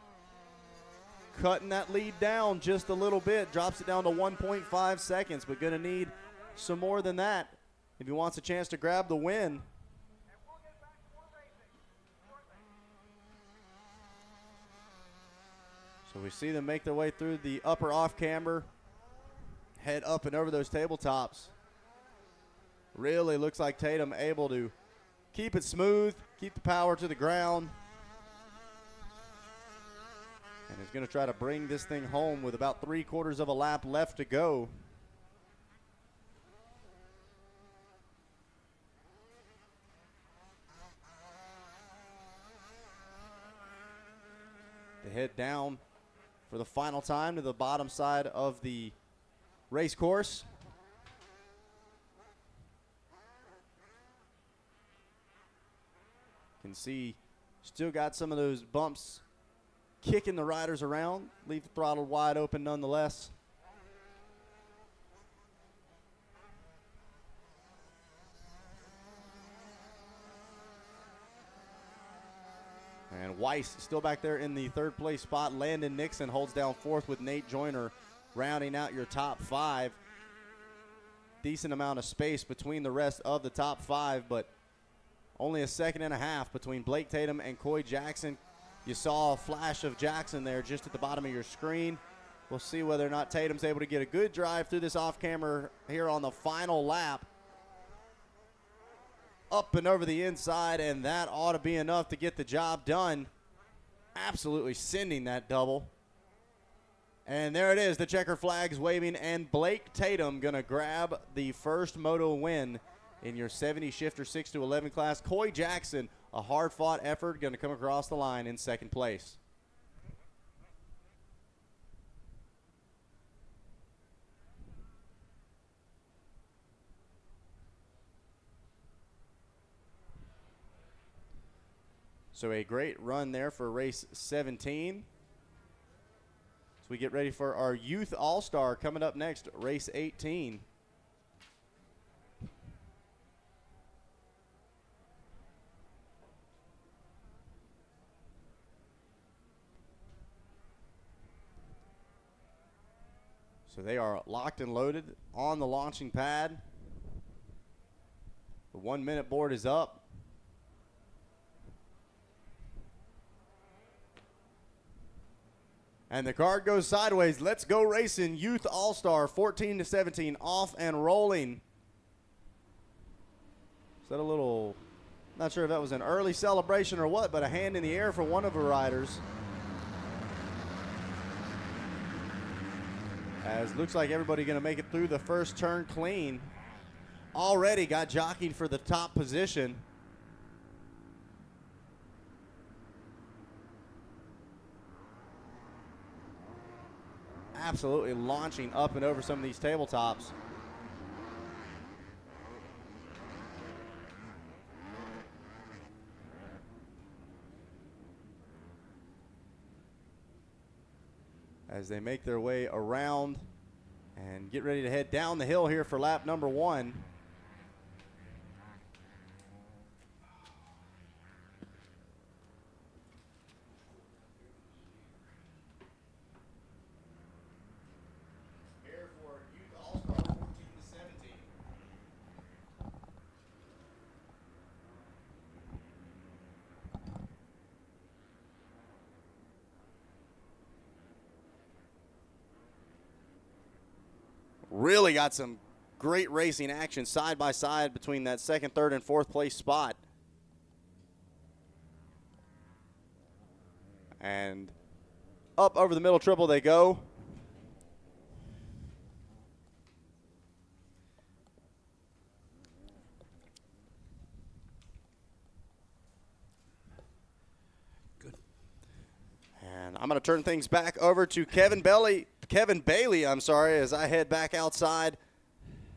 cutting that lead down just a little bit, drops it down to 1.5 seconds, but going to need some more than that if he wants a chance to grab the win. So we see them make their way through the upper off camber, head up and over those tabletops. Really looks like Tatum able to keep it smooth, keep the power to the ground. And is going to try to bring this thing home with about 3/4 of a lap left to go. They head down for the final time to the bottom side of the race course. Can see still got some of those bumps kicking the riders around. Leave the throttle wide open nonetheless. And Weiss still back there in the 3rd place spot. Landon Nixon holds down 4th with Nate Joyner rounding out your top 5. Decent amount of space between the rest of the top 5, but only a 1.5 seconds between Blake Tatum and Coy Jackson. You saw a flash of Jackson there just at the bottom of your screen. We'll see whether or not Tatum's able to get a good drive through this off camera here on the final lap. Up and over the inside, and that ought to be enough to get the job done. Absolutely sending that double. And there it is, the checker flag's waving, and Blake Tatum gonna grab the first moto win in your 70 shifter 6 to 11 class. Coy Jackson, a hard-fought effort, going to come across the line in 2nd place. So a great run there for race 17. So we get ready for our Youth All-Star coming up next, race 18. So they are locked and loaded on the launching pad. The 1 minute board is up. And the card goes sideways. Let's go racing. Youth All-Star 14 to 17 off and rolling. Is that a little, not sure if that was an early celebration or what, but a hand in the air for one of the riders. As looks like everybody going to make it through the first turn clean. Already got jockeyed for the top position. Absolutely launching up and over some of these tabletops. As they make their way around and get ready to head down the hill here for lap number 1. Here for Youth All-Star 14 to 17. Really got some great racing action side by side between that 2nd, 3rd, and 4th place spot. And up over the middle triple they go. And I'm going to turn things back over to Kevin Bailey, as I head back outside.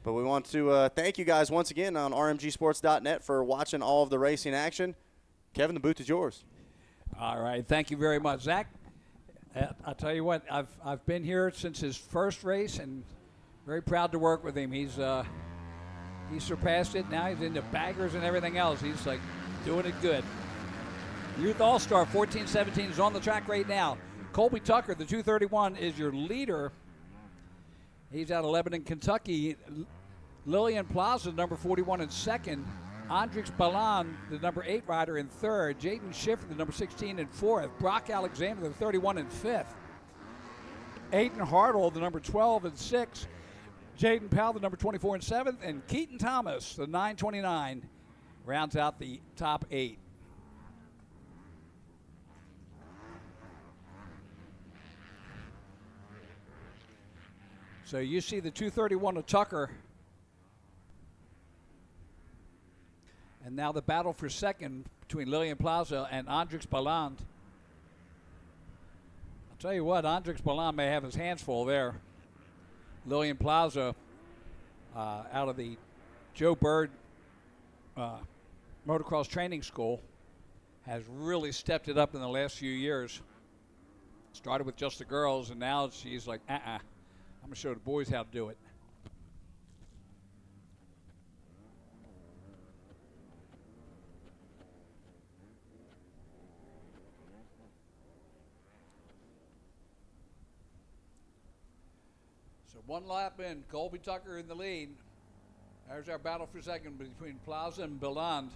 But we want to thank you guys once again on rmgsports.net for watching all of the racing action. Kevin, the booth is yours. All right. Thank you very much, Zach. I'll tell you what, I've been here since his first race and very proud to work with him. He's surpassed it. Now he's into baggers and everything else. He's like doing it good. Youth All-Star 14-17 is on the track right now. Colby Tucker, the 231, is your leader. He's out of Lebanon, Kentucky. Lillian Plaza, number 41, in second. Andrix Balan, the number 8 rider, in third. Jaden Schiffer, the number 16, in fourth. Brock Alexander, the 31, in fifth. Aiden Hartle, the number 12, in sixth. Jaden Powell, the number 24, in seventh. And Keaton Thomas, the 929, rounds out the top 8. So you see the 231 of Tucker. And now the battle for second between Lillian Plaza and Andrix Baland. I'll tell you what, Andrix Baland may have his hands full there. Lillian Plaza out of the Joe Bird Motocross Training School has really stepped it up in the last few years. Started with just the girls, and now she's like, I'm going to show the boys how to do it. So one lap in, Colby Tucker in the lead. There's our battle for second between Plaza and Beland.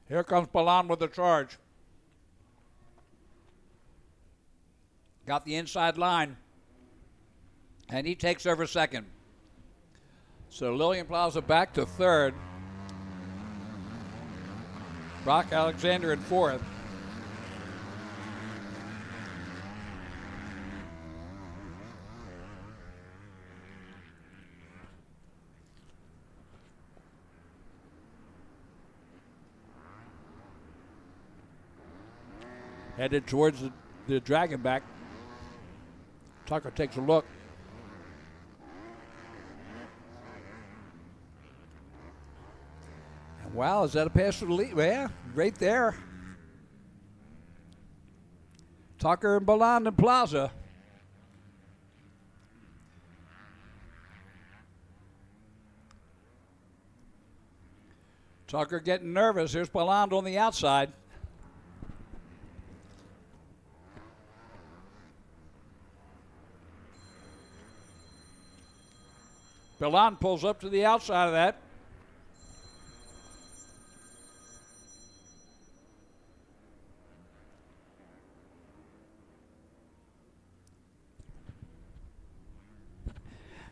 Here comes Balan with the charge. Got the inside line. And he takes over second. So Lillian Plaza back to third. Brock Alexander in fourth. Headed towards the dragon back. Tucker takes a look. And wow, is that a pass to the lead? Well, yeah, right there. Tucker and Baland and Plaza. Tucker getting nervous. Here's Baland on the outside. Baland pulls up to the outside of that.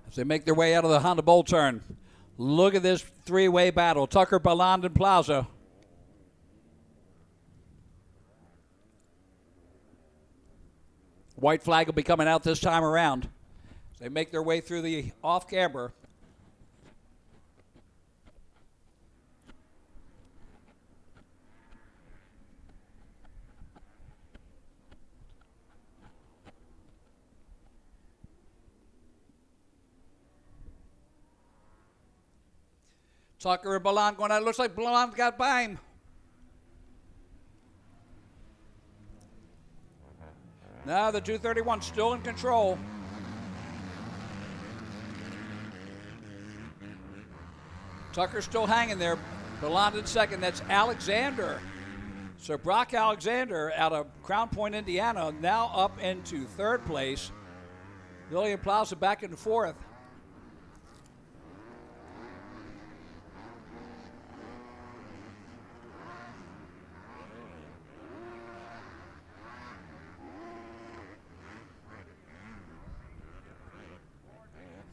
As they make their way out of the Honda Bowl turn. Look at this three-way battle. Tucker, Baland, and Plaza. White flag will be coming out this time around. They make their way through the off-camber. Tucker and Baland going out. It looks like Baland got by him. Now the 231 still in control. Tucker's still hanging there. Baland in second. That's Alexander. So Brock Alexander out of Crown Point, Indiana, now up into third place. Lillian Plaza back into fourth.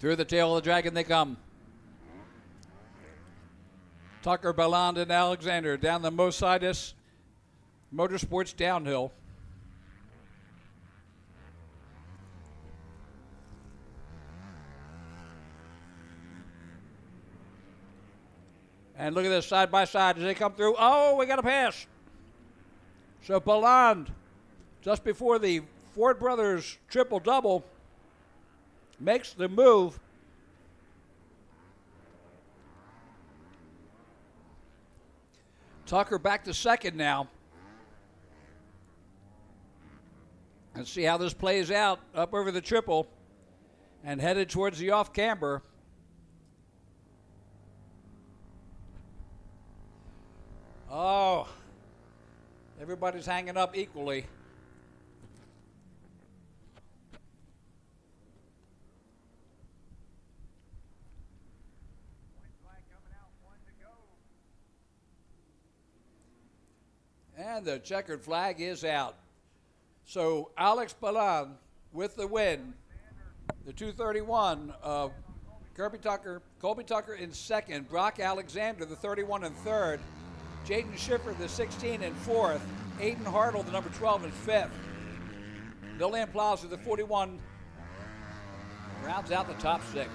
Through the tail of the dragon they come. Tucker, Belland, and Alexander down the Mositis Motorsports downhill. And look at this side by side as they come through. Oh, we got a pass. So Belland, just before the Ford Brothers triple-double, makes the move. Tucker back to second now. Let's see how this plays out up over the triple and headed towards the off-camber. Oh, everybody's hanging up equally. And the checkered flag is out. So Alex Belland with the win. The 231 of Colby Tucker in second. Brock Alexander, the 31 in third. Jaden Schiffer, the 16 in fourth. Aiden Hartle, the number 12 in fifth. Lillian Plaza, the 41, rounds out the top six.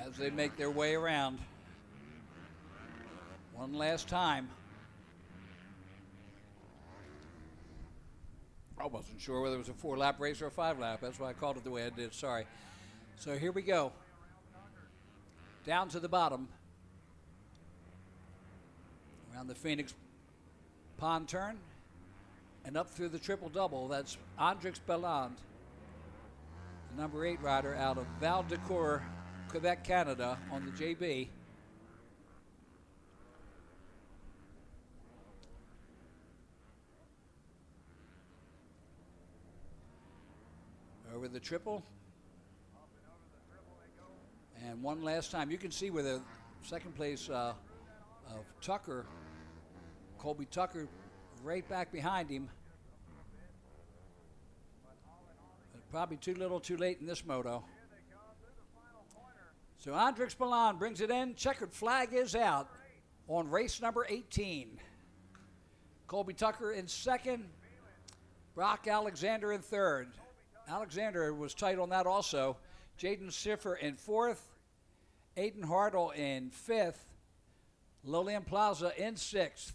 As they make their way around one last time. I wasn't sure whether it was a 4-lap race or a 5-lap. That's why I called it the way I did. Sorry. So here we go. Down to the bottom. Around the Phoenix Pond turn and up through the triple-double. That's Andrix Belland, the number 8 rider out of Val d'Or, Quebec, Canada, on the JB. Over the triple. And one last time. You can see where the second place of Tucker, Colby Tucker, right back behind him. Probably too little too late in this moto. So Andrix Belland brings it in. Checkered flag is out on race number 18. Colby Tucker in second. Brock Alexander in third. Alexander was tight on that also. Jaden Schiffer in fourth. Aiden Hartle in fifth. Lillian Plaza in sixth.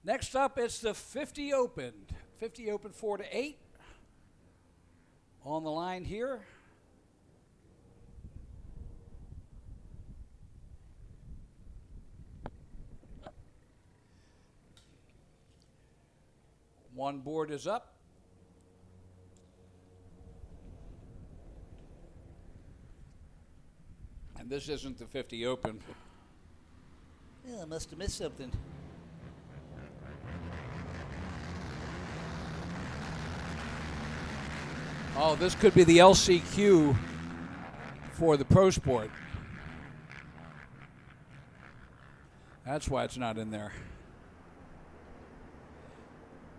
Next up, it's the 50 Open. 50 Open 4 to 8. On the line here. One board is up. And this isn't the 50 Open. Yeah, I must have missed something. Oh, this could be the LCQ for the Pro Sport. That's why it's not in there.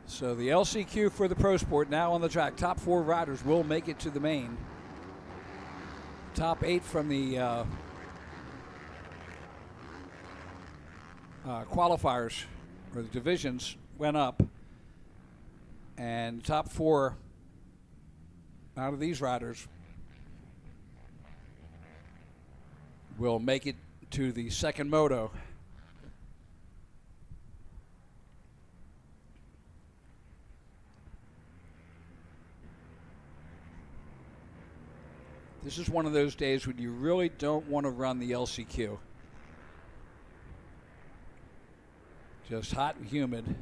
So the LCQ for the Pro Sport now on the track. Top 4 riders will make it to the main. Top 8 from the qualifiers or the divisions went up. And top 4 out of these riders will make it to the second moto. This is one of those days when you really don't want to run the LCQ. Just hot and humid.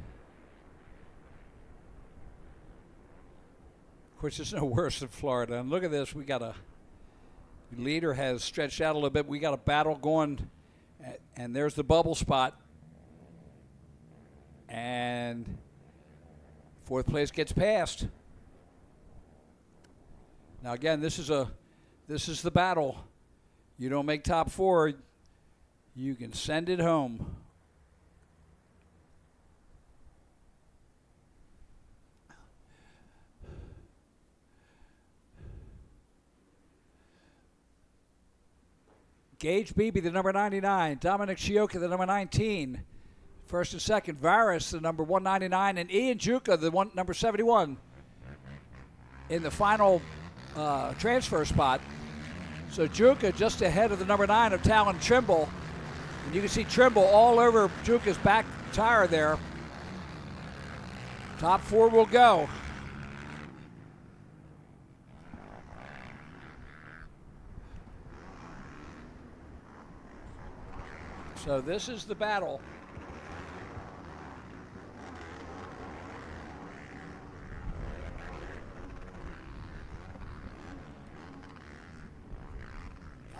Of course, it's no worse than Florida. And look at this. We got the leader has stretched out a little bit. We got a battle going, and there's the bubble spot. And fourth place gets passed. Now again, this is the battle. You don't make top 4, you can send it home. Gage Beebe, the number 99. Dominic Chioka, the number 19. First and second. Varus, the number 199. And Ian Juka, the number 71. In the final transfer spot. So Juka just ahead of the number 9 of Talon Trimble. And you can see Trimble all over Juka's back tire there. Top 4 will go. So this is the battle.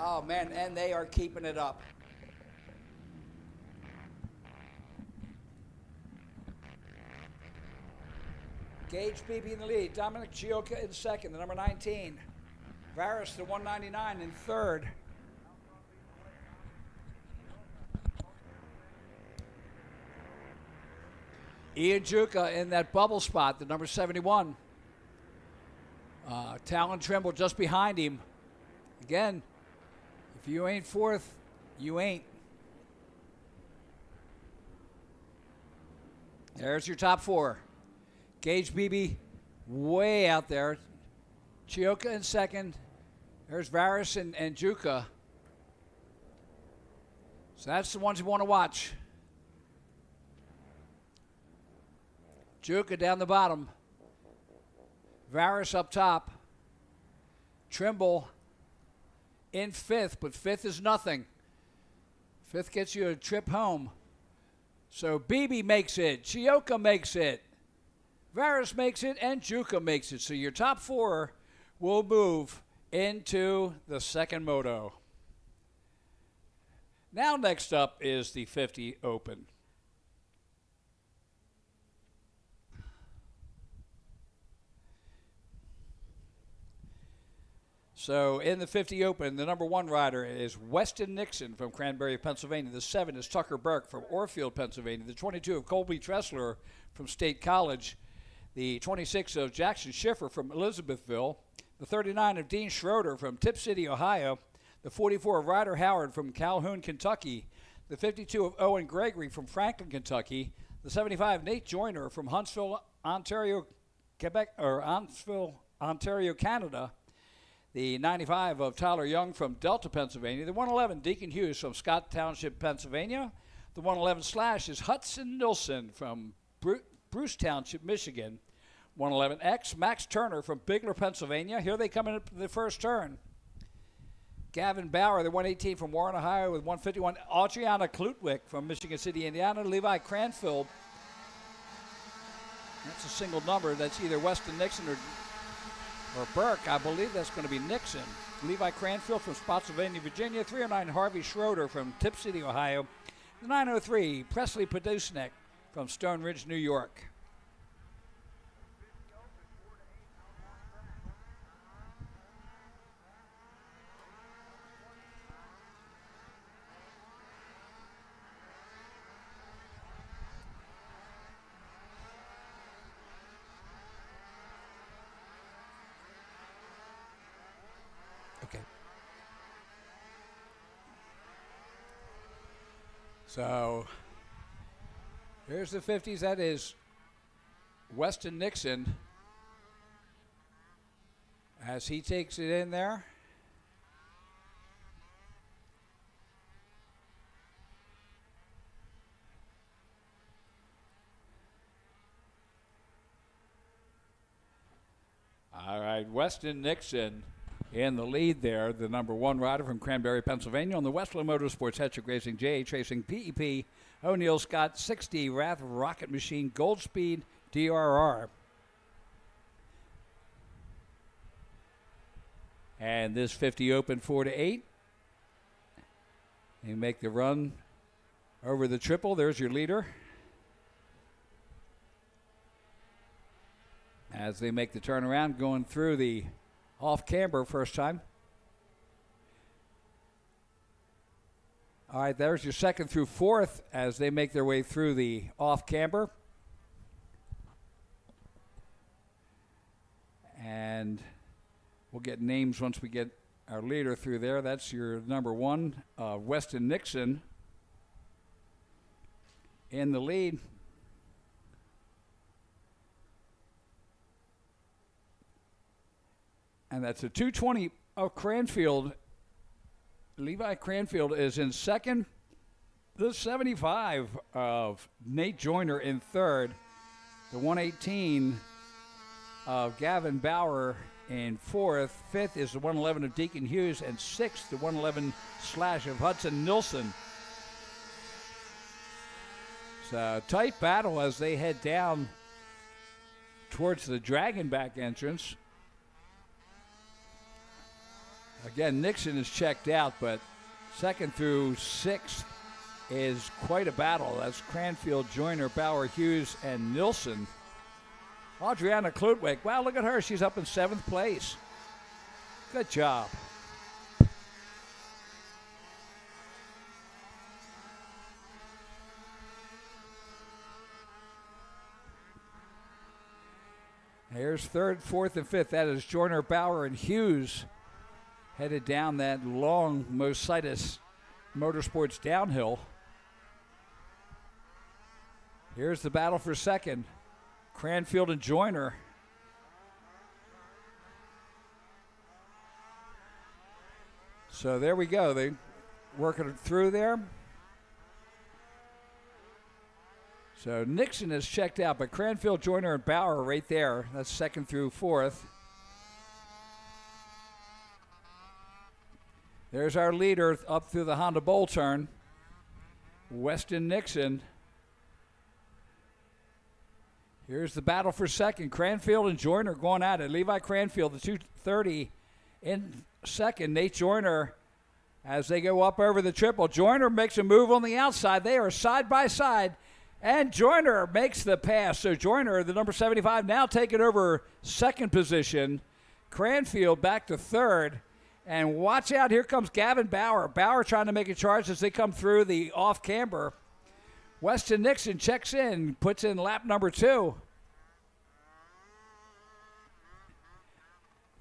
Oh man, and they are keeping it up. Gage Beebe in the lead. Dominic Chioka in second, the number 19. Varus, the 199 in third. Ian Juka in that bubble spot, the number 71. Talon Trimble just behind him. Again, if you ain't fourth, you ain't. There's your top 4. Gage Beebe way out there. Chioka in second. There's Varus and Juka. So that's the ones you want to watch. Juka down the bottom. Varus up top. Trimble in fifth, but fifth is nothing. Fifth gets you a trip home. So Beebe makes it. Chioka makes it. Varus makes it, and Juka makes it. So your top 4 will move into the second moto. Now next up is the 50 Open. So in the 50 Open, the number 1 rider is Weston Nixon from Cranberry, Pennsylvania. The 7 is Tucker Burke from Orfield, Pennsylvania. The 22 of Colby Tressler from State College. The 26 of Jackson Schiffer from Elizabethville. The 39 of Dean Schroeder from Tip City, Ohio. The 44 of Ryder Howard from Calhoun, Kentucky. The 52 of Owen Gregory from Franklin, Kentucky. The 75 Nate Joyner from Huntsville, Ontario, Quebec, or Huntsville, Ontario, Canada. The 95 of Tyler Young from Delta, Pennsylvania. The 111 Deacon Hughes from Scott Township, Pennsylvania. The 111 Slash is Hudson Nilsson from Bruce Township, Michigan. 111X Max Turner from Bigler, Pennsylvania. Here they come in the first turn. Gavin Bauer, the 118 from Warren, Ohio, with 151. Adriana Klutwick from Michigan City, Indiana. Levi Cranfield. That's a single number. That's either Weston Nixon or Burke. I believe that's going to be Nixon. Levi Cranfield from Spotsylvania, Virginia. 309 Harvey Schroeder from Tip City, Ohio. The 903 Presley Podusnik from Stone Ridge, New York. So here's the 50s. That is Weston Nixon as he takes it in there. All right, Weston Nixon in the lead there, the number 1 rider from Cranberry, Pennsylvania. On the Westland Motorsports, Hetrick Racing, JH Racing, PEP, O'Neill Scott, 60, Rath Rocket Machine, Goldspeed, DRR. And this 50 Open 4-8. You make the run over the triple. There's your leader. as they make the turnaround, going through the off camber first time. All right, there's your second through fourth as they make their way through the off camber. And we'll get names once we get our leader through there. That's your number one, Weston Nixon, in the lead. And that's a 220 of Cranfield. Levi Cranfield is in second. The 75 of Nate Joyner in third. The 118 of Gavin Bauer in fourth. Fifth is the 111 of Deacon Hughes. And sixth, the 111 slash of Hudson Nilsson. It's a tight battle as they head down towards the Dragonback entrance. Again, Nixon is checked out, but second through sixth is quite a battle. That's Cranfield, Joyner, Bauer, Hughes, and Nilsson. Adriana Klutwick, wow, look at her. She's up in seventh place. Good job. Here's third, fourth, and fifth. That is Joyner, Bauer, and Hughes headed down that long Mositis Motorsports downhill. Here's the battle for second. Cranfield and Joyner. So there we go. They working it through there. So Nixon is checked out, but Cranfield, Joyner, and Bauer right there. That's second through fourth. There's our leader up through the Honda Bowl turn, Weston Nixon. Here's the battle for second. Cranfield and Joyner going at it. Levi Cranfield, the 230 in second. Nate Joyner as they go up over the triple. Joyner makes a move on the outside. They are side by side, and Joyner makes the pass. So Joyner, the number 75, now taking over second position. Cranfield back to third. And watch out, here comes Gavin Bauer. Bauer trying to make a charge as they come through the off camber. Weston Nixon checks in, puts in lap number 2.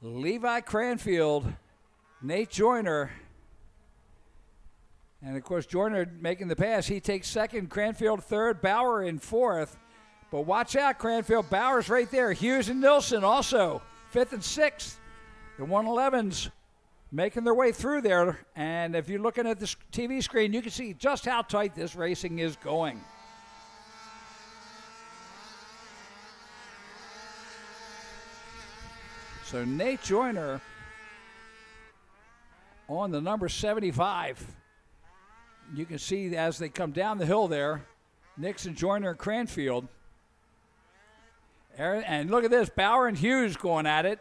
Levi Cranfield, Nate Joyner. And of course, Joyner making the pass. He takes second, Cranfield third, Bauer in fourth. But watch out, Cranfield. Bauer's right there. Hughes and Nilsson also, fifth and sixth. The 111s making their way through there, and if you're looking at this TV screen, you can see just how tight this racing is going. So Nate Joyner on the number 75. You can see as they come down the hill there, Nixon, Joyner, and Cranfield. And look at this, Bauer and Hughes going at it.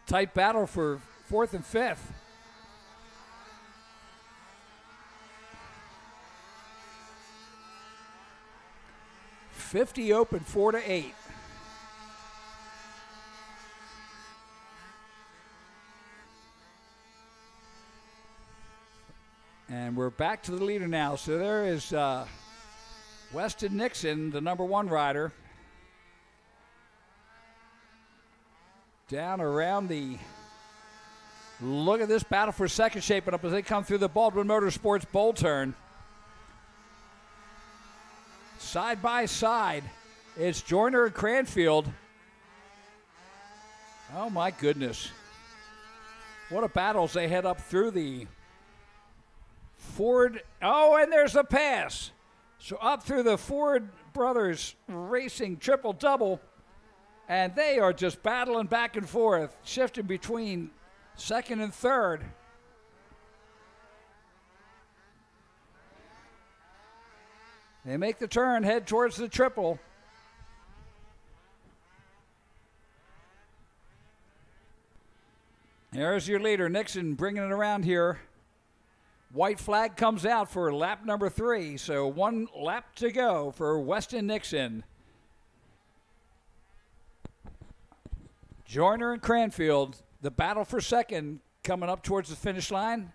Tight battle for fourth and fifth. $50 open, 4-8. And we're back to the leader now. So there is Weston Nixon, the number one rider. Down around the... Look at this battle for second shaping up as they come through the Baldwin Motorsports bowl turn. Side by side, it's Joyner and Cranfield. Oh my goodness. What a battle as they head up through the Ford. Oh, and there's a pass. So up through the Ford Brothers Racing triple-double. And they are just battling back and forth, shifting between second and third. They make the turn, head towards the triple. There's your leader, Nixon, bringing it around here. White flag comes out for lap number 3, so 1 lap to go for Weston Nixon. Joyner and Cranfield, the battle for second coming up towards the finish line,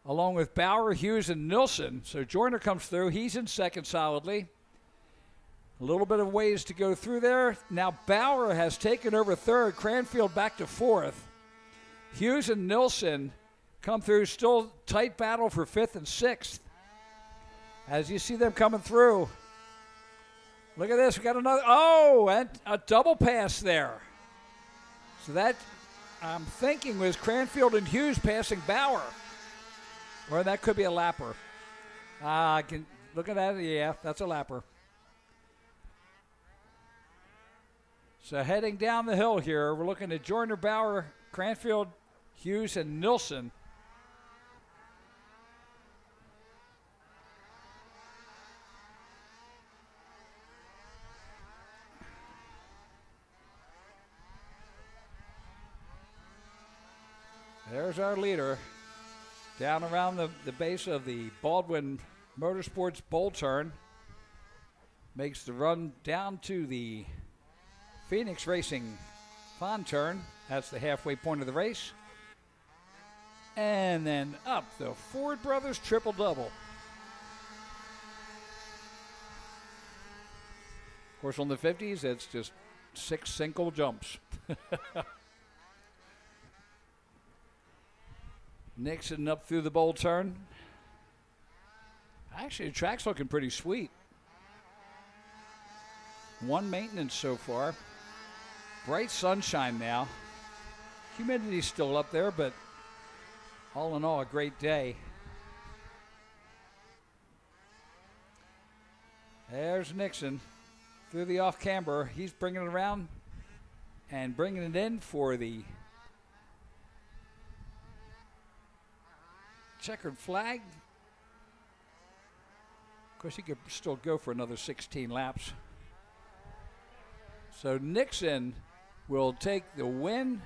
along with Bauer, Hughes, and Nilsson. So Joyner comes through. He's in second solidly. A little bit of ways to go through there. Now Bauer has taken over third. Cranfield back to fourth. Hughes and Nilsson come through. Still tight battle for fifth and sixth. As you see them coming through. Look at this. We got another. Oh, and a double pass there. So that, I'm thinking, was Cranfield and Hughes passing Bauer. Or that could be a lapper. I can look at that. Yeah, that's a lapper. So heading down the hill here, we're looking at Joyner, Bauer, Cranfield, Hughes, and Nilsson. There's our leader down around the base of the Baldwin Motorsports bowl turn. Makes the run down to the Phoenix Racing Pond turn. That's the halfway point of the race. And then up the Ford Brothers triple-double. Of course, on the 50s, it's just 6 single jumps. Nixon up through the bowl turn. Actually, the track's looking pretty sweet. One maintenance so far. Bright sunshine now. Humidity's still up there, but all in all, a great day. There's Nixon through the off-camber. He's bringing it around and bringing it in for the checkered flag. Of course, he could still go for another 16 laps. So Nixon will take the win.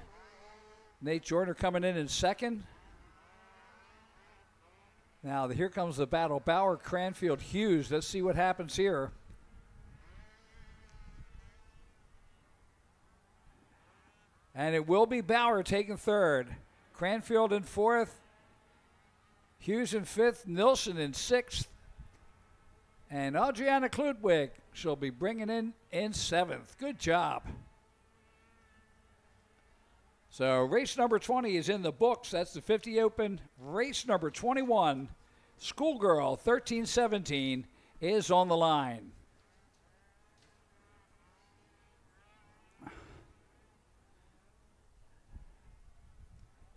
Nate Joyner coming in second. Now here comes the battle. Bauer, Cranfield, Hughes. Let's see what happens here. And it will be Bauer taking third. Cranfield in fourth. Hughes in fifth. Nilsson in sixth. And Adriana Kludwig she'll be bringing in seventh. Good job. So race number 20 is in the books. That's the 50 Open. Race number 21, Schoolgirl 1317, is on the line.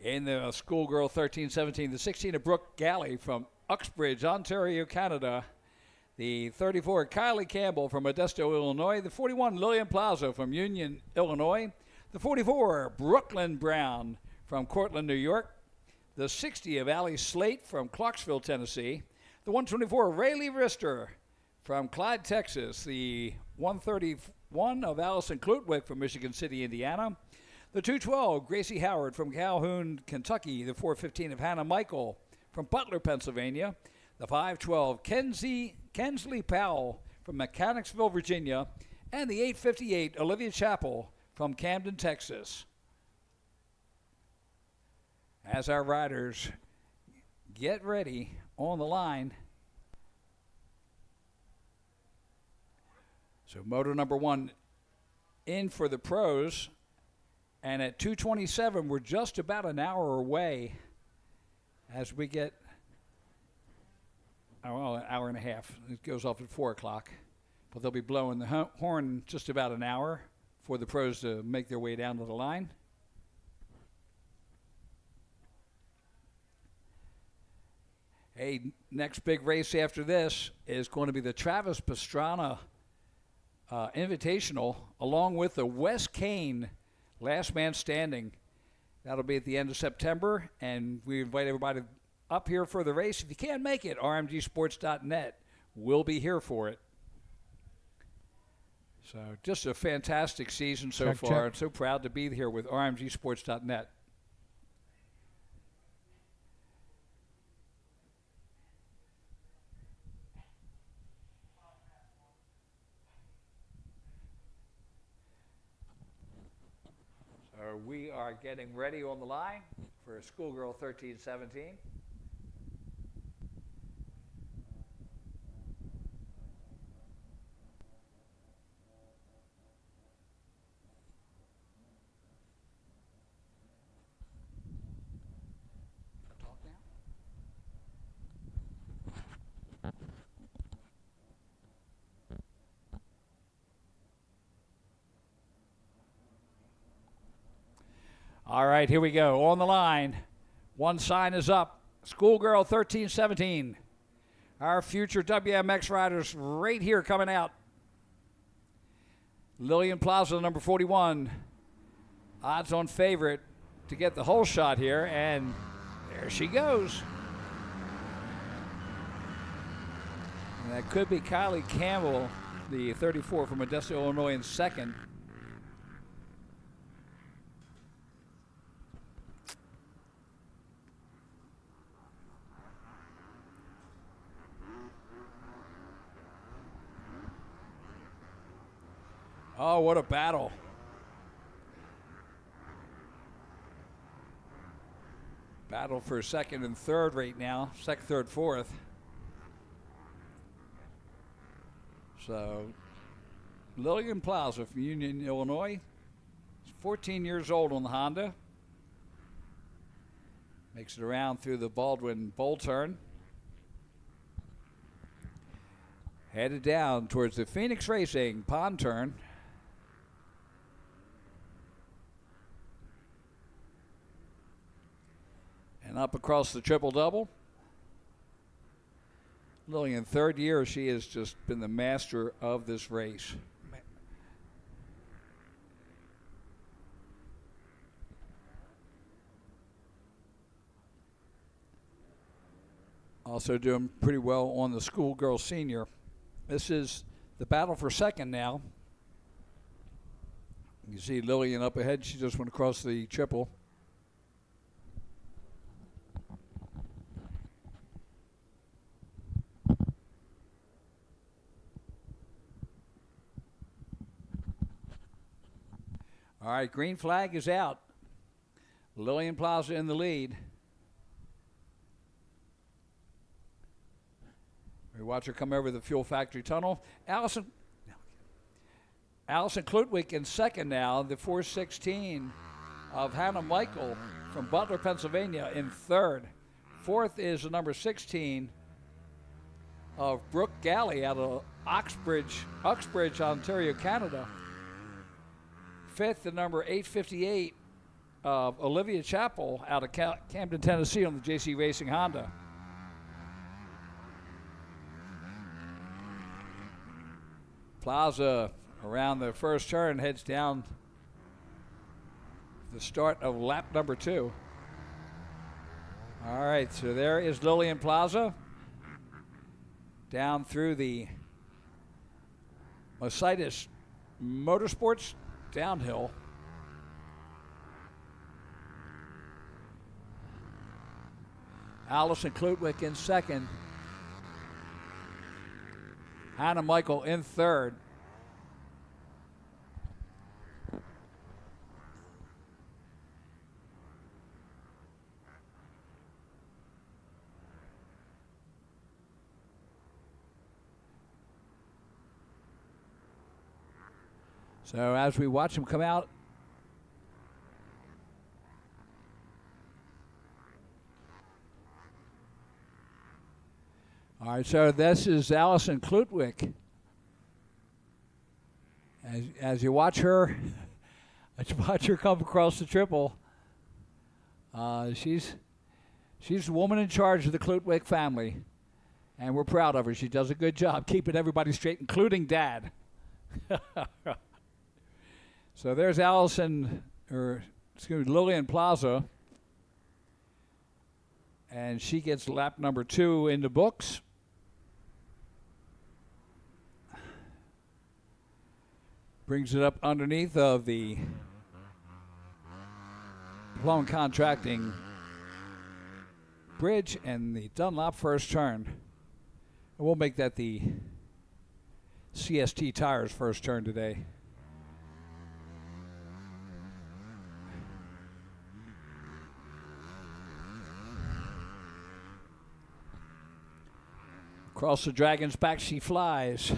In the Schoolgirl 1317, the 16 of Brooke Galley from Uxbridge, Ontario, Canada. The 34, Kylie Campbell from Modesto, Illinois. The 41, Lillian Plaza from Union, Illinois. The 44, Brooklyn Brown from Cortland, New York. The 60 of Allie Slate from Clarksville, Tennessee. The 124, Rayleigh Rister from Clyde, Texas. The 131 of Allison Klutwick from Michigan City, Indiana. The 212, Gracie Howard from Calhoun, Kentucky. The 415 of Hannah Michael from Butler, Pennsylvania. The 512, Kensley Powell from Mechanicsville, Virginia. And the 858, Olivia Chappell from Camden, Texas. As our riders get ready on the line. So moto number one in for the pros. And at 2:27, we're just about an hour away as we get, well, an hour and a half. It goes off at 4 o'clock. But they'll be blowing the horn just about an hour for the pros to make their way down to the line. Hey, next big race after this is going to be the Travis Pastrana Invitational, along with the Wes Kane Last Man Standing. That'll be at the end of September, and we invite everybody up here for the race. If you can't make it, rmgsports.net will be here for it. So just a fantastic season so far. I'm so proud to be here with rmgsports.net. So we are getting ready on the line for Schoolgirl 1317. All right, here we go. On the line, one sign is up. Schoolgirl 1317. Our future WMX riders right here coming out. Lillian Plaza, number 41. Odds on favorite to get the whole shot here, and there she goes. And that could be Kylie Campbell, the 34 from Modesto, Illinois, in second. Oh, what a battle. Battle for second and third right now. Second, third, fourth. So, Lillian Plaza from Union, Illinois. 14 years old on the Honda. Makes it around through the Baldwin bowl turn. Headed down towards the Phoenix Racing pond turn. And up across the triple-double. Lillian, third year, she has just been the master of this race. Also doing pretty well on the Schoolgirl Senior. This is the battle for second now. You see Lillian up ahead. She just went across the triple. All right, green flag is out. Lillian Plaza in the lead. We watch her come over the Fuel Factory tunnel. Allison Klutwick in second now. The 416 of Hannah Michael from Butler, Pennsylvania in third. Fourth is the number 16 of Brooke Galley out of Uxbridge, Ontario, Canada. Fifth, the number 858 of Olivia Chappell out of Camden, Tennessee on the JC Racing Honda. Plaza around the first turn heads down the start of lap number 2. All right, so there is Lillian Plaza down through the Mercedes Motorsports downhill. Allison Klutwick in second. Hannah Michael in third. So as we watch them come out, all right, so this is Allison Klutwick. As you watch her, come across the triple, she's the woman in charge of the Klutwick family, and we're proud of her. She does a good job keeping everybody straight, including Dad. So there's Lillian Plaza, and she gets lap number 2 in the books. Brings it up underneath of the Plum Contracting bridge and the Dunlop first turn. And we'll make that the CST Tires first turn today. Across the dragon's back she flies.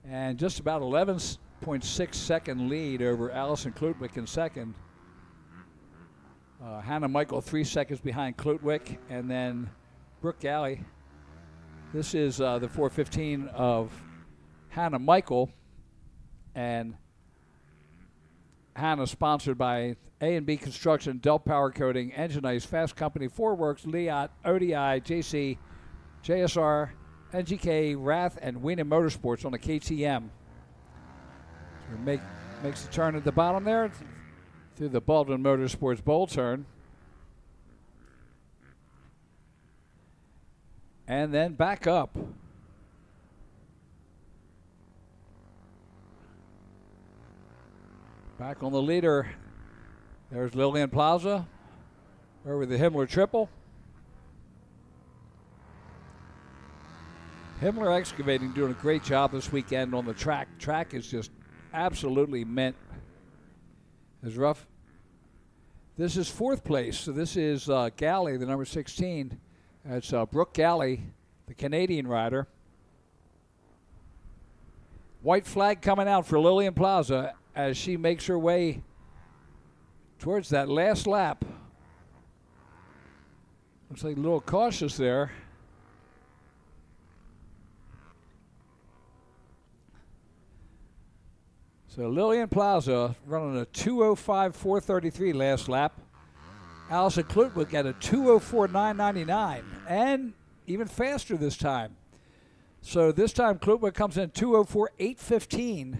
And just about 11.6 second lead over Allison Klutwick in second. Hannah Michael 3 seconds behind Klutwick, and then Brooke Galley. This is the 4:15 of Hannah Michael, and Hannah sponsored by A&B Construction, Del Power Coating, Engine Ice, Fast Company, Forworks, Liat, ODI, JC, JSR, NGK, Rath, and Wiener Motorsports on the KTM. So makes the turn at the bottom there through the Baldwin Motorsports bowl turn. And then back up. Back on the leader, there's Lillian Plaza over the Himmler triple. Himmler Excavating doing a great job this weekend on the track. Track is just absolutely mint. It's rough. This is fourth place, so this is Galley, the number 16. That's Brooke Galley, the Canadian rider. White flag coming out for Lillian Plaza as she makes her way towards that last lap. Looks like a little cautious there. So Lillian Plaza running a 2:05.433 last lap. Allison Klutwick at a 2:04.999, and even faster this time. So this time Klutwick comes in 2:04.815,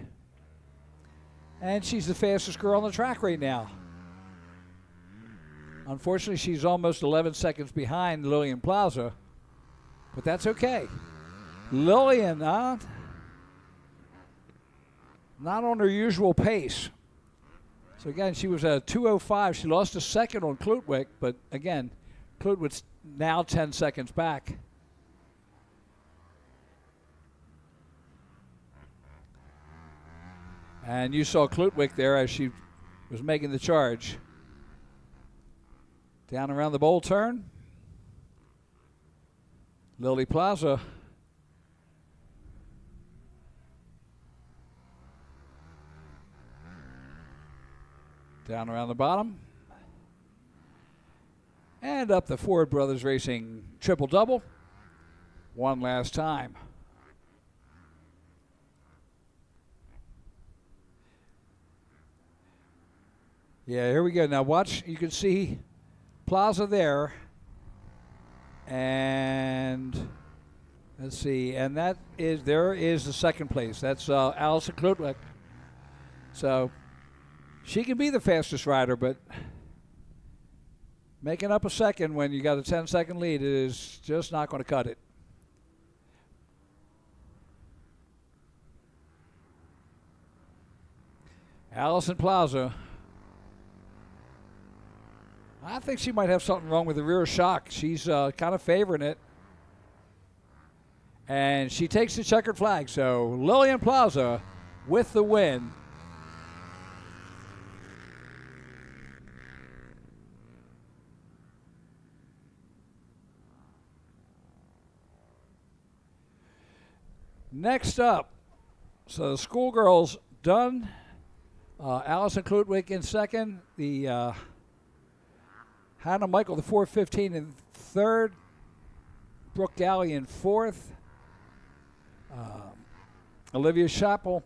and she's the fastest girl on the track right now. Unfortunately, she's almost 11 seconds behind Lillian Plaza, but that's okay. Lillian, not on her usual pace. So again, she was at a 2:05. She lost a second on Klutwick, but again, Klutwick's now 10 seconds back. And you saw Klutwick there as she was making the charge. Down around the bowl turn. Lily Plaza. Down around the bottom. And up the Ford Brothers Racing triple-double. One last time. Yeah, here we go. Now watch, you can see Plaza there. And let's see, and there is the second place. That's Allison Klutwick. So she can be the fastest rider, but making up a second when you got a 10-second lead is just not going to cut it. Allison Plaza. I think she might have something wrong with the rear shock. She's kind of favoring it. And she takes the checkered flag. So Lillian Plaza with the win. Next up, so the schoolgirls done. Allison Klutwick in second. The Hannah Michael, the 4:15 in third. Brooke Galley in fourth. Olivia Chappell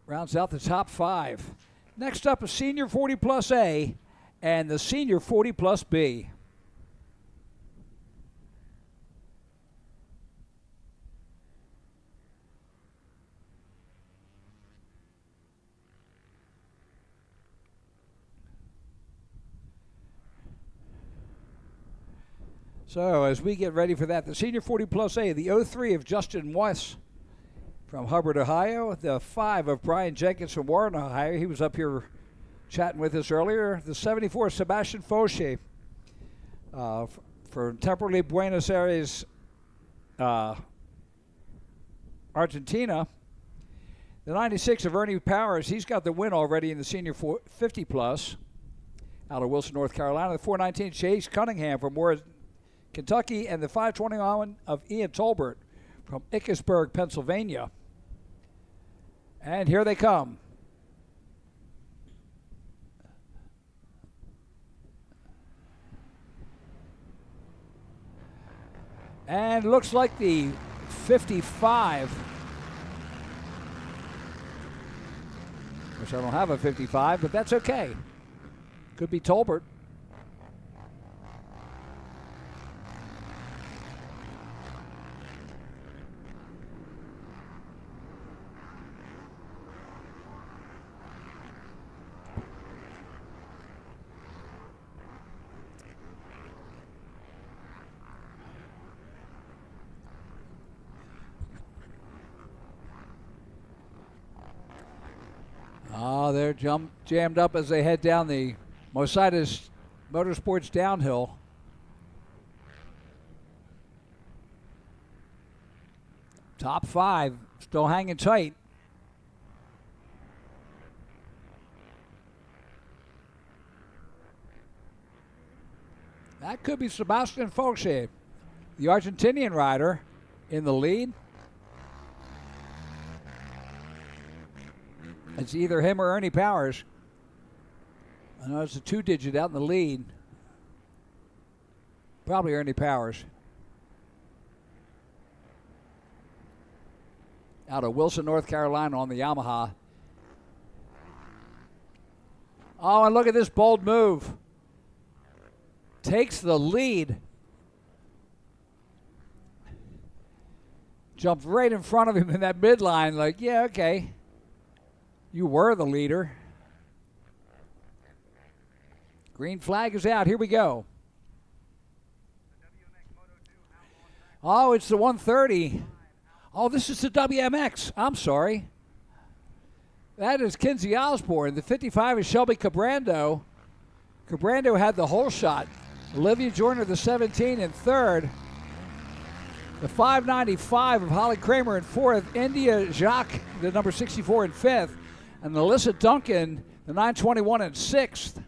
rounds out the top five. Next up, a senior 40 plus A and the senior 40 plus B. So as we get ready for that, the senior 40 plus A, the 03 of Justin West from Hubbard, Ohio, the 5 of Brian Jenkins from Warren, Ohio. He was up here chatting with us earlier. The 74 Sebastian Fauché from temporarily Buenos Aires, Argentina. The 96 of Ernie Powers, he's got the win already in the senior 50 plus. out of Wilson, North Carolina. The 419 Chase Cunningham from Warren, Kentucky, and the 521 of Ian Tolbert from Ickersburg, Pennsylvania. And here they come. And looks like the 55, which I don't have a 55, but that's okay. Could be Tolbert. Oh, they're jammed up as they head down the Mositis Motorsports downhill. Top 5 still hanging tight. That could be Sebastian Folche, the Argentinian rider, in the lead. It's either him or Ernie Powers. I know it's a 2-digit out in the lead. Probably Ernie Powers. Out of Wilson, North Carolina on the Yamaha. Oh, and look at this bold move. Takes the lead. Jumped right in front of him in that midline like, yeah, okay. You were the leader. Green flag is out. Here we go. Oh, it's the 130. Oh, this is the WMX. I'm sorry. That is Kinsey Osborne. The 55 is Shelby Cabrando. Cabrando had the whole shot. Olivia Joyner, the 17, in third. The 595 of Holly Kramer in fourth. India Jacques, the number 64, in fifth. And Alyssa Duncan, the 921, in sixth.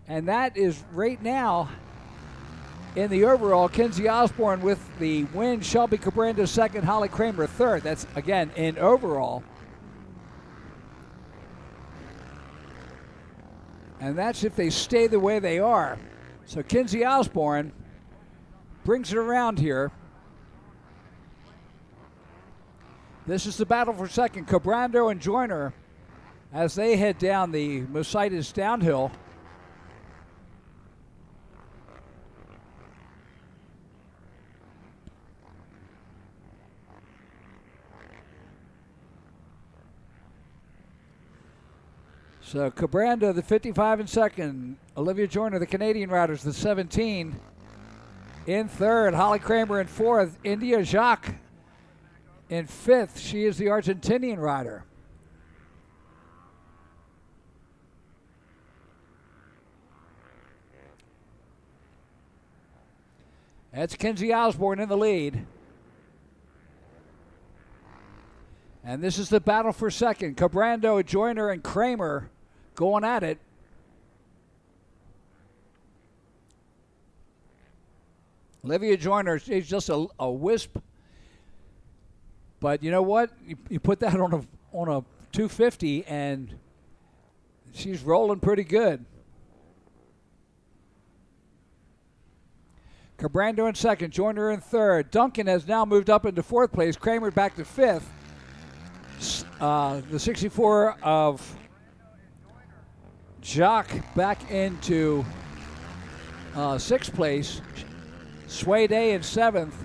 And that is right now in the overall. Kinsey Osborne with the win. Shelby Cabrando second. Holly Kramer third. That's, again, in overall. And that's if they stay the way they are. So Kinsey Osborne brings it around here. This is the battle for second. Cabrando and Joyner as they head down the Mositis downhill. So Cabrando, the 55, in second. Olivia Joyner, the Canadian riders, the 17, in third. Holly Kramer in fourth. India Jacques in fifth. She is the Argentinian rider. That's Kinsey Osborne in the lead. And this is the battle for second. Cabrando, Joyner, and Kramer going at it. Olivia Joyner, she's just a wisp. But you know what? You put that on a 250, and she's rolling pretty good. Cabrando in second, Joyner in third. Duncan has now moved up into fourth place. Kramer back to fifth. The 64 of Jacques back into sixth place. Sway Day in seventh.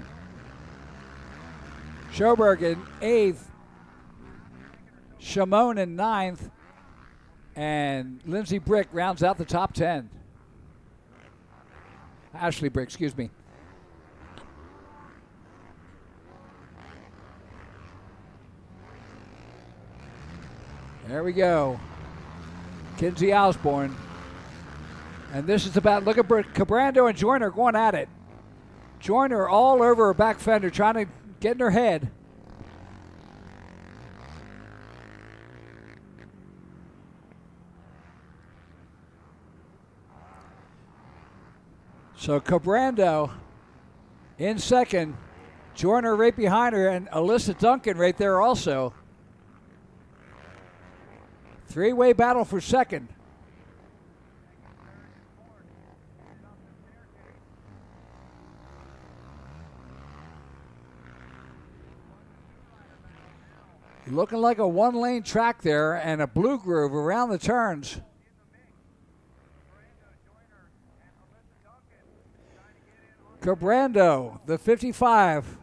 Schoberg in eighth. Shimon in ninth. And Lindsay Brick rounds out the top 10. Ashley Brick, excuse me. There we go. Kinsey Osborne. And this is about, look at Cabrando and Joyner going at it. Joyner all over her back fender, trying to get in her head. So Cabrando in second. Joyner right behind her, and Alyssa Duncan right there also. Three-way battle for second. Looking like a one-lane track there and a blue groove around the turns. Cabrando, the 55,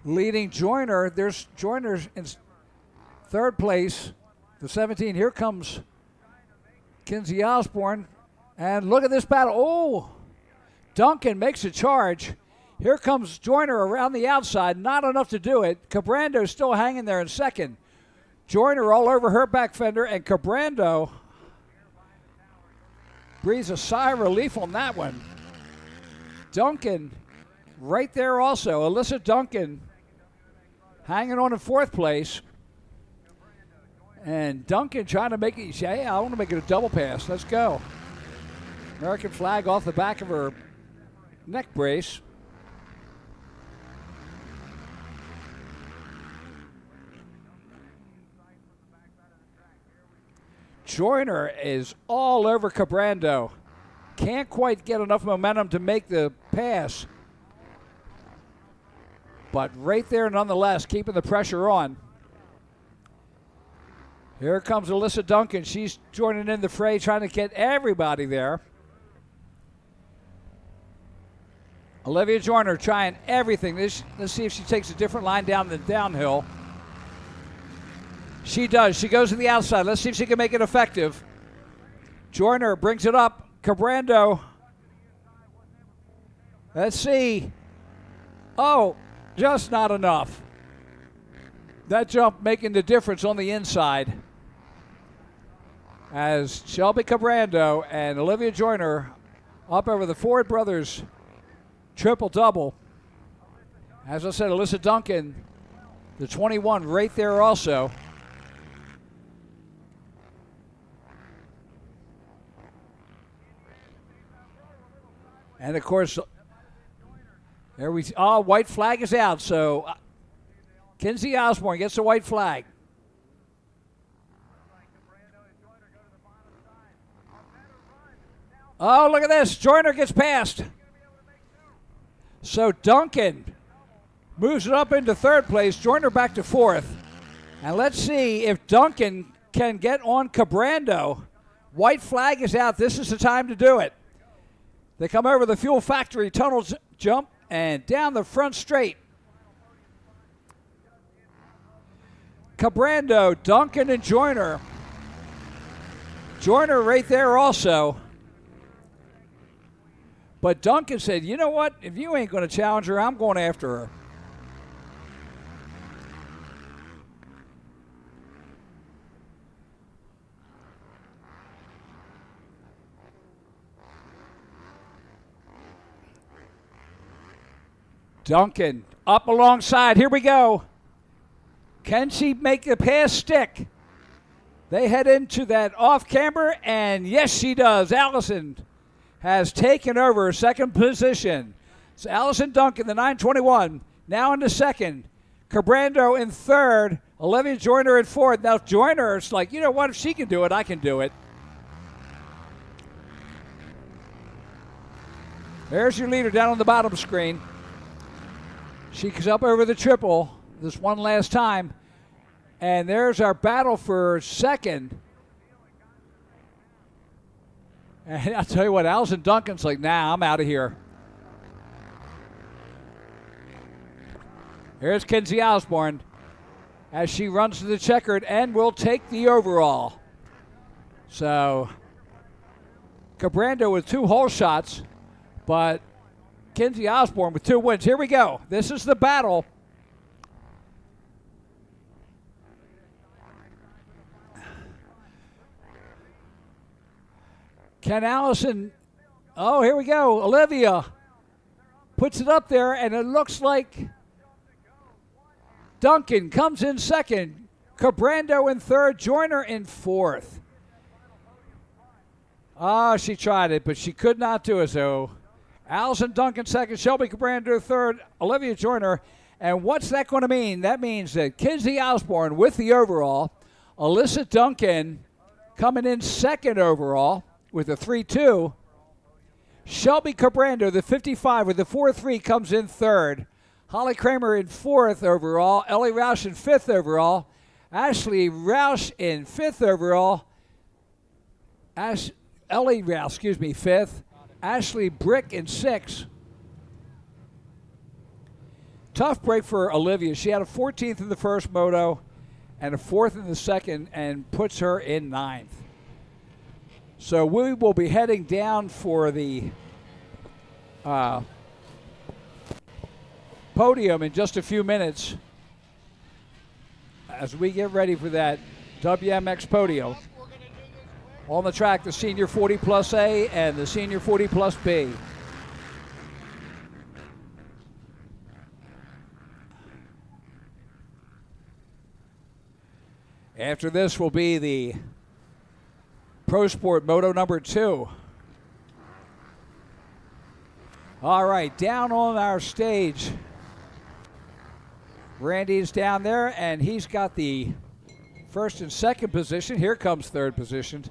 leading Joyner. There's Joyner's in third place, the 17. Here comes Kinsey Osborne. And look at this battle. Oh, Duncan makes a charge. Here comes Joyner around the outside. Not enough to do it. Cabrando still hanging there in second. Joyner all over her back fender, and Cabrando breathes a sigh of relief on that one. Duncan right there also. Alyssa Duncan hanging on in fourth place. And Duncan trying to make it, hey, I want to make it a double pass. Let's go. American flag off the back of her neck brace. Joyner is all over Cabrando. Can't quite get enough momentum to make the pass. But right there nonetheless, keeping the pressure on. Here comes Alyssa Duncan. She's joining in the fray, trying to get everybody there. Olivia Joyner trying everything. Let's see if she takes a different line down the downhill. She does. She goes to the outside. Let's see if she can make it effective. Joyner brings it up. Cabrando. Let's see. Oh, just not enough. That jump making the difference on the inside. As Shelby Cabrando and Olivia Joyner up over the Ford brothers triple-double. As I said, Alyssa Duncan, the 21, right there also. And, of course, there we white flag is out. So Kinsey Osborne gets the white flag. Oh, look at this. Joyner gets past. So Duncan moves it up into third place. Joyner back to fourth. And let's see if Duncan can get on Cabrando. White flag is out. This is the time to do it. They come over the Fuel Factory tunnel jump and down the front straight. Cabrando, Duncan, and Joyner. Joyner right there also. But Duncan said, you know what? If you ain't going to challenge her, I'm going after her. Duncan up alongside. Here we go. Can she make the pass stick? They head into that off camber, and yes, she does. Allison has taken over second position. So Allison Duncan, the 921, now into second. Cabrando in third. Olivia Joyner in fourth. Now Joyner's like, you know what? If she can do it, I can do it. There's your leader down on the bottom screen. She comes up over the triple this one last time. And there's our battle for second. And I'll tell you what, Allison Duncan's like, nah, I'm out of here. Here's Kinsey Osborne as she runs to the checkered and will take the overall. So Cabrando with 2 hole shots, but Kinsey Osborne with 2 wins. Here we go. This is the battle. Can Allison, oh, here we go. Olivia puts it up there, and it looks like Duncan comes in second. Cabrando in third. Joyner in fourth. Oh, she tried it, but she could not do it, so. Allison Duncan second, Shelby Cabranda third, Olivia Joyner. And what's that going to mean? That means that Kinsey Osborne with the overall, Alyssa Duncan coming in second overall with a 3-2. Shelby Cabranda, the 55 with the 4-3, comes in third. Holly Kramer in fourth overall. Ellie Roush in fifth overall. Ashley Roush in fifth overall. Ellie Roush, fifth. Ashley Brick in sixth. Tough break for Olivia. She had a 14th in the first moto and a 4th in the second, and puts her in ninth. So we will be heading down for the podium in just a few minutes as we get ready for that WMX podium. On the track, the Senior 40 Plus A and the Senior 40 Plus B. After this will be the Pro Sport Moto number 2. All right, down on our stage, Randy's down there, and he's got the first and second position. Here comes third position.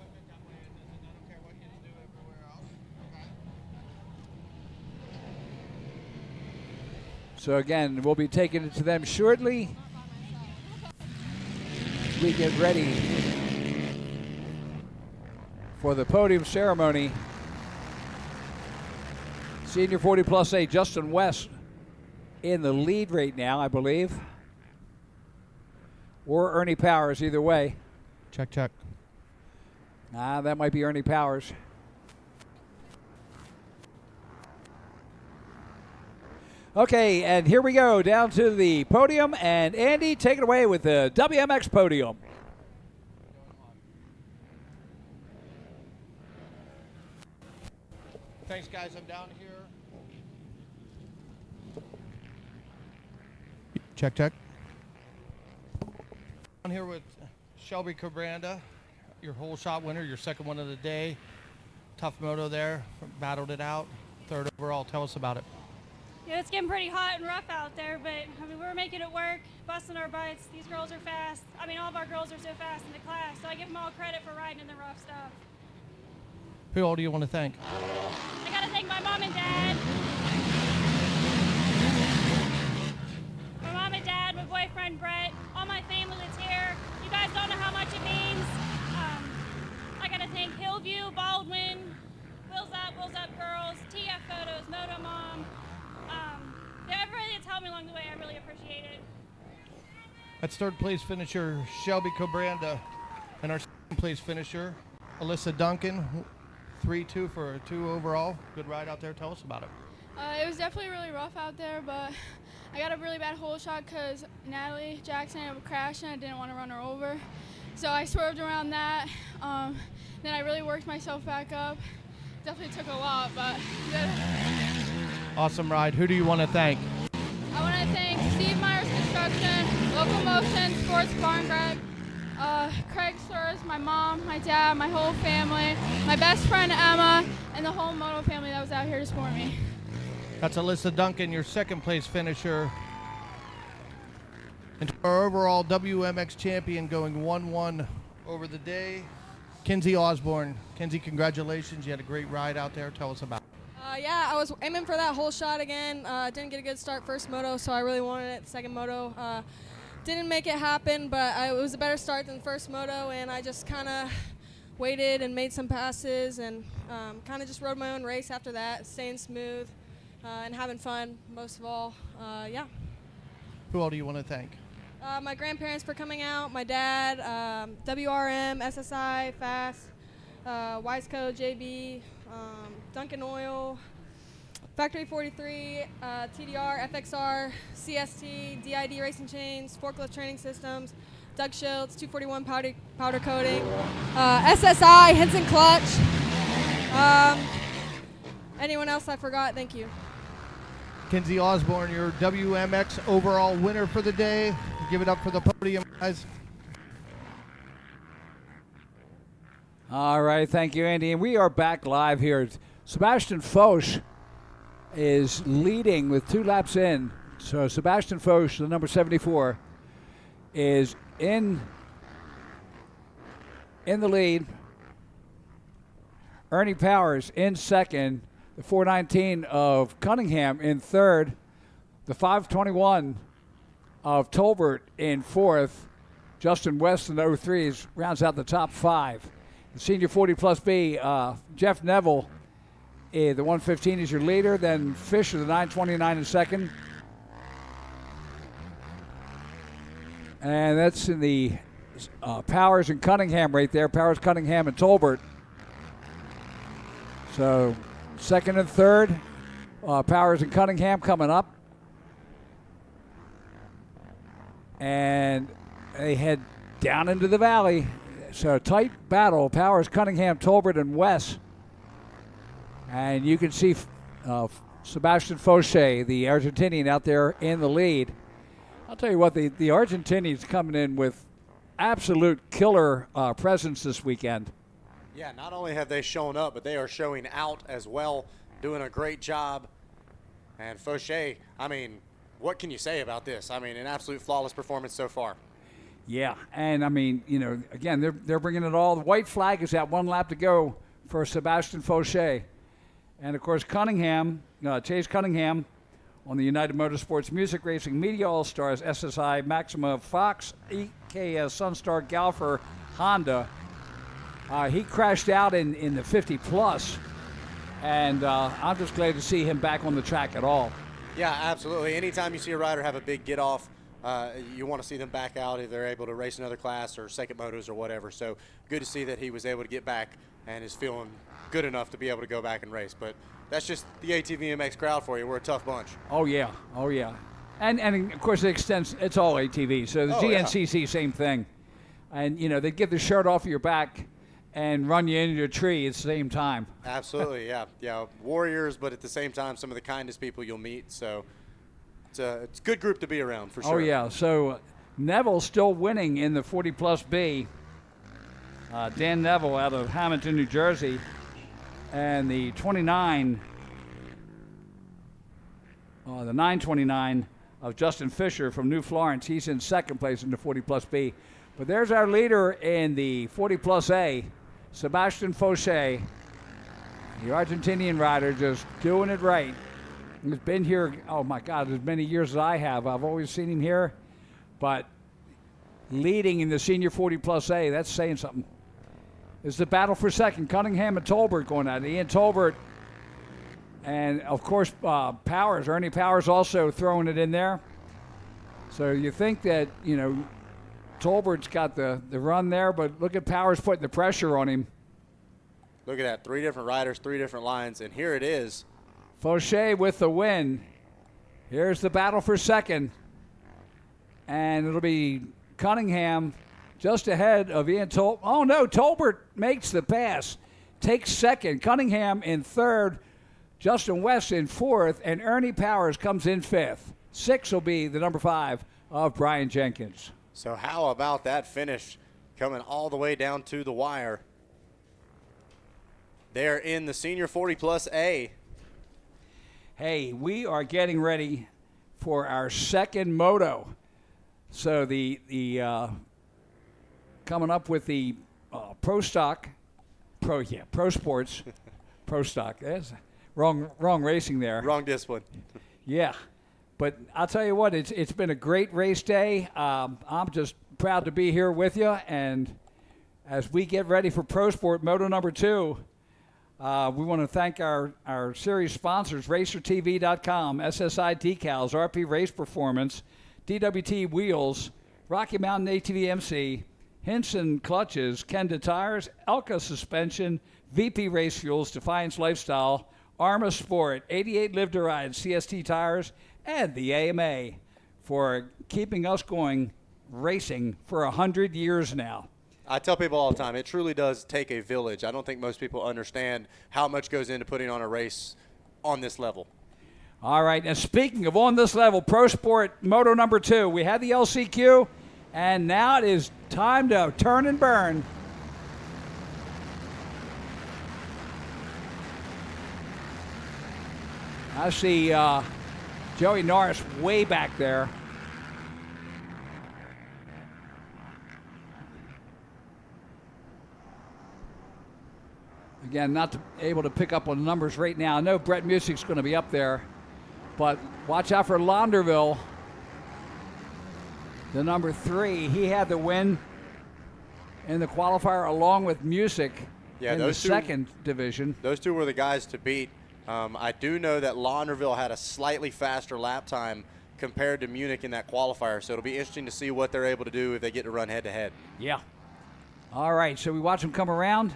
So again, we'll be taking it to them shortly. We get ready for the podium ceremony. Senior 40 Plus A, Justin West in the lead right now, I believe. Or Ernie Powers, either way. Check, check. That might be Ernie Powers. Okay, and here we go down to the podium, and Andy, take it away with the WMX podium. Thanks, guys. I'm down here. Check, check. I'm here with Shelby Cabranda, your whole shot winner, your second one of the day. Tough moto there, battled it out. Third overall. Tell us about it. Yeah, it's getting pretty hot and rough out there, but I mean, we're making it work, busting our butts. These girls are fast. I mean, all of our girls are so fast in the class, so I give them all credit for riding in the rough stuff. Who all do you want to thank? I gotta thank my mom and dad. My mom and dad, my boyfriend Brett, all my family that's here. You guys don't know how much it means. I gotta thank Hillview, Baldwin, Wheels Up Girls, TF Photos, Moto Mom. Everybody that's helped me along the way, I really appreciate it. That's third place finisher Shelby Cabranda, and our second place finisher Alyssa Duncan, 3-2 for a 2 overall. Good ride out there. Tell us about it. It was definitely really rough out there, but I got a really bad hole shot because Natalie Jackson ended up crashing. I didn't want to run her over, so I swerved around that. Then I really worked myself back up. Definitely took a lot, but good. Awesome ride. Who do you want to thank? I want to thank Steve Myers Construction, Local Motion, Sports Barn Greg, Craig Slurs, my mom, my dad, my whole family, my best friend Emma, and the whole moto family that was out here to support me. That's Alyssa Duncan, your second place finisher. And our overall WMX champion going 1-1 over the day, Kinsey Osborne. Kinsey, congratulations. You had a great ride out there. Tell us about it. Yeah, I was aiming for that whole shot again. Didn't get a good start first moto, so I really wanted it second moto. Didn't make it happen, but it was a better start than first moto, and I just kind of waited and made some passes and kind of just rode my own race after that, staying smooth and having fun most of all. Yeah. Who all do you want to thank? My grandparents for coming out, my dad, WRM, SSI, Fast, Wiseco, JB, Duncan Oil, Factory 43, TDR, FXR, CST, DID Racing Chains, Forklift Training Systems, Doug Schiltz, 241 powder coating, SSI, Henson Clutch. Anyone else I forgot, thank you. Kinsey Osborne, your WMX overall winner for the day. Give it up for the podium, guys. All right, thank you, Andy. And we are back live here. Sebastian Foch is leading with 2 laps in. So Sebastian Foch, the number 74, is in the lead. Ernie Powers in second. The 419 of Cunningham in third. The 521 of Tolbert in fourth. Justin West in the 03s rounds out the top 5. The senior 40 plus B, Jeff Neville, the 115 is your leader. Then Fisher, the 929 in second. And that's in the Powers and Cunningham right there. Powers, Cunningham, and Tolbert. So second and third, Powers and Cunningham coming up. And they head down into the valley. So tight battle, Powers, Cunningham, Tolbert, and West. And you can see Sebastian Foch, the Argentinian, out there in the lead. I'll tell you what, the Argentinians coming in with absolute killer presence this weekend. Yeah, not only have they shown up, but they are showing out as well, doing a great job. And Foch, I mean, what can you say about this? I mean, an absolute flawless performance so far. Yeah, and I mean, you know, again, they're bringing it all. The white flag is at 1 lap to go for Sebastian Foch. And, of course, Cunningham, Chase Cunningham on the United Motorsports Music Racing Media All-Stars, SSI, Maxima, Fox, EKS, Sunstar, Galfer, Honda. He crashed out in the 50-plus, and I'm just glad to see him back on the track at all. Yeah, absolutely. Anytime you see a rider have a big get-off, you want to see them back out if they're able to race another class or second motos or whatever. So good to see that he was able to get back and is feeling good enough to be able to go back and race. But that's just the ATV MX crowd for you. We're a tough bunch. Oh, yeah. Oh, yeah. And of course, it extends. It's all ATV. So the GNCC, same thing. And, you know, they get the shirt off of your back and run you into a tree at the same time. Absolutely, yeah. Yeah, warriors, but at the same time, some of the kindest people you'll meet. So it's a good group to be around, for sure. Oh, yeah. So Neville's still winning in the 40-plus B. Dan Neville out of Hamilton, New Jersey. And the 29, the 929 of Justin Fisher from New Florence. He's in second place in the 40-plus B. But there's our leader in the 40-plus A, Sebastian Foch, the Argentinian rider, just doing it right. He's been here, oh my God, as many years as I have. I've always seen him here. But leading in the senior 40-plus A, that's saying something. It's the battle for second. Cunningham and Tolbert going at it. Ian Tolbert and, of course, Powers. Ernie Powers also throwing it in there. So you think that, you know, Tolbert's got the run there, but look at Powers putting the pressure on him. Look at that. 3 different riders, 3 different lines, and here it is. Foch with the win. Here's the battle for second. And it'll be Cunningham just ahead of Ian Tolbert. Oh, no, Tolbert makes the pass. Takes second. Cunningham in third. Justin West in fourth. And Ernie Powers comes in fifth. 6 will be the number 5 of Brian Jenkins. So how about that finish coming all the way down to the wire? They're in the senior 40-plus A. Hey, we are getting ready for our second moto. So the coming up with the Pro Sports, Pro Stock. That's wrong racing there. Wrong discipline. Yeah, but I'll tell you what, it's been a great race day. I'm just proud to be here with you, and as we get ready for Pro Sport Moto number 2, we want to thank our series sponsors, RacerTV.com, SSI Decals, RP Race Performance, DWT Wheels, Rocky Mountain ATV MC, Hinson Clutches, Kenda Tires, Elka Suspension, VP Race Fuels, Defiance Lifestyle, Arma Sport, 88 Live to Ride, CST Tires, and the AMA for keeping us going racing for 100 years now. I tell people all the time, it truly does take a village. I don't think most people understand how much goes into putting on a race on this level. All right, and speaking of on this level, Pro Sport Moto number 2, we had the LCQ, and now it is time to turn and burn. I see Joey Norris way back there. Again, not able to pick up on the numbers right now. I know Brett Music's going to be up there, but watch out for Launderville, the number 3. He had the win in the qualifier along with Music in the second division. Those two were the guys to beat. I do know that Launderville had a slightly faster lap time compared to Munich in that qualifier, so it'll be interesting to see what they're able to do if they get to run head-to-head. Yeah. All right, so we watch them come around.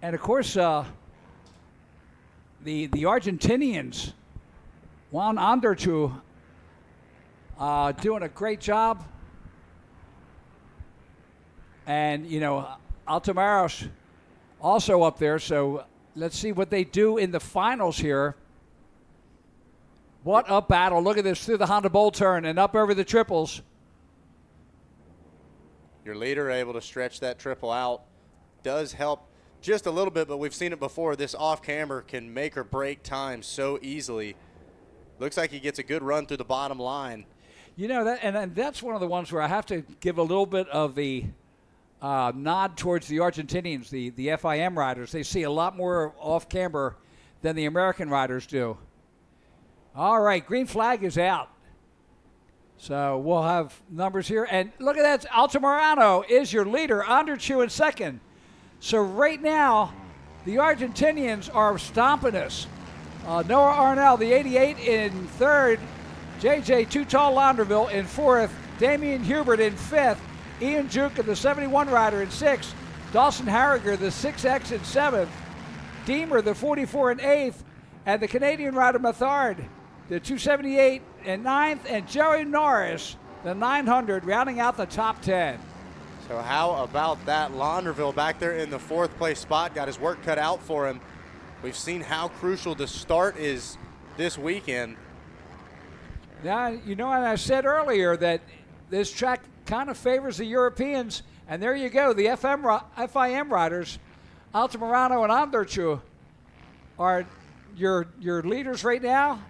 And, of course, the Argentinians, Juan Anderchu, doing a great job. And, you know, Altamaros also up there. So let's see what they do in the finals here. What a battle. Look at this through the Honda Bowl turn and up over the triples. Your leader able to stretch that triple out. Does help just a little bit, but we've seen it before. This off-camber can make or break time so easily. Looks like he gets a good run through the bottom line. You know, and that's one of the ones where I have to give a little bit of the nod towards the Argentinians, the FIM riders. They see a lot more off-camber than the American riders do. All right, green flag is out. So we'll have numbers here. And look at that. Altamirano is your leader. Anderchu in second. So right now, the Argentinians are stomping us. Noah Arnell, the 88, in third. J.J. Too Tall Launderville in fourth. Damian Hubert in fifth. Ian Juka, the 71 rider, in sixth. Dawson Harriger, the 6X, in seventh. Deemer, the 44, in eighth. And the Canadian rider Mathard, the 278, in ninth. And Joey Norris, the 900, rounding out the top 10. So how about that? Launderville back there in the fourth place spot, got his work cut out for him. We've seen how crucial the start is this weekend. Now, you know, and I said earlier that this track kind of favors the Europeans, and there you go. The FIM riders, Altamirano and Anderchu, are your leaders right now.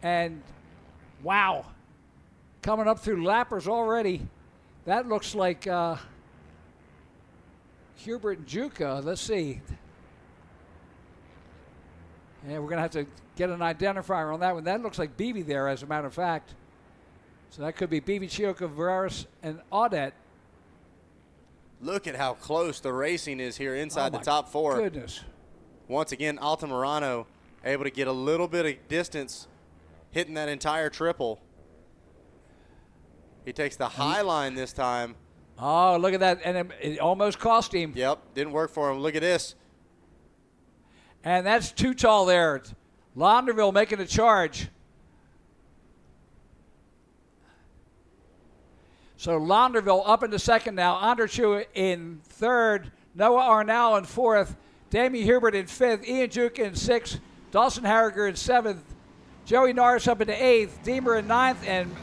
And wow, coming up through lappers already. That looks like Hubert and Juka. Let's see. And we're going to have to get an identifier on that one. That looks like BB there, as a matter of fact. So that could be BB, Chioka, Veras, and Audette. Look at how close the racing is here inside the top four. Goodness. Once again, Altamirano able to get a little bit of distance, hitting that entire triple. He takes the high line this time. Oh, look at that. And it almost cost him. Yep, didn't work for him. Look at this. And that's Too Tall there. Launderville making a charge. So Launderville up into second now. Anderchu in third. Noah Arnall in fourth. Damien Hubert in fifth. Ian Juka in sixth. Dawson Harriger in seventh. Joey Norris up into eighth. Deemer in ninth. And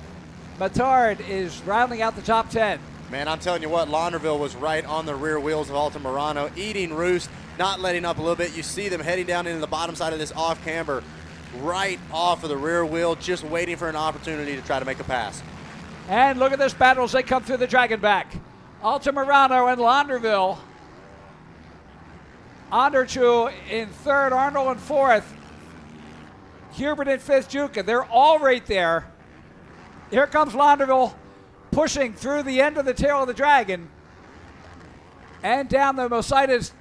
Matard is rounding out the top 10. Man, I'm telling you what, Launderville was right on the rear wheels of Altamirano, eating roost, not letting up a little bit. You see them heading down into the bottom side of this off-camber, right off of the rear wheel, just waiting for an opportunity to try to make a pass. And look at this battle as they come through the dragon back. Altamirano and Launderville. Anderchu in third, Arnold in fourth. Hubert in fifth, Juka. They're all right there. Here comes Launderville pushing through the end of the tail of the dragon. And down the Mositas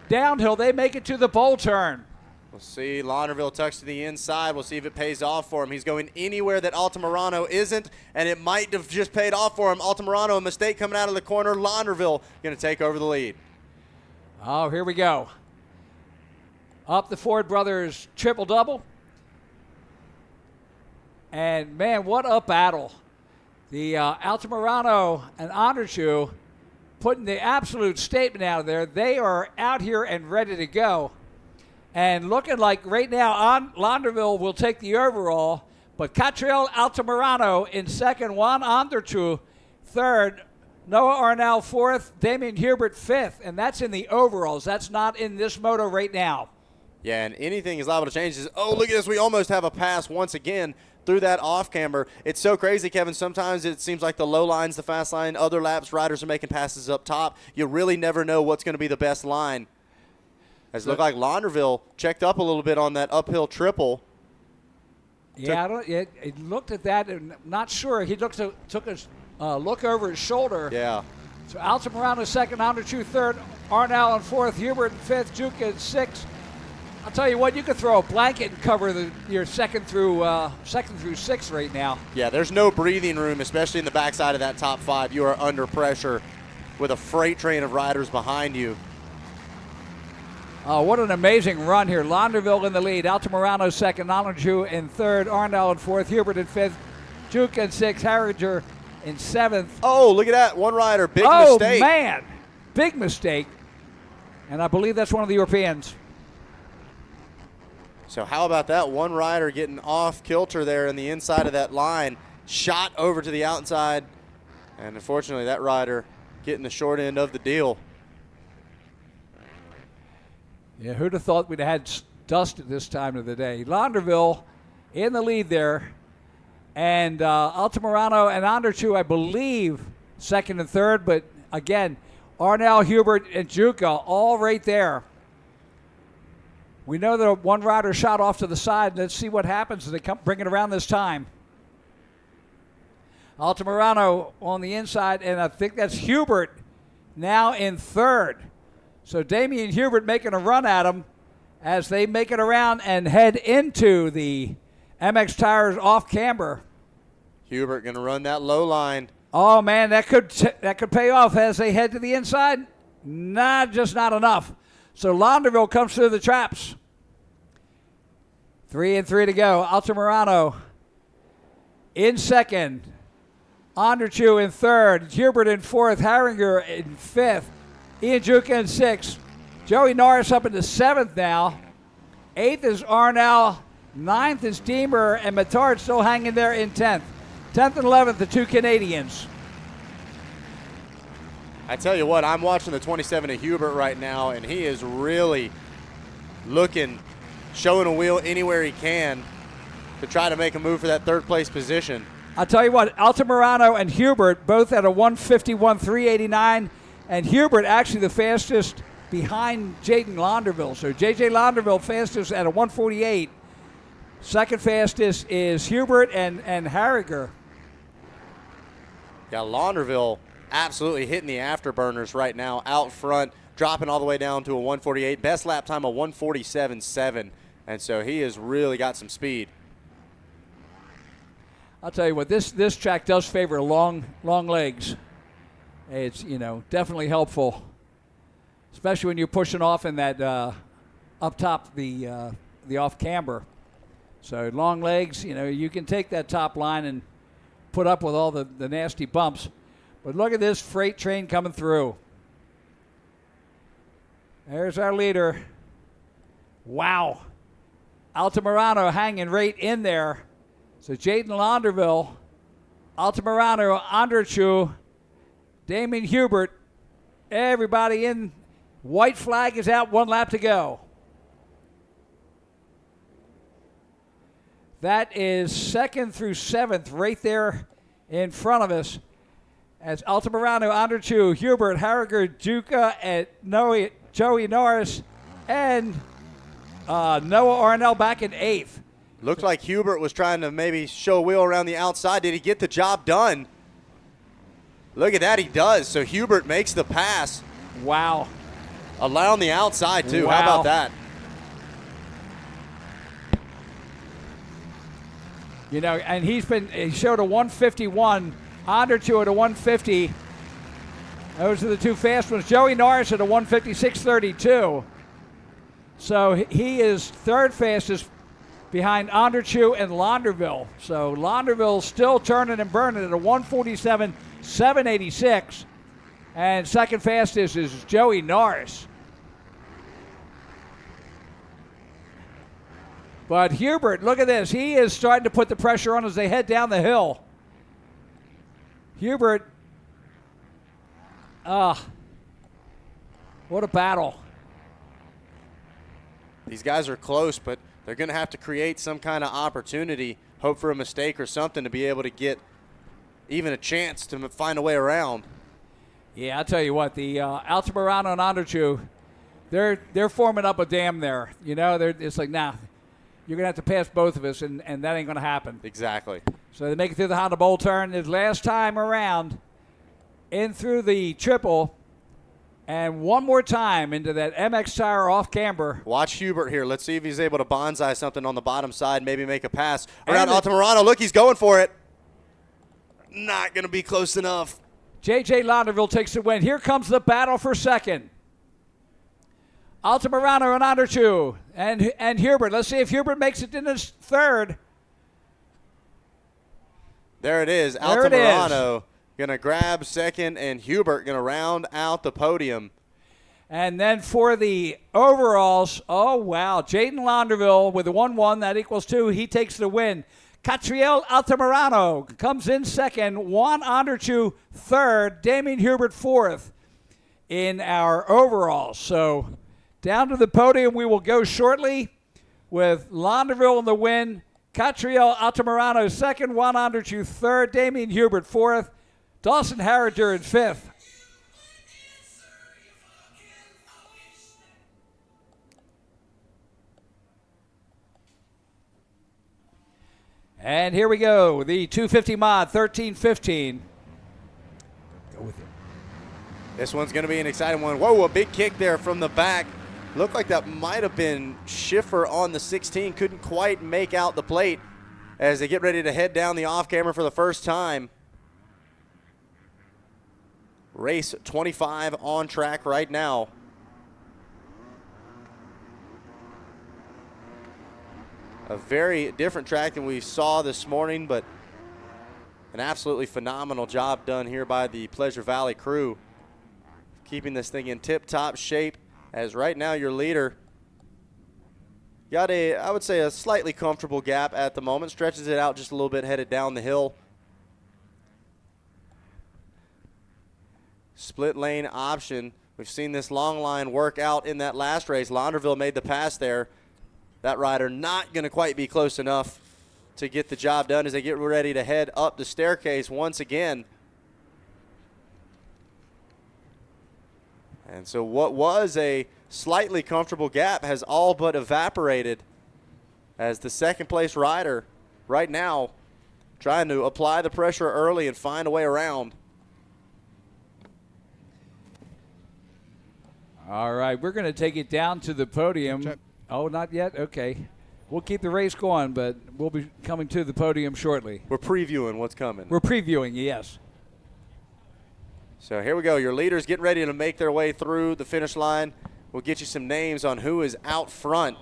downhill, they make it to the bowl turn. We'll see. Launderville tucks to the inside. We'll see if it pays off for him. He's going anywhere that Altamirano isn't, and it might have just paid off for him. Altamirano, a mistake coming out of the corner. Launderville going to take over the lead. Oh, here we go. Up the Ford Brothers triple-double. And, man, what a battle. The Altamirano and Anderchu putting the absolute statement out there. They are out here and ready to go. And looking like right now, Launderville will take the overall, but Catriel Altamirano in second, Juan Anderchu third, Noah Arnall fourth, Damian Hubert fifth, and that's in the overalls. That's not in this moto right now. Yeah, and anything is liable to change. Oh, look at this. We almost have a pass once again through that off-camber. It's so crazy, Kevin. Sometimes it seems like the low line's the fast line. Other laps, riders are making passes up top. You really never know what's going to be the best line. As it looked like Launderville checked up a little bit on that uphill triple. Yeah, it looked at that and not sure. He took a look over his shoulder. Yeah. So Altamirano second, Onderchu third, Arnell in fourth, Hubert in fifth, Juka in sixth. I'll tell you what, you could throw a blanket and cover your second through sixth right now. Yeah, there's no breathing room, especially in the backside of that top 5. You are under pressure with a freight train of riders behind you. What an amazing run here. Launderville in the lead, Altamirano second, Onderchu in third, Arnell in fourth, Hubert in fifth, Juka in sixth, Harriger in seventh. Oh, look at that. One rider, big mistake. Oh, man. Big mistake. And I believe that's one of the Europeans. So how about that? One rider getting off kilter there in the inside of that line, shot over to the outside, and unfortunately that rider getting the short end of the deal. Yeah, who'd have thought we'd have had dust at this time of the day? Launderville in the lead there. And Altamirano and Onderchu, I believe, second and third. But, again, Arnell, Hubert, and Juka all right there. We know that one rider shot off to the side. Let's see what happens as they bring it around this time. Altamirano on the inside, and I think that's Hubert now in third. So Damian Hubert making a run at him as they make it around and head into the MX Tires off camber. Hubert going to run that low line. Oh, man, that could pay off as they head to the inside. Just not enough. So Launderville comes through the traps. 3 and 3 to go. Altamirano in second. Onderchu in third. Hubert in fourth. Harringer in fifth. Ian Juka in sixth. Joey Norris up into seventh now. Eighth is Arnell. Ninth is Deemer. And Matard still hanging there in 10th. 10th and 11th, the two Canadians. I tell you what, I'm watching the 27 of Hubert right now, and he is really looking, showing a wheel anywhere he can to try to make a move for that third place position. I'll tell you what, Altamirano and Hubert both at a 151.389, and Hubert actually the fastest behind Jaden Launderville. So J.J. Launderville fastest at a 148. Second fastest is Hubert and Harriger. Yeah, Launderville absolutely hitting the afterburners right now out front, dropping all the way down to a 148. Best lap time a 147.7, and so he has really got some speed. I'll tell you what, this track does favor long legs. It's, definitely helpful, especially when you're pushing off in that up top the off camber. So long legs, you can take that top line and put up with all the nasty bumps. But look at this freight train coming through. There's our leader. Wow. Altamirano hanging right in there. So Jaden Launderville, Altamirano, Onderchu, Damien Hubert, everybody in. White flag is out, 1 lap to go. That is 2nd through 7th right there in front of us. As Altamirano, Onderchu, Hubert, Harriger, Juka, and Joey Norris, and Noah Arnell back in 8th. Looked like Hubert was trying to maybe show a wheel around the outside. Did he get the job done? Look at that, he does. So Hubert makes the pass. Wow. Allowing the outside, too. Wow. How about that? And he showed a 151. Onderchu at a 150. Those are the two fast ones. Joey Norris at a 156.32. So he is third fastest behind Onderchu and Launderville. So Launderville still turning and burning at a 147.786. And second fastest is Joey Norris. But Hubert, look at this. He is starting to put the pressure on as they head down the hill. Hubert, what a battle. These guys are close, but they're going to have to create some kind of opportunity, hope for a mistake or something to be able to get even a chance to find a way around. Yeah, I'll tell you what, the Altamirano and Andrew, they're forming up a dam there. You know, it's like, nah, you're going to have to pass both of us, and that ain't going to happen. Exactly. So they make it through the Honda Bowl turn. His last time around, in through the triple, and one more time into that MX tire off camber. Watch Hubert here. Let's see if he's able to bonsai something on the bottom side, maybe make a pass around Altamirano. Look, he's going for it. Not going to be close enough. J.J. Launderville takes the win. Here comes the battle for second. Altamirano and Andrew and Hubert. Let's see if Hubert makes it into third. There it is. Altamirano going to grab second, and Hubert going to round out the podium. And then for the overalls, oh, wow. Jaden Launderville with a 1-1. That equals 2. He takes the win. Catriel Altamirano comes in second. Juan Andrew third. Damien Hubert fourth in our overalls. So down to the podium we will go shortly with Launderville in the win. Catriel Altamirano second. Juan Andrew third. Damien Hubert fourth. Dawson Harriger in fifth. And here we go, the 250 mod, 13-15. Go with it. This one's going to be an exciting one. Whoa, a big kick there from the back. Looked like that might have been Schiffer on the 16. Couldn't quite make out the plate as they get ready to head down the off camera for the first time. Race 25 on track right now. A very different track than we saw this morning, but an absolutely phenomenal job done here by the Pleasure Valley crew. Keeping this thing in tip-top shape, as right now your leader got I would say, a slightly comfortable gap at the moment. Stretches it out just a little bit, headed down the hill. Split lane option. We've seen this long line work out in that last race. Launderville made the pass there. That rider not going to quite be close enough to get the job done as they get ready to head up the staircase once again. And so what was a slightly comfortable gap has all but evaporated as the second place rider right now trying to apply the pressure early and find a way around. All right, we're going to take it down to the podium. Oh, not yet? Okay. We'll keep the race going, but we'll be coming to the podium shortly. We're previewing what's coming. We're previewing, yes. So here we go. Your leaders getting ready to make their way through the finish line. We'll get you some names on who is out front.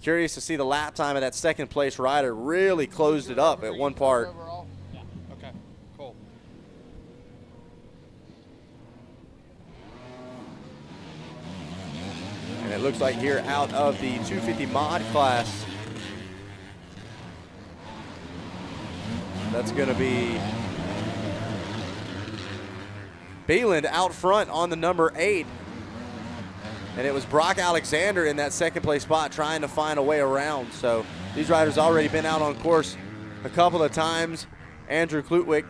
Curious to see the lap time of that second place rider. Really closed it up at one part. Okay, cool. And it looks like here out of the 250 mod class, that's going to be Beeland out front on the number 8. And it was Brock Alexander in that second place spot trying to find a way around. So these riders already been out on course a couple of times. Andrew Klutwick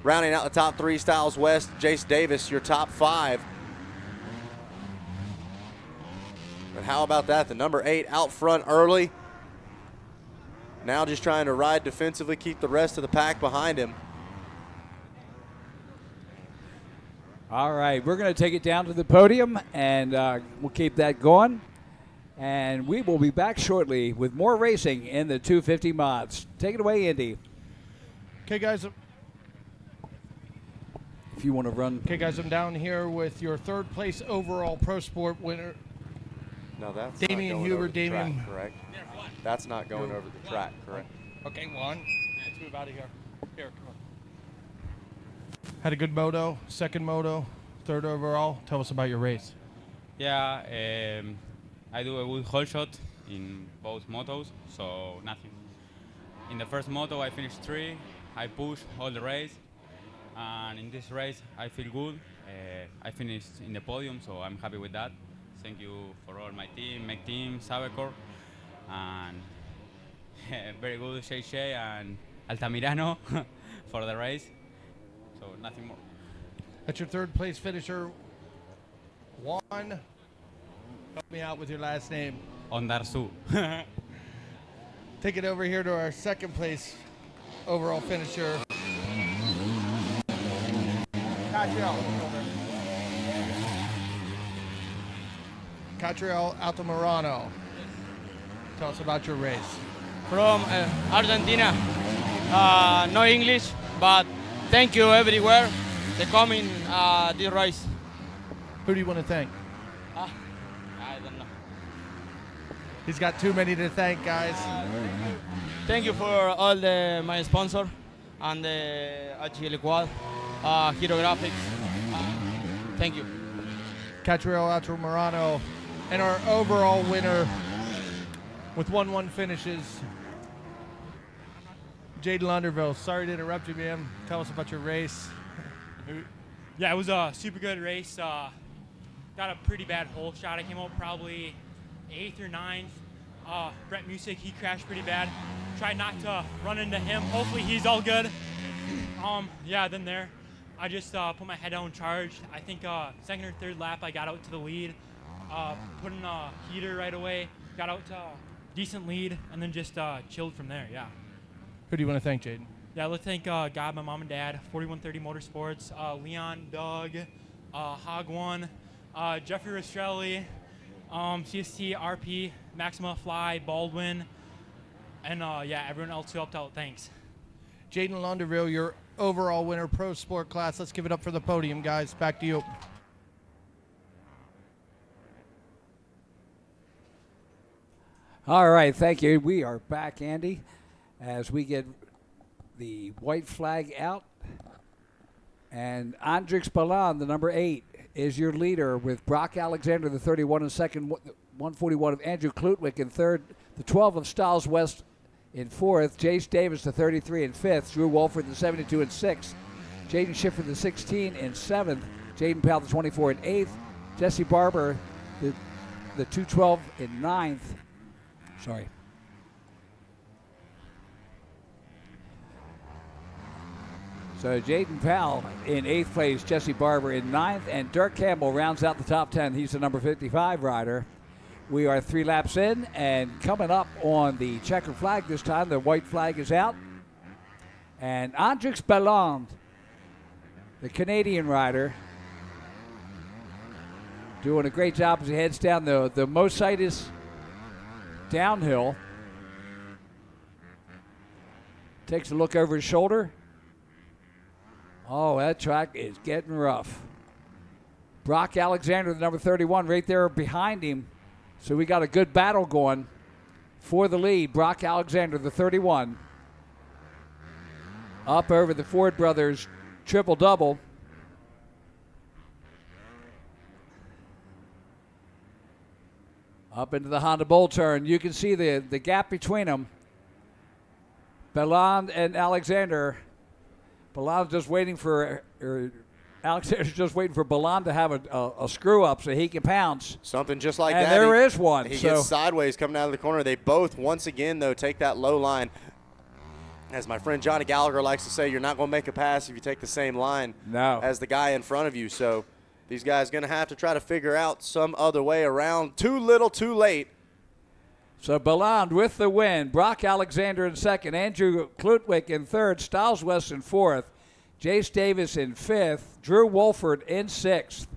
rounding out the top 3, Styles West, Jace Davis, your top 5. But how about that? The number 8 out front early. Now just trying to ride defensively, keep the rest of the pack behind him. All right, we're going to take it down to the podium, and we'll keep that going. And we will be back shortly with more racing in the 250 mods. Take it away, Indy. Okay, guys. If you want to run. Okay, guys, I'm down here with your third place overall Pro Sport winner. No, that's Damien not going Huber. over the Damien, track, correct? That's not going over the track, correct? Okay, 1. Let's move out of here. Here, come on. Had a good moto, second moto, third overall. Tell us about your race. Yeah, I do a good hole shot in both motos, so nothing. In the first moto, I finished 3. I pushed all the race, and in this race, I feel good. I finished in the podium, so I'm happy with that. thank you for all my team, Sabecor, and very good Shay and Altamirano for the race. So nothing more. That's your third place finisher, Juan. Help me out with your last name. Ondarsu. Take it over here to our second place overall finisher. Catriel Altamirano. Tell us about your race. From Argentina. No English, but thank you everywhere to come in this race. Who do you want to thank? I don't know. He's got too many to thank, guys. Thank you for all my sponsor and the HL Quad, Hero Graphics. Thank you. Catriel Altamirano, and our overall winner with 1-1 finishes, Jaden Lunderville. Sorry to interrupt you, man. Tell us about your race. Yeah, it was a super good race. Got a pretty bad hole shot. I came out probably 8th or 9th. Brett Music, he crashed pretty bad. Tried not to run into him. Hopefully he's all good. Yeah, then there, I just put my head down and charged. I think second or third lap I got out to the lead. Put in a heater right away. Got out to decent lead, and then just chilled from there, yeah. Who do you want to thank, Jaden? Yeah, let's thank God, my mom and dad, 4130 Motorsports, Leon, Doug, Hogwan, Jeffrey Rastrelli, CST, RP, Maxima, Fly, Baldwin, and yeah, everyone else who helped out. Thanks. Jaden Lunderville, your overall winner, pro sport class. Let's give it up for the podium, guys. Back to you. All right, thank you. We are back, Andy, as we get the white flag out. And Andrix Balan, the number 8, is your leader with Brock Alexander, the 31 in second, 141 of Andrew Klutwick in third, the 12 of Stiles West in fourth, Jace Davis, the 33 in fifth, Drew Wolford, the 72 in sixth, Jaden Schiffer, the 16 in seventh, Jaden Powell, the 24 in eighth, Jesse Barber, the 212 in ninth. Sorry. So Jaden Powell in 8th place, Jesse Barber in 9th, and Dirk Campbell rounds out the top 10. He's the number 55 rider. We are 3 laps in, and coming up on the checkered flag this time, the white flag is out. And Andrix Balland, the Canadian rider, doing a great job as he heads down the Mositis downhill. Takes a look over his shoulder. Oh, that track is getting rough. Brock Alexander, the number 31, right there behind him. So we got a good battle going for the lead. Brock Alexander, the 31, up over the Ford brothers triple-double. Up into the Honda Bull turn. You can see the gap between them. Balland and Alexander. Balland's just waiting for, Alexander's just waiting for Balland to have a screw up so he can pounce. Something just like and that. And there is one. He gets sideways coming out of the corner. They both, once again, though, take that low line. As my friend Johnny Gallagher likes to say, you're not going to make a pass if you take the same line as the guy in front of you. So these guys going to have to try to figure out some other way around. Too little, too late. So Balland with the win. Brock Alexander in second. Andrew Klutwick in third. Stiles West in fourth. Jace Davis in fifth. Drew Wolford in sixth.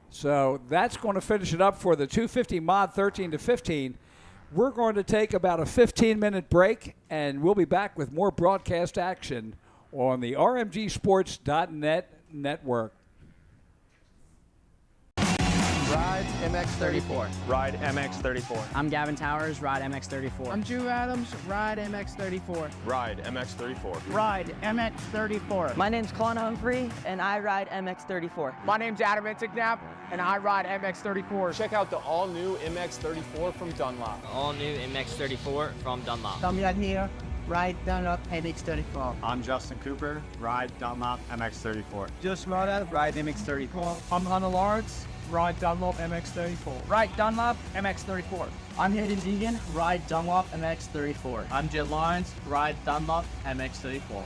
So that's going to finish it up for the 250 mod 13 to 15. We're going to take about a 15-minute break, and we'll be back with more broadcast action on the RMGSports.net network. Ride MX34. Ride MX34. I'm Gavin Towers, Ride MX34. I'm Drew Adams, Ride MX34. Ride MX34. Ride MX34. My name's Colin Humphrey, and I ride MX34. My name's Adam Intignap, and I ride MX34. Check out the all-new MX34 from Dunlop. All new MX34 from Dunlop. Damian here, Ride Dunlop MX34. I'm Justin Cooper, Ride Dunlop MX34. Josh Mota, Ride MX34. I'm Hunter Lawrence, ride Dunlop MX-34. Ride Dunlop MX-34. I'm Hayden Deegan, ride Dunlop MX-34. I'm Jet Lyons, ride Dunlop MX-34.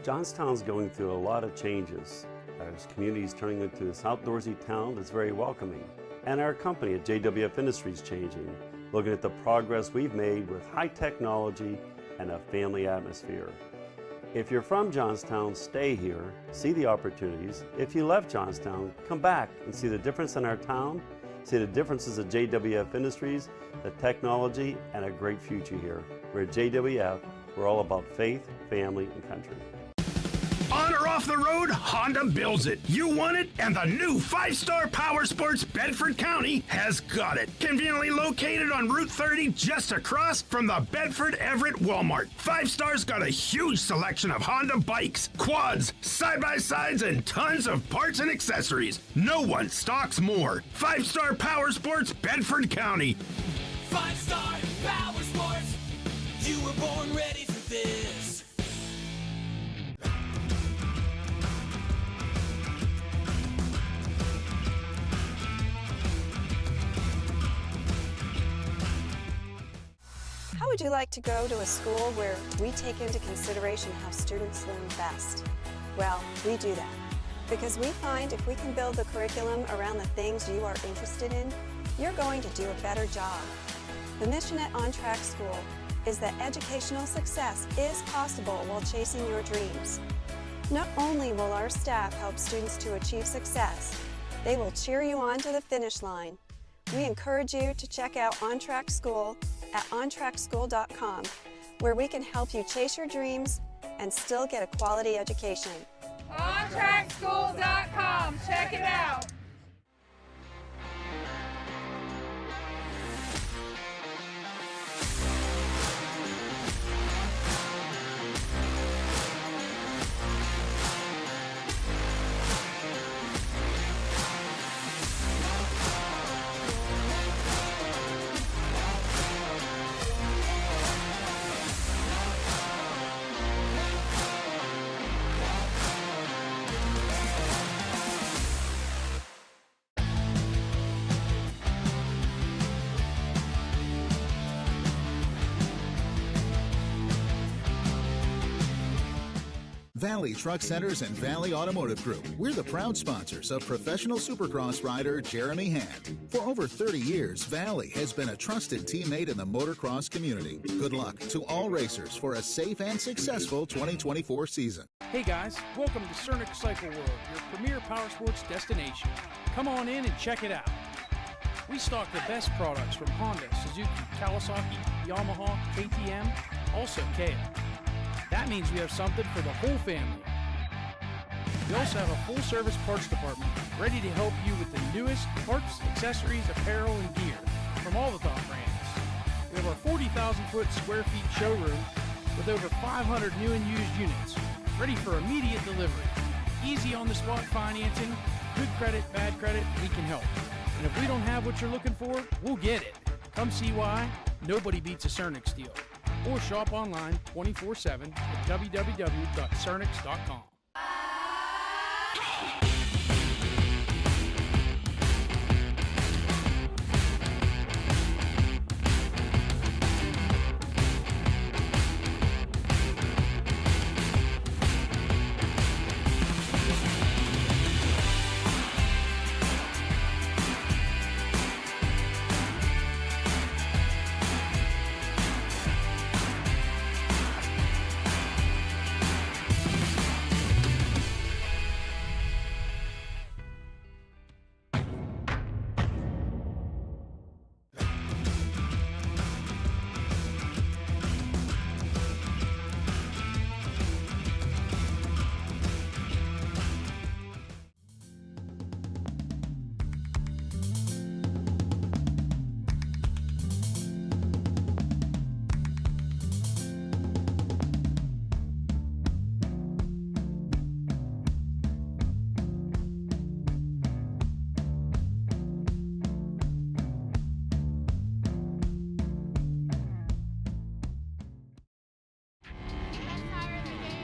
Johnstown's going through a lot of changes. Our community is turning into this outdoorsy town that's very welcoming. And our company at JWF Industries changing, looking at the progress we've made with high technology and a family atmosphere. If you're from Johnstown, stay here, see the opportunities. If you left Johnstown, come back and see the difference in our town, see the differences at JWF Industries, the technology, and a great future here. We're at JWF, we're all about faith, family, and country. On or off the road, Honda builds it. You want it, and the new 5-Star Power Sports Bedford County has got it. Conveniently located on Route 30, just across from the Bedford Everett Walmart. 5-Star's got a huge selection of Honda bikes, quads, side-by-sides, and tons of parts and accessories. No one stocks more. 5-Star Power Sports Bedford County. 5-Star Power Sports. You were born ready for this. How would you like to go to a school where we take into consideration how students learn best? Well, we do that because we find if we can build the curriculum around the things you are interested in, you're going to do a better job. The mission at On Track School is that educational success is possible while chasing your dreams. Not only will our staff help students to achieve success, they will cheer you on to the finish line. We encourage you to check out On Track School at ontrackschool.com, where we can help you chase your dreams and still get a quality education. ontrackschool.com, check it out. Valley Truck Centers and Valley Automotive Group. We're the proud sponsors of professional Supercross rider Jeremy Hand. For over 30 years, Valley has been a trusted teammate in the motocross community. Good luck to all racers for a safe and successful 2024 season. Hey guys, welcome to Cernic Cycle World, your premier power sports destination. Come on in and check it out. We stock the best products from Honda, Suzuki, Kawasaki, Yamaha, KTM, also Kia. That means we have something for the whole family. We also have a full-service parts department ready to help you with the newest parts, accessories, apparel, and gear from all the top brands. We have our 40,000 square feet showroom with over 500 new and used units, ready for immediate delivery. Easy on-the-spot financing, good credit, bad credit, we can help. And if we don't have what you're looking for, we'll get it. Come see why nobody beats a Cernix deal. Or shop online 24/7 at www.cernix.com.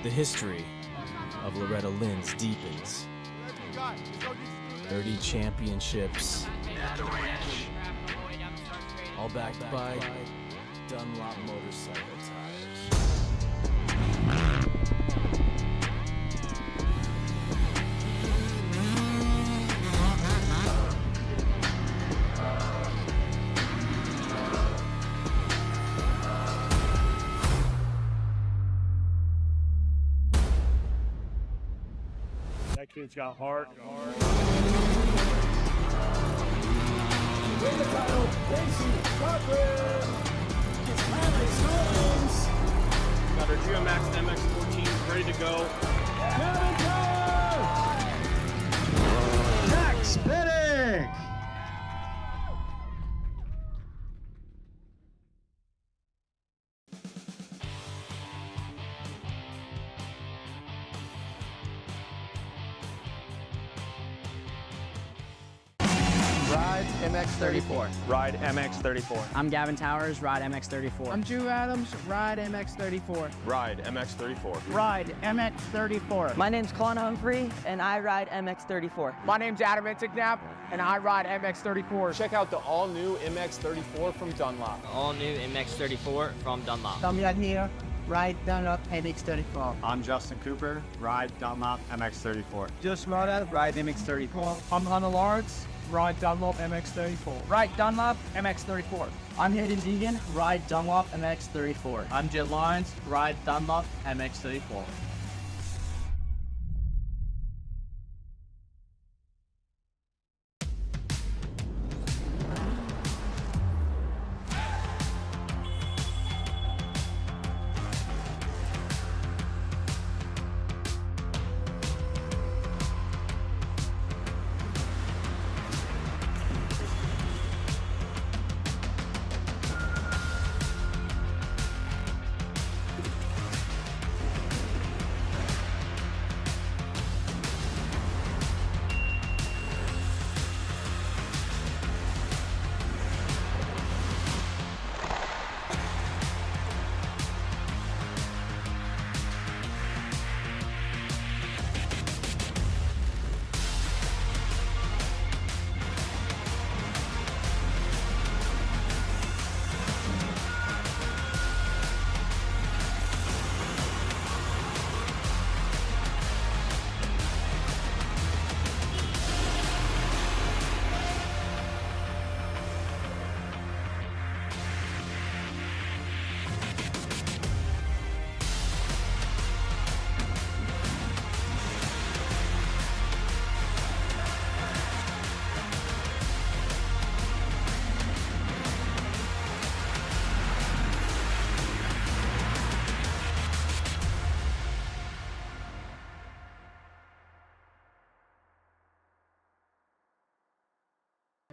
The history of Loretta Lynn's deepens. 30 championships, all backed by Dunlop motorcycle tires. That kid's got heart. Win the title, Casey Cochran. His family Stones. Got our GeoMax MX-14 ready to go. Kevin Jack Spinning. Ride MX-34. Ride MX-34. I'm Gavin Towers, ride MX-34. I'm Drew Adams, ride MX-34. Ride MX-34. Ride MX-34. My name's Colin Humphrey, and I ride MX-34. My name's Adam Intignap, and I ride MX-34. Check out the all-new MX-34 from Dunlop. All new MX-34 from Dunlop. Damian here, ride Dunlop MX-34. I'm Justin Cooper. Ride Dunlop MX-34. Just Mada, ride MX-34. I'm Hannah Lawrence, ride Dunlop MX-34. Ride Dunlop MX-34. I'm Hayden Deegan, ride Dunlop MX-34. I'm Jet Lyons, ride Dunlop MX-34.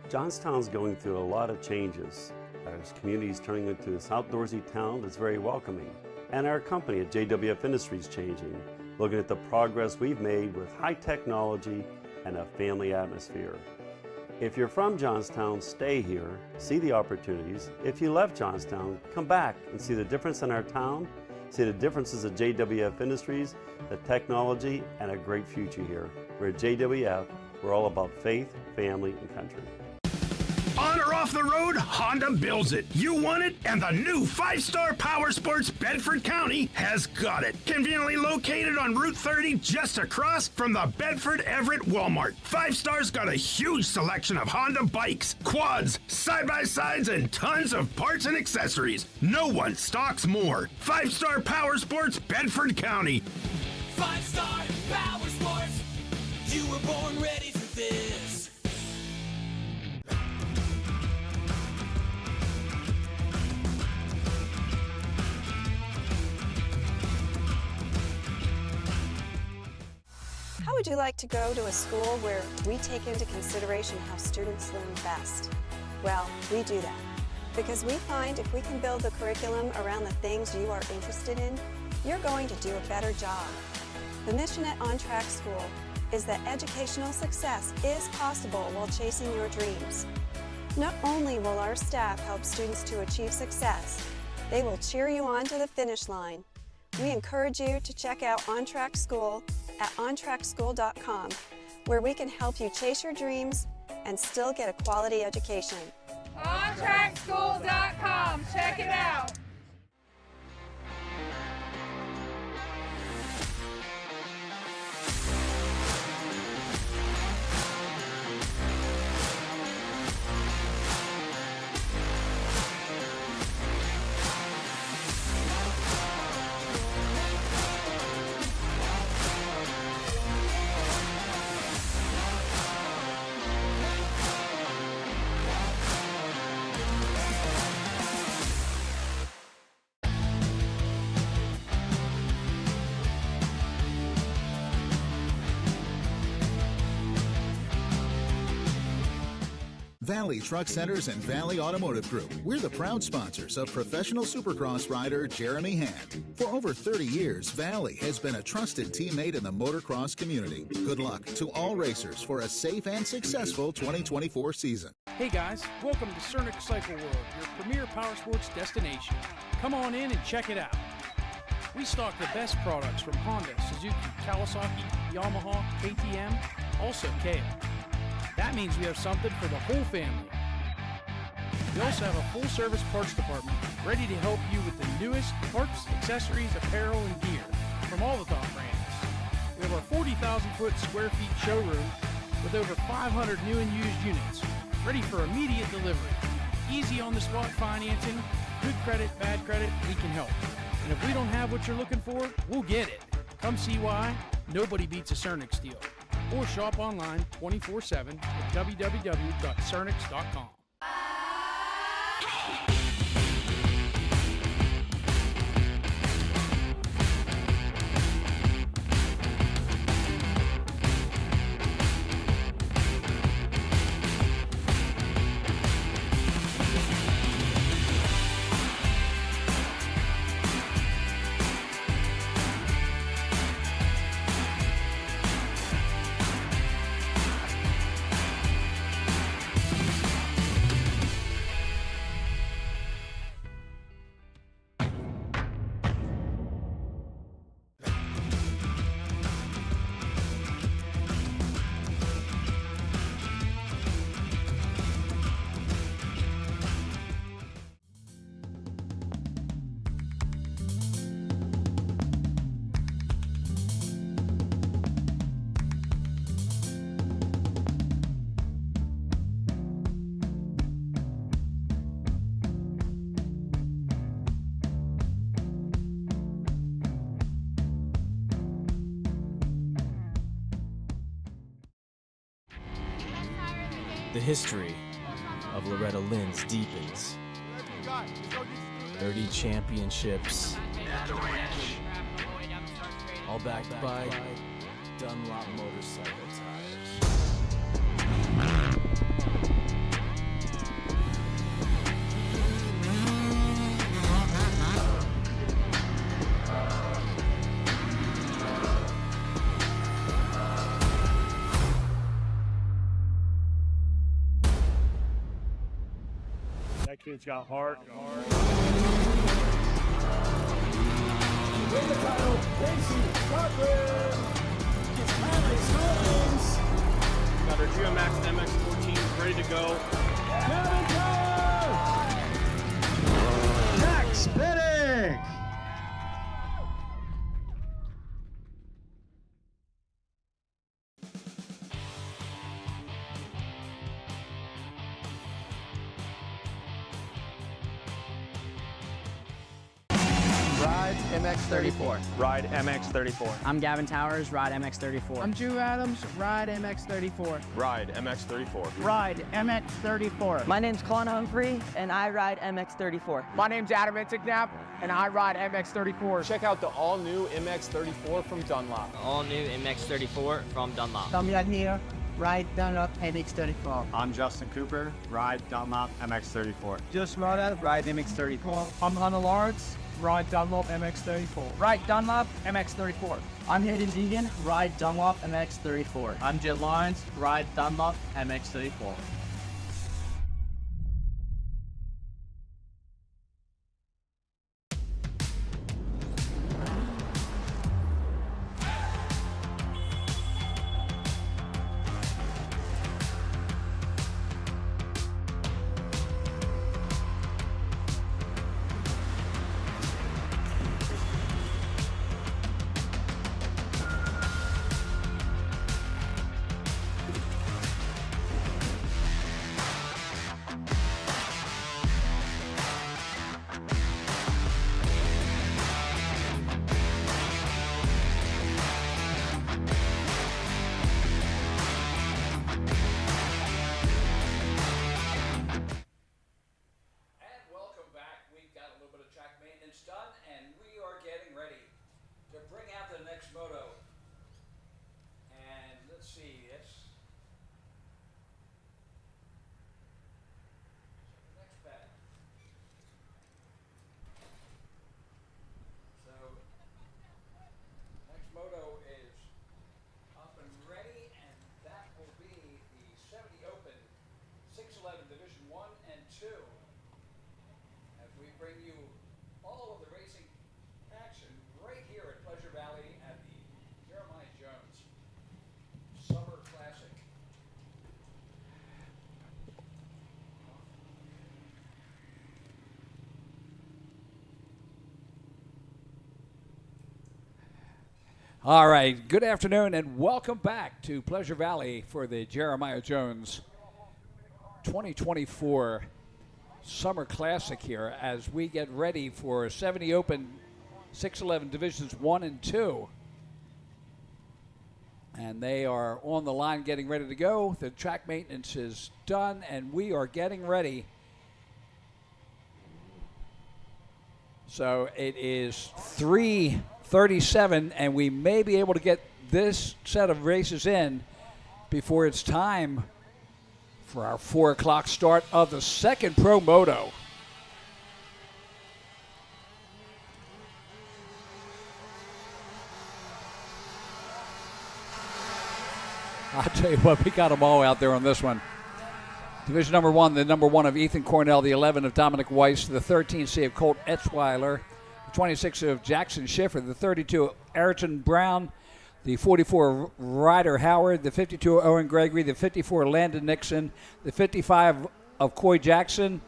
Johnstown's going through a lot of changes. Our community is turning into this outdoorsy town that's very welcoming. and our company at JWF Industries changing, looking at the progress we've made with high technology and a family atmosphere. If you're from Johnstown, stay here, see the opportunities. If you left Johnstown, come back and see the difference in our town, see the differences at JWF Industries, the technology, and a great future here. We're at JWF, we're all about faith, family, and country. On or off the road, Honda builds it. You want it, and the new 5-Star Power Sports Bedford County has got it. Conveniently located on Route 30, just across from the Bedford Everett Walmart. 5-Star's got a huge selection of Honda bikes, quads, side-by-sides, and tons of parts and accessories. No one stocks more. 5-Star Power Sports Bedford County. 5-Star Power Sports. You were born ready for this. How would you like to go to a school where we take into consideration how students learn best? Well, we do that because we find if we can build the curriculum around the things you are interested in, you're going to do a better job. The mission at On Track School is that educational success is possible while chasing your dreams. Not only will our staff help students to achieve success, they will cheer you on to the finish line. We encourage you to check out On Track School at ontrackschool.com, where we can help you chase your dreams and still get a quality education. OnTrackSchool.com. Check it out. Valley Truck Centers and Valley Automotive Group. We're the proud sponsors of professional Supercross rider Jeremy Hand. For over 30 years, Valley has been a trusted teammate in the motocross community. Good luck to all racers for a safe and successful 2024 season. Hey guys, welcome to Cernic Cycle World, your premier power sports destination. Come on in and check it out. We stock the best products from Honda, Suzuki, Kawasaki, Yamaha, KTM, also Kia. That means we have something for the whole family. We also have a full-service parts department ready to help you with the newest parts, accessories, apparel, and gear from all the top brands. We have our 40,000 square feet showroom with over 500 new and used units ready for immediate delivery. Easy on-the-spot financing, good credit, bad credit, we can help. And if we don't have what you're looking for, we'll get it. Come see why nobody beats a Cernic deal. Or shop online 24/7 at www.cernics.com. The history of Loretta Lynn's deepens. 30 championships at the ranch. All backed by Dunlop motorcycle tires. It's got heart. Win the title, Casey Cochran. It's Manly Stallings. Got our GeoMax MX-14 ready to go. Kevin Jack Spinning. Ride MX34. Ride MX34. I'm Gavin Towers, Ride MX34. I'm Drew Adams, Ride MX34. Ride MX34. Ride MX34. My name's Colin Humphrey, and I ride MX34. My name's Adam Intignap, and I ride MX34. Check out the all-new MX34 from Dunlop. All new MX34 from Dunlop. Tom here, Ride Dunlop MX34. I'm Justin Cooper. Ride Dunlop MX34. Just Ride MX34. I'm Hunter Lawrence, Ride Dunlop MX34. Ride Dunlop MX34. I'm Hayden Deegan, Ride Dunlop MX34. I'm Jet Lyons, Ride Dunlop MX34. All right, good afternoon and welcome back to Pleasure Valley for the Jeremiah Jones 2024 Summer Classic here as we get ready for 70 Open 611 Divisions 1 and 2. And they are on the line getting ready to go. The track maintenance is done and we are getting ready. So it is 3:37 and we may be able to get this set of races in before it's time for our 4 o'clock start of the second Pro Moto. I'll tell you what, we got them all out there on this one. Division number 1, the number 1 of Ethan Cornell, the 11 of Dominic Weiss, the 13C of Colt Etzweiler, the 26 of Jackson Schiffer, the 32 of Ayrton Brown, the 44 of Ryder Howard, the 52 of Owen Gregory, the 54 of Landon Nixon, the 55 of Coy Jackson,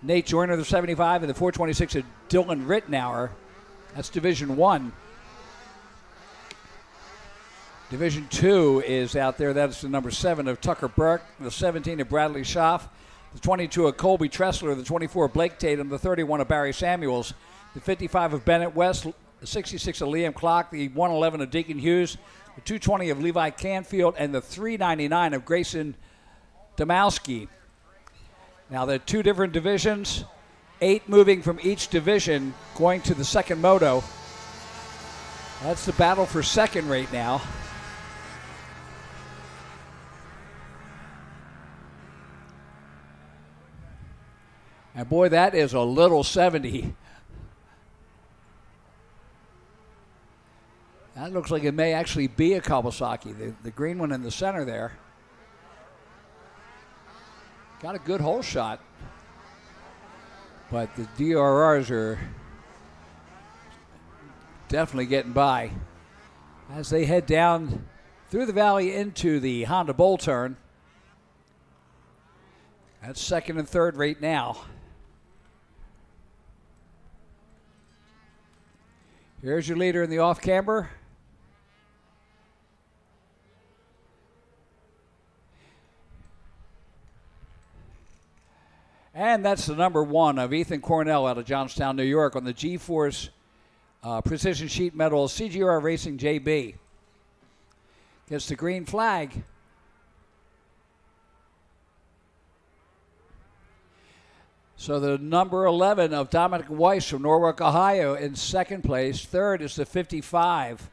Nate Joyner, the 75, and the 426 of Dylan Rittenauer. That's Division 1. Division 2 is out there. That's the number 7 of Tucker Burke, the 17 of Bradley Schaff, the 22 of Colby Tressler, the 24 of Blake Tatum, the 31 of Barry Samuels, the 55 of Bennett West, the 66 of Liam Clark, the 111 of Deacon Hughes, the 220 of Levi Canfield, and the 399 of Grayson Domowski. Now, there are 2 different divisions, 8 moving from each division going to the second moto. That's the battle for second right now. And boy, that is a little 70. That looks like it may actually be a Kawasaki, the green one in the center there. Got a good hole shot. But the DRRs are definitely getting by as they head down through the valley into the Honda Bowl turn. That's second and third right now. Here's your leader in the off-camber. And that's the number one of Ethan Cornell out of Johnstown, New York, on the G-Force Precision Sheet Metal CGR Racing JB. Gets the green flag. So the number 11 of Dominic Weiss from Norwalk, Ohio in second place. Third is the 55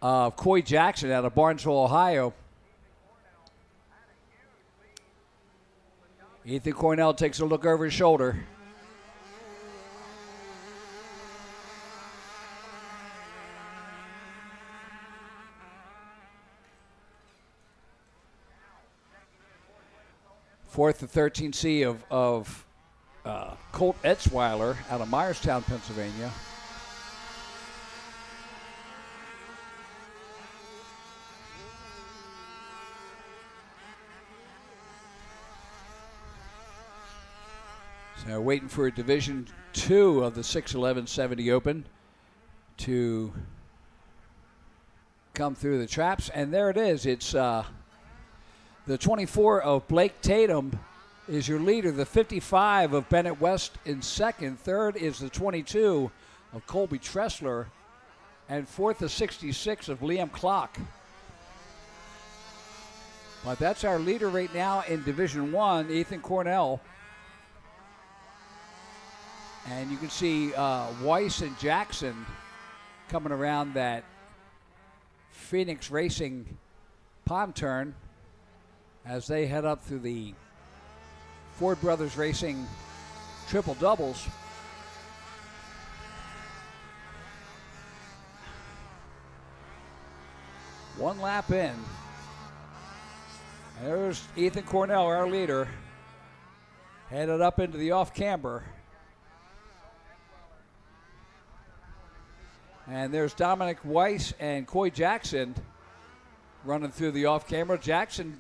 of Coy Jackson out of Barnesville, Ohio. Ethan Cornell takes a look over his shoulder. Fourth, the 13C of Colt Etzweiler out of Myerstown, Pennsylvania. So waiting for Division 2 of the 6'11" Open to come through the traps. And there it is. It's the 24 of Blake Tatum is your leader. The 55 of Bennett West in second. Third is the 22 of Colby Tressler. And fourth, the 66 of Liam Clock. But that's our leader right now in Division 1, Ethan Cornell. And you can see Weiss and Jackson coming around that Phoenix Racing pond turn as they head up through the Ford Brothers Racing triple doubles. One lap in. And there's Ethan Cornell, our leader, headed up into the off-camber. And there's Dominic Weiss and Coy Jackson running through the off-camera. Jackson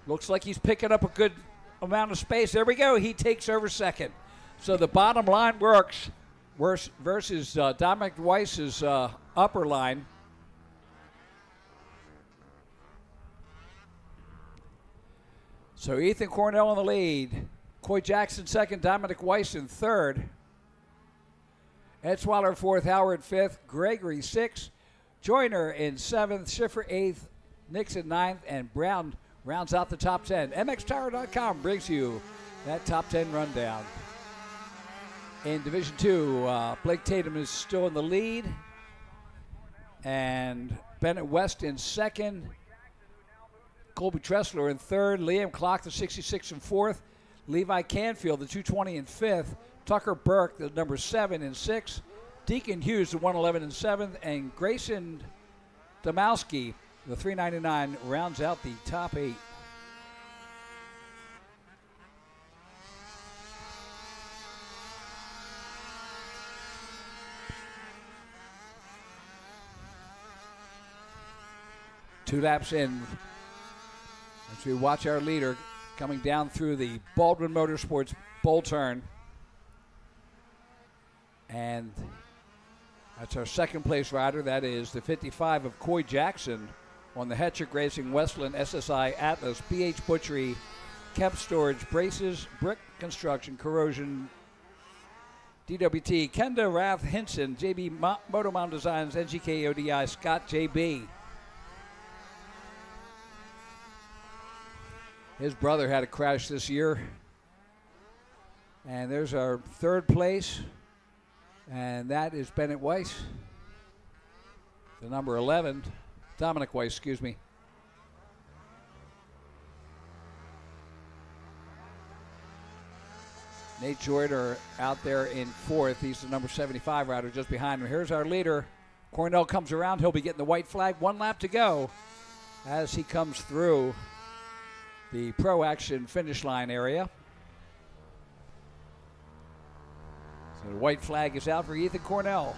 looks like he's picking up a good amount of space. There we go. He takes over second. So the bottom line works versus Dominic Weiss's upper line. So Ethan Cornell in the lead. Coy Jackson second. Dominic Weiss in third. Etzweiler fourth, Howard fifth, Gregory sixth, Joyner in seventh, Schiffer eighth, Nixon ninth, and Brown rounds out the top 10. MXTire.com brings you that top 10 rundown. In Division 2, Blake Tatum is still in the lead, and Bennett West in second, Colby Tressler in third, Liam Clock, the 66 in fourth, Levi Canfield, the 220 in fifth, Tucker Burke, the number 7 in sixth, Deacon Hughes, the 111 in seventh, and Grayson Domowski, the 399, rounds out the top 8. Two laps in as we watch our leader coming down through the Baldwin Motorsports Bowl turn. And that's our second place rider. That is the 55 of Coy Jackson on the Hetrick Racing Westland SSI Atlas BH Butchery Kemp Storage Braces Brick Construction Corrosion DWT Kenda Rath Hinson JB Motomount Designs NGK ODI Scott JB. His brother had a crash this year. And there's our third place. And that is Bennett Weiss, the number 11, Dominic Weiss, excuse me. Nate Joyner out there in fourth. He's the number 75 rider just behind him. Here's our leader. Cornell comes around. He'll be getting the white flag. One lap to go as he comes through the Pro Action finish line area. The white flag is out for Ethan Cornell.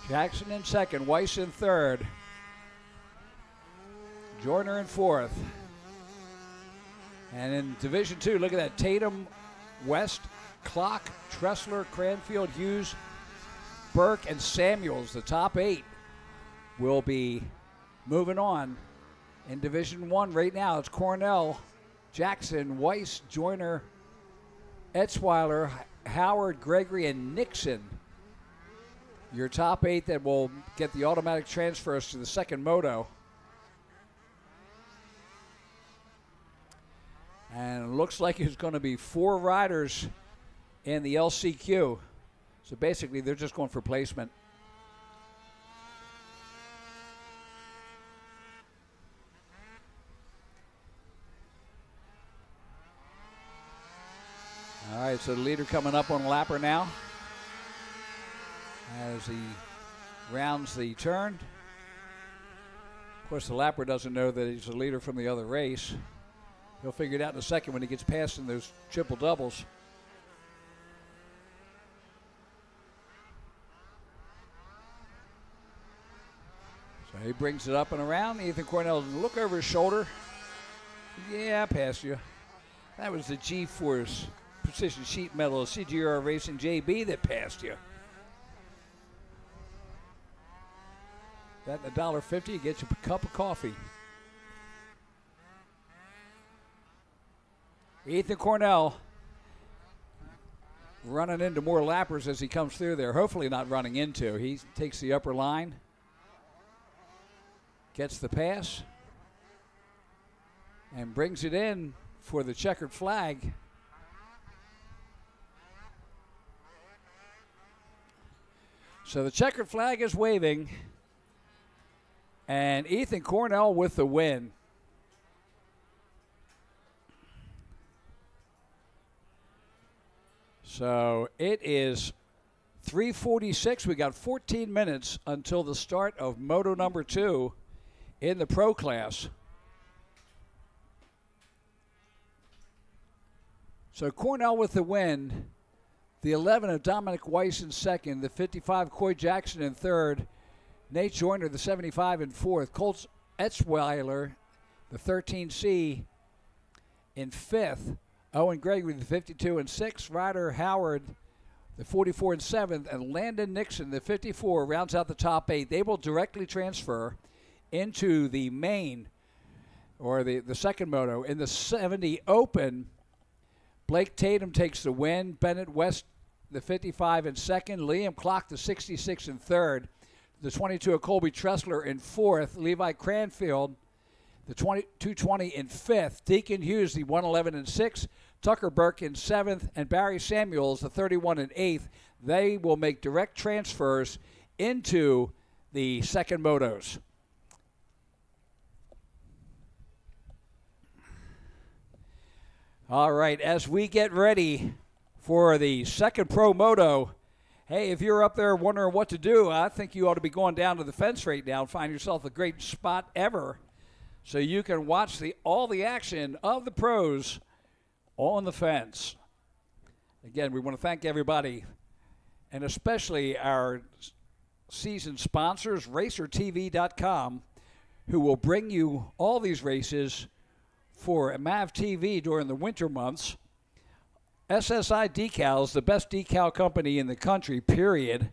Jackson in second, Weiss in third. Joyner in fourth. And in Division 2, look at that. Tatum, West, Clock, Tressler, Cranfield, Hughes, Burke, and Samuels. The top 8 will be moving on. In Division 1 right now, it's Cornell, Jackson, Weiss, Joyner, Etzweiler, Howard, Gregory, and Nixon. Your top 8 that will get the automatic transfers to the second moto. And it looks like it's going to be 4 riders in the LCQ. So basically, they're just going for placement. All right, so the leader coming up on Lapper now as he rounds the turn. Of course, the Lapper doesn't know that he's the leader from the other race. He'll figure it out in a second when he gets past in those triple doubles. So he brings it up and around. Ethan Cornell, look over his shoulder. Yeah, I passed you. That was the G-Force Precision Sheet Metal CGR Racing JB that passed you. That and $1.50 gets you a cup of coffee. Ethan Cornell running into more lappers as he comes through there. Hopefully not running into. He takes the upper line. Gets the pass. And brings it in for the checkered flag. So the checkered flag is waving. And Ethan Cornell with the win. So it is 3:46. We got 14 minutes until the start of Moto number 2 in the pro class. So Cornell with the win. The 11 of Dominic Weiss in second. The 55 Coy Jackson in third. Nate Joyner, the 75 in fourth. Colt Etzweiler, the 13C in fifth. Owen Gregory, the 52 and sixth. Ryder Howard, the 44 and seventh. And Landon Nixon, the 54, rounds out the top 8. They will directly transfer into the main, or the second moto. In the 70 Open, Blake Tatum takes the win. Bennett West, the 55 in second. Liam Clock, the 66 in third. The 22 of Colby Tressler in fourth. Levi Cranfield, the 220 in fifth. Deacon Hughes, the 111 in sixth. Tucker Burke in seventh. And Barry Samuels, the 31 in eighth. They will make direct transfers into the second motos. All right, as we get ready for the second pro moto, hey, if you're up there wondering what to do, I think you ought to be going down to the fence right now and find yourself a great spot ever so you can watch all the action of the pros on the fence. Again, we want to thank everybody, and especially our season sponsors, RacerTV.com, who will bring you all these races for MAV TV during the winter months. SSI Decals, the best decal company in the country, period.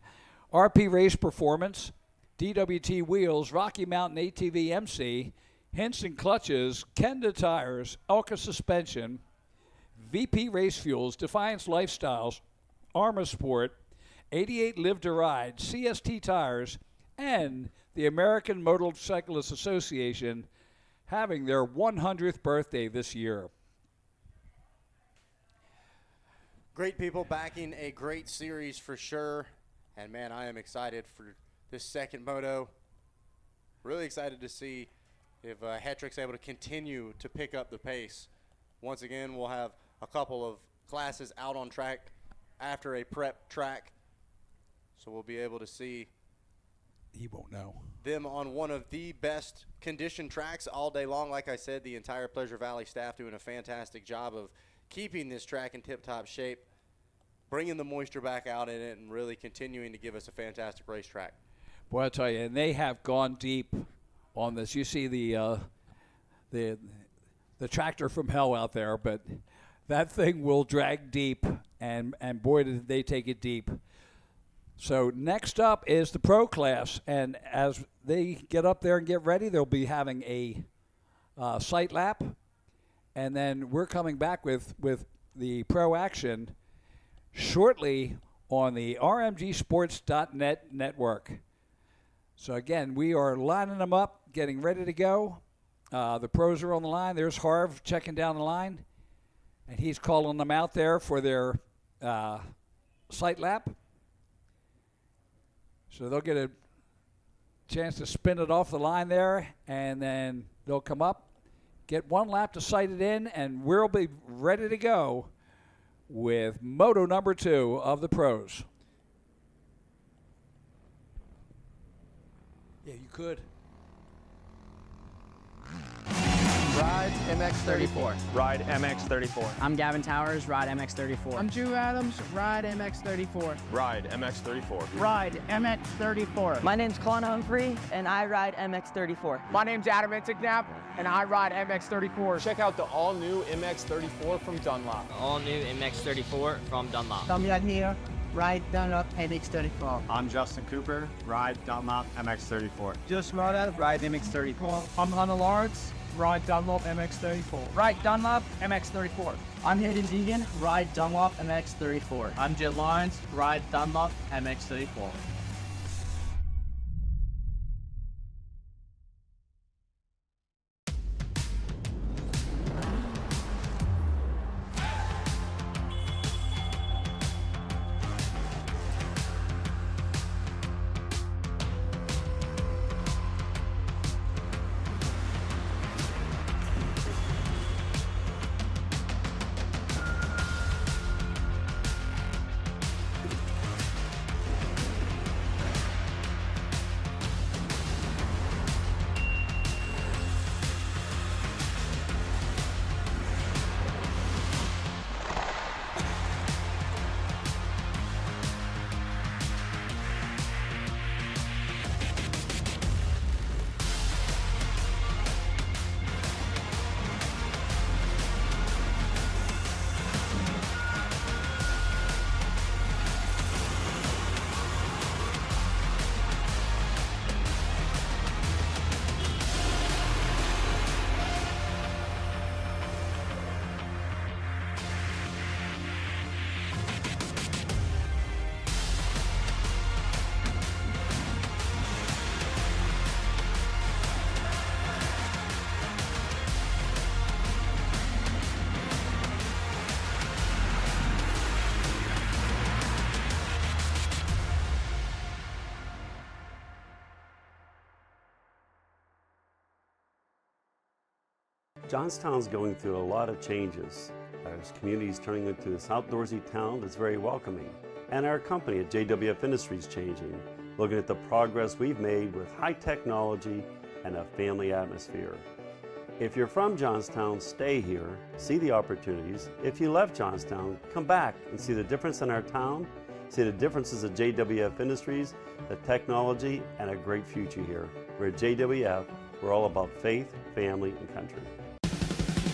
RP Race Performance, DWT Wheels, Rocky Mountain ATV MC, Henson Clutches, Kenda Tires, Elka Suspension, VP Race Fuels, Defiance Lifestyles, Armor Sport, 88 Live to Ride, CST Tires, and the American Motorcyclist Association having their 100th birthday this year. Great people backing a great series for sure. And, man, I am excited for this second moto. Really excited to see if Hetrick's able to continue to pick up the pace. Once again, we'll have a couple of classes out on track after a prep track. So we'll be able to see he won't know. Them on one of the best conditioned tracks all day long. Like I said, the entire Pleasure Valley staff doing a fantastic job of keeping this track in tip-top shape, bringing the moisture back out in it, and really continuing to give us a fantastic racetrack. Boy, I tell you, and they have gone deep on this. You see the tractor from hell out there, but that thing will drag deep, and boy, did they take it deep. So next up is the pro class, and as they get up there and get ready, they'll be having a sight lap, and then we're coming back with the pro action shortly on the rmgsports.net network. So again, we are lining them up, getting ready to go. The pros are on the line. There's Harv checking down the line, and he's calling them out there for their sight lap. So they'll get a chance to spin it off the line there, and then they'll come up, get one lap to sight it in, and we'll be ready to go with moto number 2 of the pros. Yeah, you could. Ride MX34. Ride MX34. I'm Gavin Towers, ride MX34. I'm Drew Adams, ride MX34. Ride MX34. Ride MX34. My name's Colin Humphrey, and I ride MX34. My name's Adam Intignap, and I ride MX34. Check out the all-new MX34 from Dunlop. All new MX34 from Dunlop. Tommy here, ride Dunlop MX34. I'm Justin Cooper, ride Dunlop MX34. Just Rada, ride MX34. I'm Hunter Lawrence, ride Dunlop MX34. Ride Dunlop MX34. I'm Hayden Deegan, ride Dunlop MX34. I'm Jet Lawrence, ride Dunlop MX34. Johnstown's going through a lot of changes. Our community is turning into this outdoorsy town that's very welcoming. And our company at JWF Industries changing, looking at the progress we've made with high technology and a family atmosphere. If you're from Johnstown, stay here, see the opportunities. If you left Johnstown, come back and see the difference in our town, see the differences at JWF Industries, the technology, and a great future here. We're at JWF, we're all about faith, family, and country.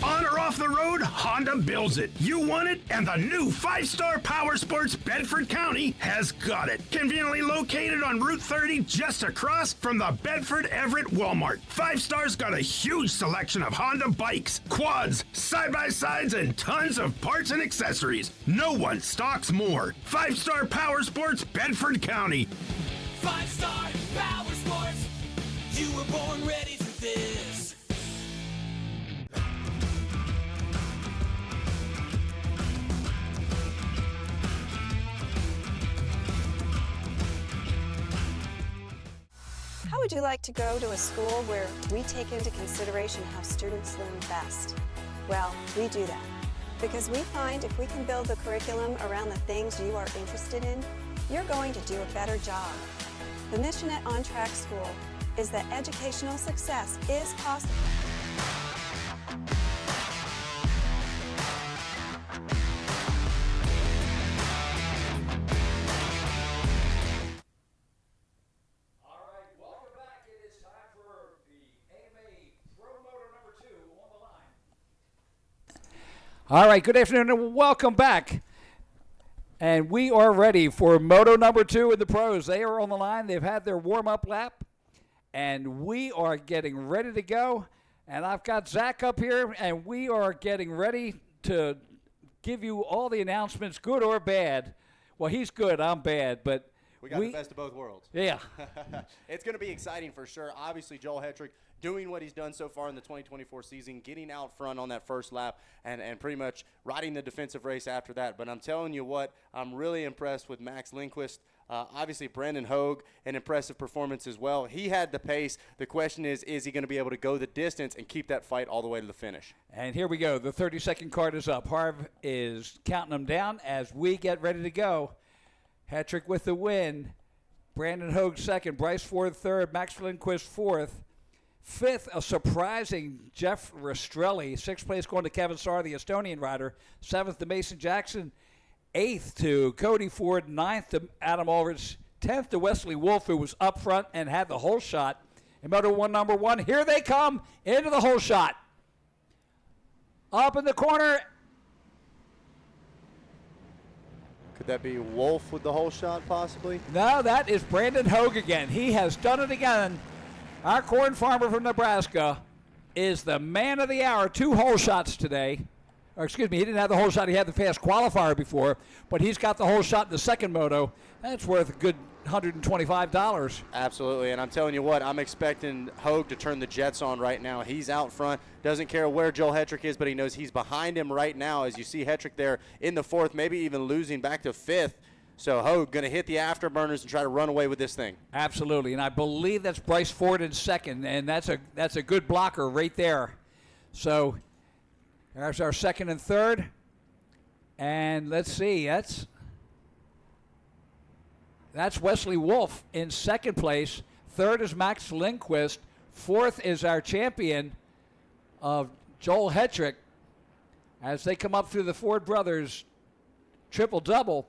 On or off the road, Honda builds it. You want it, and the new 5-Star Power Sports Bedford County has got it. Conveniently located on Route 30, just across from the Bedford Everett Walmart. 5-Star's got a huge selection of Honda bikes, quads, side-by-sides, and tons of parts and accessories. No one stocks more. 5-Star Power Sports Bedford County. 5-Star Power Sports. You were born ready for this. How would you like to go to a school where we take into consideration how students learn best? Well, we do that because we find if we can build the curriculum around the things you are interested in, you're going to do a better job. The mission at On Track School is that educational success is possible. All right, good afternoon and welcome back. And we are ready for Moto number 2 in the pros. They are on the line. They've had their warm-up lap, and we are getting ready to go. And I've got Zach up here, and we are getting ready to give you all the announcements, good or bad. Well, he's good, I'm bad, but we got the best of both worlds. Yeah. It's going to be exciting for sure. Obviously, Joel Hetrick doing what he's done so far in the 2024 season, getting out front on that first lap and pretty much riding the defensive race after that. But I'm telling you what, I'm really impressed with Max Lindquist. Obviously, Brandon Hogue, an impressive performance as well. He had the pace. The question is he going to be able to go the distance and keep that fight all the way to the finish? And here we go. The 30-second card is up. Harv is counting them down as we get ready to go. Hetrick with the win. Brandon Hogue second. Bryce Ford third. Max Lindquist fourth. Fifth, a surprising Jeff Rastrelli. Sixth place going to Kevin Starr, the Estonian rider. Seventh to Mason Jackson. Eighth to Cody Ford. Ninth to Adam Ulrich. 10th to Wesley Wolf, who was up front and had the whole shot. In Moto 1, number 1, here they come into the whole shot. Up in the corner. Could that be Wolf with the whole shot possibly? No, that is Brandon Hogue again. He has done it again. Our corn farmer from Nebraska is the man of the hour. 2 whole shots today. Or excuse me, he didn't have the whole shot. He had the fast qualifier before, but he's got the whole shot in the second moto. That's worth a good $125. Absolutely, and I'm telling you what, I'm expecting Hogue to turn the jets on right now. He's out front, doesn't care where Joel Hetrick is, but he knows he's behind him right now as you see Hetrick there in the 4th, maybe even losing back to 5th. So Hogue going to hit the afterburners and try to run away with this thing. Absolutely, and I believe that's Bryce Ford in second, and that's a good blocker right there. So there's our second and third, and let's see, that's Wesley Wolf in second place. Third is Max Lindquist. Fourth is our champion of Joel Hetrick as they come up through the Ford brothers triple-double.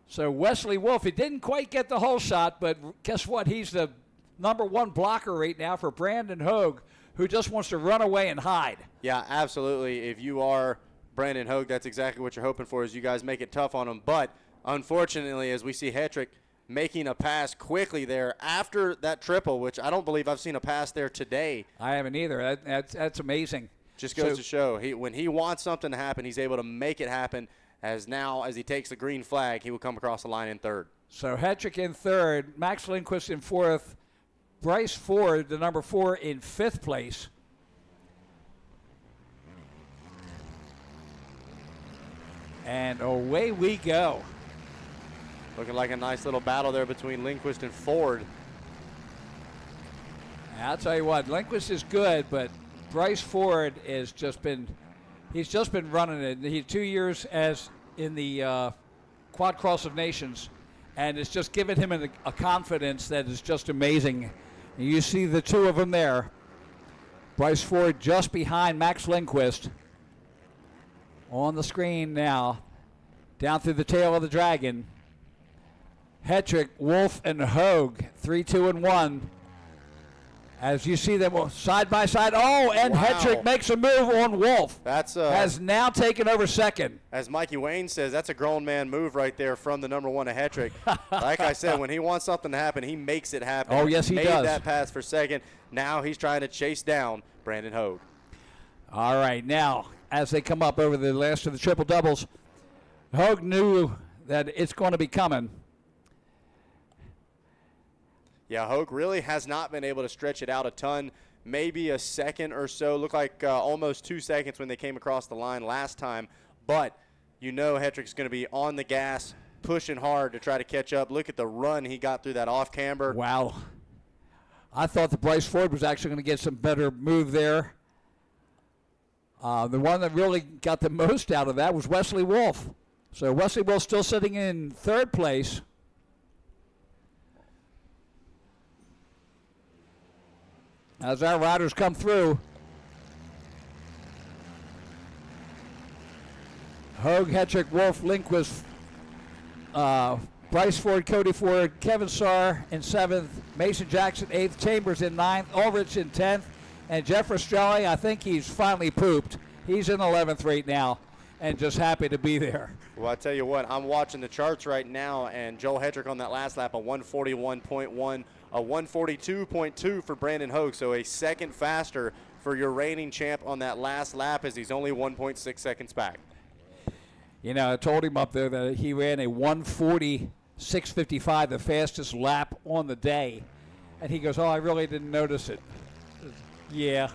So Wesley Wolf, he didn't quite get the whole shot, but guess what? He's the number 1 blocker right now for Brandon Hogue, who just wants to run away and hide. Yeah, absolutely. If you are Brandon Hogue, that's exactly what you're hoping for, is you guys make it tough on him. But unfortunately, as we see Hetrick making a pass quickly there after that triple, which I don't believe I've seen a pass there today. I haven't either. That's amazing. Just goes to show, when he wants something to happen, he's able to make it happen. As he takes the green flag, he will come across the line in third. So Hetrick in third, Max Lindquist in fourth, Bryce Ford, the number 4, in 5th place. And away we go. Looking like a nice little battle there between Lindquist and Ford. And I'll tell you what, Lindquist is good, but Bryce Ford has he's just been running it. He's 2 years as in the Quad Cross of Nations, and it's just given him a confidence that is just amazing. And you see the 2 of them there. Bryce Ford just behind Max Lindquist. On the screen now, down through the tail of the dragon. Hetrick, Wolf, and Hogue, 3, 2, and 1. As you see them side by side. Oh, and wow. Hetrick makes a move on Wolf. Has now taken over second. As Mikey Wayne says, that's a grown man move right there from the number 1 of Hetrick. Like I said, when he wants something to happen, he makes it happen. Oh, yes, he does. Made that pass for second. Now he's trying to chase down Brandon Hogue. All right, now, as they come up over the last of the triple doubles, Hogue knew that it's going to be coming. Yeah, Hogue really has not been able to stretch it out a ton. Maybe a second or so. Looked like almost 2 seconds when they came across the line last time. But you know Hetrick's going to be on the gas, pushing hard to try to catch up. Look at the run he got through that off camber. Wow. I thought the Bryce Ford was actually going to get some better move there. The one that really got the most out of that was Wesley Wolf. So Wesley Wolf still sitting in third place. as our riders come through. Hogue, Hetrick, Wolf, Lindquist, Bryce Ford, Cody Ford, Kevin Sarr in 7th, Mason Jackson 8th, Chambers in 9th, Ulrich in 10th, and Jeff Rastrelli, I think he's finally pooped. He's in 11th right now and just happy to be there. Well, I tell you what, I'm watching the charts right now, and Joel Hetrick on that last lap, a 141.1, a 142.2 for Brandon Hogue, so a second faster for your reigning champ on that last lap as he's only 1.6 seconds back. You know, I told him up there that he ran a 1:40.655, the fastest lap on the day. And he goes, oh, I really didn't notice it. Yeah.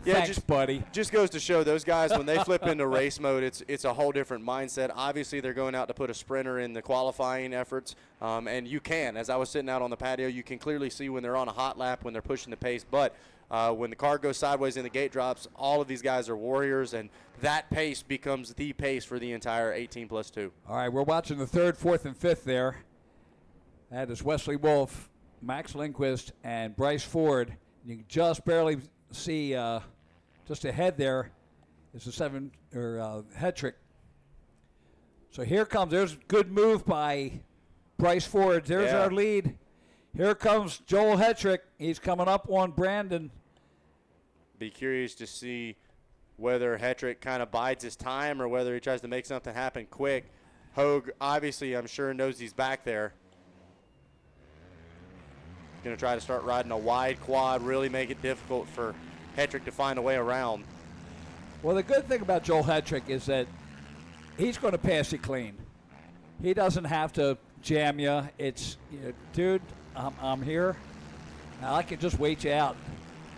Thanks, buddy. Just goes to show those guys, when they flip into race mode, it's a whole different mindset. Obviously, they're going out to put a sprinter in the qualifying efforts. And you can, as I was sitting out on the patio, you can clearly see when they're on a hot lap, when they're pushing the pace. But when the car goes sideways and the gate drops, all of these guys are warriors, and that pace becomes the pace for the entire 18+2. All right, we're watching the 3rd, 4th, and 5th there. That is Wesley Wolf, Max Lindquist, and Bryce Ford. You can just barely see just ahead there is the 7 Hetrick. So here comes, there's a good move by Bryce Ford. There's our lead. Here comes Joel Hetrick. He's coming up on Brandon. Be curious to see whether Hetrick kind of bides his time or whether he tries to make something happen quick. Hogue, obviously, I'm sure knows he's back there. Going to try to start riding a wide quad, really make it difficult for Hetrick to find a way around. Well, the good thing about Joel Hetrick is that he's going to pass you clean. He doesn't have to jam you. It's, dude, I'm here. I can just wait you out.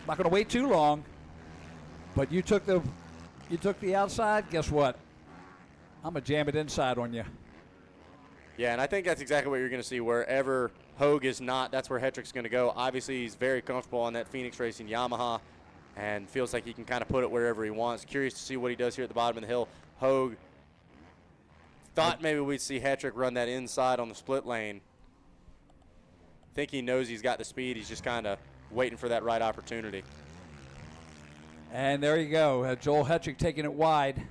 I'm not going to wait too long. But you took the outside. Guess what? I'm going to jam it inside on you. Yeah, and I think that's exactly what you're going to see. Wherever Hogue is not, that's where Hetrick's going to go. Obviously, he's very comfortable on that Phoenix Racing Yamaha and feels like he can kind of put it wherever he wants. Curious to see what he does here at the bottom of the hill. Hogue thought maybe we'd see Hetrick run that inside on the split lane. Think he knows he's got the speed. He's just kind of waiting for that right opportunity. And there you go. Joel Hetrick taking it wide.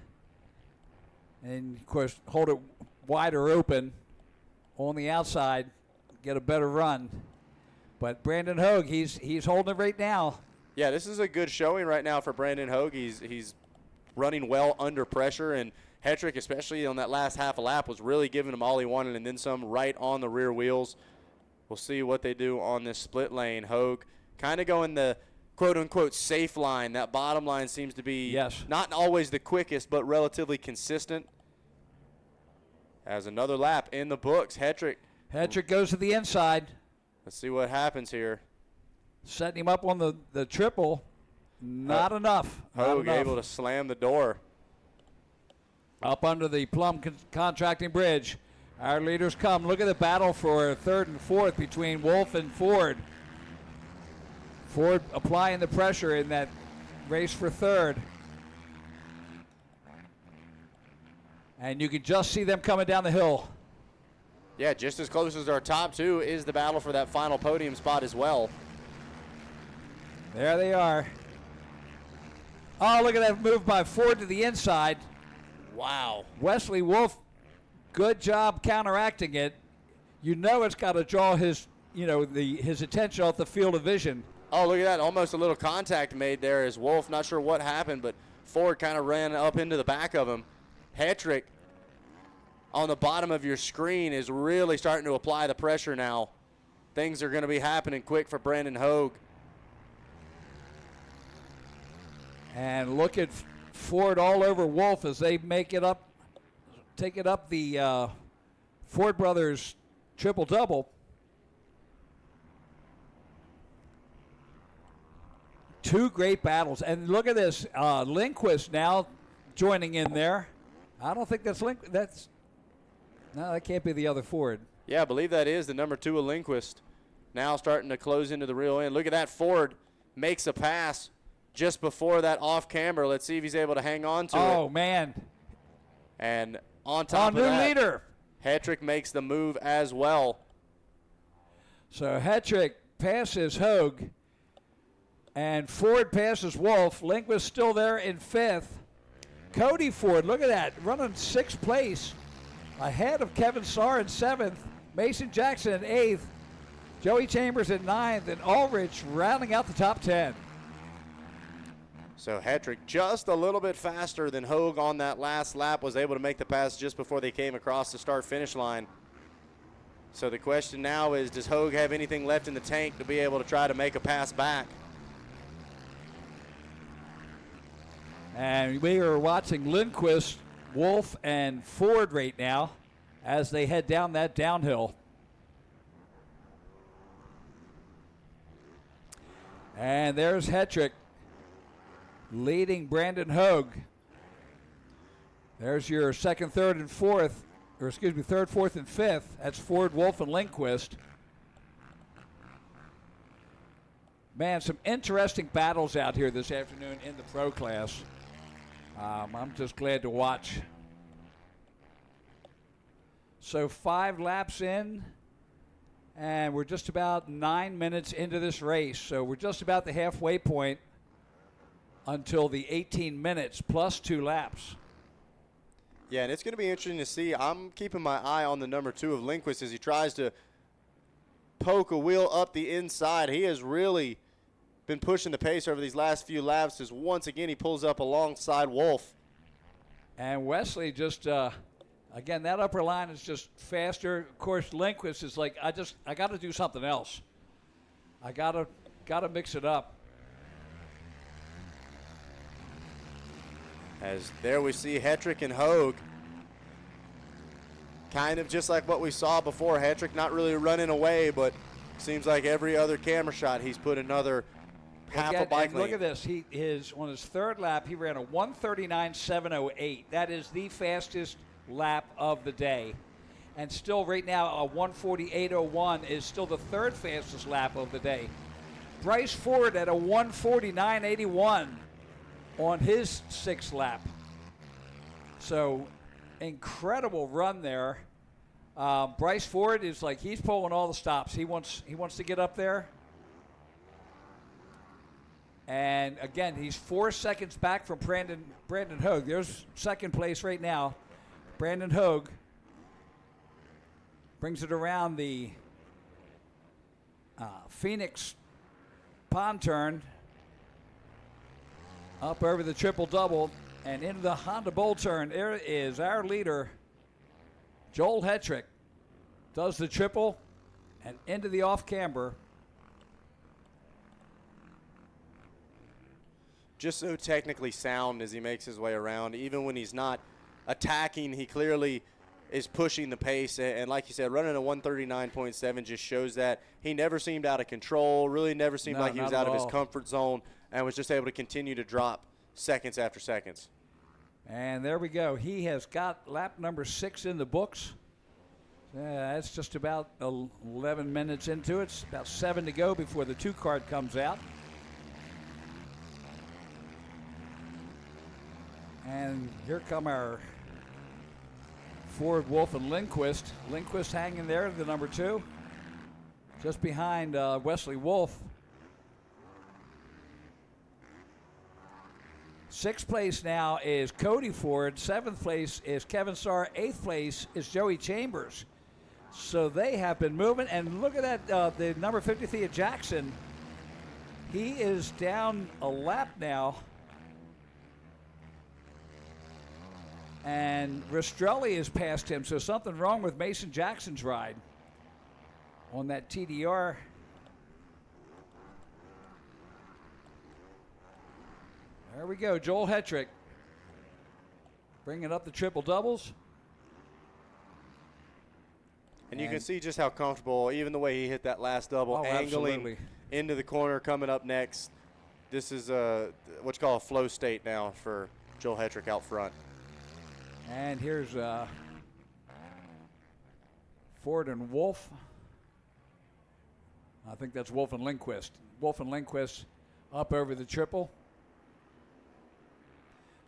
And, of course, hold it wider open on the outside, get a better run. But Brandon Hogue, he's holding it right now. Yeah, this is a good showing right now for Brandon Hogue. He's running well under pressure, and Hetrick, especially on that last half a lap, was really giving him all he wanted and then some right on the rear wheels. We'll see what they do on this split lane. Hogue kind of going the quote-unquote safe line. That bottom line seems to be not always the quickest, but relatively consistent. As another lap in the books, Hetrick goes to the inside. Let's see what happens here. Setting him up on the triple. Not enough. Hogue able to slam the door. Up under the Plum Contracting Bridge. Our leaders come. Look at the battle for 3rd and 4th between Wolf and Ford. Ford applying the pressure in that race for 3rd. And you can just see them coming down the hill. Yeah, just as close as our top two is the battle for that final podium spot as well. There they are. Oh, look at that move by Ford to the inside. Wow. Wesley Wolf, good job counteracting it. You know it's got to draw his attention off the field of vision. Oh, look at that. Almost a little contact made there as Wolf, not sure what happened, but Ford kind of ran up into the back of him. Hetrick on the bottom of your screen is really starting to apply the pressure now. Things are going to be happening quick for Brandon Hogue. And look at Ford all over Wolf as they take it up the Ford brothers triple-double. Two great battles. And look at this. Lindquist now joining in there. I don't think that's Lindquist. No, that can't be the other Ford. Yeah, I believe that is the number 2 of Lindquist. Now starting to close into the real end. Look at that. Ford makes a pass just before that off camber. Let's see if he's able to hang on to it. Oh, man. And on top of that, leader. Hetrick makes the move as well. So Hetrick passes Hogue. And Ford passes Wolf. Lindquist still there in 5th. Cody Ford, look at that, running 6th place. Ahead of Kevin Sarr in 7th. Mason Jackson in 8th. Joey Chambers in 9th. And Ulrich rounding out the top 10. So Hetrick just a little bit faster than Hogue on that last lap, was able to make the pass just before they came across the start-finish line. So the question now is, does Hogue have anything left in the tank to be able to try to make a pass back? And we are watching Lindquist, Wolf, and Ford right now as they head down that downhill. And there's Hetrick leading Brandon Hogue. There's your second, third, and fourth, or excuse me, third, fourth, and fifth. That's Ford, Wolf, and Lindquist. Man, some interesting battles out here this afternoon in the pro class. I'm just glad to watch. So 5 laps in, and we're just about 9 minutes into this race. So we're just about the halfway point until the 18 minutes plus 2 laps. Yeah, and it's going to be interesting to see. I'm keeping my eye on the number 2 of Lindquist as he tries to poke a wheel up the inside. He has really been pushing the pace over these last few laps as once again he pulls up alongside Wolf. And Wesley just, again, that upper line is just faster. Of course, Lindquist is like, I got to do something else. I got to mix it up. As there we see Hetrick and Hogue. Kind of just like what we saw before. Hetrick not really running away, but seems like every other camera shot he's put another half a bike lane. Look at this. He is on his third lap. He ran a 1:39.708. That is the fastest lap of the day. And still right now a 1:48.01 is still the third fastest lap of the day. Bryce Ford at a 1:49.81 on his 6th lap. So incredible run there. Bryce Ford is like, he's pulling all the stops. He wants to get up there. And again, he's 4 seconds back from Brandon Hogue. There's second place right now. Brandon Hogue brings it around the Phoenix pond turn, up over the triple-double, and into the Honda Bowl turn. There is our leader, Joel Hetrick. Does the triple and into the off-camber. Just so technically sound as he makes his way around. Even when he's not attacking, he clearly is pushing the pace. And like you said, running a 139.7 just shows that he never seemed out of control, really never seemed like he was out of his comfort zone, and was just able to continue to drop seconds after seconds. And there we go. He has got lap number 6 in the books. That's just about 11 minutes into it. It's about 7 to go before the 2 card comes out. And here come our Ford, Wolf, and Lindquist. Lindquist hanging there, the number 2. Just behind Wesley Wolf. 6th place now is Cody Ford. 7th place is Kevin Sarr. 8th place is Joey Chambers. So they have been moving. And look at that, the number 53 of Jackson. He is down a lap now. And Rastrelli has passed him, so something wrong with Mason Jackson's ride on that TDR. There we go, Joel Hetrick bringing up the triple doubles. And you can see just how comfortable, even the way he hit that last double, angling absolutely into the corner, coming up next. This is what you call a flow state now for Joel Hetrick out front. And here's Ford and Wolf. I think that's Wolf and Lindquist. Wolf and Lindquist up over the triple.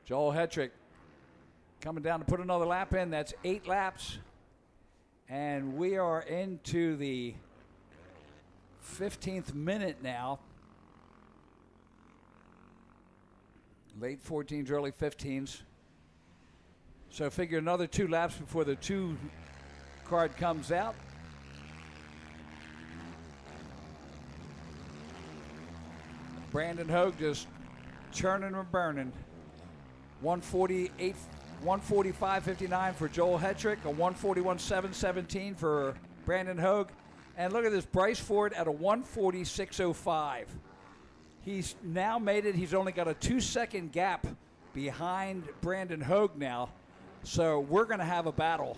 Joel Hetrick coming down to put another lap in. That's 8 laps. And we are into the 15th minute now. Late 14s, early 15s. So figure another 2 laps before the 2 card comes out. Brandon Hogue just churning and burning. 145.59 for Joel Hetrick, a 141.717 for Brandon Hogue. And look at this, Bryce Ford at a 146.05. He's now made it. He's only got a 2-second gap behind Brandon Hogue now. So we're going to have a battle.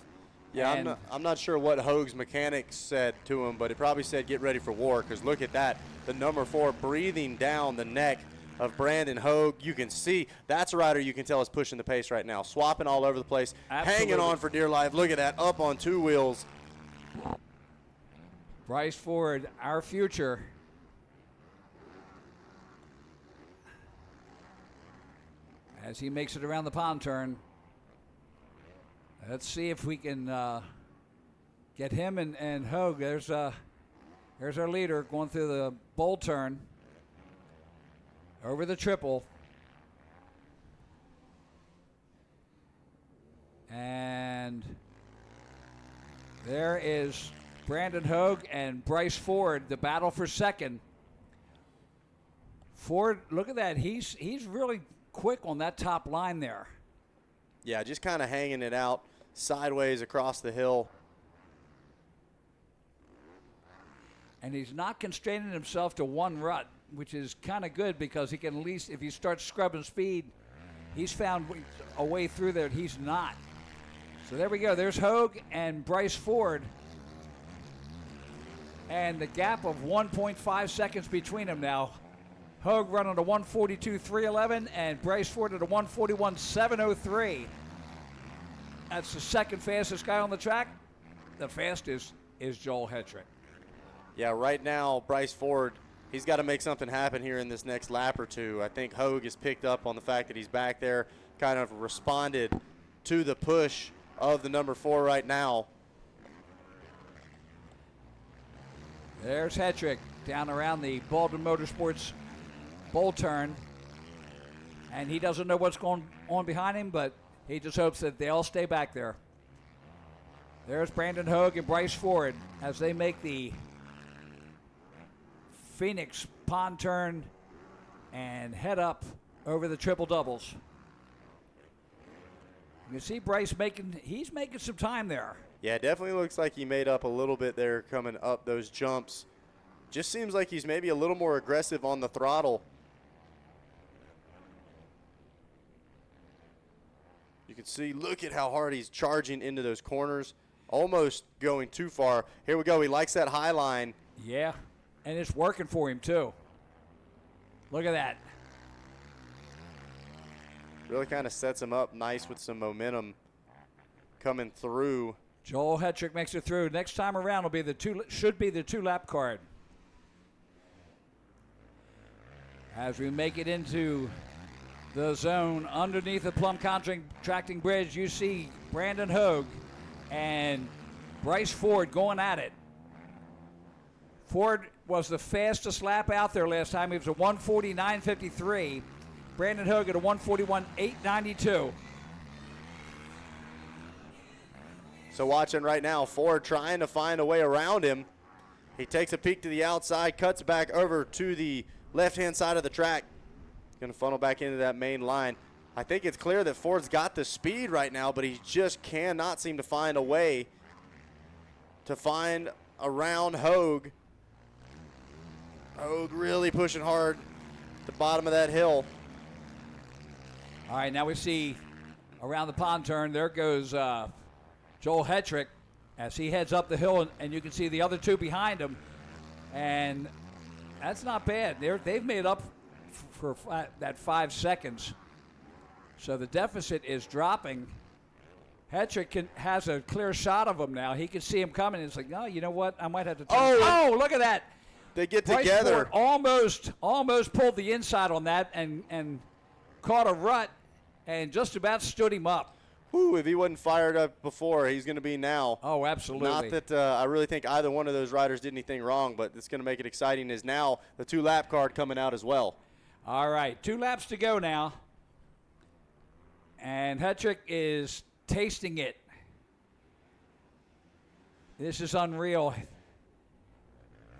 Yeah, I'm not sure what Hogue's mechanics said to him, but it probably said get ready for war, because look at that. The number 4 breathing down the neck of Brandon Hogue. You can see that's a rider you can tell is pushing the pace right now, swapping all over the place, hanging on for dear life. Look at that, up on 2 wheels. Bryce Ford, our future. As he makes it around the pond turn. Let's see if we can get him and Hogue. There's our leader going through the bowl turn. Over the triple. And there is Brandon Hogue and Bryce Ford, the battle for second. Ford, look at that. He's really quick on that top line there. Yeah, just kind of hanging it out sideways across the hill. And he's not constraining himself to one rut, which is kind of good, because he can at least, if he starts scrubbing speed, he's found a way through there. He's not. So there we go. There's Hogue and Bryce Ford. And the gap of 1.5 seconds between them now. Hogue running a 142.311 and Bryce Ford at a 141.703. That's the second fastest guy on the track. The fastest is Joel Hetrick. Yeah, right now, Bryce Ford, he's got to make something happen here in this next lap or two. I think Hogue has picked up on the fact that he's back there, kind of responded to the push of the number 4 right now. There's Hetrick down around the Baldwin Motorsports bowl turn. And he doesn't know what's going on behind him, but he just hopes that they all stay back there. There's Brandon Hogue and Bryce Ford as they make the Phoenix pond turn and head up over the triple doubles. You can see Bryce he's making some time there. Yeah, it definitely looks like he made up a little bit there coming up those jumps. Just seems like he's maybe a little more aggressive on the throttle. You can see, look at how hard he's charging into those corners, almost going too far. Here we go, he likes that high line. Yeah, and it's working for him too. Look at that. Really kind of sets him up nice with some momentum coming through. Joel Hetrick makes it through. Next time around will be should be the 2-lap card. As we make it into the zone underneath the Plum Contracting Bridge, you see Brandon Hogue and Bryce Ford going at it. Ford was the fastest lap out there last time. He was a 149.53. Brandon Hogue at a 141.892. So watching right now, Ford trying to find a way around him. He takes a peek to the outside, cuts back over to the left-hand side of the track. Going to funnel back into that main line. I think it's clear that Ford's got the speed right now, but he just cannot seem to find a way to find around Hogue. Hogue really pushing hard at the bottom of that hill. All right, now we see around the pond turn, there goes Joel Hetrick as he heads up the hill, and you can see the other two behind him. And that's not bad. They've made up for that 5 seconds. So the deficit is dropping. Hetrick has a clear shot of him now. He can see him coming. It's like, no, you know what? I might have to turn. Oh, look at that. They get Bryce together. Ford almost pulled the inside on that and caught a rut and just about stood him up. Whew, if he wasn't fired up before, he's going to be now. Oh, absolutely. Not that I really think either one of those riders did anything wrong, but it's going to make it exciting is now the 2-lap card coming out as well. All right, 2 laps to go now. And Hetrick is tasting it. This is unreal.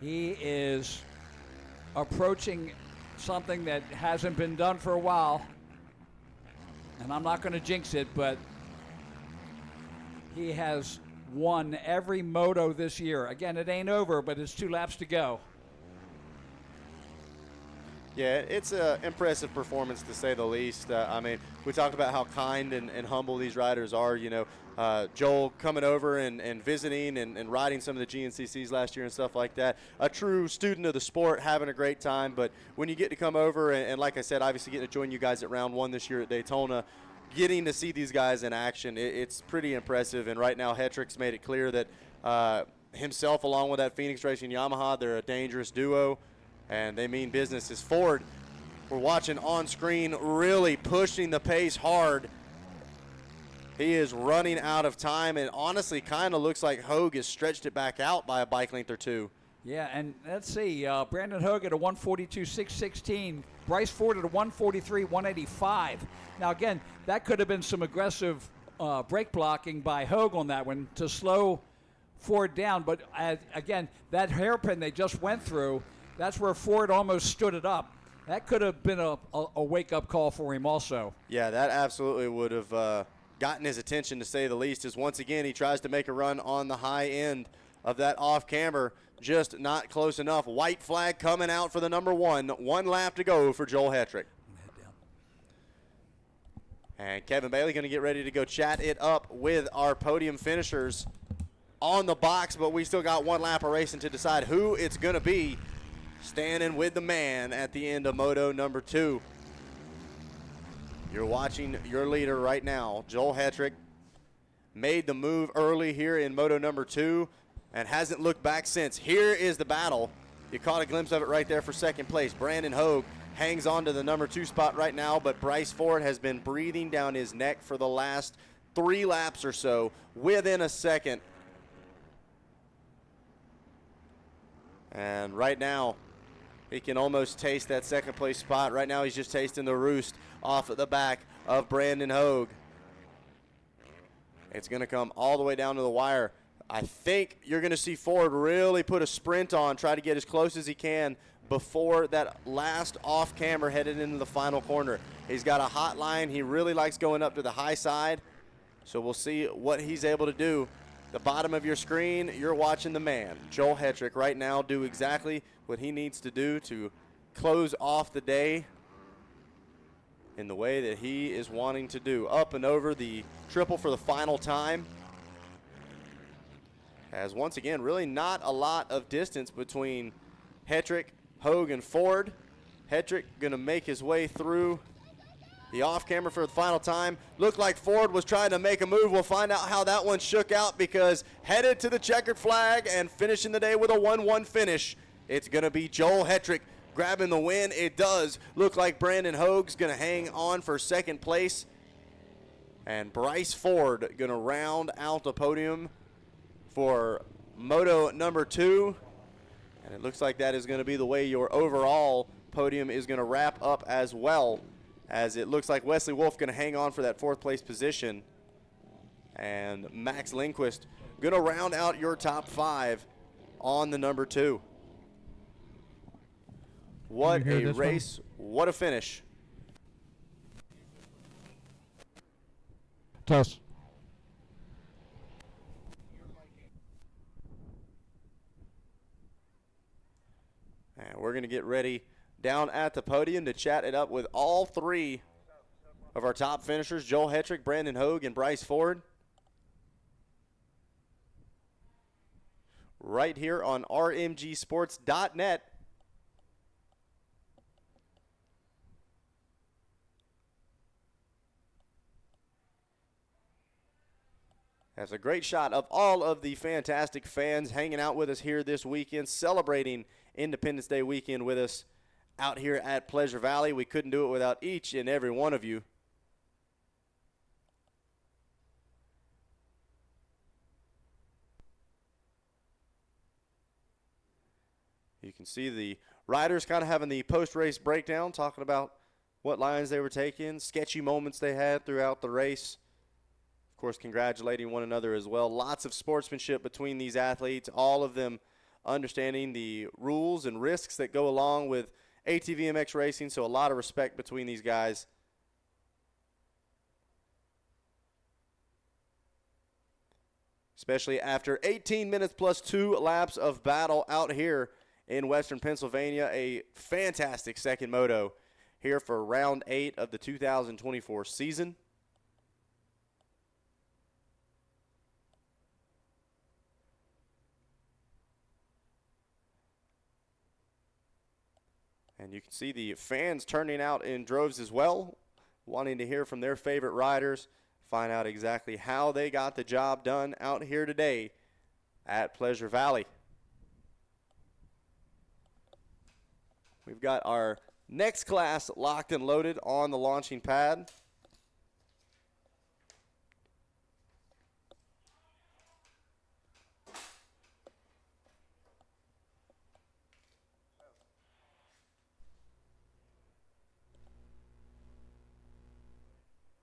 He is approaching something that hasn't been done for a while. And I'm not going to jinx it, but he has won every moto this year. Again, it ain't over, but it's 2 laps to go. Yeah, it's an impressive performance to say the least. I mean, we talked about how kind and humble these riders are. You know, Joel coming over and visiting and riding some of the GNCCs last year and stuff like that. A true student of the sport, having a great time. But when you get to come over and like I said, obviously getting to join you guys at round 1 this year at Daytona, getting to see these guys in action, it's pretty impressive. And right now, Hetrick's made it clear that himself, along with that Phoenix Racing Yamaha, they're a dangerous duo. And they mean business. As Ford, we're watching on screen, really pushing the pace hard. He is running out of time, and honestly kind of looks like Hogue has stretched it back out by a bike length or 2. Yeah, and let's see, Brandon Hogue at a 142.616, Bryce Ford at a 143.185. Now again, that could have been some aggressive brake blocking by Hogue on that one to slow Ford down, but again, that hairpin they just went through, that's where Ford almost stood it up. That could have been a wake-up call for him also. Yeah, that absolutely would have gotten his attention, to say the least, as once again he tries to make a run on the high end of that off-camber, just not close enough. White flag coming out for the number 1. 1 lap to go for Joel Hetrick. And Kevin Bailey going to get ready to go chat it up with our podium finishers on the box, but we still got 1 lap of racing to decide who it's going to be standing with the man at the end of moto number 2. You're watching your leader right now. Joel Hetrick made the move early here in moto number 2 and hasn't looked back since. Here is the battle. You caught a glimpse of it right there for second place. Brandon Hogue hangs on to the number 2 spot right now, but Bryce Ford has been breathing down his neck for the last 3 laps or so, within a second. And right now, he can almost taste that second place spot. Right now, he's just tasting the roost off of the back of Brandon Hogue. It's going to come all the way down to the wire. I think you're going to see Ford really put a sprint on, try to get as close as he can before that last off-camber headed into the final corner. He's got a hot line. He really likes going up to the high side. So we'll see what he's able to do. The bottom of your screen, you're watching the man, Joel Hetrick, right now do exactly what he needs to do to close off the day in the way that he is wanting to do. Up and over the triple for the final time. As once again, really not a lot of distance between Hetrick, Hogue, and Ford. Hetrick going to make his way through the off-camera for the final time. Looked like Ford was trying to make a move. We'll find out how that one shook out, because headed to the checkered flag and finishing the day with a 1-1 finish, it's going to be Joel Hetrick grabbing the win. It does look like Brandon Hogue's going to hang on for second place, and Bryce Ford going to round out the podium for moto number 2. And it looks like that is going to be the way your overall podium is going to wrap up as well, as it looks like Wesley Wolf going to hang on for that 4th place position. And Max Lindquist going to round out your top 5 on the number 2. What a race, what a finish. Toss. And we're going to get ready down at the podium to chat it up with all 3 of our top finishers, Joel Hetrick, Brandon Hogue, and Bryce Ford. Right here on rmgsports.net. That's a great shot of all of the fantastic fans hanging out with us here this weekend, celebrating Independence Day weekend with us out here at Pleasure Valley. We couldn't do it without each and every one of you. You can see the riders kind of having the post-race breakdown, talking about what lines they were taking, sketchy moments they had throughout the race. Of course, congratulating one another as well. Lots of sportsmanship between these athletes, all of them understanding the rules and risks that go along with ATV MX racing, so a lot of respect between these guys. Especially after 18 minutes plus 2 laps of battle out here in Western Pennsylvania. A fantastic second moto here for round 8 of the 2024 season. And you can see the fans turning out in droves as well, wanting to hear from their favorite riders, find out exactly how they got the job done out here today at Pleasure Valley. We've got our next class locked and loaded on the launching pad.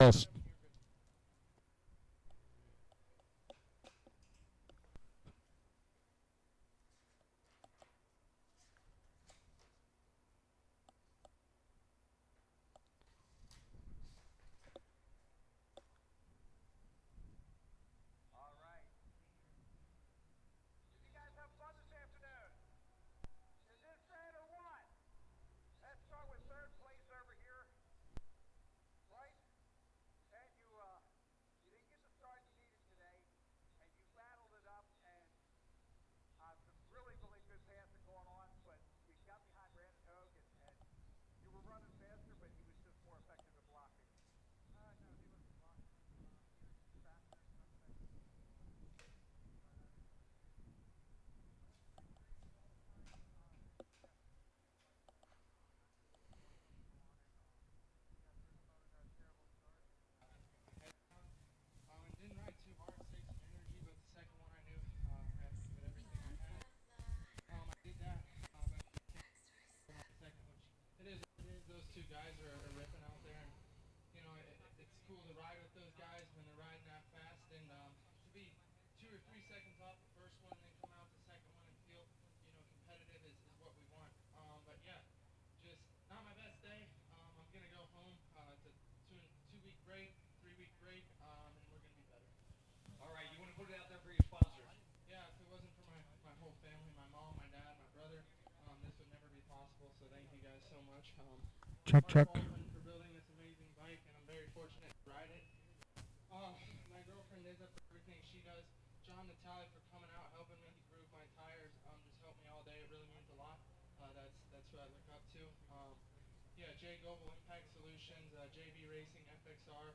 Yes. Didn't ride too hard, saved some energy, but the second one I knew I had to give it everything I had. I did that, but the second, which it is. Those two guys are ripping out there, and you know it's cool to ride with those guys when they're riding that fast, and to be 2 or 3 seconds off the first one, and then come out the second one and feel competitive is what we want. But yeah, just not my best day. I'm gonna go home. It's a 2-week break, 3-week break, and we're gonna be better. All right, you want to put it out there for your sponsors? Yeah, if it wasn't for my whole family, my mom, my dad, my brother, this would never be possible. So thank you guys so much. Check. For building this amazing bike, and I'm very fortunate to ride it. My girlfriend Liza for everything she does. John Natali for coming out, helping me groove my tires. Just helped me all day. It really means a lot. That's who I look up to. Yeah, Jay Global Impact Solutions, JB Racing, FXR,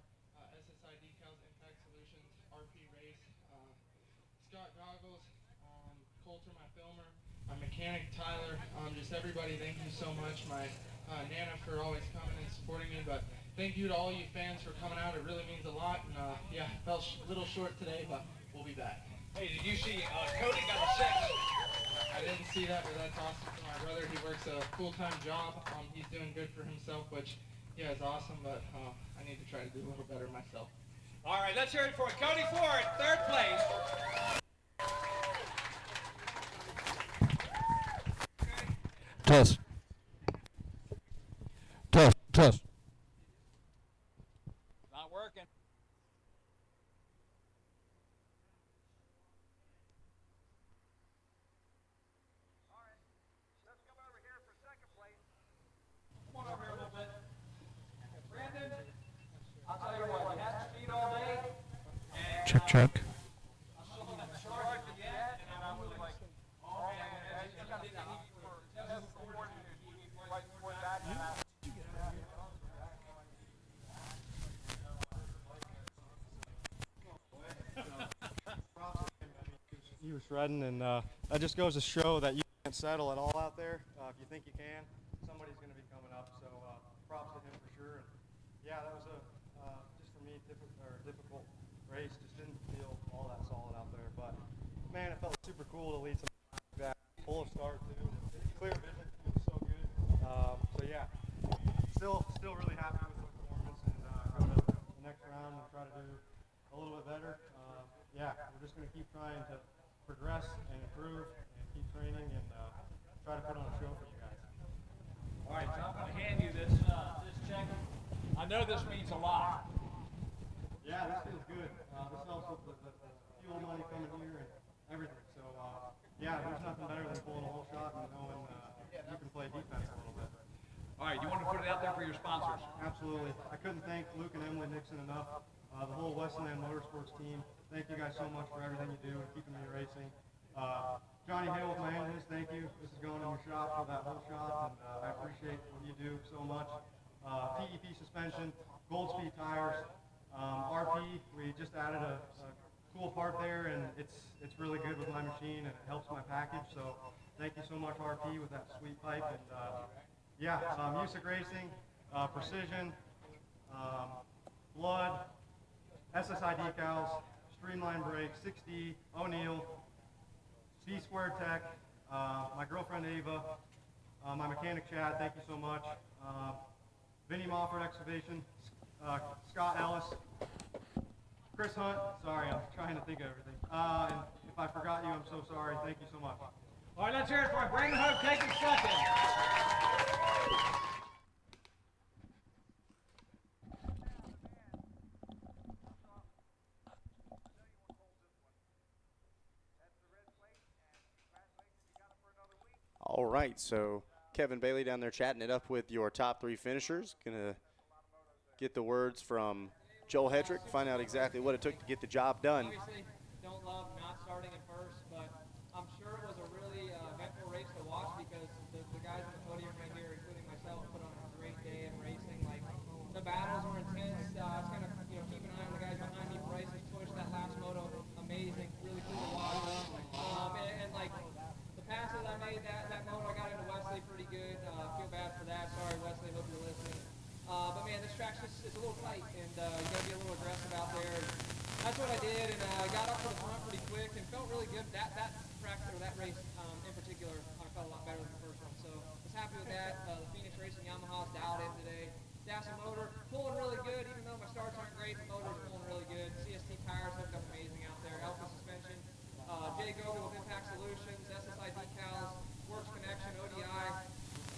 SSI Decals, Impact Solutions, RP Race, Scott Goggles, Coulter, my filmer, my mechanic Tyler, just everybody, thank you so much. My Nana for always coming and supporting me, but thank you to all you fans for coming out. It really means a lot, and yeah, fell a little short today, but we'll be back. Hey, did you see Cody got a 6? I didn't see that, but that's awesome for my brother. He works a full-time job. He's doing good for himself, which, yeah, is awesome, but I need to try to do a little better myself. All right, let's hear it for Cody Ford, 3rd place. Test. Not working. Come on over here a little bit. Brandon, I'll tell you what, you had speed all day. Check. He was shredding, and that just goes to show that you can't settle at all out there. If you think you can, somebody's going to be coming up. So props to him for sure. And yeah, that was just for me difficult race. Just didn't feel all that solid out there. But man, it felt super cool to lead something like that. Full of start too. Clear vision, feels so good. So yeah, still really happy. I know this means a lot. Yeah, this feels good. This helps with the fuel money coming here and everything. So, yeah, there's nothing better than pulling a whole shot and knowing you can play defense a little bit. All right, you want to put it out there for your sponsors? Absolutely. I couldn't thank Luke and Emily Nixon enough. The whole Westland Motorsports team. Thank you guys so much for everything you do and keeping me racing. Johnny Hale with my engines, thank you. This is going in your shop for that whole shot, and I appreciate what you do so much. PEP suspension, Gold Speed tires, RP, we just added a cool part there, and it's really good with my machine, and it helps my package, so thank you so much, RP, with that sweet pipe. And yeah, Music Racing, Precision, Blood, SSI decals, Streamline brakes, 6D, O'Neill, C-Square Tech, my girlfriend Ava, my mechanic Chad, thank you so much. Vinny Mofford Excavation, Scott Ellis, Chris Hunt, sorry, I'm trying to think of everything. And if I forgot you, I'm so sorry. Thank you so much. All right, let's hear it for Brandon Hope taking second. All right, so Kevin Bailey down there chatting it up with your top 3 finishers. Gonna get the words from Joel Hedrick, find out exactly what it took to get the job done. Obviously, don't love not starting at first, but I'm sure it was a really eventful race to watch because the guys on the podium right here, including myself, put on a great day of racing. Like, the battles were intense. It's kind of, keep an eye on the guys behind me. Bryce's push, that last moto, amazing, really cool to watch. And like, the passes I made, that moto, I got into Wesley pretty good. Feel bad for that. Sorry, Wesley, hope you're listening. But man, this track's just, it's a little tight, and you gotta be a little aggressive out there. And that's what I did, and I got up to the front pretty quick and felt really good. That track, or that race in particular, I felt a lot better than the first one. So I was happy with that. The Phoenix Racing Yamaha's dialed in today. Dassel motor, pulling really good, even though my starts aren't great, the motor's pulling really good. CST tires hooked up amazing out there. Alpha suspension. Jay Goga with Impact Solutions, SSI decals, Works Connection, ODI.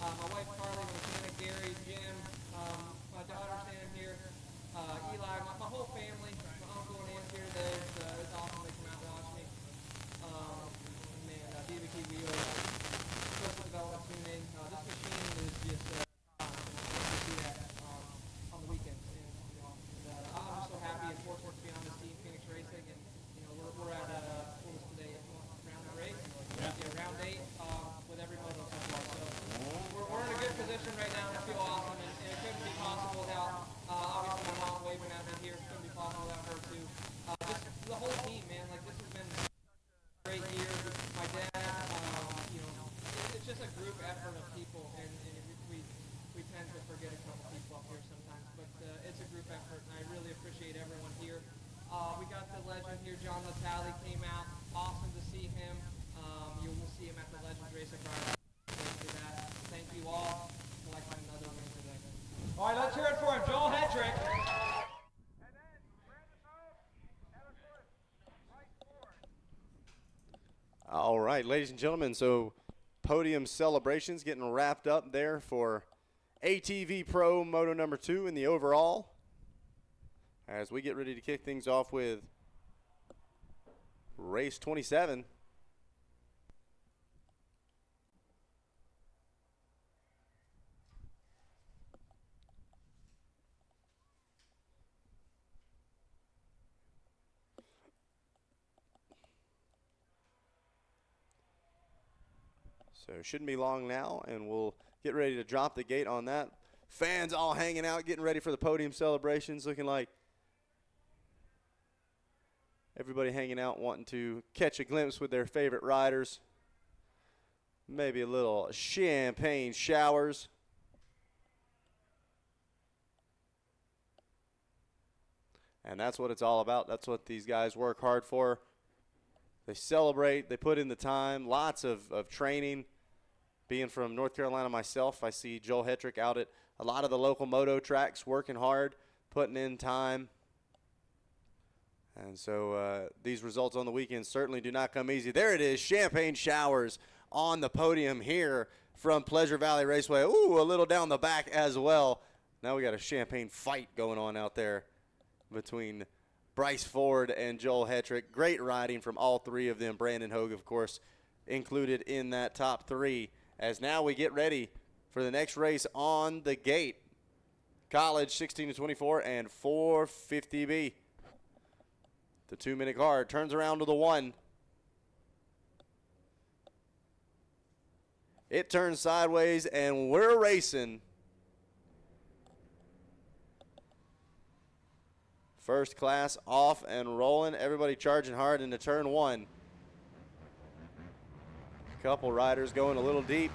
My wife Carly, my mechanic Gary, Jim, my daughter standing here, Eli, my whole family, my uncle and aunt here today. It's awesome they come out and watch me. DBK Wheels, Special Development Tuning. This machine is just, you see that on the weekends. And I'm just so happy and fortunate to be on this team, Phoenix Racing, and we're at what was today, round 8? Yeah, round 8 with every moto so far. So we're in a good position right now, and I feel awesome. And it couldn't be possible without obviously my mom waving at me here. It couldn't be possible without her too. Just the whole team, man. Like, this has been a great year. My dad, it's just a group effort of people, and we tend to forget a couple people up here sometimes, but it's a group effort, and I really appreciate everyone here. We got the legend here, John Natale came out. Awesome to see him. You will see him at the Legends Race across. Thank you all. I'd like another win today. All right, let's hear it for him, Joel Hedrick. All right, ladies and gentlemen, so podium celebrations getting wrapped up there for ATV Pro Moto number 2 in the overall, as we get ready to kick things off with race 27. So shouldn't be long now, and we'll get ready to drop the gate on that. Fans all hanging out, getting ready for the podium celebrations, looking like everybody hanging out, wanting to catch a glimpse with their favorite riders. Maybe a little champagne showers. And that's what it's all about. That's what these guys work hard for. They celebrate, they put in the time, lots of training. Being from North Carolina myself, I see Joel Hedrick out at a lot of the local moto tracks, working hard, putting in time. And so these results on the weekend certainly do not come easy. There it is, champagne showers on the podium here from Pleasure Valley Raceway. Ooh, a little down the back as well. Now we got a champagne fight going on out there between Bryce Ford and Joel Hetrick. Great riding from all three of them. Brandon Hogue, of course, included in that top three. As now we get ready for the next race on the gate. College 16 to 24 and 450B. The 2-minute card turns around to the 1. It turns sideways and we're racing. First class off and rolling. Everybody charging hard into turn 1. Couple riders going a little deep.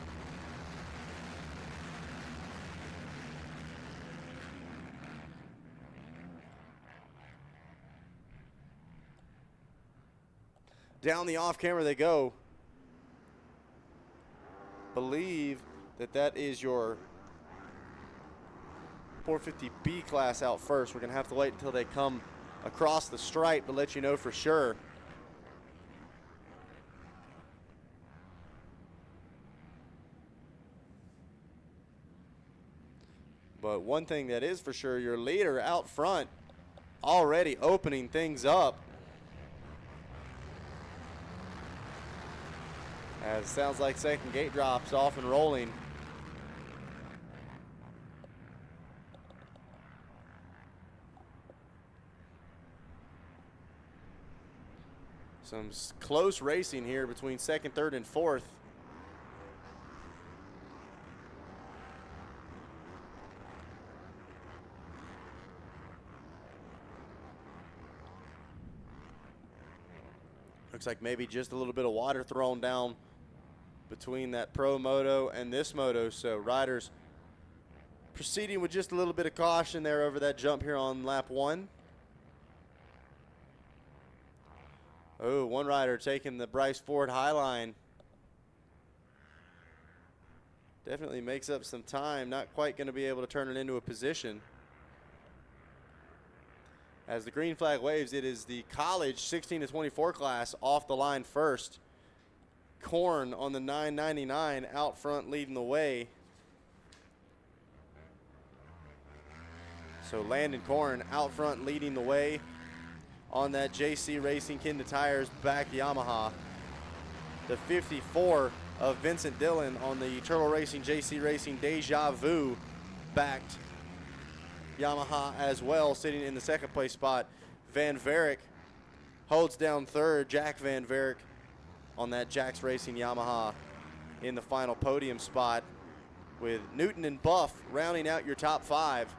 Down the off camera they go. Believe that is your 450B class out first. We're going to have to wait until they come across the stripe to let you know for sure. But one thing that is for sure, your leader out front already opening things up. As it sounds like second gate drops off and rolling. Some close racing here between second, third, and fourth. Looks like maybe just a little bit of water thrown down between that pro moto and this moto. So riders proceeding with just a little bit of caution there over that jump here on lap 1. Oh, one rider taking the Bryce Ford high line. Definitely makes up some time. Not quite going to be able to turn it into a position. As the green flag waves, it is the college 16 to 24 class off the line first. Korn on the 999 out front leading the way. So Landon Korn out front leading the way on that JC Racing Kinda Tires back Yamaha. The 54 of Vincent Dillon on the Turtle Racing JC Racing Deja Vu backed Yamaha as well, sitting in the second place spot. Van Varick holds down third. Jack Van Varick on that Jack's Racing Yamaha in the final podium spot, with Newton and Buff rounding out your top 5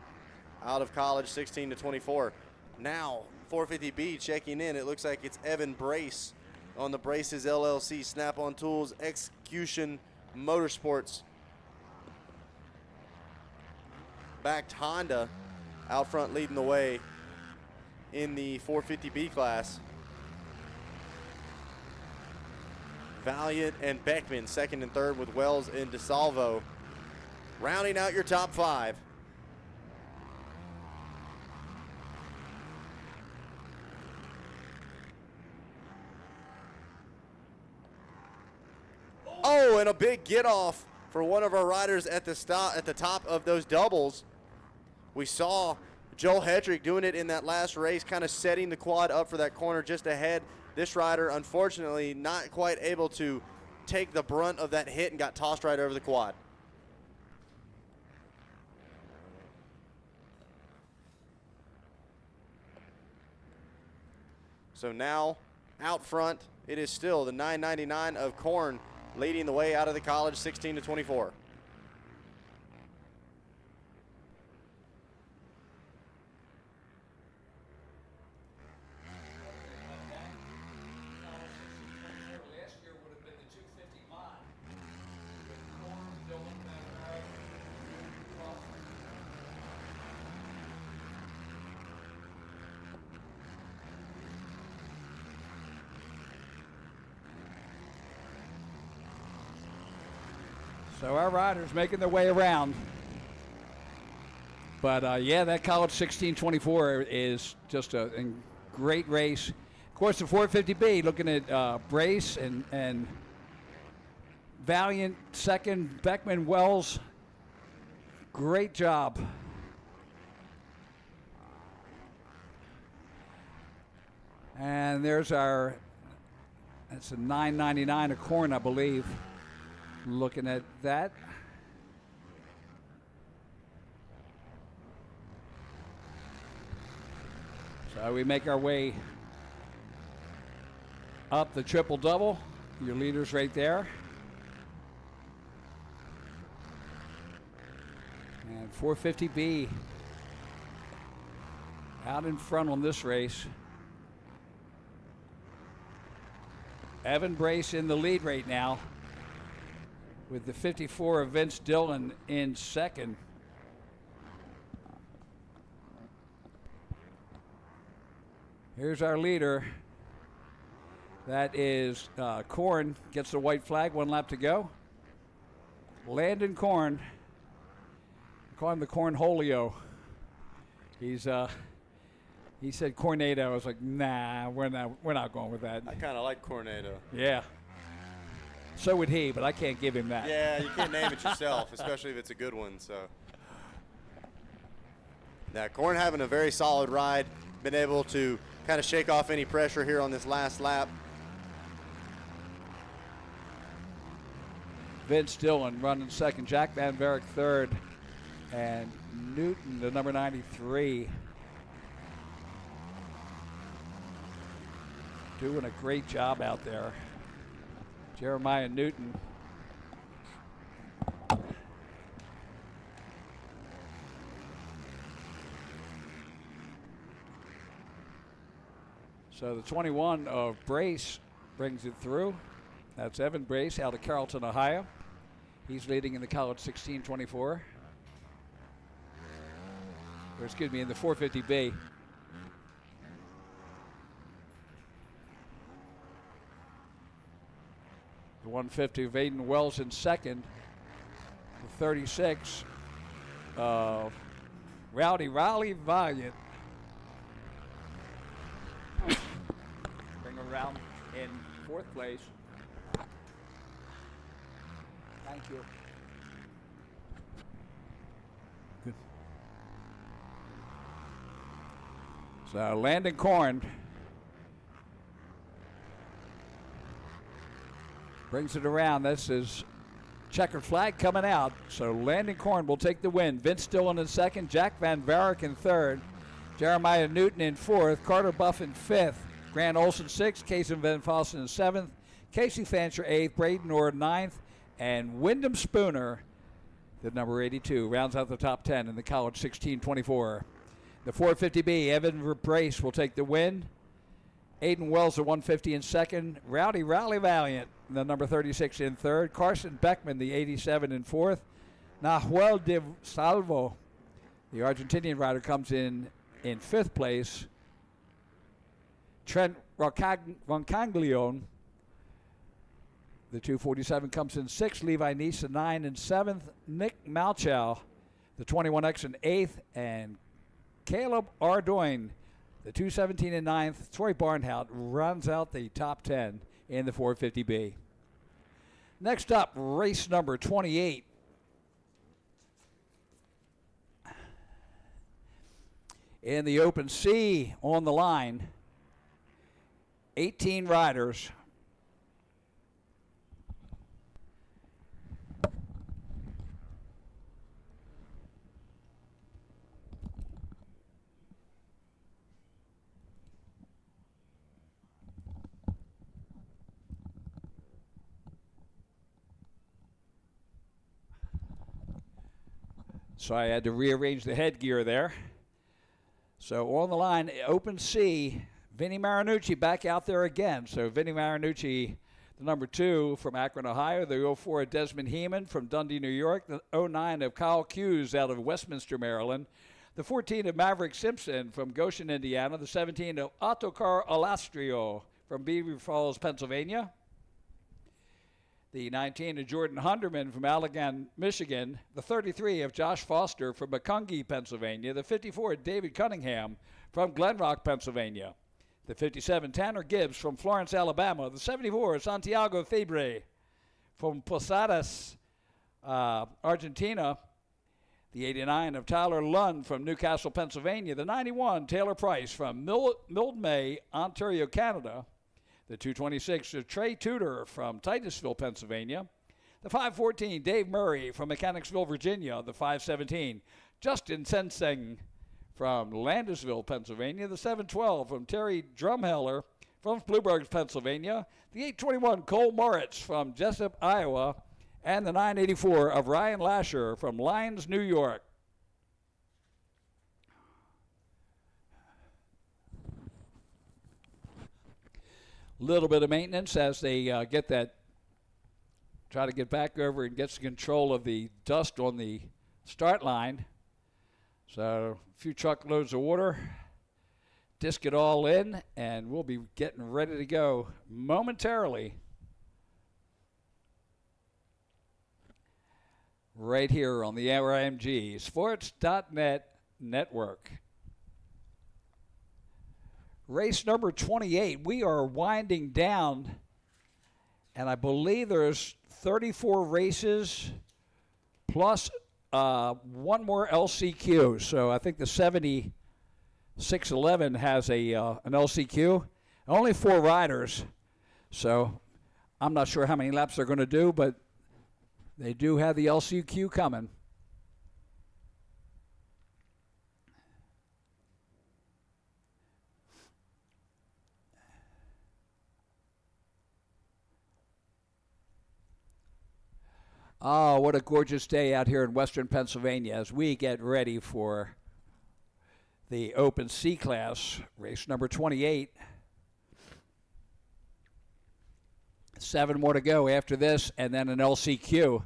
out of college 16 to 24. Now 450B checking in. It looks like it's Evan Brace on the Braces LLC Snap-on Tools Execution Motorsports backed Honda out front leading the way in the 450B class. Valiant and Beckman second and third, with Wells and DeSalvo rounding out your top 5. Oh, and a big get off for one of our riders at the top of those doubles. We saw Joel Hetrick doing it in that last race, kind of setting the quad up for that corner just ahead. This rider, unfortunately, not quite able to take the brunt of that hit and got tossed right over the quad. So now, out front, it is still the 999 of Korn leading the way out of the college 16 to 24. So our riders making their way around. But yeah, that college 1624 is just a great race. Of course, the 450B, looking at Brace and Valiant second, Beckman Wells. Great job And there's our, that's a $9.99 a corn, I believe. Looking at that. So we make our way up the triple double. Your leaders right there. And 450B out in front on this race. Evan Brace in the lead right now with the 54 of Vince Dillon in second. Here's our leader. That is Korn, gets the white flag, 1 lap to go. Landon Korn, call him the Cornholio. He said Cornado. I was like, nah, we're not going with that. I kind of like Cornado. Yeah. So would he, but I can't give him that. Yeah, you can't name it yourself, especially if it's a good one. So, yeah, Korn having a very solid ride, been able to kind of shake off any pressure here on this last lap. Vince Dillon running second, Jack Van Varick third, and Newton, the number 93, doing a great job out there. Jeremiah Newton. So the 21 of Brace brings it through. That's Evan Brace out of Carrollton, Ohio. He's leading in the college 16-24. Or excuse me, in the 450B. The 150 of Aiden Wells in second. The 36 of Rowdy Riley Valiant. Bring around in fourth place. Thank you. Good. So Landon Korn brings it around. This is checkered flag coming out. So Landon Korn will take the win. Vince Dillon in second, Jack Van Varick in third, Jeremiah Newton in fourth, Carter Buff in fifth, Grant Olson sixth, Casey Van Fossen in seventh, Casey Fancher eighth, Braden Orr ninth, and Wyndham Spooner, the number 82, rounds out the top 10 in the college 16-24. The 450B, Evan Brace will take the win. Aiden Wells, the 150 in second. Rowdy Rowley Valiant, the number 36 in third. Carson Beckman, the 87 in fourth. Nahuel de Salvo, the Argentinian rider, comes in fifth place. Trent Roncaglione, the 247, comes in sixth. Levi Neese, 9 and 7th. Nick Malchow, the 21X, in 8th. And Caleb Ardoin, the 217 and 9th. Troy Barnhout runs out the top 10 in the 450B. Next up, race number 28. In the Open C on the line, 18 riders. So I had to rearrange the headgear there. So on the line, Open C, Vinny Marinucci back out there again. So Vinny Marinucci, the number 2 from Akron, Ohio, the 04 of Desmond Heeman from Dundee, New York, the 09 of Kyle Hughes out of Westminster, Maryland, the 14 of Maverick Simpson from Goshen, Indiana, the 17 of Ottokar Alastrio from Beaver Falls, Pennsylvania, the 19 of Jordan Hunderman from Allegan, Michigan, the 33 of Josh Foster from Macungie, Pennsylvania, the 54 of David Cunningham from Glen Rock, Pennsylvania, the 57 Tanner Gibbs from Florence, Alabama, the 74 Santiago Fabre from Posadas, Argentina, The 89 of Tyler Lund from Newcastle, Pennsylvania. The 91, Taylor Price from Mildmay, Ontario, Canada. The 226 of Trey Tudor from Titusville, Pennsylvania. The 514, Dave Murray from Mechanicsville, Virginia. The 517, Justin Sensing from Landisville, Pennsylvania. The 712 from Terry Drumheller from Bluebergs, Pennsylvania. The 821, Cole Moritz from Jessup, Iowa. And the 984 of Ryan Lasher from Lyons, New York. Little bit of maintenance as they get that, try to get back over and get some control of the dust on the start line. So a few truckloads of water, disc it all in, and we'll be getting ready to go momentarily. Right here on the RMG Sports.net network. Race number 28. We are winding down, and I believe there's 34 races plus one more LCQ. So I think the 7611 has an LCQ. Only 4 riders, so I'm not sure how many laps they're going to do, but they do have the LCQ coming. Oh, what a gorgeous day out here in western Pennsylvania as we get ready for the Open C-Class, race number 28. 7 more to go after this, and then an LCQ.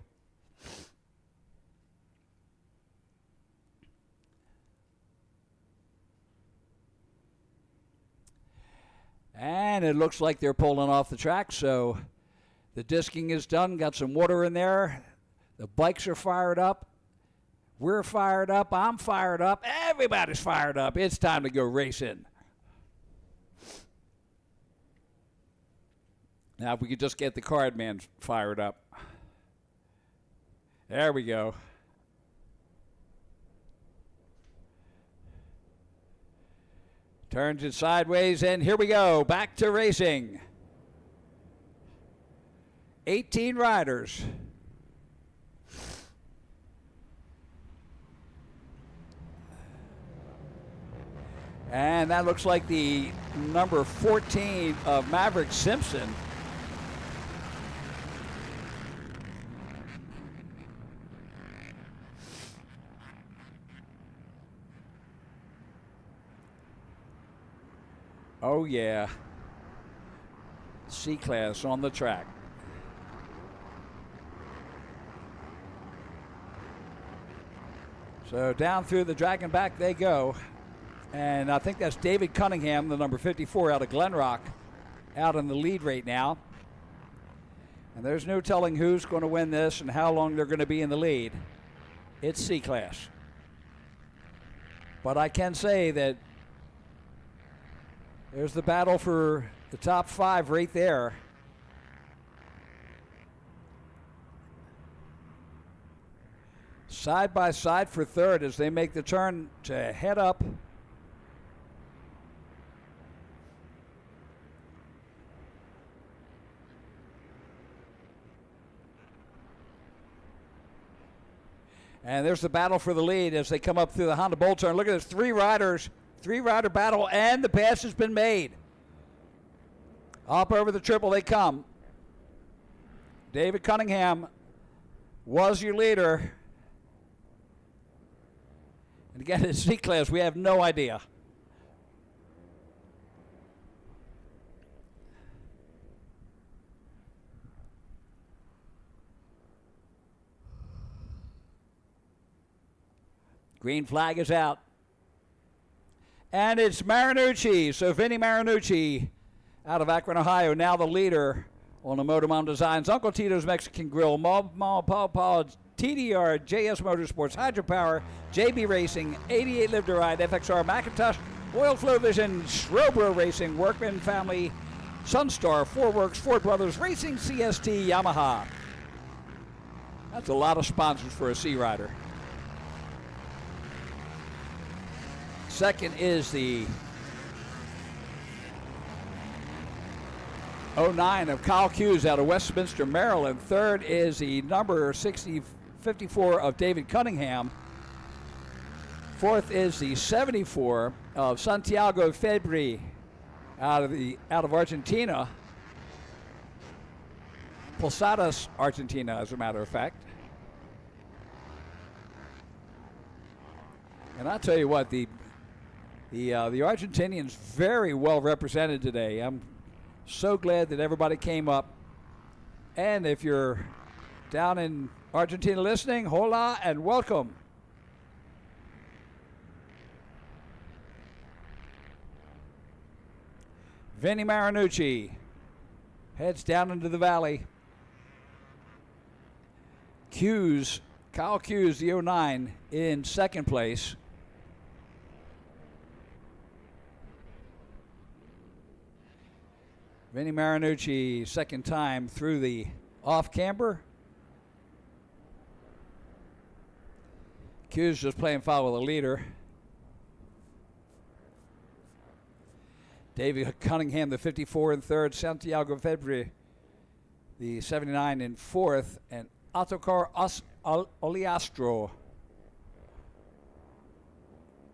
And it looks like they're pulling off the track, so the disking is done. Got some water in there. The bikes are fired up. We're fired up. I'm fired up. Everybody's fired up. It's time to go racing. Now, if we could just get the card man fired up. There we go. Turns it sideways, and here we go. Back to racing. 18 riders. And that looks like the number 14 of Maverick Simpson. Oh, yeah. C-Class on the track. So down through the Dragon back they go. And I think that's David Cunningham, the number 54 out of Glenrock, out in the lead right now. And there's no telling who's going to win this and how long they're going to be in the lead. It's C-Class. But I can say that there's the battle for the top 5 right there. Side by side for third as they make the turn to head up. And there's the battle for the lead as they come up through the Honda Bolt turn. Look at this, 3 riders, 3-rider battle, and the pass has been made. Up over the triple they come. David Cunningham was your leader. And again, in C-Class, we have no idea. Green flag is out. And it's Marinucci. So Vinny Marinucci out of Akron, Ohio, now the leader on the Motormom Designs, Uncle Tito's Mexican Grill, Paw TDR, JS Motorsports, Hydropower, JB Racing, 88 Live to Ride, FXR, Macintosh, Oil Flow Vision, Shrobro Racing, Workman Family, Sunstar, Four Works, Ford Brothers, Racing, CST, Yamaha. That's a lot of sponsors for a C Rider. Second is the 09 of Kyle Hughes out of Westminster, Maryland. Third is the number 54 of David Cunningham. Fourth is the 74 of Santiago Febri out of Argentina. Posadas, Argentina, as a matter of fact. And I'll tell you what, the Argentinians very well represented today. I'm so glad that everybody came up. And if you're down in Argentina listening, hola and welcome. Vinny Marinucci heads down into the valley. Kyle Hughes, the 09, in second place. Vinny Marinucci, second time through the off-camber. Hughes just playing foul with the leader. David Cunningham, the 54 in third. Santiago Febri, the 79 in fourth. And Otokar Oliastro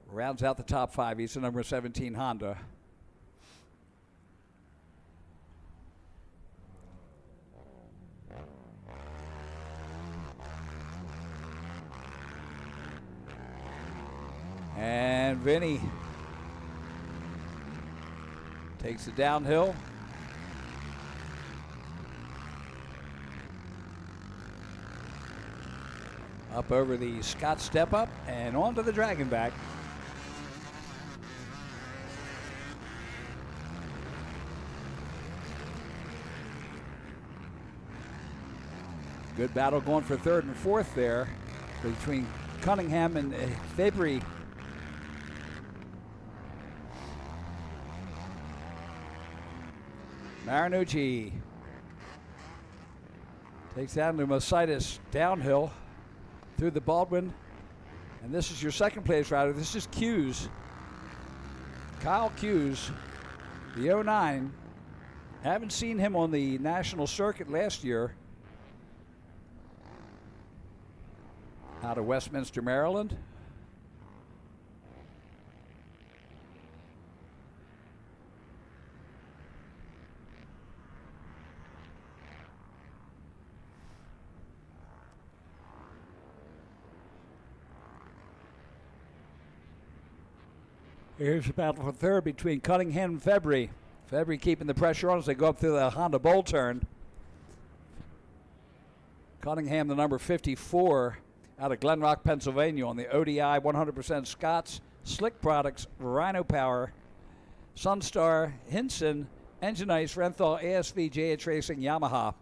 rounds out the top five. He's the number 17 Honda. And Vinny takes it downhill. Up over the Scott step up and onto the dragon back. Good battle going for third and fourth there between Cunningham and Fabry. Marinucci takes down to Mositis downhill through the Baldwin. And this is your second place rider. This is Hughes. Kyle Hughes, the 09. Haven't seen him on the national circuit last year. Out of Westminster, Maryland. Here's a battle for third between Cunningham and Febri. Febri keeping the pressure on as they go up through the Honda Bowl turn. Cunningham, the number 54, out of Glen Rock, Pennsylvania, on the ODI 100% Scots, Slick Products, Rhino Power, Sunstar, Hinson, Engine Ice, Renthal, ASV, JH Racing, Yamaha.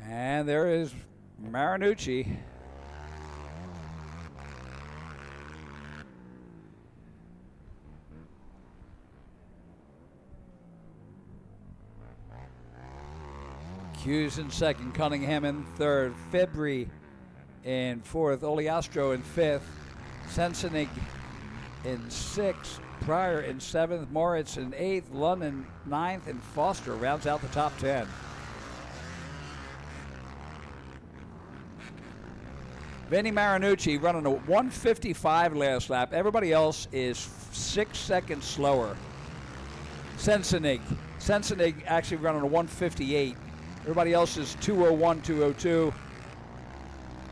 And there is Marinucci. Hughes in second, Cunningham in third, Febri in fourth, Oliastro in fifth, Sensenig in sixth, Pryor in seventh, Moritz in eighth, London ninth, and Foster rounds out the top 10. Vinny Marinucci running a 155 last lap. Everybody else is 6 seconds slower. Sensenig actually running a 158. Everybody else is 201, 202.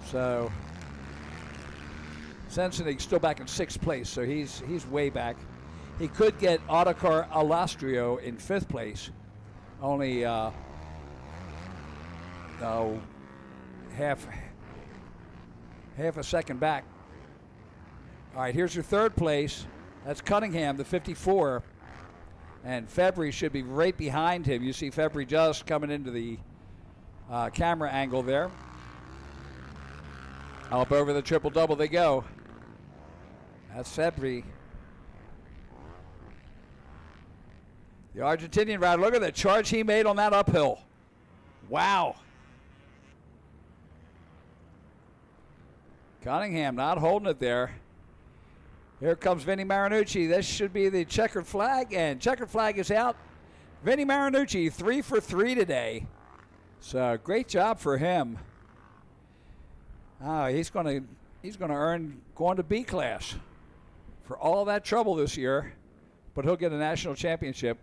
So Sensenig's still back in sixth place, so he's way back. He could get Otokar Alastrio in fifth place. Only half a second back. All right, here's your third place. That's Cunningham, the 54. And Febri should be right behind him. You see Febri just coming into the camera angle there. Up over the triple-double they go. That's Febri. The Argentinian rider, look at the charge he made on that uphill. Wow. Cunningham not holding it there. Here comes Vinny Marinucci. This should be the checkered flag, and checkered flag is out. Vinny Marinucci, 3 for 3 today. So great job for him. He's going to earn going to B class for all that trouble this year, but he'll get a national championship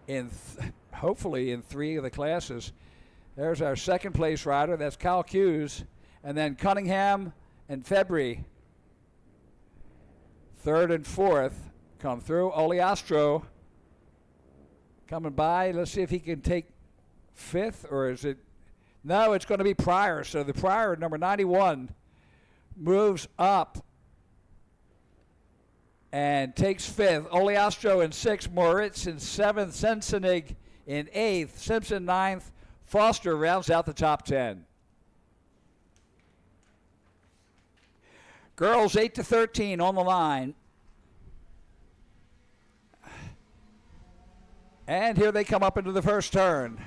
in hopefully in 3 of the classes. There's our second place rider. That's Kyle Hughes, and then Cunningham and February. 3rd and 4th come through. Oliastro coming by. Let's see if he can take 5th, or is it? No, it's going to be Pryor. So the Pryor, number 91, moves up and takes 5th. Oliastro in 6th. Moritz in 7th. Sensenig in 8th. Simpson 9th. Foster rounds out the top 10. Girls 8 to 13 on the line. And here they come up into the first turn.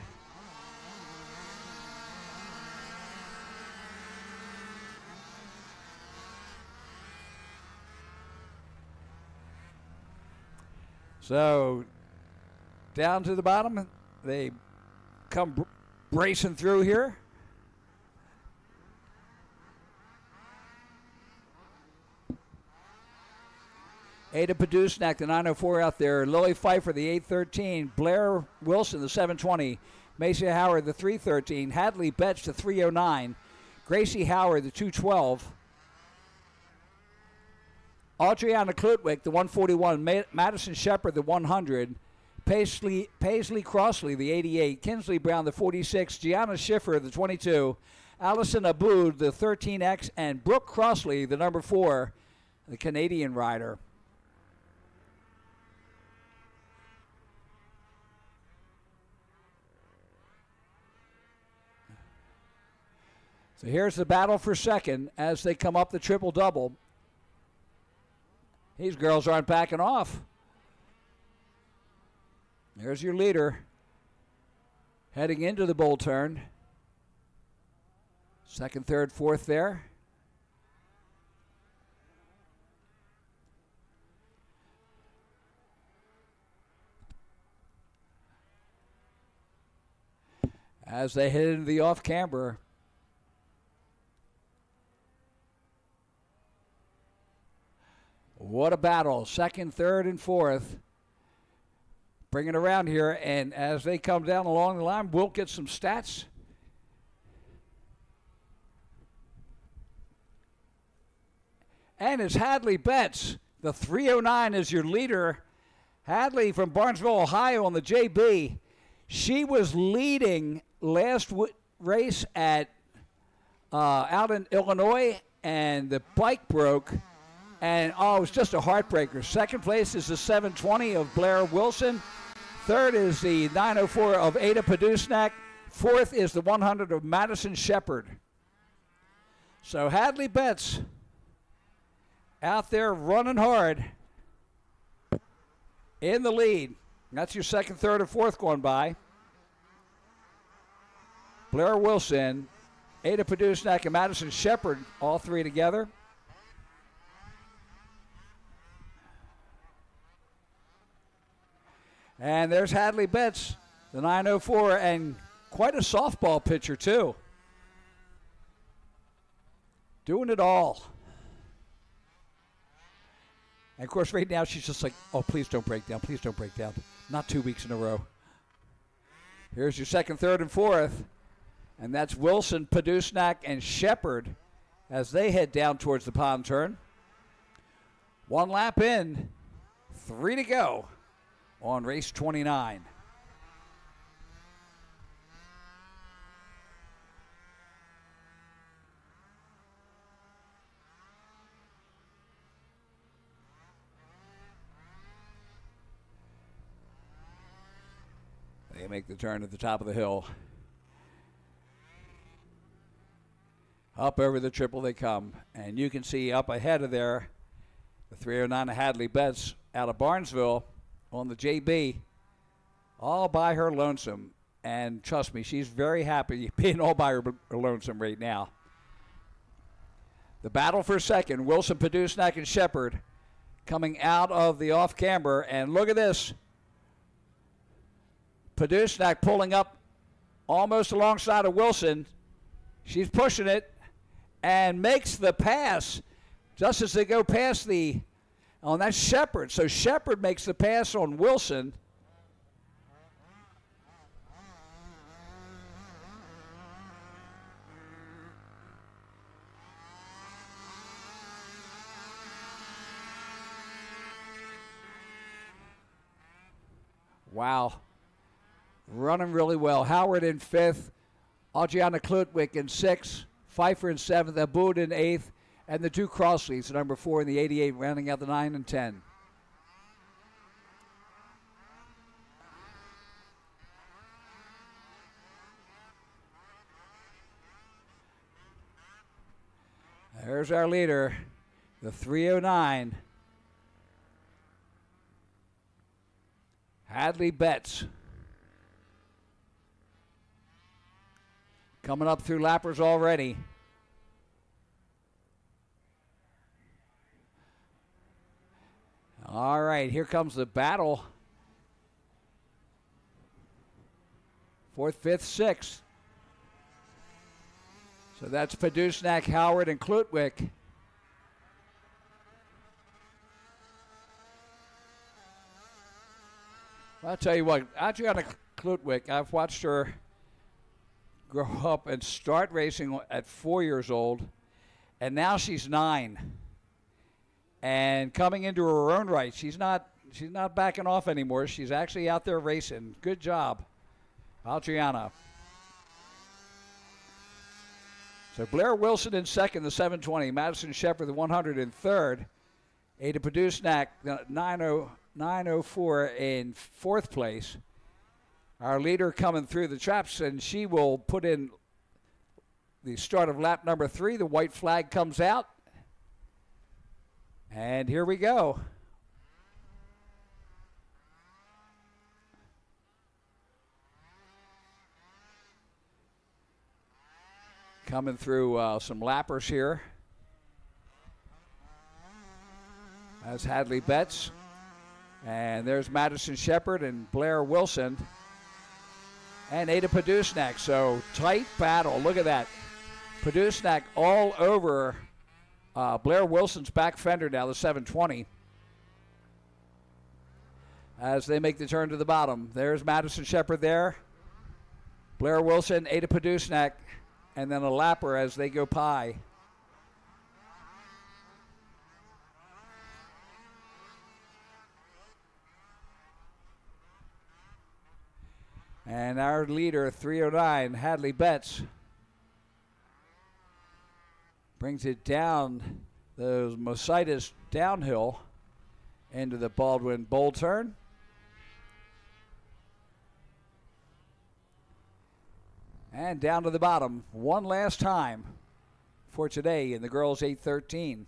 So down to the bottom, they come bracing through here. Ada Padusnak, the 904 out there. Lily Pfeiffer, the 813. Blair Wilson, the 720. Macy Howard, the 313. Hadley Betts, the 309. Gracie Howard, the 212. Adriana Klutwick, the 141. Madison Shepard, the 100. Paisley Crossley, the 88. Kinsley Brown, the 46. Gianna Schiffer, the 22. Allison Aboud, the 13X. And Brooke Crossley, the number 4, the Canadian rider. So here's the battle for second as they come up the triple-double. These girls aren't backing off. There's your leader heading into the bull turn. Second, third, fourth there. As they head into the off-camber. What a battle. Second, third, and fourth. Bring it around here, and as they come down along the line, we'll get some stats. And it's Hadley Betts. The 309 is your leader. Hadley from Barnesville, Ohio on the JB. She was leading last race at out in Illinois, and the bike broke. And, it was just a heartbreaker. Second place is the 720 of Blair Wilson. Third is the 904 of Ada Padusnak. Fourth is the 100 of Madison Shepard. So Hadley Betts out there running hard in the lead. That's your second, third, and fourth going by. Blair Wilson, Ada Padusnak, and Madison Shepard, all three together. And there's Hadley Betts, the 904, and quite a softball pitcher, too. Doing it all. And, of course, right now she's just like, oh, please don't break down. Please don't break down. Not 2 weeks in a row. Here's your second, third, and fourth. And that's Wilson, Padusnak, and Shepard as they head down towards the pond turn. 1 lap in, 3 to go on race 29. They make the turn at the top of the hill. Up over the triple they come. And you can see up ahead of there, the 309 of Hadley Betts out of Barnesville on the JB, all by her lonesome. and trust me, she's very happy being all by her lonesome right now. The battle for second, Wilson, Padusnak, and Shepard coming out of the off-camber, and look at this. Padusnak pulling up almost alongside of Wilson. She's pushing it and makes the pass just as they go past on that Shepard. So Shepard makes the pass on Wilson. Wow. Running really well. Howard in 5th, Adriana Klutwick in 6th, Pfeiffer in 7th, Aboud in 8th, and the two Crossleys, number 4 and the 88, rounding out the 9 and 10. There's our leader, the 309. Hadley Betts. Coming up through lappers already. All right, here comes the battle. 4th, 5th, 6th. So that's Padusnak, Howard, and Klutwick. I'll tell you what, Adriana Klutwick, I've watched her grow up and start racing at 4 years old, and now she's 9. And coming into her own right, she's not backing off anymore. She's actually out there racing. Good job, Adriana. So Blair Wilson in 2nd, the 720. Madison Shepard, the 100 in 3rd. Ada Padusnak, the 904 in 4th place. Our leader coming through the traps, and she will put in the start of lap number 3. The white flag comes out. And here we go. Coming through some lappers here. That's Hadley Betts. And there's Madison Shepard and Blair Wilson. And Ada Padusnak. So tight battle. Look at that. Padusnak all over Blair Wilson's back fender now, the 720. As they make the turn to the bottom. There's Madison Shepard there. Blair Wilson, Ada Padusnak, and then a lapper as they go pie. And our leader, 309, Hadley Betts, brings it down those Mositis downhill into the Baldwin bowl turn. And down to the bottom one last time for today in the girls 813.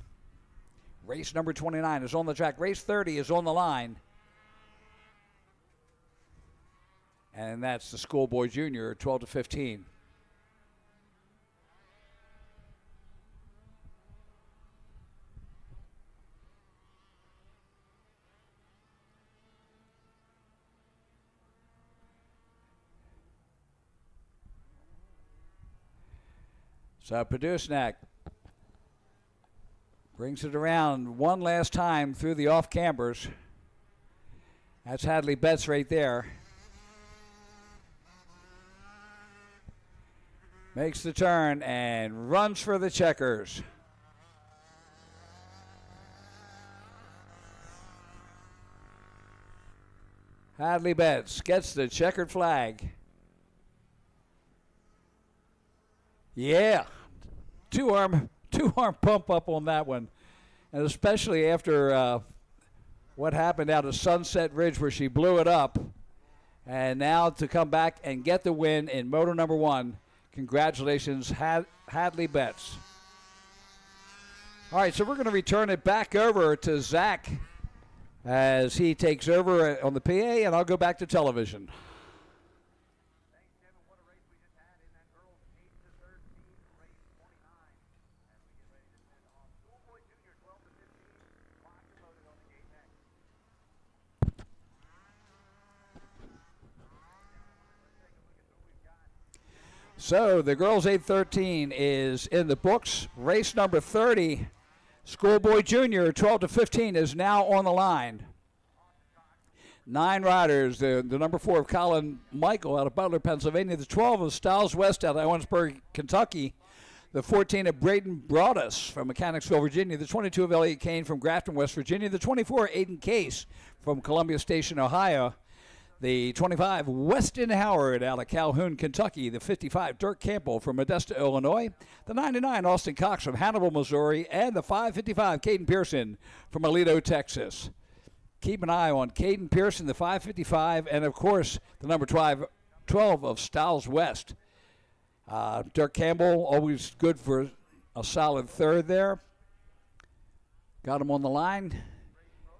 Race number 29 is on the track. Race 30 is on the line. And that's the Schoolboy Junior, 12 to 15. So Padusnak brings it around one last time through the off cambers. That's Hadley Betts right there. Makes the turn and runs for the checkers. Hadley Betts gets the checkered flag. Yeah, two arm pump up on that one. And especially after what happened out of Sunset Ridge where she blew it up. And now to come back and get the win in moto number 1. Congratulations, Hadley Betts. All right, so we're going to return it back over to Zach as he takes over on the PA, and I'll go back to television. So the girls 813 is in the books. Race number 30, Schoolboy Junior, 12 to 15, is now on the line. 9 riders. The number 4 of Colin Michael out of Butler, Pennsylvania. The 12 of Styles West out of Owensburg, Kentucky. The 14 of Braden Broadus from Mechanicsville, Virginia. The 22 of Elliott Kane from Grafton, West Virginia. The 24 Aiden Case from Columbia Station, Ohio. The 25 Weston Howard out of Calhoun, Kentucky. The 55 Dirk Campbell from Modesto, Illinois. The 99 Austin Cox from Hannibal, Missouri. And the 555 Caden Pearson from Aledo, Texas. Keep an eye on Caden Pearson, the 555, and of course the number 12 of Styles West. Dirk Campbell, always good for a solid third there. Got him on the line.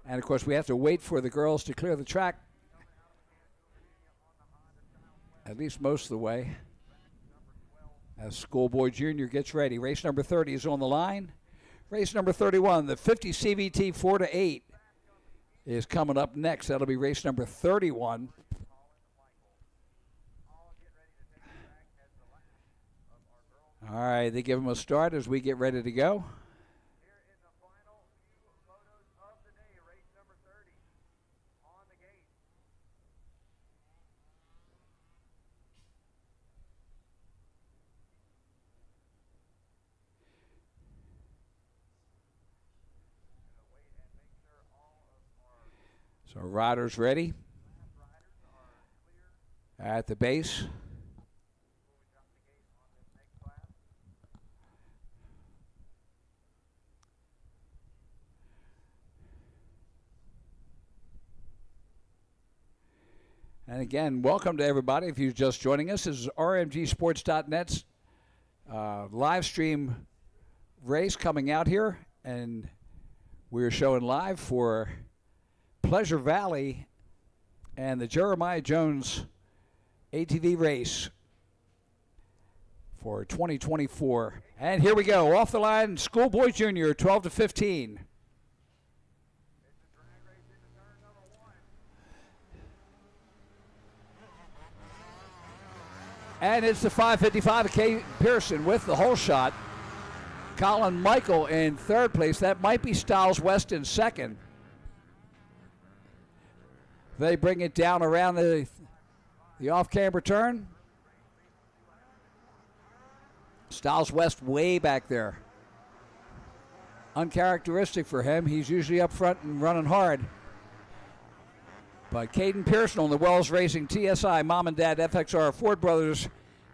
And of course we have to wait for the girls to clear the track, at least most of the way, as Schoolboy Junior gets ready. Race number 30 is on the line. Race number 31, the 50 CVT 4-8. Is coming up next. That'll be race number 31. All right, they give them a start as we get ready to go. So riders ready at the base. And again, welcome to everybody. If you're just joining us, this is RMGsports.net's live stream race coming out here, and we're showing live for Pleasure Valley and the Jeremiah Jones ATV race for 2024. And here we go, off the line, Schoolboy Junior, 12 to 15. And it's the 555 of Kay Pearson with the whole shot. Colin Michael in third place. That might be Styles West in second. They bring it down around the off-camber turn. Styles West way back there. Uncharacteristic for him. He's usually up front and running hard. But Caden Pearson on the Wells Racing TSI Mom and Dad FXR Ford Brothers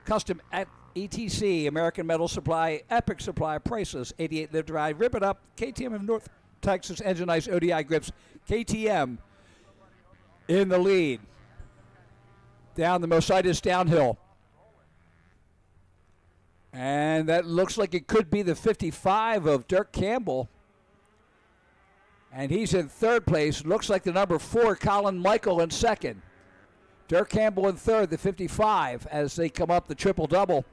Custom at ETC American Metal Supply Epic Supply Priceless 88 Live Drive Rip It Up KTM of North Texas Engine Ice ODI Grips KTM in the lead. Down the Mositis downhill. And that looks like it could be the 55 of Dirk Campbell. And he's in third place. Looks like the number 4, Colin Michael, in second. Dirk Campbell in third, the 55, as they come up the triple-double.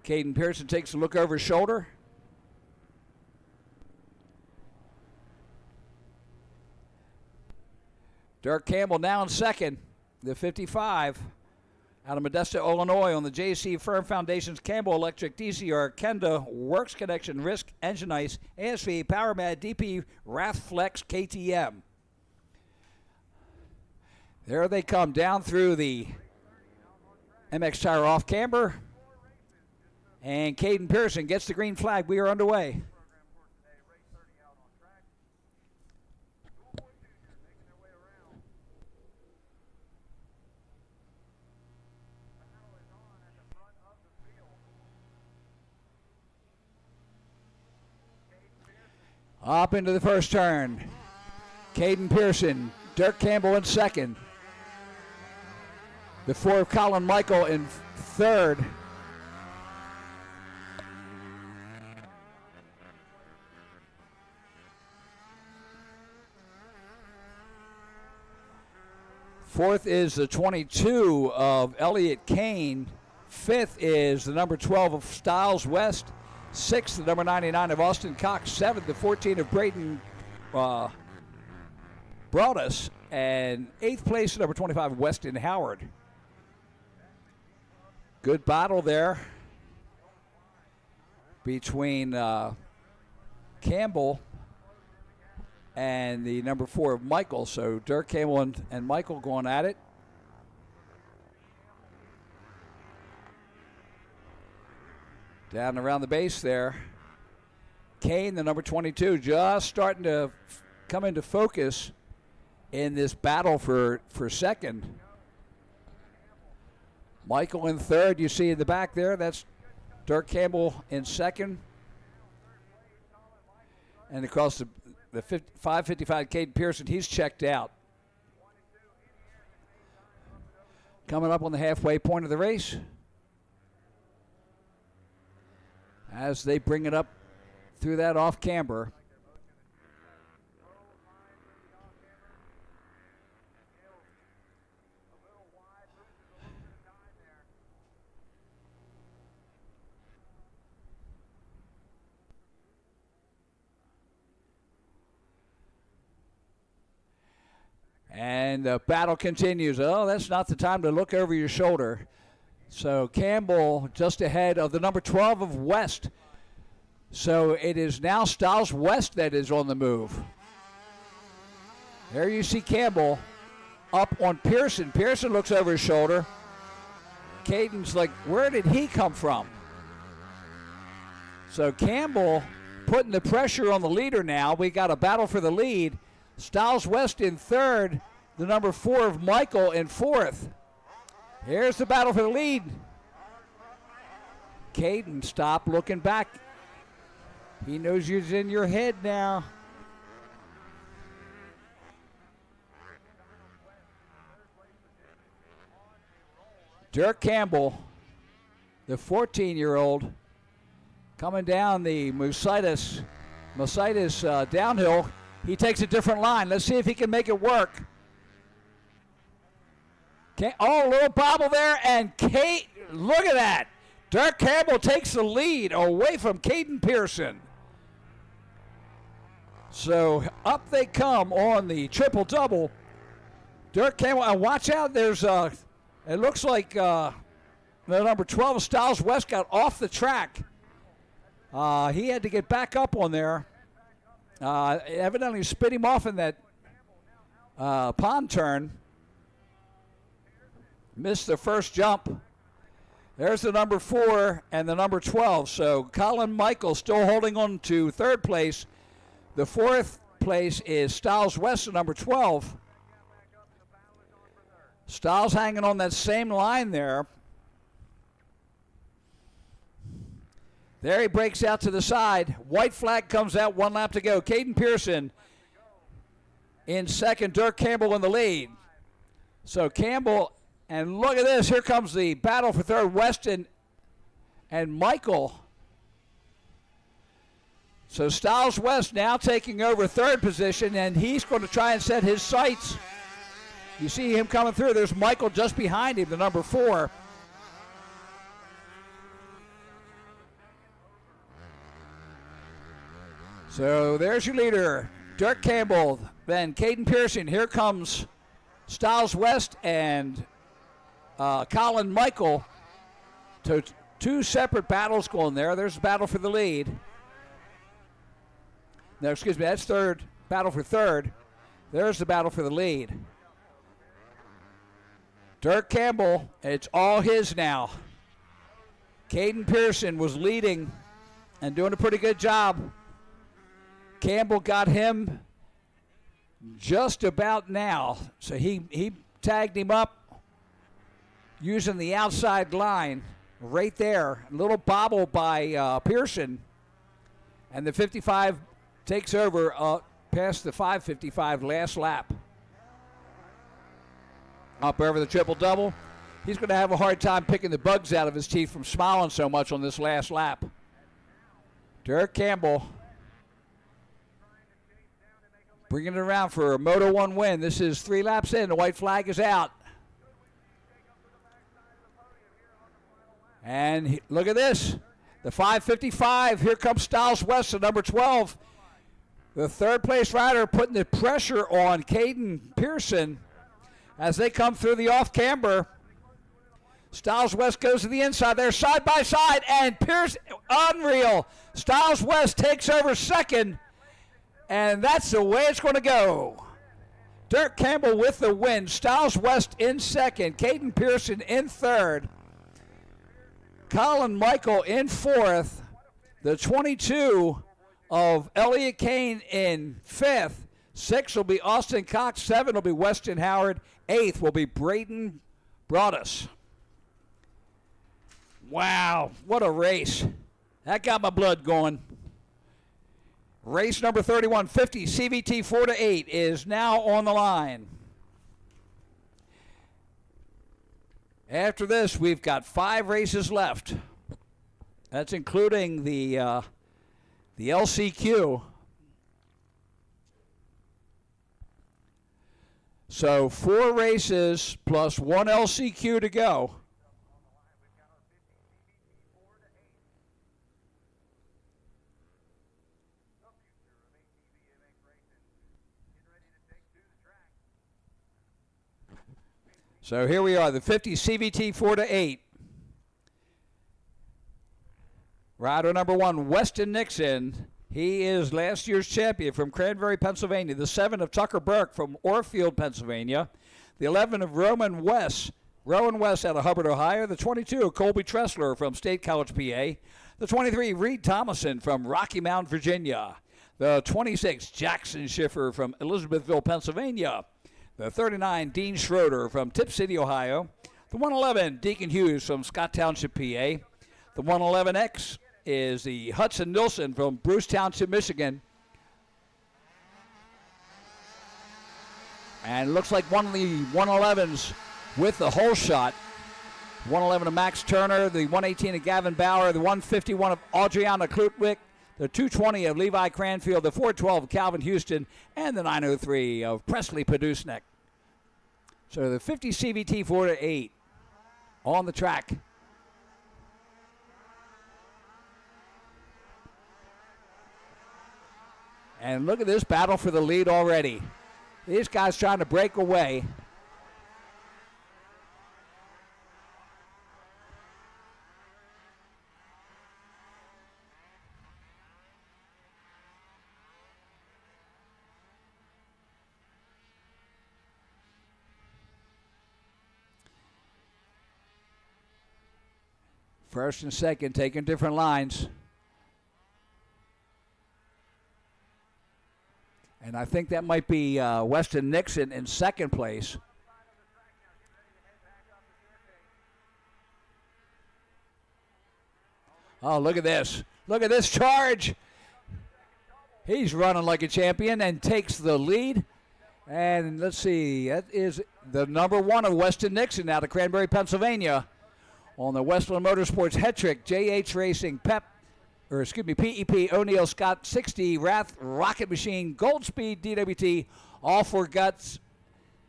Caden Pearson takes a look over his shoulder. Dirk Campbell now in second, the 55. Out of Modesto, Illinois, on the JC Firm Foundations Campbell Electric, DCR, Kenda, Works Connection, Risk, Engine Ice, ASV, PowerMad, DP, Rathflex, KTM. There they come down through the MX Tire off camber. And Caden Pearson gets the green flag. We are underway. Up into the first turn. Caden Pearson, Dirk Campbell in second. The 4 of Colin Michael in third. Fourth is the 22 of Elliott Kane. Fifth is the number 12 of Styles West. Sixth, the number 99 of Austin Cox. Seventh, the 14 of Braden Broadus, and 8th place, number 25, Weston Howard. Good battle there between Campbell and the number 4 of Michael. So Dirk Campbell and Michael going at it. Down around the base there. Kane, the number 22, just starting to come into focus in this battle for second. Michael in third, you see in the back there, that's Dirk Campbell in second. And across the 555, Caden Pearson, he's checked out. Coming up on the halfway point of the race. As they bring it up through that off camber. And the battle continues. Oh, that's not the time to look over your shoulder. So Campbell just ahead of the number 12 of West. So it is now Styles West that is on the move. There you see Campbell up on Pearson. Pearson looks over his shoulder. Caden's like, where did he come from? So Campbell putting the pressure on the leader now. We got a battle for the lead. Styles West in third. The number 4 of Michael in fourth. Here's the battle for the lead. Caden, stop looking back. He knows you're in your head now. Dirk Campbell, the 14-year-old, coming down the Musitis downhill. He takes a different line. Let's see if he can make it work. Oh, a little bobble there, and Kate, look at that. Dirk Campbell takes the lead away from Caden Pearson. So up they come on the triple-double. Dirk Campbell, and watch out, there's it looks like the number 12 Styles West got off the track. He had to get back up on there. Evidently spit him off in that pond turn. Missed the first jump. There's the number 4 and the number 12. So Colin Michael still holding on to third place. The fourth place is Styles West, the number 12. Styles hanging on that same line there. There he breaks out to the side. White flag comes out, 1 lap to go. Caden Pearson in second, Dirk Campbell in the lead. So Campbell, and look at this, here comes the battle for third, Weston and Michael. So Styles West now taking over third position, and he's going to try and set his sights. You see him coming through. There's Michael just behind him, the number 4. So there's your leader, Dirk Campbell, then Caden Pearson. Here comes Styles West and Colin Michael. So two separate battles going there. There's a battle for the lead. No, excuse me, that's third. Battle for third. There's the battle for the lead. Dirk Campbell, it's all his now. Caden Pearson was leading and doing a pretty good job. Campbell got him just about now. So he tagged him up using the outside line right there. A little bobble by Pearson. And the 55 takes over past the 555 last lap. Up over the triple-double. He's going to have a hard time picking the bugs out of his teeth from smiling so much on this last lap. Dirk Campbell bringing it around for a Moto 1 win. This is 3 laps in. The white flag is out. And look at this. The 555. Here comes Styles West, the number 12. The third place rider putting the pressure on Caden Pearson as they come through the off camber. Styles West goes to the inside. They're side by side, and Pierce, unreal. Styles West takes over second, and that's the way it's going to go. Dirk Campbell with the win. Styles West in second. Caden Pearson in third. Colin Michael in fourth. The 22 of Elliott Kane in fifth. 6 will be Austin Cox. 7 will be Weston Howard. 8th will be Braden Broadus. Wow, what a race. That got my blood going. Race number 31, 50 CVT 4-8 is now on the line. After this, we've got 5 races left. That's including the LCQ. So 4 races plus 1 LCQ to go. So here we are, the 50 CVT 4-8. Rider number 1, Weston Nixon. He is last year's champion from Cranberry, Pennsylvania. The 7 of Tucker Burke from Orfield, Pennsylvania. The 11 of Rowan West out of Hubbard, Ohio. The 22 of Colby Tressler from State College, PA. The 23, Reed Thomason from Rocky Mount, Virginia. The 26, Jackson Schiffer from Elizabethville, Pennsylvania. The 39, Dean Schroeder from Tip City, Ohio. The 111, Deacon Hughes from Scott Township, PA. The 111X is the Hudson Nilsson from Bruce Township, Michigan. And looks like one of the 111s with the whole shot. 111 of Max Turner, the 118 of Gavin Bauer, the 151 of Adriana Klutwick, the 220 of Levi Cranfield, the 412 of Calvin Houston, and the 903 of Presley Podusnik. So the 50 CVT 4-8 on the track. And look at this battle for the lead already. These guys trying to break away. First and second taking different lines. And I think that might be Weston Nixon in second place. Oh, look at this. Look at this charge. He's running like a champion and takes the lead. And let's see, that is the number 1 of Weston Nixon out of Cranberry, Pennsylvania. On the Westland Motorsports Hetrick, JH Racing, PEP, O'Neill Scott 60, Wrath Rocket Machine, Goldspeed DWT, All for Guts,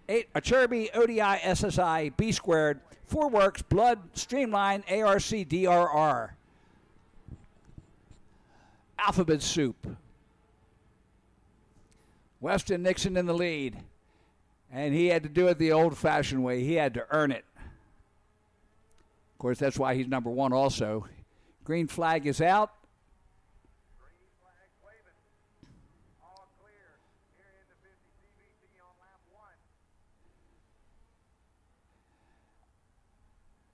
Cherby, ODI, SSI, B Squared, 4 Works, Blood, Streamline, ARC, DRR. Alphabet Soup. Weston Nixon in the lead. And he had to do it the old-fashioned way. He had to earn it. Of course, that's why he's number 1 also. Green flag is out.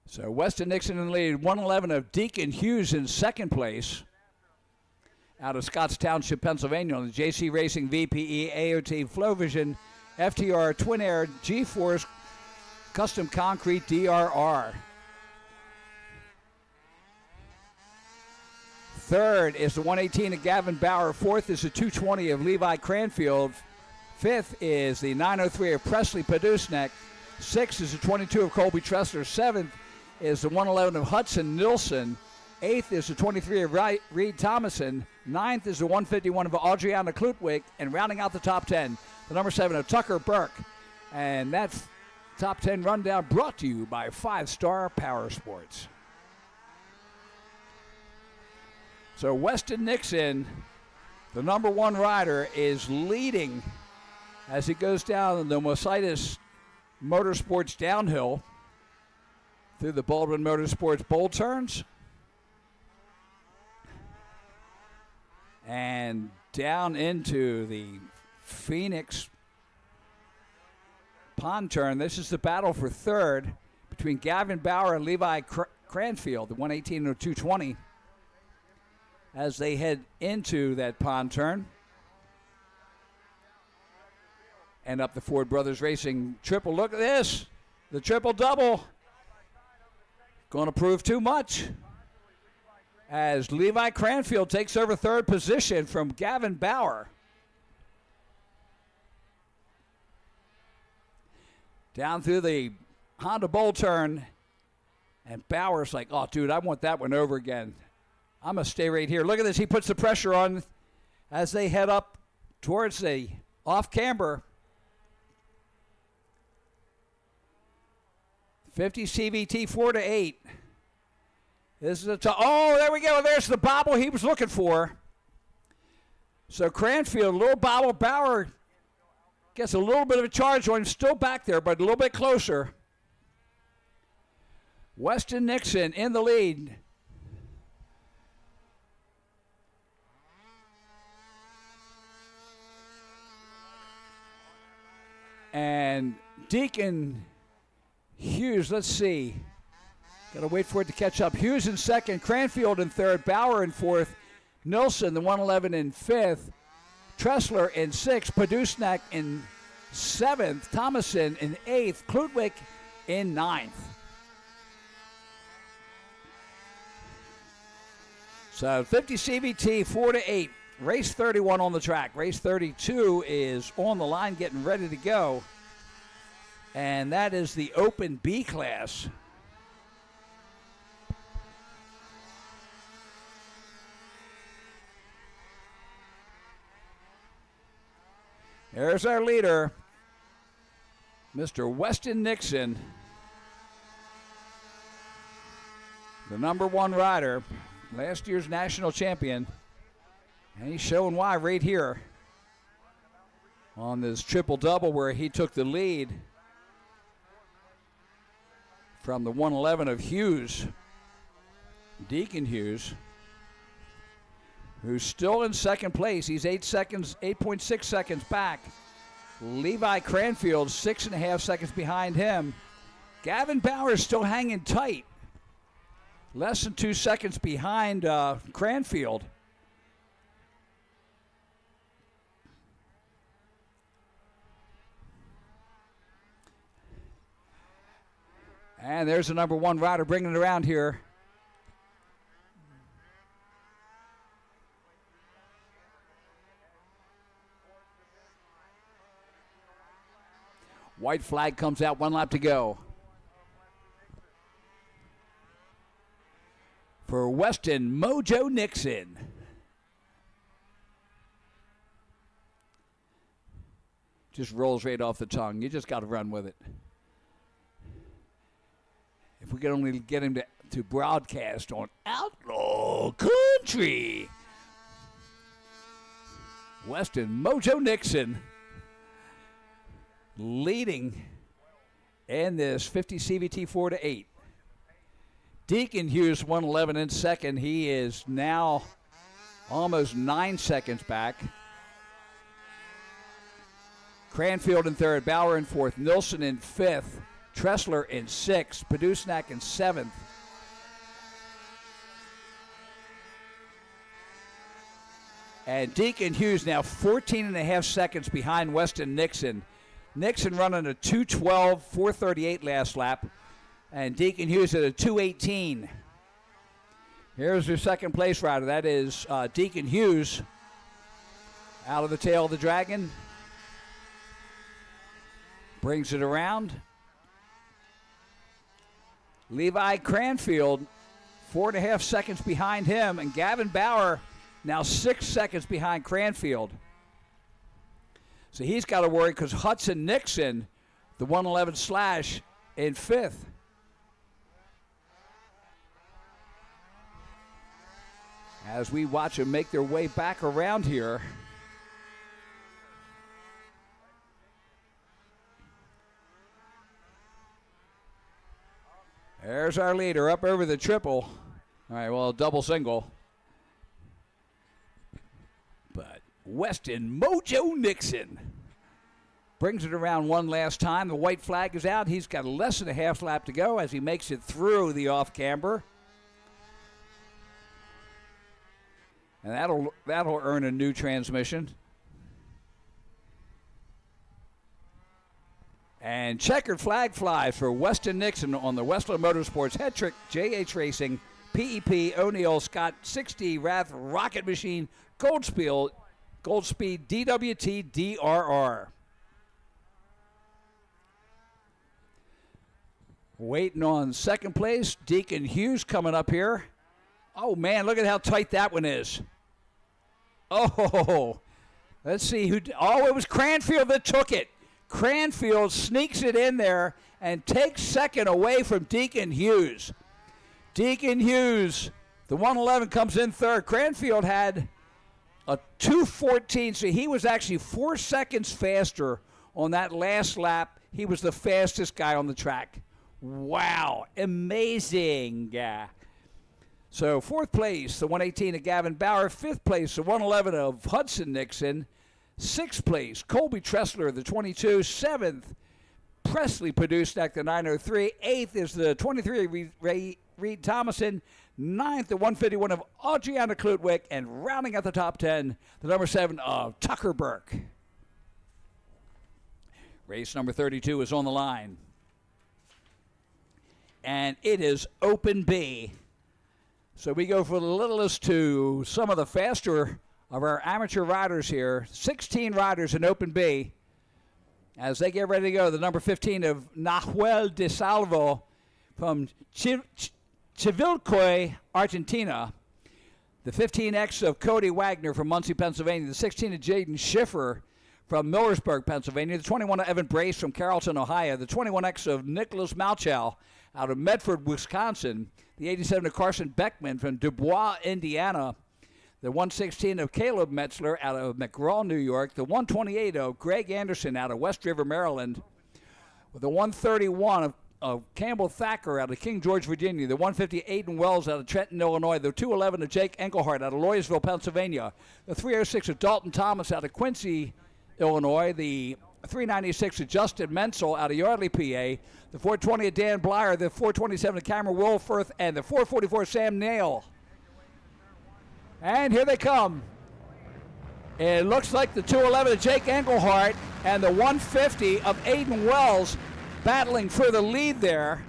So Weston Nixon in the lead. 111 of Deacon Hughes in second place out of Scotts Township, Pennsylvania on the JC Racing VPE AOT Flowvision FTR Twin Air G-Force Custom Concrete DRR. Third is the 118 of Gavin Bauer. Fourth is the 220 of Levi Cranfield. Fifth is the 903 of Presley Podusnik. Sixth is the 22 of Colby Tressler. Seventh is the 111 of Hudson Nilsson. Eighth is the 23 of Reed Thomason. Ninth is the 151 of Adriana Klutwick. And rounding out the top 10, the number 7 of Tucker Burke. And that top 10 rundown brought to you by 5 Star Power Sports. So Weston Nixon The number 1 rider is leading as he goes down the Mositis Motorsports downhill through the Baldwin Motorsports bowl turns and down into the Phoenix pond turn. This is the battle for third between Gavin Bauer and Levi Cranfield, the 118 and 220, as they head into that pond turn. And up the Ford Brothers Racing triple. Look at this. The triple double. Going to prove too much as Levi Cranfield takes over third position from Gavin Bauer. Down through the Honda Bowl turn. And Bauer's like, oh, dude, I want that one over again. I'm going to stay right here. Look at this. He puts the pressure on as they head up towards the off-camber. 50 CVT 4-8. This is oh, there we go. There's the bobble he was looking for. So Cranfield, a little bobble. Bauer gets a little bit of a charge on him. Still back there, but a little bit closer. Weston Nixon in the lead. And Deacon Hughes, let's see. Got to wait for it to catch up. Hughes in second, Cranfield in third, Bauer in fourth, Nilsson, the 111 in fifth, Tressler in sixth, Padusnak in seventh, Thomason in eighth, Kludwick in ninth. So 50 CVT 4-8. Race 31 on the track. Race 32 is on the line getting ready to go. And that is the Open B class. There's our leader, Mr. Weston Nixon, the number 1 rider, last year's national champion. And he's showing why right here on this triple-double where he took the lead from the 111 of Hughes, Deacon Hughes, who's still in second place. He's 8.6 seconds back. Levi Cranfield, 6.5 seconds behind him. Gavin Bauer is still hanging tight, less than 2 seconds behind Cranfield. And there's the number 1 rider bringing it around here. White flag comes out, 1 lap to go. For Weston Mojo Nixon. Just rolls right off the tongue. You just got to run with it. If we could only get him to broadcast on Outlaw Country. Weston Mojo Nixon leading in this 50 CVT 4-8. Deacon Hughes 111 in second. He is now almost 9 seconds back. Cranfield in third, Bauer in fourth, Nilsson in fifth, Tressler in sixth, Padusnak in seventh. And Deacon Hughes now 14.5 seconds behind Weston Nixon. Nixon running a 2:12, 4:38 last lap. And Deacon Hughes at a 2:18. Here's your second place rider. That is Deacon Hughes out of the tail of the Dragon. Brings it around. Levi Cranfield, 4.5 seconds behind him. And Gavin Bauer now 6 seconds behind Cranfield. So he's got to worry because Hudson Nixon, the 111 slash, in fifth. as we watch them make their way back around here. There's our leader up over the triple. All right, well, double single. But Weston Mojo Nixon brings it around one last time. The white flag is out. He's got less than a half lap to go as he makes it through the off-camber. And that'll earn a new transmission. And checkered flag flies for Weston Nixon on the Westland Motorsports Head Trick, JH Racing, PEP, O'Neill, Scott, 60, Rath, Rocket Machine, Goldspeed, DWT, DRR. Waiting on second place, Deacon Hughes coming up here. Oh, man, look at how tight that one is. Oh, let's see who. Oh, it was Cranfield that took it. Cranfield sneaks it in there and takes second away from Deacon Hughes. Deacon Hughes, the 111 comes in third. Cranfield had a 2:14, so he was actually 4 seconds faster on that last lap. He was the fastest guy on the track. Wow, amazing. So fourth place, the 118 of Gavin Bauer. Fifth place, the 111 of Hudson Nixon. Sixth place, Colby Tressler, the 22. Seventh, Presley Podustak, the 903. Eighth is the 23 Reed Thomason. Ninth, the 151 of Adriana Klutwick. And rounding out the top 10, the number 7 of Tucker Burke. Race number 32 is on the line. And it is Open B. So we go from the littlest to some of the faster of our amateur riders here. 16 riders in Open B as they get ready to go. The number 15 of Nahuel de Salvo from Chivilcoy, Argentina. The 15X of Cody Wagner from Muncie, Pennsylvania. The 16 of Jaden Schiffer from Millersburg, Pennsylvania. The 21 of Evan Brace from Carrollton, Ohio. The 21X of Nicholas Malchow out of Medford, Wisconsin. The 87 of Carson Beckman from Dubois, Indiana. The 116 of Caleb Metzler out of McGraw, New York. The 128 of Greg Anderson out of West River, Maryland. With the 131 of Campbell Thacker out of King George, Virginia. The 150 Aiden Wells out of Trenton, Illinois. The 211 of Jake Engelhardt out of Loyersville, Pennsylvania. The 306 of Dalton Thomas out of Quincy, Illinois. The 396 of Justin Menzel out of Yardley, PA. The 420 of Dan Blyer. The 427 of Cameron Wilforth. And the 444 of Sam Nail. And here they come. It looks like the 211 of Jake Engelhardt and the 150 of Aiden Wells battling for the lead there.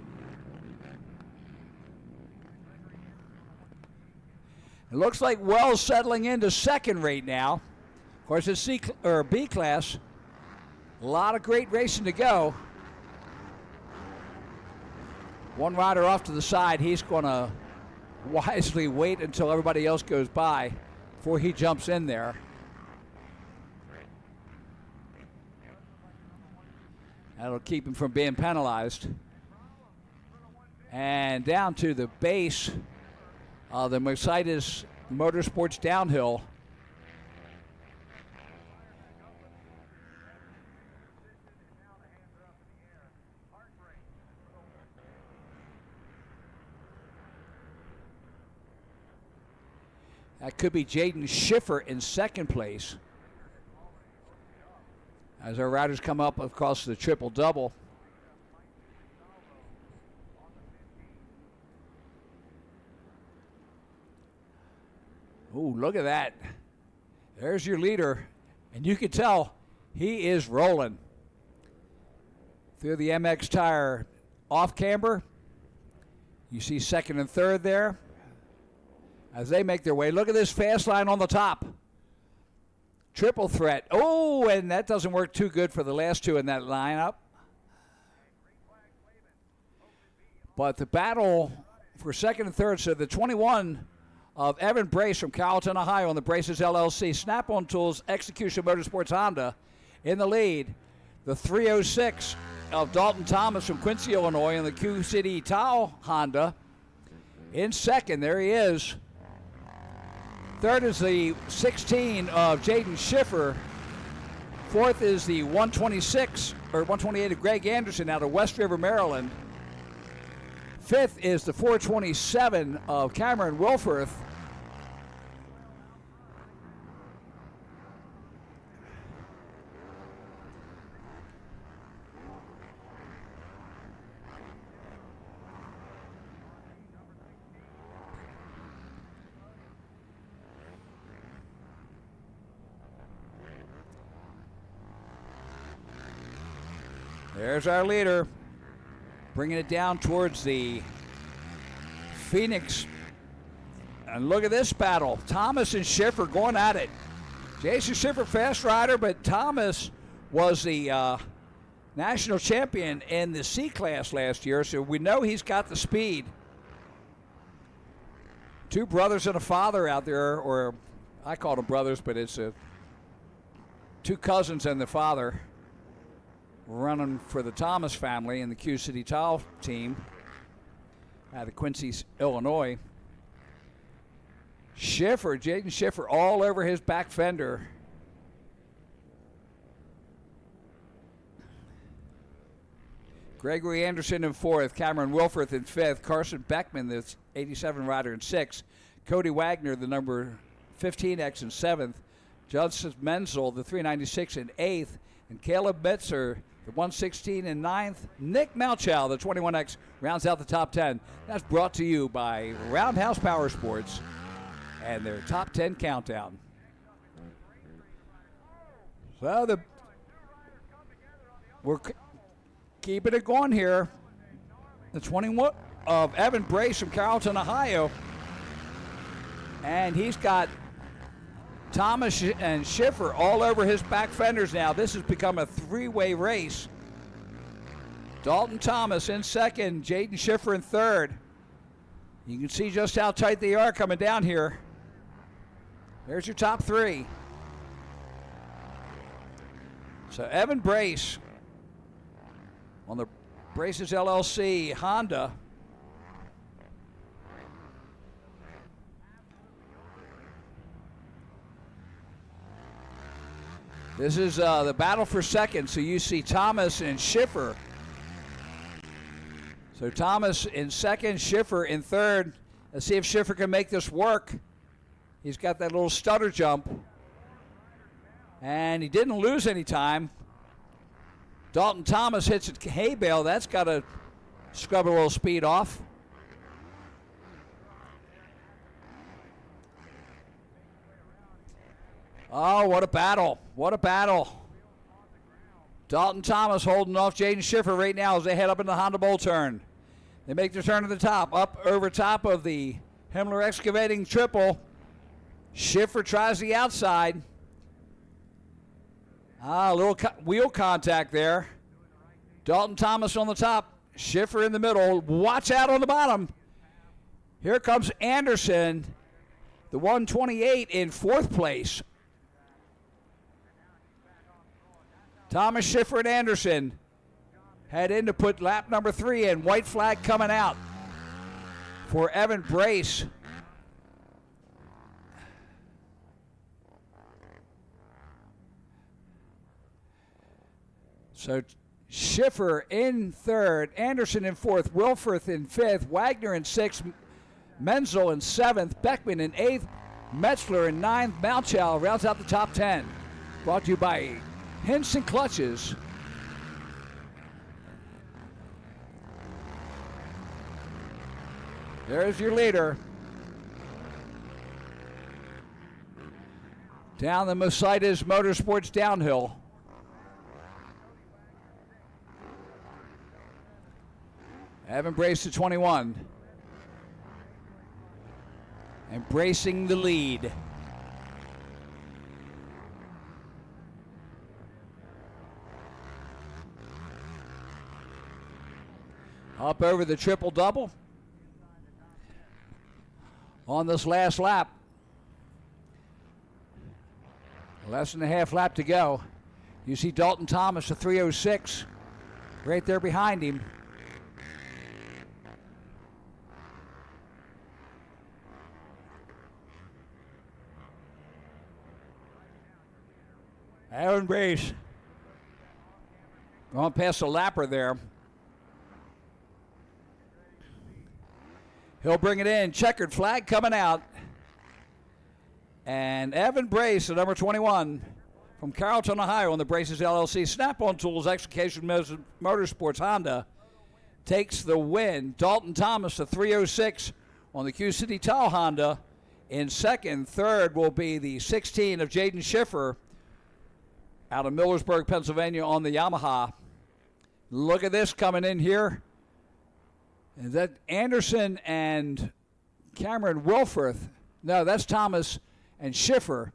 It looks like Wells settling into second right now. Of course, it's B class. A lot of great racing to go. One rider off to the side. He's going to wisely wait until everybody else goes by before he jumps in there. That'll keep him from being penalized. And down to the base of the Mercedes Motorsports downhill. That could be Jaden Schiffer in second place. As our riders come up across the triple-double. Ooh, look at that. There's your leader. And you can tell he is rolling. Through the MX tire off camber. You see second and third there. As they make their way. Look at this fast line on the top. Triple threat. Oh, and that doesn't work too good for the last two in that lineup. But the battle for second and third, so the 21 of Evan Brace from Carrollton, Ohio on the Braces LLC. Snap-on Tools, Execution Motorsports Honda in the lead. The 306 of Dalton Thomas from Quincy, Illinois on the Q City Tao Honda. In second, there he is. Third is the 16 of Jaden Schiffer. Fourth is the 126 or 128 of Greg Anderson out of West River, Maryland. Fifth is the 427 of Cameron Wilforth. There's our leader, bringing it down towards the Phoenix. And look at this battle. Thomas and Schiffer going at it. Jason Schiffer, fast rider, but Thomas was the national champion in the C class last year, so we know he's got the speed. Two brothers and a father out there, or I call them brothers, but it's two cousins and the father, running for the Thomas family in the Q City Tile team out of Quincy, Illinois. Schiffer, Jaden Schiffer, all over his back fender. Gregory Anderson in fourth, Cameron Wilforth in fifth, Carson Beckman, the 87 rider, in sixth, Cody Wagner, the number 15X, in seventh, Judson Menzel, the 396, in eighth, and Caleb Metzer, the 116 in ninth. Nick Malchow, the 21X, rounds out the top 10. That's brought to you by Roundhouse Power Sports and their top 10 countdown. So we're keeping it going here. The 21 of Evan Brace from Carrollton, Ohio. And he's got Thomas and Schiffer all over his back fenders now. This has become a three-way race. Dalton Thomas in second, Jaden Schiffer in third. You can see just how tight they are coming down here. There's your top three. So Evan Brace on the Braces LLC Honda. This is the battle for second, so you see Thomas and Schiffer. So Thomas in second, Schiffer in third. Let's see if Schiffer can make this work. He's got that little stutter jump. And he didn't lose any time. Dalton Thomas hits a hay bale. That's got to scrub a little speed off. Oh, what a battle. What a battle. Dalton Thomas holding off Jaden Schiffer right now as they head up into the Honda Bowl turn. They make their turn to the top, up over top of the Himmler Excavating triple. Schiffer tries the outside. A little wheel contact there. Dalton Thomas on the top, Schiffer in the middle. Watch out on the bottom. Here comes Anderson, the 128 in fourth place. Thomas, Schiffer, and Anderson head in to put lap number 3 in. White flag coming out for Evan Brace. So Schiffer in third, Anderson in fourth, Wilforth in fifth, Wagner in sixth, Menzel in seventh, Beckman in eighth, Metzler in ninth, Malchow rounds out the top 10. Brought to you by Henson Clutches. There's your leader. Down the Mositas Motorsports downhill. Evan Brace to 21. Embracing the lead. Up over the triple-double on this last lap. Less than a half lap to go. You see Dalton Thomas, a 306, right there behind him. Aaron Brace going past the lapper there. He'll bring it in. Checkered flag coming out. And Evan Brace, the number 21 from Carrollton, Ohio, on the Braces LLC Snap-on Tools Extrication Motorsports Honda, takes the win. Dalton Thomas, the 306 on the Q City Tall Honda. In second, third will be the 16 of Jaden Schiffer out of Millersburg, Pennsylvania on the Yamaha. Look at this coming in here. Is that Anderson and Cameron Wilforth? No, that's Thomas and Schiffer.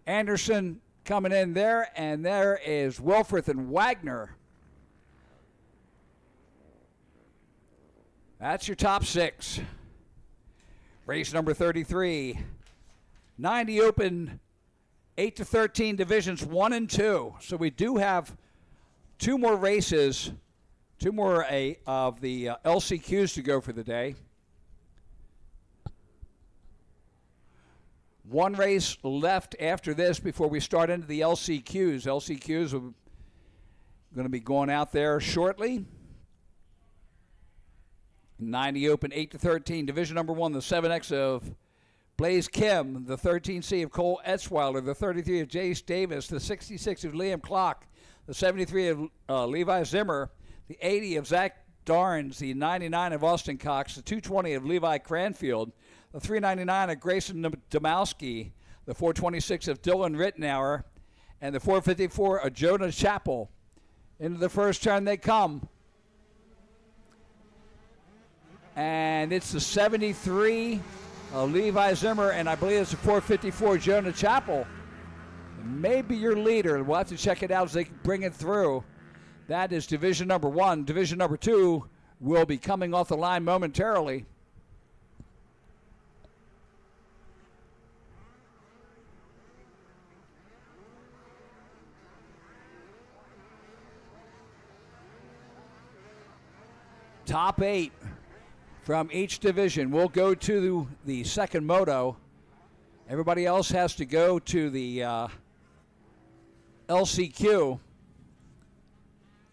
Anderson coming in there, and there is Wilforth and Wagner. That's your top six. Race number 33. 90 Open 8-13 divisions 1 and 2. So we do have two more races, two more of the LCQs to go for the day. One race left after this before we start into the LCQs. LCQs are going to be going out there shortly. 90 Open 8-13, division number 1, the 7X of Blaze Kim, the 13C of Cole Etzweiler, the 33 of Jace Davis, the 66 of Liam Clock, the 73 of Levi Zimmer, the 80 of Zach Darns, the 99 of Austin Cox, the 220 of Levi Cranfield, the 399 of Grayson Domowski, the 426 of Dylan Rittenauer, and the 454 of Jonah Chappell. Into the first turn they come. And it's the 73 of Levi Zimmer, and I believe it's the 454 Jonah Chappell. Maybe your leader. We'll have to check it out as they bring it through. That is division number 1. Division number 2 will be coming off the line momentarily. Top 8 from each division. We'll go to the second moto. Everybody else has to go to the LCQ.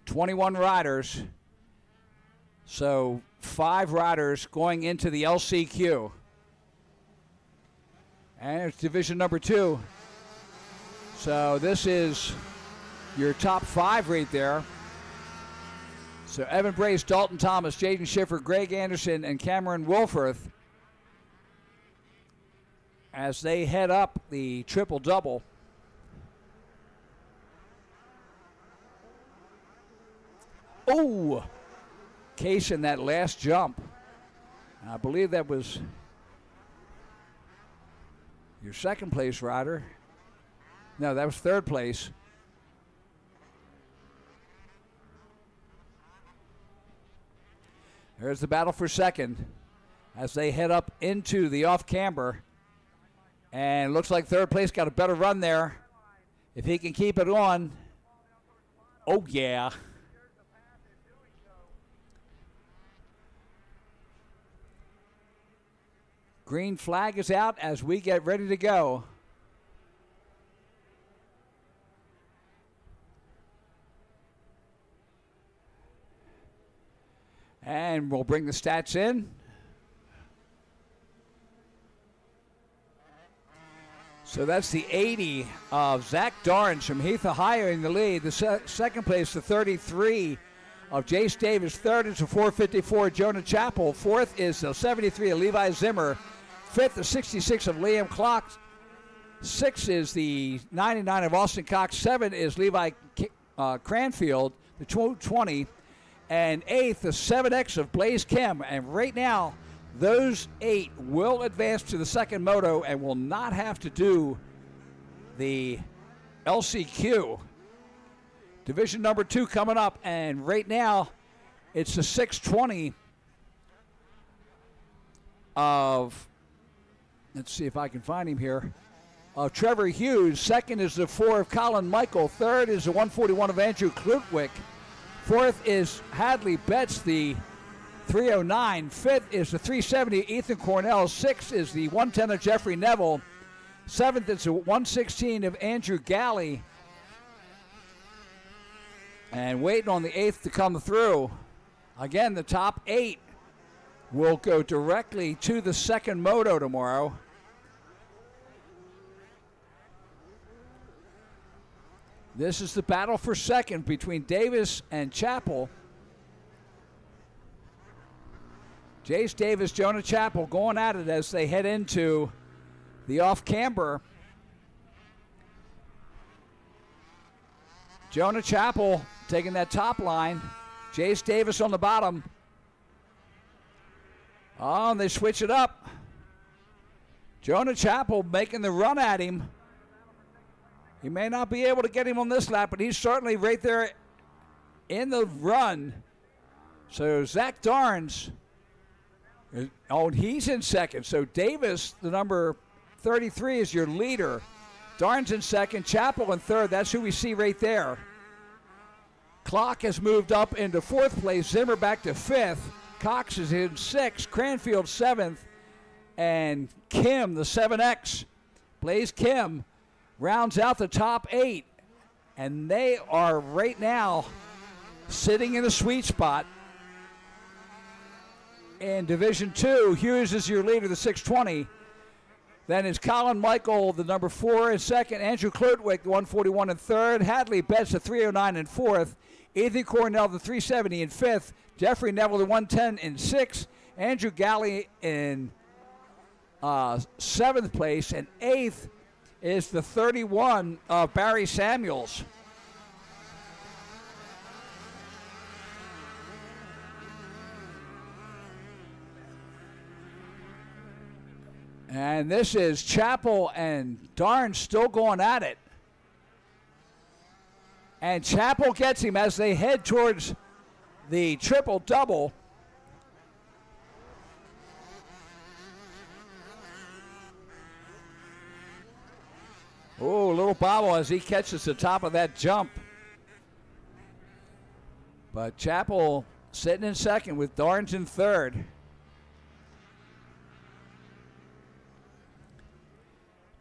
21 riders. So 5 riders going into the LCQ. And it's division number 2. So this is your top 5 right there. So Evan Brace, Dalton Thomas, Jaden Schiffer, Greg Anderson, and Cameron Wilforth as they head up the triple-double. Oh, Case in that last jump. I believe that was your second place rider. No, that was third place. There's the battle for second as they head up into the off-camber. And looks like third place got a better run there. If he can keep it on. Oh, yeah. Green flag is out as we get ready to go. And we'll bring the stats in. So that's the 80 of Zach Darns from Heath, Ohio in the lead. The second place, the 33 of Jace Davis. Third is the 454 Jonah Chappell. Fourth is the 73 of Levi Zimmer. Fifth, the 66 of Liam Clock. Sixth is the 99 of Austin Cox. Seven is Levi Cranfield, the 220. And eighth, the 7X of Blaze Kim. And right now, those 8 will advance to the second moto and will not have to do the LCQ. Division number 2 coming up. And right now, it's the 620 of, let's see if I can find him here, of Trevor Hughes. Second is the 4 of Colin Michael. Third is the 141 of Andrew Klutwick. Fourth is Hadley Betts, the 309. Fifth is the 370, Ethan Cornell. Sixth is the 110 of Jeffrey Neville. Seventh is the 116 of Andrew Galley. And waiting on the 8th to come through. Again, the top 8 will go directly to the second moto tomorrow. This is the battle for second between Davis and Chappell. Jace Davis, Jonah Chappell going at it as they head into the off-camber. Jonah Chappell taking that top line. Jace Davis on the bottom. Oh, and they switch it up. Jonah Chappell making the run at him. He may not be able to get him on this lap, but he's certainly right there in the run. So Zach Darnes, he's in second. So Davis, the number 33, is your leader. Darnes in second, Chappell in third. That's who we see right there. Clock has moved up into fourth place. Zimmer back to fifth. Cox is in sixth. Cranfield seventh. And Kim, the 7X, Blaze Kim, rounds out the top 8. And they are right now sitting in a sweet spot. In Division 2, Hughes is your leader, the 620. Then it's Colin Michael, the number 4 in second. Andrew Klutwick, the 141 in third. Hadley Betts, the 309 in fourth. Ethan Cornell, the 370 in fifth. Jeffrey Neville, the 110 in sixth. Andrew Galley in seventh place. And eighth is the 31 of Barry Samuels. And this is Chappell and Darnes still going at it. And Chappell gets him as they head towards the triple-double. Oh, little bobble as he catches the top of that jump. But Chappell sitting in second with Darnes in third.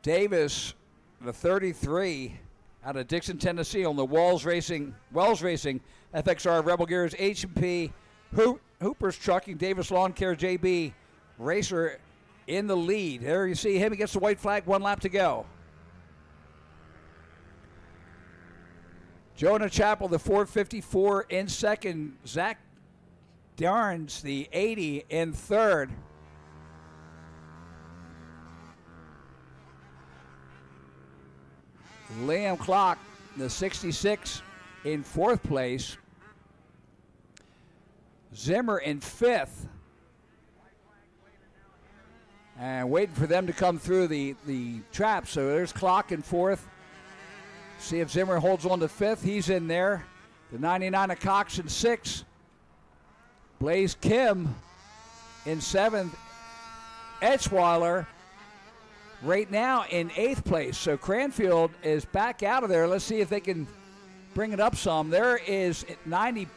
Davis, the 33, out of Dixon, Tennessee, on the Wells Racing FXR Rebel Gears H&P Hooper's Trucking Davis Lawn Care JB Racer in the lead. There you see him. He gets the white flag. 1 lap to go. Jonah Chappell, the 454 in second. Zach Darnes, the 80 in third. Liam Clock, the 66, in fourth place. Zimmer in fifth. And waiting for them to come through the trap. So there's Clock in fourth. See if Zimmer holds on to fifth. He's in there. The 99 of Cox in sixth. Blaze Kim in seventh. Etchweiler right now in eighth place. So Cranfield is back out of there. Let's see if they can bring it up some. There is 90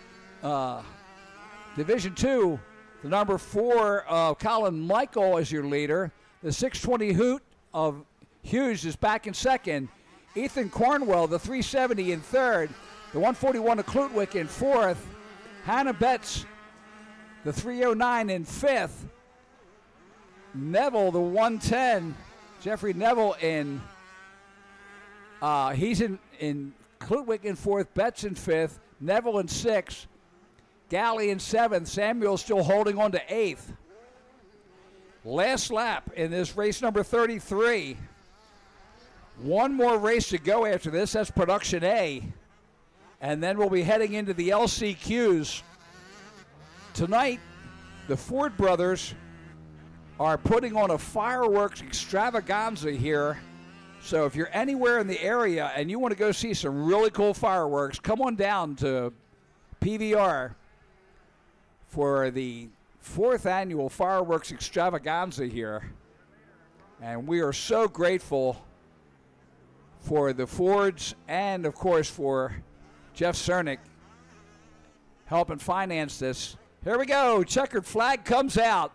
Division 2. The number 4 Colin Michael is your leader. The 620 Hoot of Hughes is back in second. Ethan Cornwell, the 370 in third. The 141 of Klutwick in fourth. Hannah Betts, the 309 in fifth. Neville, the 110. Jeffrey Neville he's in Klutwick in fourth, Betts in fifth, Neville in sixth, Galley in seventh, Samuel still holding on to eighth. Last lap in this race number 33. One more race to go after this. That's Production A. And then we'll be heading into the LCQs. Tonight, the Ford brothers are putting on a fireworks extravaganza here. So if you're anywhere in the area and you want to go see some really cool fireworks, come on down to PVR for the 4th annual fireworks extravaganza here. And we are so grateful for the Fords and, of course, for Jeff Cernick helping finance this. Here we go. Checkered flag comes out.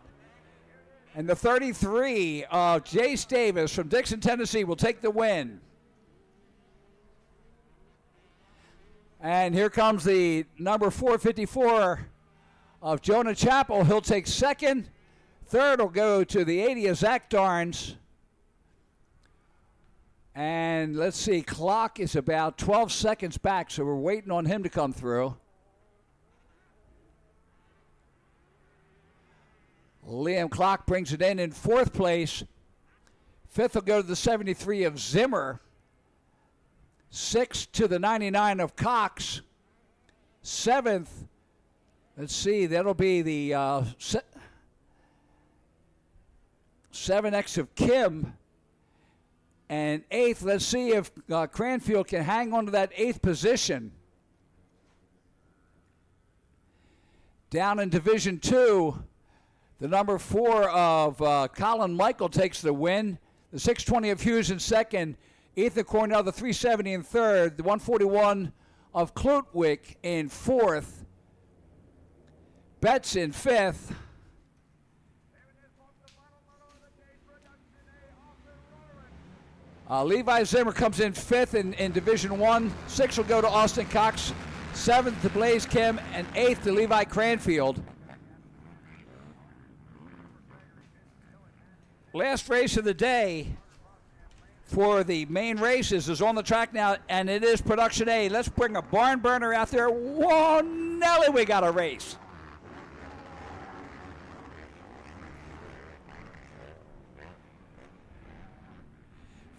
And the 33 of Jace Davis from Dixon, Tennessee will take the win. And here comes the number 454 of Jonah Chappell. He'll take second. Third will go to the 80 of Zach Darnes. And let's see, clock is about 12 seconds back, so we're waiting on him to come through. Liam Clark brings it in fourth place. Fifth will go to the 73 of Zimmer. Sixth to the 99 of Cox. Seventh, let's see, that'll be the 7X of Kim. And eighth, let's see if Cranfield can hang on to that eighth position. Down in Division 2, the number 4 of Colin Michael takes the win. The 620 of Hughes in second. Ethan Cornell, the 370 in third. The 141 of Klutwick in fourth. Betts in fifth. Levi Zimmer comes in fifth in Division 1. Sixth will go to Austin Cox. Seventh to Blaze Kim. And eighth to Levi Cranfield. Last race of the day for the main races is on the track now, and it is Production A. Let's bring a barn burner out there. Whoa, Nelly, we got a race.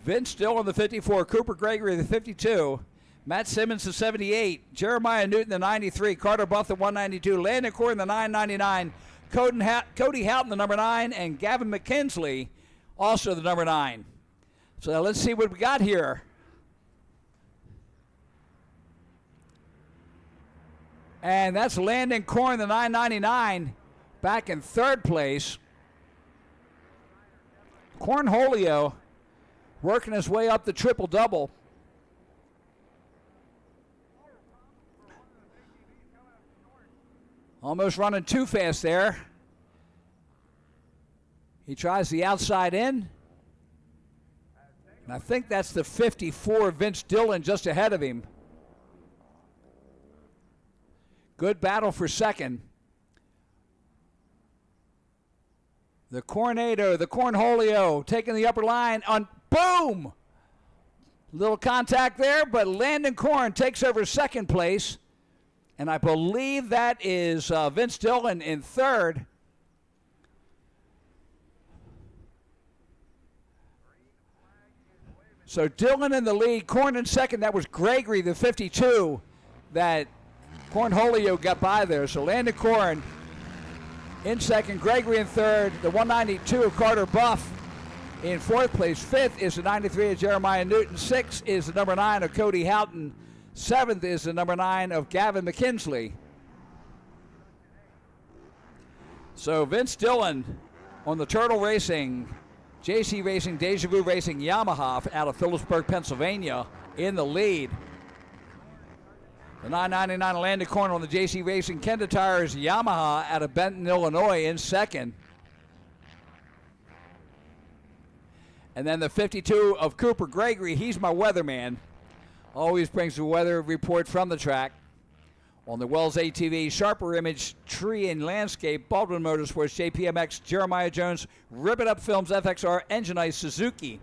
Vince Dillon, the 54. Cooper Gregory, the 52. Matt Simmons, the 78. Jeremiah Newton, the 93. Carter Buff, the 192. Landon Corin, the 999. Cody Houghton, the number 9. And Gavin McKinsley, also the number 9. So let's see what we got here. And that's Landon Corin, the 999, back in third place. Cornholio working his way up the triple-double. Almost running too fast there. He tries the outside in. And I think that's the 54, Vince Dillon, just ahead of him. Good battle for second. The Cornholio taking the upper line on, boom! Little contact there, but Landon Corn takes over second place. And I believe that is Vince Dillon in third. So Dillon in the lead, Corn in second. That was Gregory, the 52, that Cornholio got by there. So Landon Corn in second, Gregory in third, the 192 of Carter Buff in fourth place. Fifth is the 93 of Jeremiah Newton. Sixth is the number 9 of Cody Houghton. Seventh is the number 9 of Gavin McKinsley. So Vince Dillon on the Turtle Racing, JC Racing, Deja Vu Racing, Yamaha out of Phillipsburg, Pennsylvania in the lead. The 999 Landon Corn on the JC Racing Kenda Tires Yamaha out of Benton, Illinois in second. And then the 52 of Cooper Gregory, he's my weatherman. Always brings the weather report from the track. On the Wells ATV, Sharper Image, Tree and Landscape, Baldwin Motorsports, JPMX, Jeremiah Jones, Rip It Up Films, FXR, Engine Ice, Suzuki.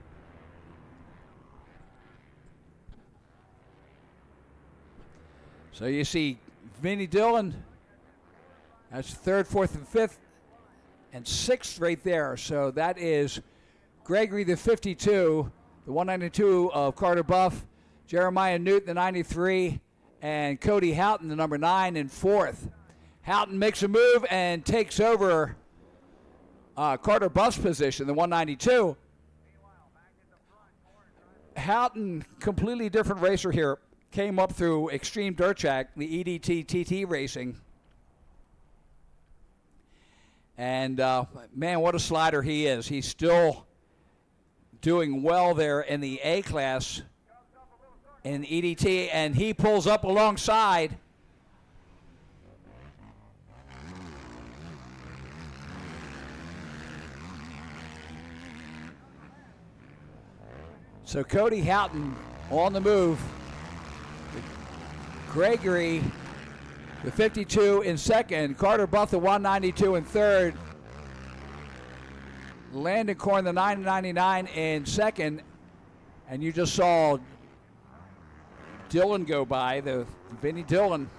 So you see Vinny Dillon, that's third, fourth, and fifth, and sixth right there. So that is Gregory, the 52, the 192 of Carter Buff, Jeremiah Newton, the 93, and Cody Houghton, the number 9, in fourth. Houghton makes a move and takes over Carter Buff's position, the 192. Houghton, completely different racer here, came up through Extreme Dirt Track, the EDT TT Racing. And, man, what a slider he is. He's still doing well there in the A class in EDT, and he pulls up alongside. So Cody Houghton on the move. Gregory, the 52 in second. Carter Buff, the 192 in third. Landon Korn, the 999 in second. And you just saw Dillon go by, the Vinny Dillon.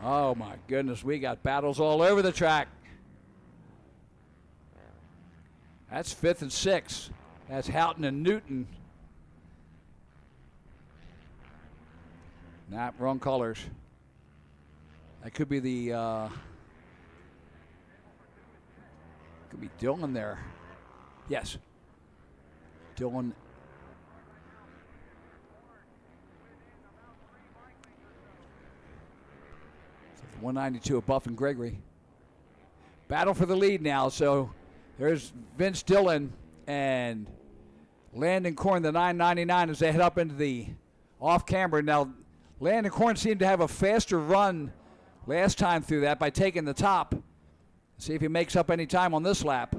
Oh my goodness, we got battles all over the track. That's 5th and 6th. That's Houghton and Newton. Nah, wrong colors. That could be the, could be Dillon there. Yes. Dillon. So 192 of Buff and Gregory. Battle for the lead now, so there's Vince Dillon and Landon Korn, the 999, as they head up into the off-camber. Now, Landon Korn seemed to have a faster run last time through that by taking the top. See if he makes up any time on this lap.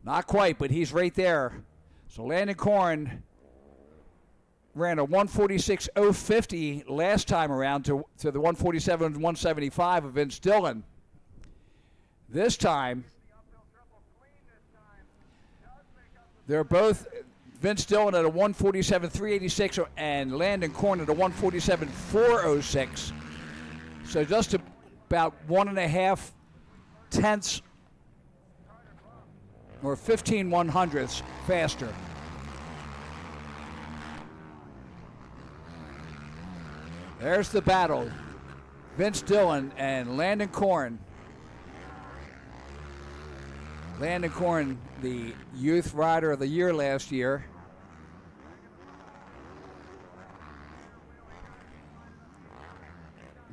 Not quite, but he's right there. So Landon Korn ran a 146.050 last time around to the 147.175 of Vince Dillon. This time, they're both Vince Dillon at a 147.386 and Landon Korn at a 147.406. So just about 1.5 tenths or 15 100ths faster. There's the battle. Vince Dillon and Landon Korn. Landon Korn, the Youth Rider of the Year last year.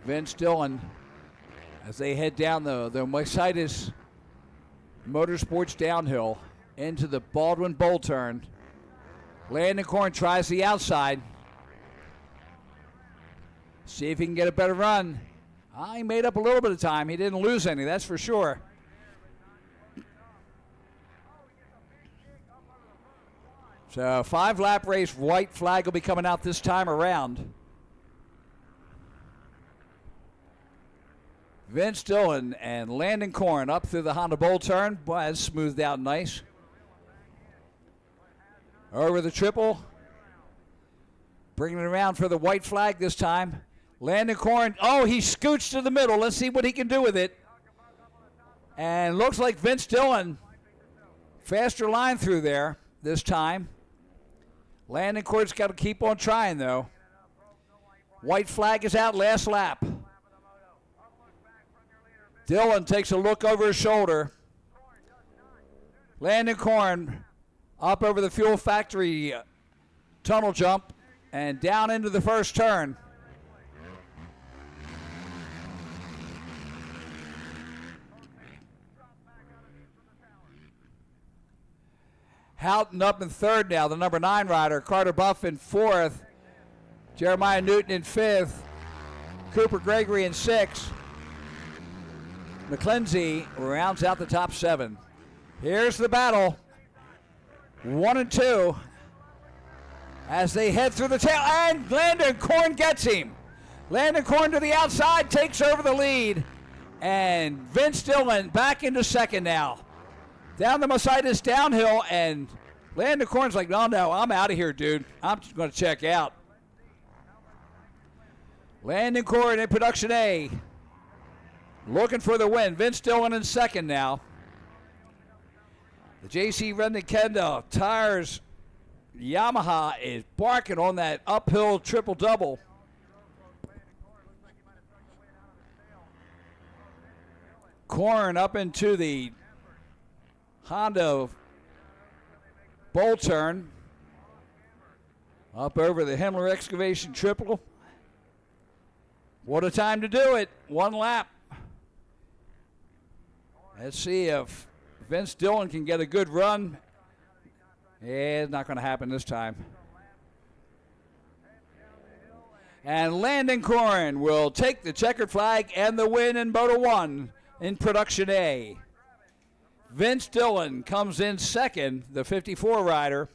Vince Dillon, as they head down the Mercedes Motorsports downhill into the Baldwin Bowl turn. Landon Korn tries the outside. See if he can get a better run. He made up a little bit of time. He didn't lose any, that's for sure. So 5-lap race, white flag will be coming out this time around. Vince Dillon and Landon Korn up through the Honda Bowl turn. Boy, that's smoothed out nice. Over the triple. Bringing it around for the white flag this time. Landon Korn, he scoots to the middle. Let's see what he can do with it. And looks like Vince Dillon, faster line through there this time. Landon Korn's got to keep on trying, though. White flag is out, last lap. Dillon takes a look over his shoulder. Landon Korn up over the fuel factory tunnel jump and down into the first turn. Houghton up in third now, the number 9 rider. Carter Buff in fourth. Jeremiah Newton in fifth. Cooper Gregory in sixth. McClenzy rounds out the top 7. Here's the battle. 1 and 2 as they head through the tail, and Landon Korn gets him. Landon Korn to the outside, takes over the lead, and Vince Dillon back into second now. Down the Mercedes downhill, and Landon Korn's like, no, I'm out of here, dude. I'm just going to check out. Landon Korn in production A. Looking for the win. Vince Dillon in second now. The JC Rednick Kendall Tires Yamaha is barking on that uphill triple-double. Korn up into the Honda Bowl turn. Up over the Himmler Excavation triple. What a time to do it. 1 lap. Let's see if Vince Dillon can get a good run. It's not going to happen this time. And Landon Korn will take the checkered flag and the win in Moto 1 in production A. Vince Dillon comes in second, the 54 rider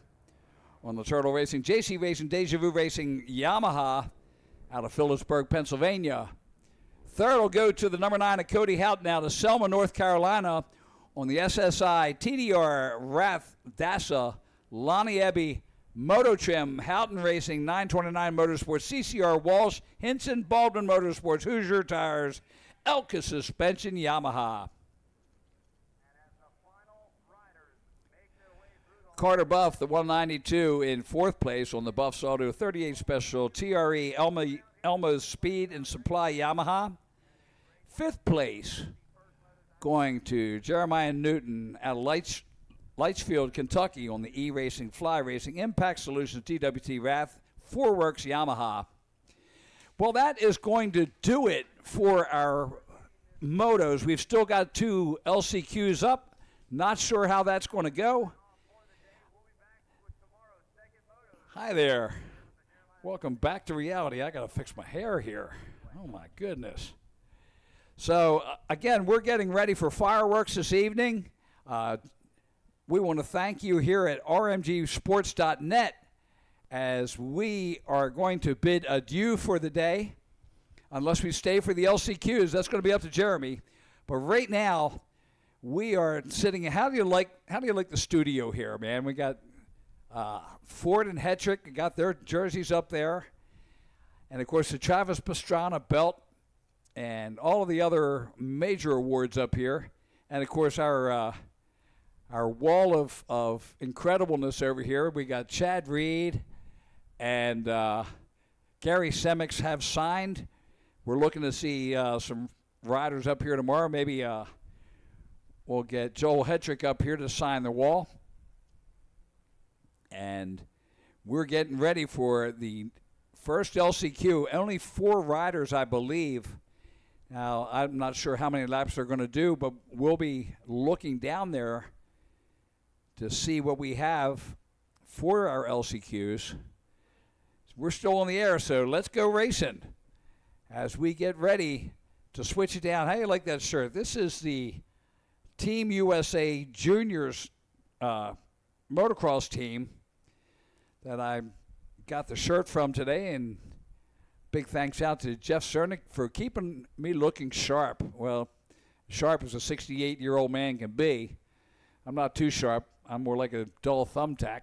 on the Turtle Racing, JC Racing, Deja Vu Racing, Yamaha out of Phillipsburg, Pennsylvania. Third will go to the number 9 of Cody Houghton out of Selma, North Carolina on the SSI TDR Rath DASA Lonnie Ebby Moto Trim, Houghton Racing, 929 Motorsports, CCR Walsh, Hinson, Baldwin Motorsports, Hoosier Tires, Elka Suspension, Yamaha. Carter Buff, the 192 in fourth place on the Buffs Auto 38 Special TRE Elma's Speed and Supply Yamaha. Fifth place going to Jeremiah Newton out of Litchfield, Kentucky on the E-Racing, Fly Racing, Impact Solutions, TWT Rath, Fourworks Yamaha. Well, that is going to do it for our motos. We've still got 2 LCQs up. Not sure how that's going to go. Hi there. Welcome back to reality. I got to fix my hair here. Oh, my goodness. So, again, we're getting ready for fireworks this evening. We want to thank you here at rmgsports.net as we are going to bid adieu for the day. Unless we stay for the LCQs, that's going to be up to Jeremy. But right now, we are sitting. How do you like the studio here, man? We got Ford and Hetrick got their jerseys up there, and of course the Travis Pastrana belt, and all of the other major awards up here, and of course our wall of incredibleness over here. We got Chad Reed and Gary Semix have signed. We're looking to see some riders up here tomorrow. Maybe we'll get Joel Hetrick up here to sign the wall. And we're getting ready for the first LCQ. Only 4 riders, I believe. Now, I'm not sure how many laps they're going to do, but we'll be looking down there to see what we have for our LCQs. We're still on the air, so let's go racing as we get ready to switch it down. How do you like that shirt? This is the Team USA Juniors motocross team that I got the shirt from today, and big thanks out to Jeff Cernick for keeping me looking sharp. Well, sharp as a 68-year-old man can be. I'm not too sharp. I'm more like a dull thumbtack.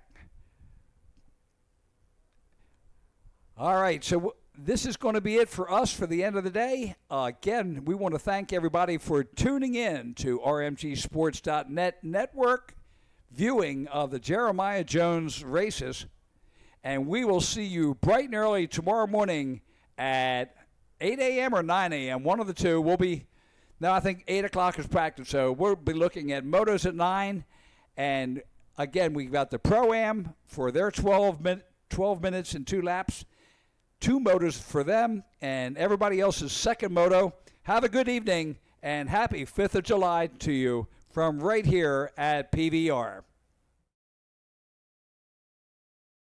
All right, so this is going to be it for us for the end of the day. Again, we want to thank everybody for tuning in to rmgsports.net network viewing of the Jeremiah Jones races. And we will see you bright and early tomorrow morning at 8 a.m. or 9 a.m., one of the two. We'll be, now I think 8 o'clock is practice, so we'll be looking at motos at 9. And, again, we've got the Pro-Am for their 12 minutes and 2 laps. 2 motos for them, and everybody else's second moto. Have a good evening, and happy 5th of July to you from right here at PVR.